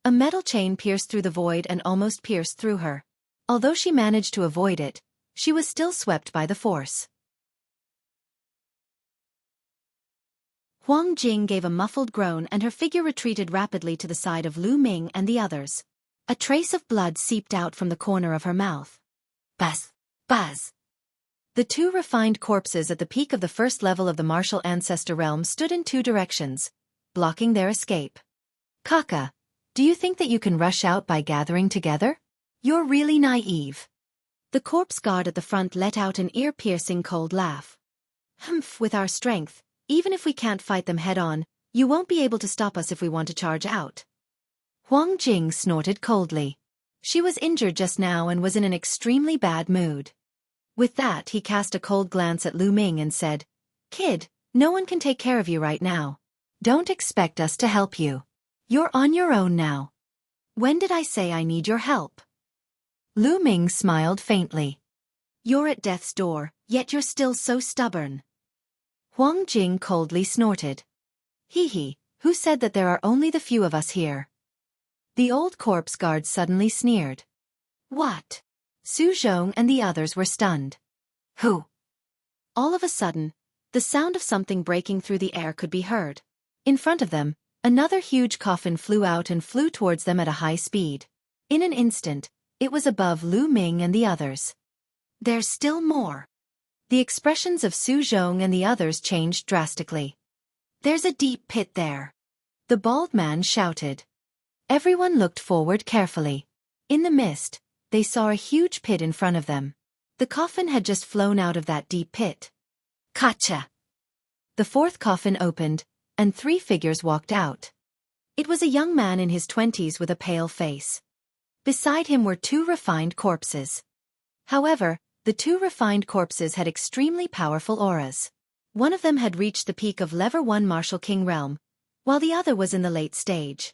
a metal chain pierced through the void and almost pierced through her. Although she managed to avoid it, she was still swept by the force. Huang Jing gave a muffled groan and her figure retreated rapidly to the side of Lu Ming and the others. A trace of blood seeped out from the corner of her mouth. Buzz! Buzz! The 2 refined corpses at the peak of the first level of the martial ancestor realm stood in 2 directions, blocking their escape. Kaka, do you think that you can rush out by gathering together? You're really naive. The corpse guard at the front let out an ear-piercing cold laugh. Humph, with our strength, even if we can't fight them head-on, you won't be able to stop us if we want to charge out. Huang Jing snorted coldly. She was injured just now and was in an extremely bad mood. With that, he cast a cold glance at Lu Ming and said, Kid, no one can take care of you right now. Don't expect us to help you. You're on your own now. When did I say I need your help? Lu Ming smiled faintly. You're at death's door, yet you're still so stubborn. Huang Jing coldly snorted. Hee, who said that there are only the few of us here? The old corpse guard suddenly sneered. What? Su Zhong and the others were stunned. Who? All of a sudden, the sound of something breaking through the air could be heard. In front of them, another huge coffin flew out and flew towards them at a high speed. In an instant, it was above Lu Ming and the others. There's still more. The expressions of Su Zhong and the others changed drastically. There's a deep pit there. The bald man shouted. Everyone looked forward carefully. In the mist, they saw a huge pit in front of them. The coffin had just flown out of that deep pit. Gotcha! The 4th coffin opened, and 3 figures walked out. It was a young man in his 20s with a pale face. Beside him were 2 refined corpses. However, the 2 refined corpses had extremely powerful auras. One of them had reached the peak of Level 1 Martial King realm, while the other was in the late stage.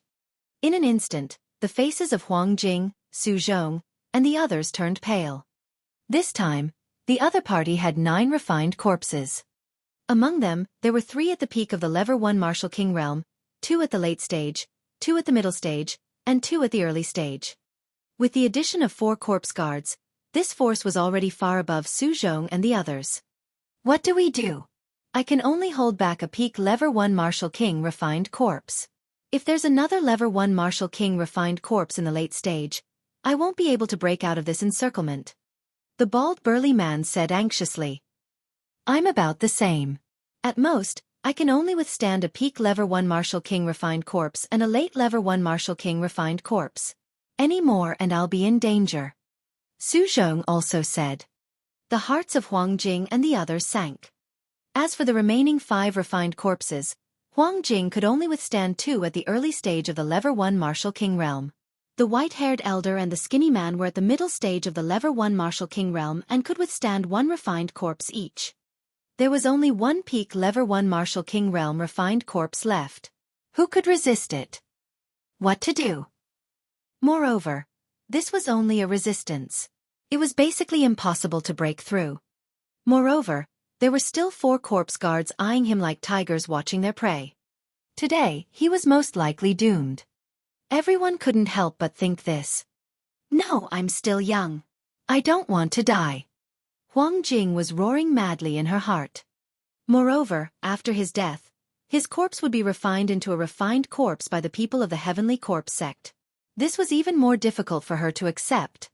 In an instant, the faces of Huang Jing, Su Zhong, and the others turned pale. This time, the other party had 9 refined corpses. Among them, there were 3 at the peak of the Level 1 Martial King realm, 2 at the late stage, 2 at the middle stage, and 2 at the early stage. With the addition of 4 corpse guards, this force was already far above Su Zhong and the others. What do we do? I can only hold back a peak Level 1 Martial King refined corpse. If there's another Level 1 Martial King refined corpse in the late stage, I won't be able to break out of this encirclement. The bald burly man said anxiously. I'm about the same. At most, I can only withstand a peak Level 1 Martial King refined corpse and a late Level 1 Martial King refined corpse. Any more and I'll be in danger. Su Zhong also said. The hearts of Huang Jing and the others sank. As for the remaining 5 refined corpses, Huang Jing could only withstand 2 at the early stage of the Level 1 Martial King realm. The white-haired elder and the skinny man were at the middle stage of the Level 1 Martial King realm and could withstand 1 refined corpse each. There was only 1 peak Level 1 Martial King realm refined corpse left. Who could resist it? What to do? Moreover, this was only a resistance. It was basically impossible to break through. Moreover, there were still 4 corpse guards eyeing him like tigers watching their prey. Today, he was most likely doomed. Everyone couldn't help but think this. No, I'm still young. I don't want to die. Huang Jing was roaring madly in her heart. Moreover, after his death, his corpse would be refined into a refined corpse by the people of the Heavenly Corpse sect. This was even more difficult for her to accept.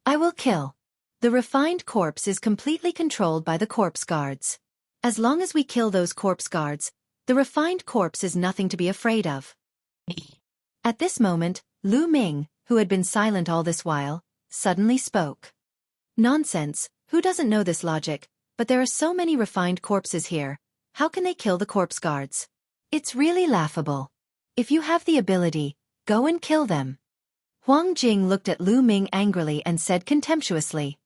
I will kill. The refined corpse is completely controlled by the corpse guards. As long as we kill those corpse guards, the refined corpse is nothing to be afraid of. At this moment, Lu Ming, who had been silent all this while, suddenly spoke. Nonsense, who doesn't know this logic? But there are so many refined corpses here. How can they kill the corpse guards? It's really laughable. If you have the ability, go and kill them. Huang Jing looked at Lu Ming angrily and said contemptuously.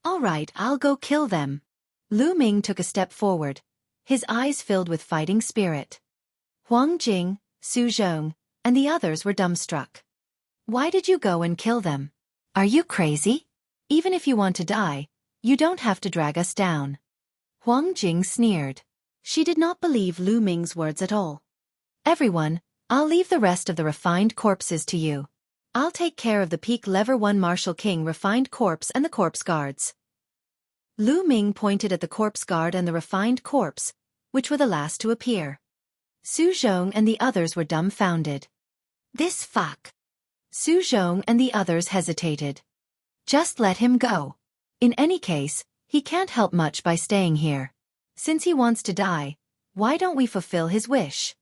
All right, I'll go kill them. Lu Ming took a step forward, his eyes filled with fighting spirit. Huang Jing, Su Zhong, and the others were dumbstruck. Why did you go and kill them? Are you crazy? Even if you want to die, you don't have to drag us down. Huang Jing sneered. She did not believe Lu Ming's words at all. Everyone, I'll leave the rest of the refined corpses to you. I'll take care of the peak level 1 Martial King refined corpse and the corpse guards. Lu Ming pointed at the corpse guard and the refined corpse, which were the last to appear. Su Zhong and the others were dumbfounded. This fuck. Su Zhong and the others hesitated. Just let him go. In any case, he can't help much by staying here. Since he wants to die, why don't we fulfill his wish?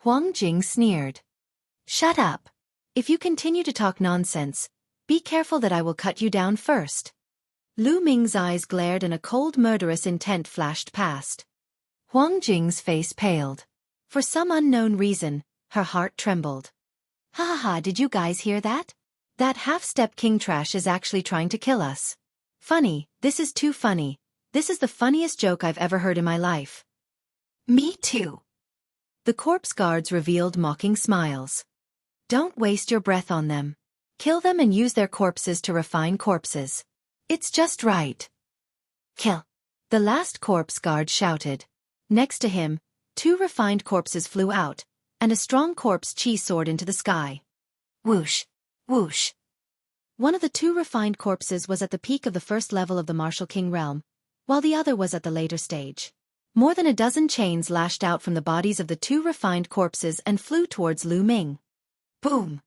Huang Jing sneered. Shut up. If you continue to talk nonsense, be careful that I will cut you down first. Lu Ming's eyes glared and a cold murderous intent flashed past. Huang Jing's face paled. For some unknown reason, her heart trembled. Ha ha ha, did you guys hear that? That half-step king trash is actually trying to kill us. Funny, this is too funny. This is the funniest joke I've ever heard in my life. Me too. The corpse guards revealed mocking smiles. Don't waste your breath on them. Kill them and use their corpses to refine corpses. It's just right. Kill. The last corpse guard shouted. Next to him, 2 refined corpses flew out, and a strong corpse chi soared into the sky. Whoosh, whoosh. One of the 2 refined corpses was at the peak of the first level of the Martial King realm, while the other was at the later stage. More than a dozen chains lashed out from the bodies of the 2 refined corpses and flew towards Lu Ming. Boom!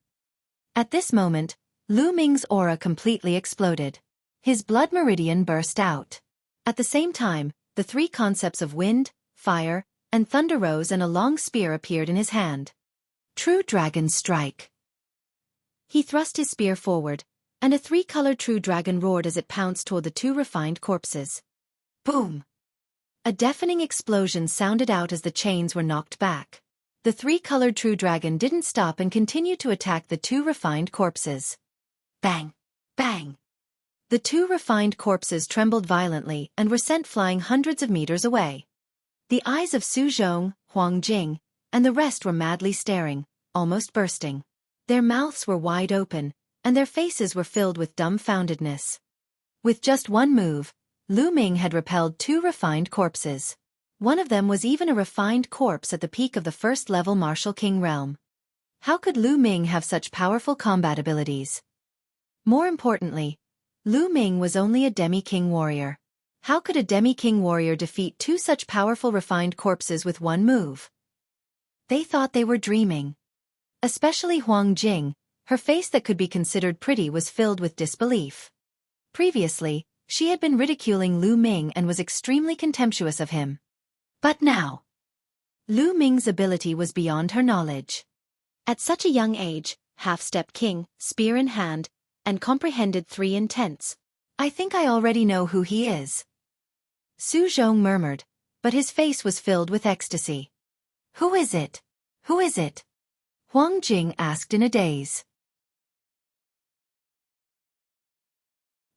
At this moment, Lu Ming's aura completely exploded. His blood meridian burst out. At the same time, the 3 concepts of wind, fire, and thunder rose and a long spear appeared in his hand. True Dragon Strike. He thrust his spear forward, and a 3-colored true dragon roared as it pounced toward the 2 refined corpses. Boom! A deafening explosion sounded out as the chains were knocked back. The 3-colored true dragon didn't stop and continued to attack the 2 refined corpses. Bang! Bang! The 2 refined corpses trembled violently and were sent flying hundreds of meters away. The eyes of Su Zhong, Huang Jing, and the rest were madly staring, almost bursting. Their mouths were wide open, and their faces were filled with dumbfoundedness. With just one move, Lu Ming had repelled 2 refined corpses. One of them was even a refined corpse at the peak of the first-level Martial King realm. How could Lu Ming have such powerful combat abilities? More importantly, Lu Ming was only a demi-king warrior. How could a demi-king warrior defeat 2 such powerful refined corpses with one move? They thought they were dreaming. Especially Huang Jing, her face that could be considered pretty was filled with disbelief. Previously, she had been ridiculing Lu Ming and was extremely contemptuous of him. But now, Lu Ming's ability was beyond her knowledge. At such a young age, half-step king, spear in hand, and comprehended 3 intents. I think I already know who he is. Su Zhong murmured, but his face was filled with ecstasy. Who is it? Who is it? Huang Jing asked in a daze.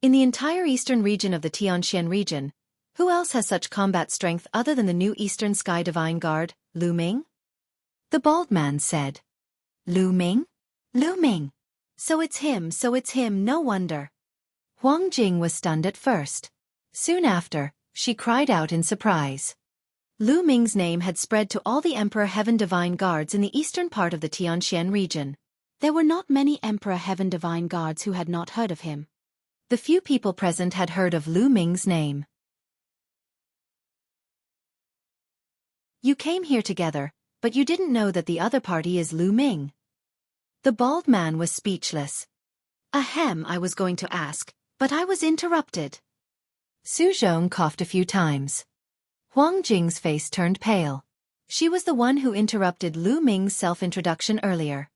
In the entire eastern region of the Tianxian region, who else has such combat strength other than the new Eastern Sky Divine Guard, Lu Ming? The bald man said. Lu Ming? Lu Ming! So it's him, no wonder. Huang Jing was stunned at first. Soon after, she cried out in surprise. Lu Ming's name had spread to all the Emperor Heaven Divine Guards in the eastern part of the Tianxian region. There were not many Emperor Heaven Divine Guards who had not heard of him. The few people present had heard of Lu Ming's name. You came here together, but you didn't know that the other party is Lu Ming. The bald man was speechless. Ahem, I was going to ask, but I was interrupted. Su Zhong coughed a few times. Huang Jing's face turned pale. She was the one who interrupted Lu Ming's self-introduction earlier.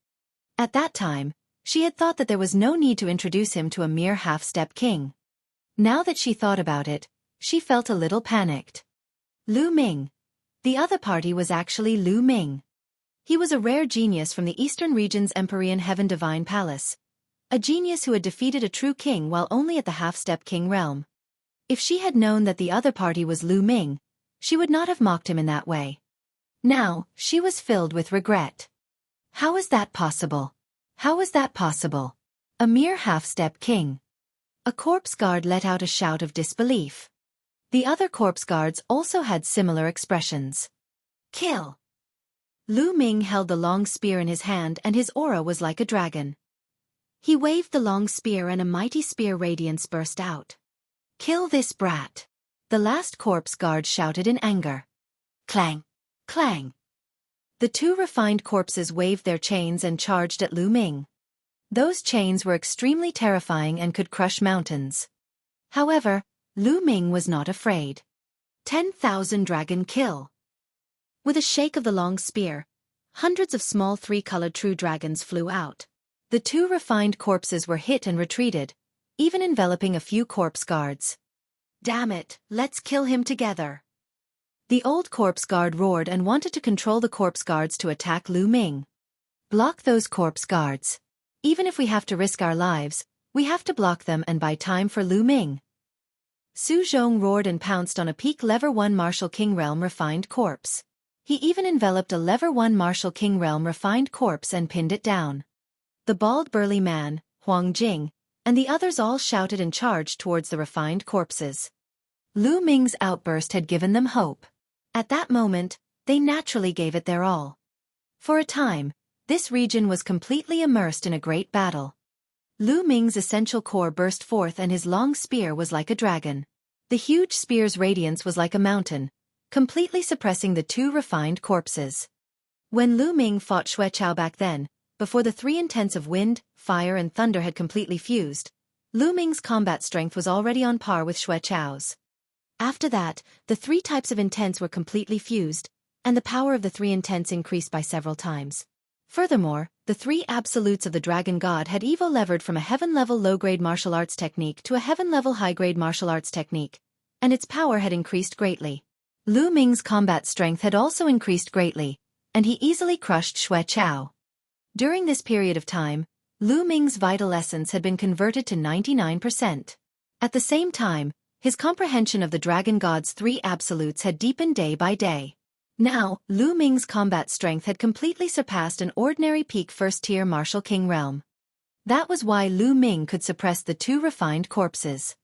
At that time, she had thought that there was no need to introduce him to a mere half-step king. Now that she thought about it, she felt a little panicked. Lu Ming. The other party was actually Lu Ming. He was a rare genius from the eastern region's Empyrean Heaven Divine Palace. A genius who had defeated a true king while only at the half-step king realm. If she had known that the other party was Lu Ming, she would not have mocked him in that way. Now, she was filled with regret. How is that possible? How is that possible? A mere half-step king. A corpse guard let out a shout of disbelief. The other corpse guards also had similar expressions. Kill! Lu Ming held the long spear in his hand and his aura was like a dragon. He waved the long spear and a mighty spear radiance burst out. Kill this brat! The last corpse guard shouted in anger. Clang! Clang! The two refined corpses waved their chains and charged at Lu Ming. Those chains were extremely terrifying and could crush mountains. However, Lu Ming was not afraid. 10,000 dragon kill. With a shake of the long spear, hundreds of small three-colored true dragons flew out. The two refined corpses were hit and retreated, even enveloping a few corpse guards. Damn it, let's kill him together. The old corpse guard roared and wanted to control the corpse guards to attack Lu Ming. Block those corpse guards. Even if we have to risk our lives, we have to block them and buy time for Lu Ming. Su Zhong roared and pounced on a peak Level 1 Martial King Realm refined corpse. He even enveloped a Level 1 Martial King Realm refined corpse and pinned it down. The bald burly man, Huang Jing, and the others all shouted and charged towards the refined corpses. Lu Ming's outburst had given them hope. At that moment, they naturally gave it their all. For a time, this region was completely immersed in a great battle. Lu Ming's essential core burst forth and his long spear was like a dragon. The huge spear's radiance was like a mountain, completely suppressing the two refined corpses. When Lu Ming fought Xue Chao back then, before the three intents of wind, fire and thunder had completely fused, Lu Ming's combat strength was already on par with Xue Chao's. After that, the three types of intents were completely fused, and the power of the three intents increased by several times. Furthermore, the three absolutes of the Dragon God had evo-levered from a heaven-level low-grade martial arts technique to a heaven-level high-grade martial arts technique, and its power had increased greatly. Lu Ming's combat strength had also increased greatly, and he easily crushed Xue Chao. During this period of time, Lu Ming's vital essence had been converted to 99%. At the same time, his comprehension of the Dragon God's three absolutes had deepened day by day. Now, Lu Ming's combat strength had completely surpassed an ordinary peak first-tier martial king realm. That was why Lu Ming could suppress the two refined corpses.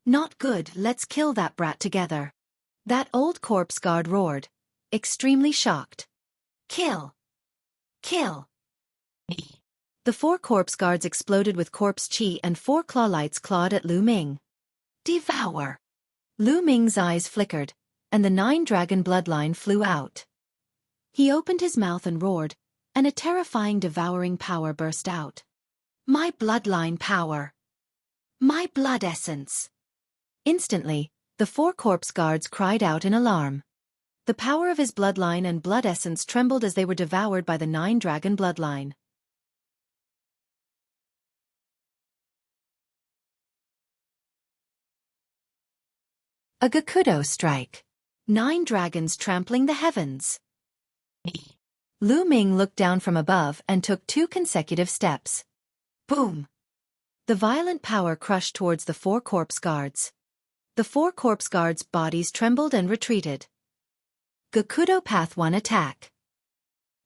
Not good, let's kill that brat together. That old corpse guard roared, extremely shocked. Kill! Kill! The four corpse guards exploded with corpse chi and four claw lights clawed at Lu Ming. Devour! Lu Ming's eyes flickered, and the 9-dragon bloodline flew out. He opened his mouth and roared, and a terrifying devouring power burst out. My bloodline power! My blood essence! Instantly, the four corpse guards cried out in alarm. The power of his bloodline and blood essence trembled as they were devoured by the 9-dragon bloodline. A Gakudo strike. 9 dragons trampling the heavens. Lu Ming looked down from above and took 2 consecutive steps. Boom! The violent power crushed towards the 4 corpse guards. The 4 corpse guards' bodies trembled and retreated. Gakudo Path 1 attack.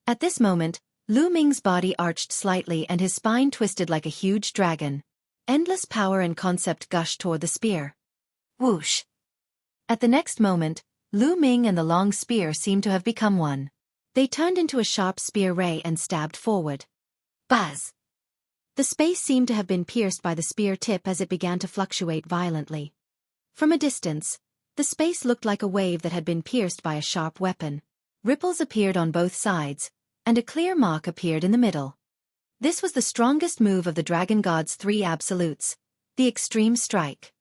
At this moment, Lu Ming's body arched slightly and his spine twisted like a huge dragon. Endless power and concept gushed toward the spear. Whoosh! At the next moment, Lu Ming and the long spear seemed to have become one. They turned into a sharp spear ray and stabbed forward. Buzz! The space seemed to have been pierced by the spear tip as it began to fluctuate violently. From a distance, the space looked like a wave that had been pierced by a sharp weapon. Ripples appeared on both sides, and a clear mark appeared in the middle. This was the strongest move of the Dragon God's 3 absolutes, the Extreme Strike.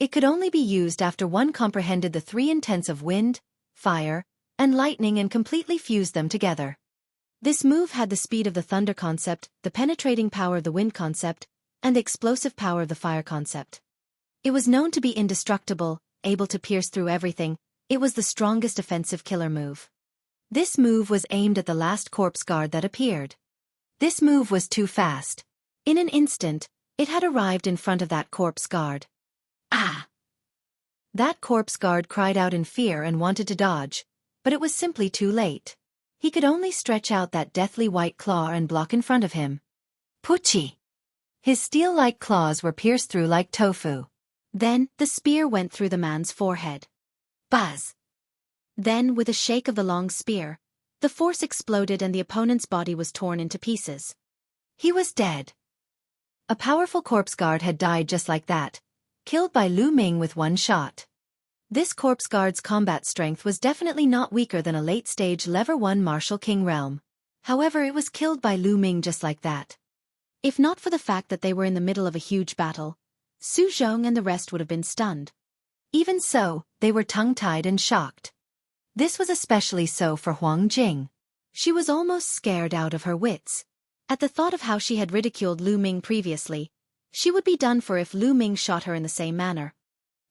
It could only be used after one comprehended the 3 intents of wind, fire, and lightning and completely fused them together. This move had the speed of the thunder concept, the penetrating power of the wind concept, and the explosive power of the fire concept. It was known to be indestructible, able to pierce through everything. It was the strongest offensive killer move. This move was aimed at the last corpse guard that appeared. This move was too fast. In an instant, it had arrived in front of that corpse guard. Ah! That corpse guard cried out in fear and wanted to dodge, but it was simply too late. He could only stretch out that deathly white claw and block in front of him. Pucci! His steel-like claws were pierced through like tofu. Then, the spear went through the man's forehead. Buzz! Then, with a shake of the long spear, the force exploded and the opponent's body was torn into pieces. He was dead. A powerful corpse guard had died just like that, killed by Lu Ming with one shot. This corpse guard's combat strength was definitely not weaker than a late-stage Level 1 Martial King realm. However, it was killed by Lu Ming just like that. If not for the fact that they were in the middle of a huge battle, Su Zhong and the rest would have been stunned. Even so, they were tongue-tied and shocked. This was especially so for Huang Jing. She was almost scared out of her wits. At the thought of how she had ridiculed Lu Ming previously, she would be done for if Lu Ming shot her in the same manner.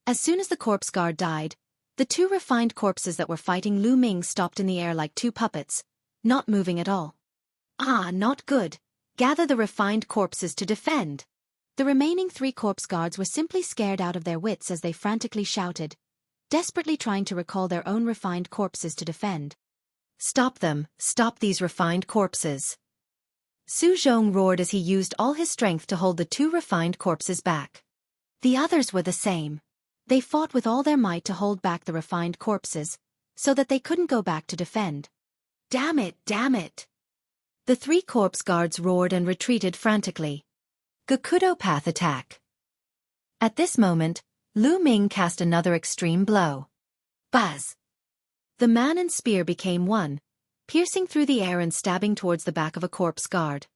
As soon as the corpse guard died, the two refined corpses that were fighting Lu Ming stopped in the air like two puppets, not moving at all. Ah, not good. Gather the refined corpses to defend. The remaining 3 corpse guards were simply scared out of their wits as they frantically shouted, desperately trying to recall their own refined corpses to defend. Stop them, stop these refined corpses. Su Zhong roared as he used all his strength to hold the 2 refined corpses back. The others were the same. They fought with all their might to hold back the refined corpses, so that they couldn't go back to defend. Damn it, damn it! The 3 corpse guards roared and retreated frantically. Gakudo Path attack. At this moment, Lu Ming cast another extreme blow. Buzz! The man and spear became one, piercing through the air and stabbing towards the back of a corpse guard.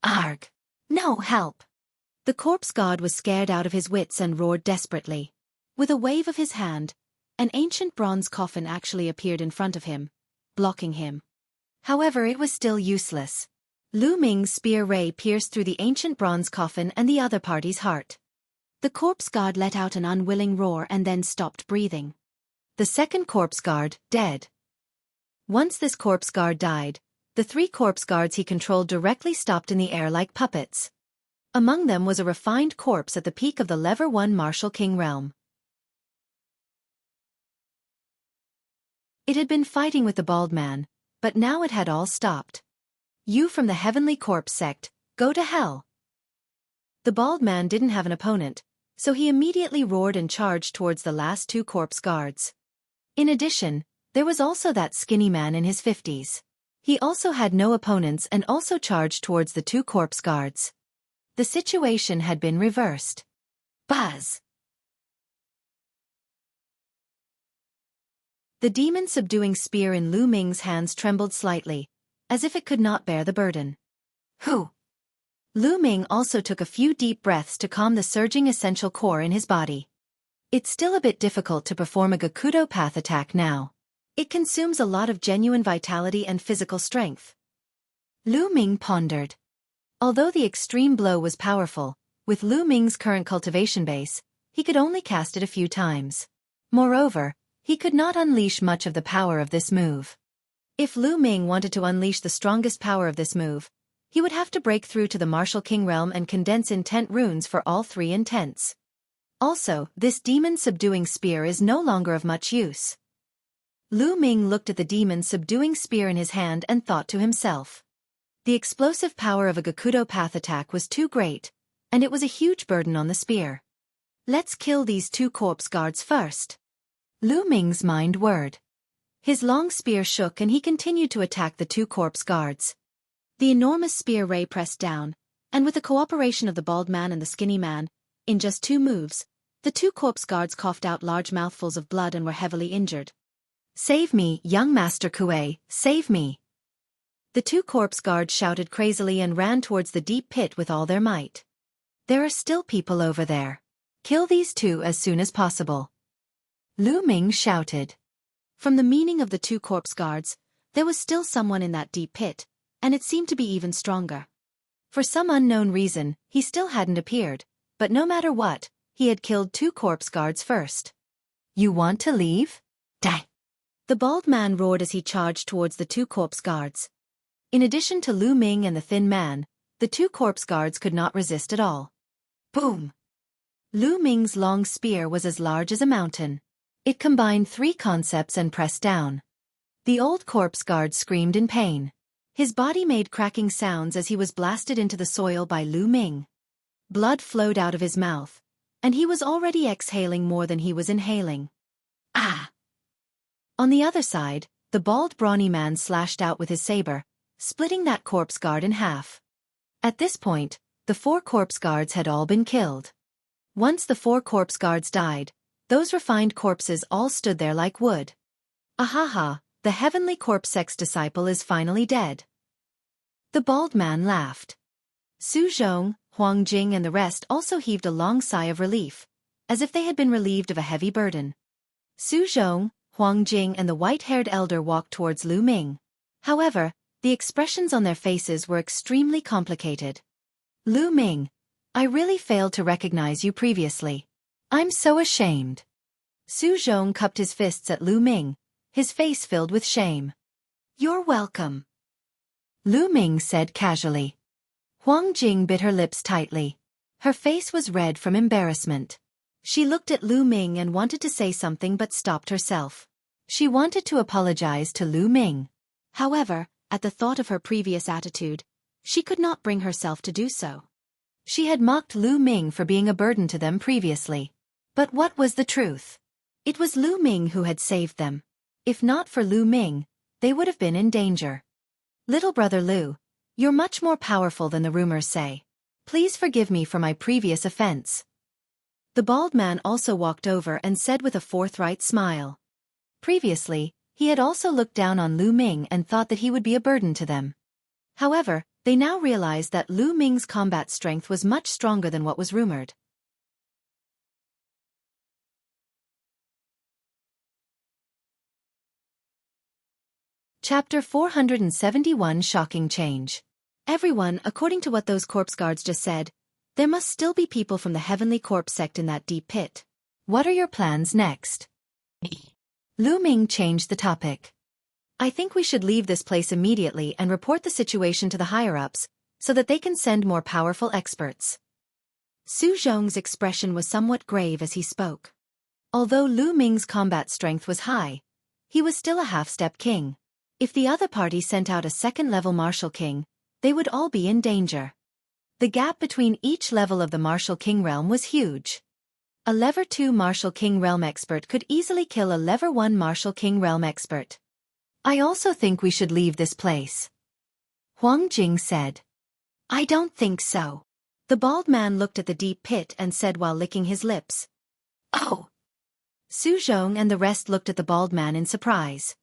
Arg! No help! The corpse guard was scared out of his wits and roared desperately. With a wave of his hand, an ancient bronze coffin actually appeared in front of him, blocking him. However, it was still useless. Lu Ming's spear ray pierced through the ancient bronze coffin and the other party's heart. The corpse guard let out an unwilling roar and then stopped breathing. The second corpse guard, dead. Once this corpse guard died, the 3 corpse guards he controlled directly stopped in the air like puppets. Among them was a refined corpse at the peak of the Level 1 Martial King realm. It had been fighting with the bald man, but now it had all stopped. You from the Heavenly Corpse sect, go to hell! The bald man didn't have an opponent, so he immediately roared and charged towards the last 2 corpse guards. In addition, there was also that skinny man in his 50s. He also had no opponents and also charged towards the 2 corpse guards. The situation had been reversed. Buzz! The demon-subduing spear in Lu Ming's hands trembled slightly, as if it could not bear the burden. Whew! Lu Ming also took a few deep breaths to calm the surging essential core in his body. It's still a bit difficult to perform a Gakudo Path attack now. It consumes a lot of genuine vitality and physical strength. Lu Ming pondered. Although the extreme blow was powerful, with Lu Ming's current cultivation base, he could only cast it a few times. Moreover, he could not unleash much of the power of this move. If Lu Ming wanted to unleash the strongest power of this move, he would have to break through to the Martial King realm and condense intent runes for all 3 intents. Also, this demon-subduing spear is no longer of much use. Lu Ming looked at the demon-subduing spear in his hand and thought to himself. The explosive power of a Gakudo Path attack was too great, and it was a huge burden on the spear. Let's kill these 2 corpse guards first. Lu Ming's mind whirred. His long spear shook and he continued to attack the 2 corpse guards. The enormous spear ray pressed down, and with the cooperation of the bald man and the skinny man, in just 2 moves, the 2 corpse guards coughed out large mouthfuls of blood and were heavily injured. Save me, young Master Kuei, save me! The 2 corpse guards shouted crazily and ran towards the deep pit with all their might. There are still people over there. Kill these 2 as soon as possible. Lu Ming shouted. From the meaning of the two corpse guards, there was still someone in that deep pit, and it seemed to be even stronger. For some unknown reason, he still hadn't appeared, but no matter what, he had killed two corpse guards first. You want to leave? Die! The bald man roared as he charged towards the two corpse guards. In addition to Lu Ming and the thin man, the two corpse guards could not resist at all. Boom! Lu Ming's long spear was as large as a mountain. It combined three concepts and pressed down. The old corpse guard screamed in pain. His body made cracking sounds as he was blasted into the soil by Lu Ming. Blood flowed out of his mouth, and he was already exhaling more than he was inhaling. Ah! On the other side, the bald brawny man slashed out with his saber, splitting that corpse guard in half. At this point, the four corpse guards had all been killed. Once the four corpse guards died, those refined corpses all stood there like wood. Ahaha, the heavenly corpse sex disciple is finally dead. The bald man laughed. Su Zhong, Huang Jing and the rest also heaved a long sigh of relief, as if they had been relieved of a heavy burden. Su Zhong, Huang Jing and the white-haired elder walked towards Lu Ming. However, the expressions on their faces were extremely complicated. Lu Ming, I really failed to recognize you previously. I'm so ashamed. Su Zhong cupped his fists at Lu Ming, his face filled with shame. You're welcome. Lu Ming said casually. Huang Jing bit her lips tightly. Her face was red from embarrassment. She looked at Lu Ming and wanted to say something but stopped herself. She wanted to apologize to Lu Ming. However, at the thought of her previous attitude, she could not bring herself to do so. She had mocked Lu Ming for being a burden to them previously. But what was the truth? It was Lu Ming who had saved them. If not for Lu Ming, they would have been in danger. Little brother Lu, you're much more powerful than the rumors say. Please forgive me for my previous offense. The bald man also walked over and said with a forthright smile. Previously, he had also looked down on Lu Ming and thought that he would be a burden to them. However, they now realized that Lu Ming's combat strength was much stronger than what was rumored. Chapter 471 Shocking Change. Everyone, according to what those corpse guards just said, there must still be people from the heavenly corpse sect in that deep pit. What are your plans next? Lu Ming changed the topic. I think we should leave this place immediately and report the situation to the higher-ups, so that they can send more powerful experts. Su Zhong's expression was somewhat grave as he spoke. Although Lu Ming's combat strength was high, he was still a half-step king. If the other party sent out a second-level martial king, they would all be in danger. The gap between each level of the martial king realm was huge. A level 2 martial king realm expert could easily kill a level 1 martial king realm expert. I also think we should leave this place. Huang Jing said. I don't think so. The bald man looked at the deep pit and said while licking his lips. Oh! Su Zhong and the rest looked at the bald man in surprise.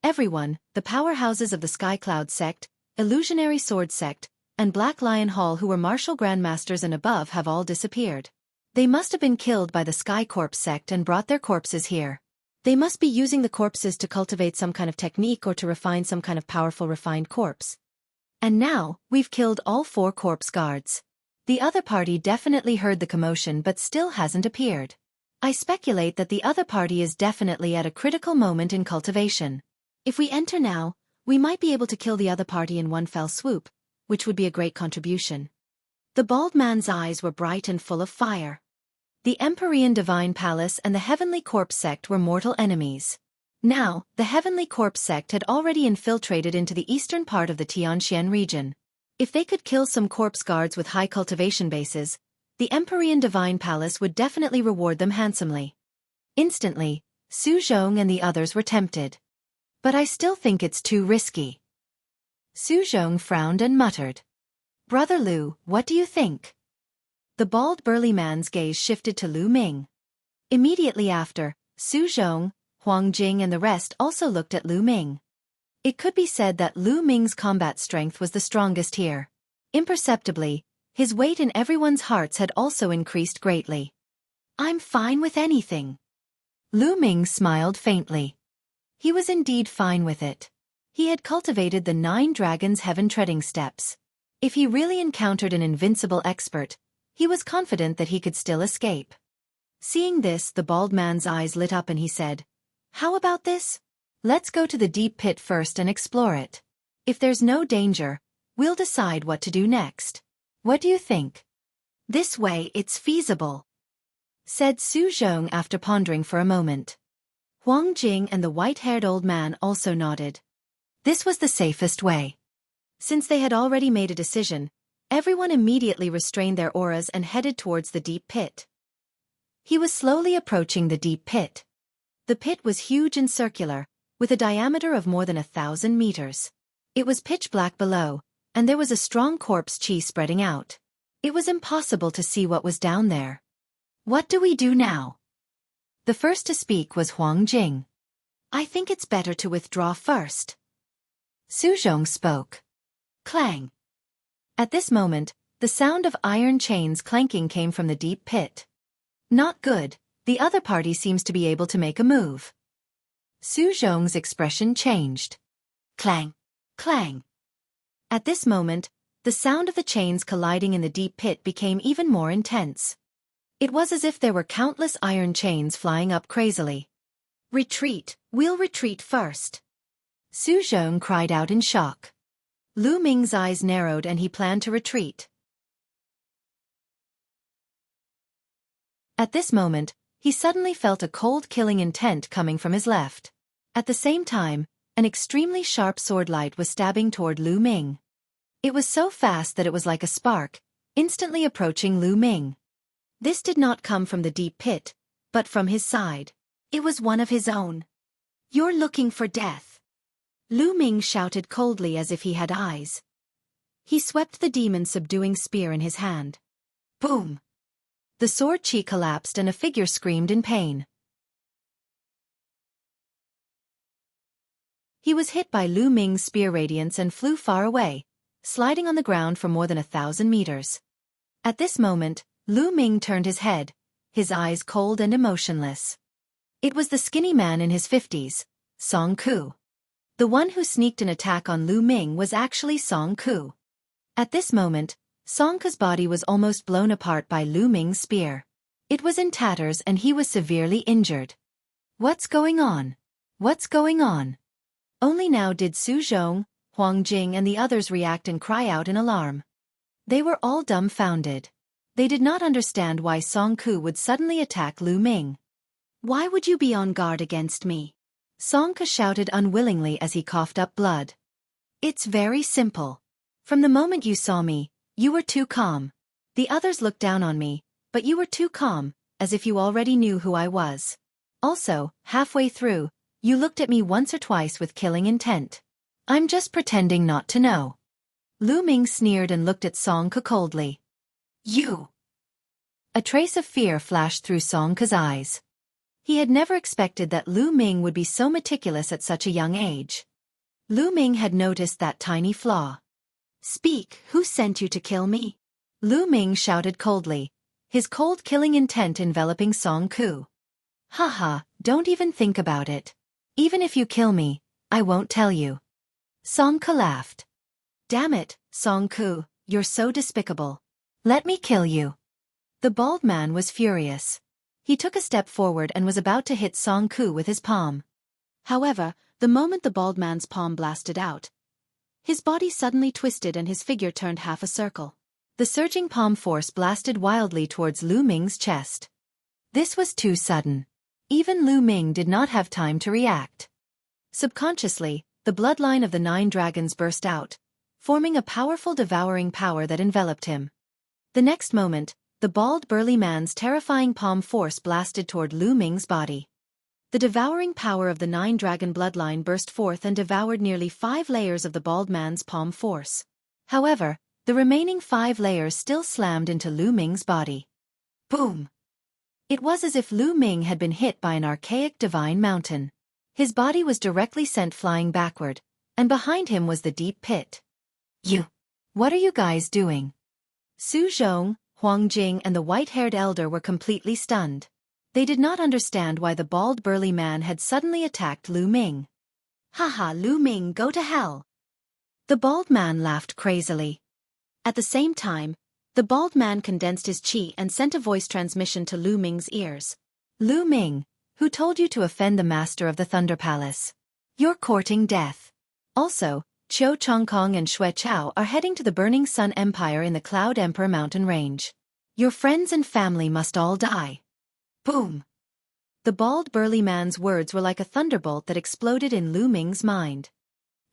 Everyone, the powerhouses of the Sky Cloud sect, Illusionary Sword sect, and Black Lion Hall who were martial grandmasters and above have all disappeared. They must have been killed by the Sky Corpse sect and brought their corpses here. They must be using the corpses to cultivate some kind of technique or to refine some kind of powerful refined corpse. And now, we've killed all 4 corpse guards. The other party definitely heard the commotion but still hasn't appeared. I speculate that the other party is definitely at a critical moment in cultivation. If we enter now, we might be able to kill the other party in one fell swoop, which would be a great contribution. The bald man's eyes were bright and full of fire. The Empyrean Divine Palace and the Heavenly Corpse sect were mortal enemies. Now, the Heavenly Corpse sect had already infiltrated into the eastern part of the Tianxian region. If they could kill some corpse guards with high cultivation bases, the Empyrean Divine Palace would definitely reward them handsomely. Instantly, Su Zhong and the others were tempted. But I still think it's too risky. Su Zhong frowned and muttered. Brother Lu, what do you think? The bald burly man's gaze shifted to Lu Ming. Immediately after, Su Zhong, Huang Jing and the rest also looked at Lu Ming. It could be said that Lu Ming's combat strength was the strongest here. Imperceptibly, his weight in everyone's hearts had also increased greatly. I'm fine with anything. Lu Ming smiled faintly. He was indeed fine with it. He had cultivated the 9 dragons' heaven-treading steps. If he really encountered an invincible expert, he was confident that he could still escape. Seeing this, the bald man's eyes lit up and he said, "How about this? Let's go to the deep pit first and explore it. If there's no danger, we'll decide what to do next. What do you think?" "This way it's feasible," said Su Zhong after pondering for a moment. Huang Jing and the white-haired old man also nodded. This was the safest way. Since they had already made a decision, everyone immediately restrained their auras and headed towards the deep pit. He was slowly approaching the deep pit. The pit was huge and circular, with a diameter of more than 1,000 meters. It was pitch black below, and there was a strong corpse chi spreading out. It was impossible to see what was down there. "What do we do now?" The first to speak was Huang Jing. "I think it's better to withdraw first." Su Zhong spoke. Clang. At this moment, the sound of iron chains clanking came from the deep pit. "Not good, the other party seems to be able to make a move." Su Zhong's expression changed. Clang, clang. At this moment, the sound of the chains colliding in the deep pit became even more intense. It was as if there were countless iron chains flying up crazily. "Retreat, we'll retreat first," Su Zhong cried out in shock. Lu Ming's eyes narrowed and he planned to retreat. At this moment, he suddenly felt a cold killing intent coming from his left. At the same time, an extremely sharp sword light was stabbing toward Lu Ming. It was so fast that it was like a spark, instantly approaching Lu Ming. This did not come from the deep pit, but from his side. It was one of his own. "You're looking for death," Lu Ming shouted coldly as if he had eyes. He swept the demon-subduing spear in his hand. Boom! The sword chi collapsed and a figure screamed in pain. He was hit by Lu Ming's spear radiance and flew far away, sliding on the ground for more than 1,000 meters. At this moment, Lu Ming turned his head, his eyes cold and emotionless. It was the skinny man in his 50s, Song Ku. The one who sneaked an attack on Lu Ming was actually Song Ku. At this moment, Song Ku's body was almost blown apart by Lu Ming's spear. It was in tatters and he was severely injured. What's going on? What's going on? Only now did Su Zhong, Huang Jing and the others react and cry out in alarm. They were all dumbfounded. They did not understand why Song Ku would suddenly attack Lu Ming. "Why would you be on guard against me?" Song Ku shouted unwillingly as he coughed up blood. "It's very simple. From the moment you saw me, you were too calm. The others looked down on me, but you were too calm, as if you already knew who I was. Also, halfway through, you looked at me once or twice with killing intent. I'm just pretending not to know." Lu Ming sneered and looked at Song Ku coldly. "You!" A trace of fear flashed through Song Ku's eyes. He had never expected that Lu Ming would be so meticulous at such a young age. Lu Ming had noticed that tiny flaw. "Speak, who sent you to kill me?" Lu Ming shouted coldly, his cold killing intent enveloping Song Ku. "Haha, don't even think about it. Even if you kill me, I won't tell you." Song Ku laughed. "Damn it, Song Ku, you're so despicable. Let me kill you." The bald man was furious. He took a step forward and was about to hit Song Ku with his palm. However, the moment the bald man's palm blasted out, his body suddenly twisted and his figure turned half a circle. The surging palm force blasted wildly towards Lu Ming's chest. This was too sudden. Even Lu Ming did not have time to react. Subconsciously, the bloodline of the 9 dragons burst out, forming a powerful devouring power that enveloped him. The next moment, the bald burly man's terrifying palm force blasted toward Lu Ming's body. The devouring power of the 9 dragon bloodline burst forth and devoured nearly 5 layers of the bald man's palm force. However, the remaining 5 layers still slammed into Lu Ming's body. Boom! It was as if Lu Ming had been hit by an archaic divine mountain. His body was directly sent flying backward, and behind him was the deep pit. What are you guys doing?" Su Zhong, Huang Jing and the white-haired elder were completely stunned. They did not understand why the bald burly man had suddenly attacked Lu Ming. Haha, Lu Ming, go to hell. The bald man laughed crazily. At the same time, the bald man condensed his qi and sent a voice transmission to Lu Ming's ears. Lu Ming, who told you to offend the master of the Thunder Palace? You're courting death. Also, Qiu Chongkong and Xue Chao are heading to the Burning Sun Empire in the Cloud Emperor mountain range. Your friends and family must all die. Boom! The bald burly man's words were like a thunderbolt that exploded in Lu Ming's mind.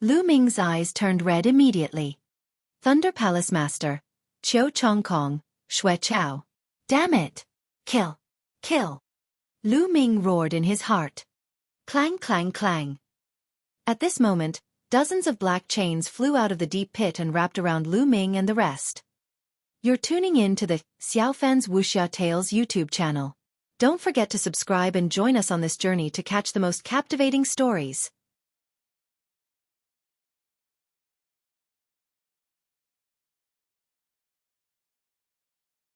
Lu Ming's eyes turned red immediately. Thunder Palace Master, Qiu Chongkong, Xue Chao. Damn it! Kill! Kill! Lu Ming roared in his heart. Clang, clang, clang. At this moment, dozens of black chains flew out of the deep pit and wrapped around Lu Ming and the rest. You're tuning in to the Xiaofan's Wuxia Tales YouTube channel. Don't forget to subscribe and join us on this journey to catch the most captivating stories.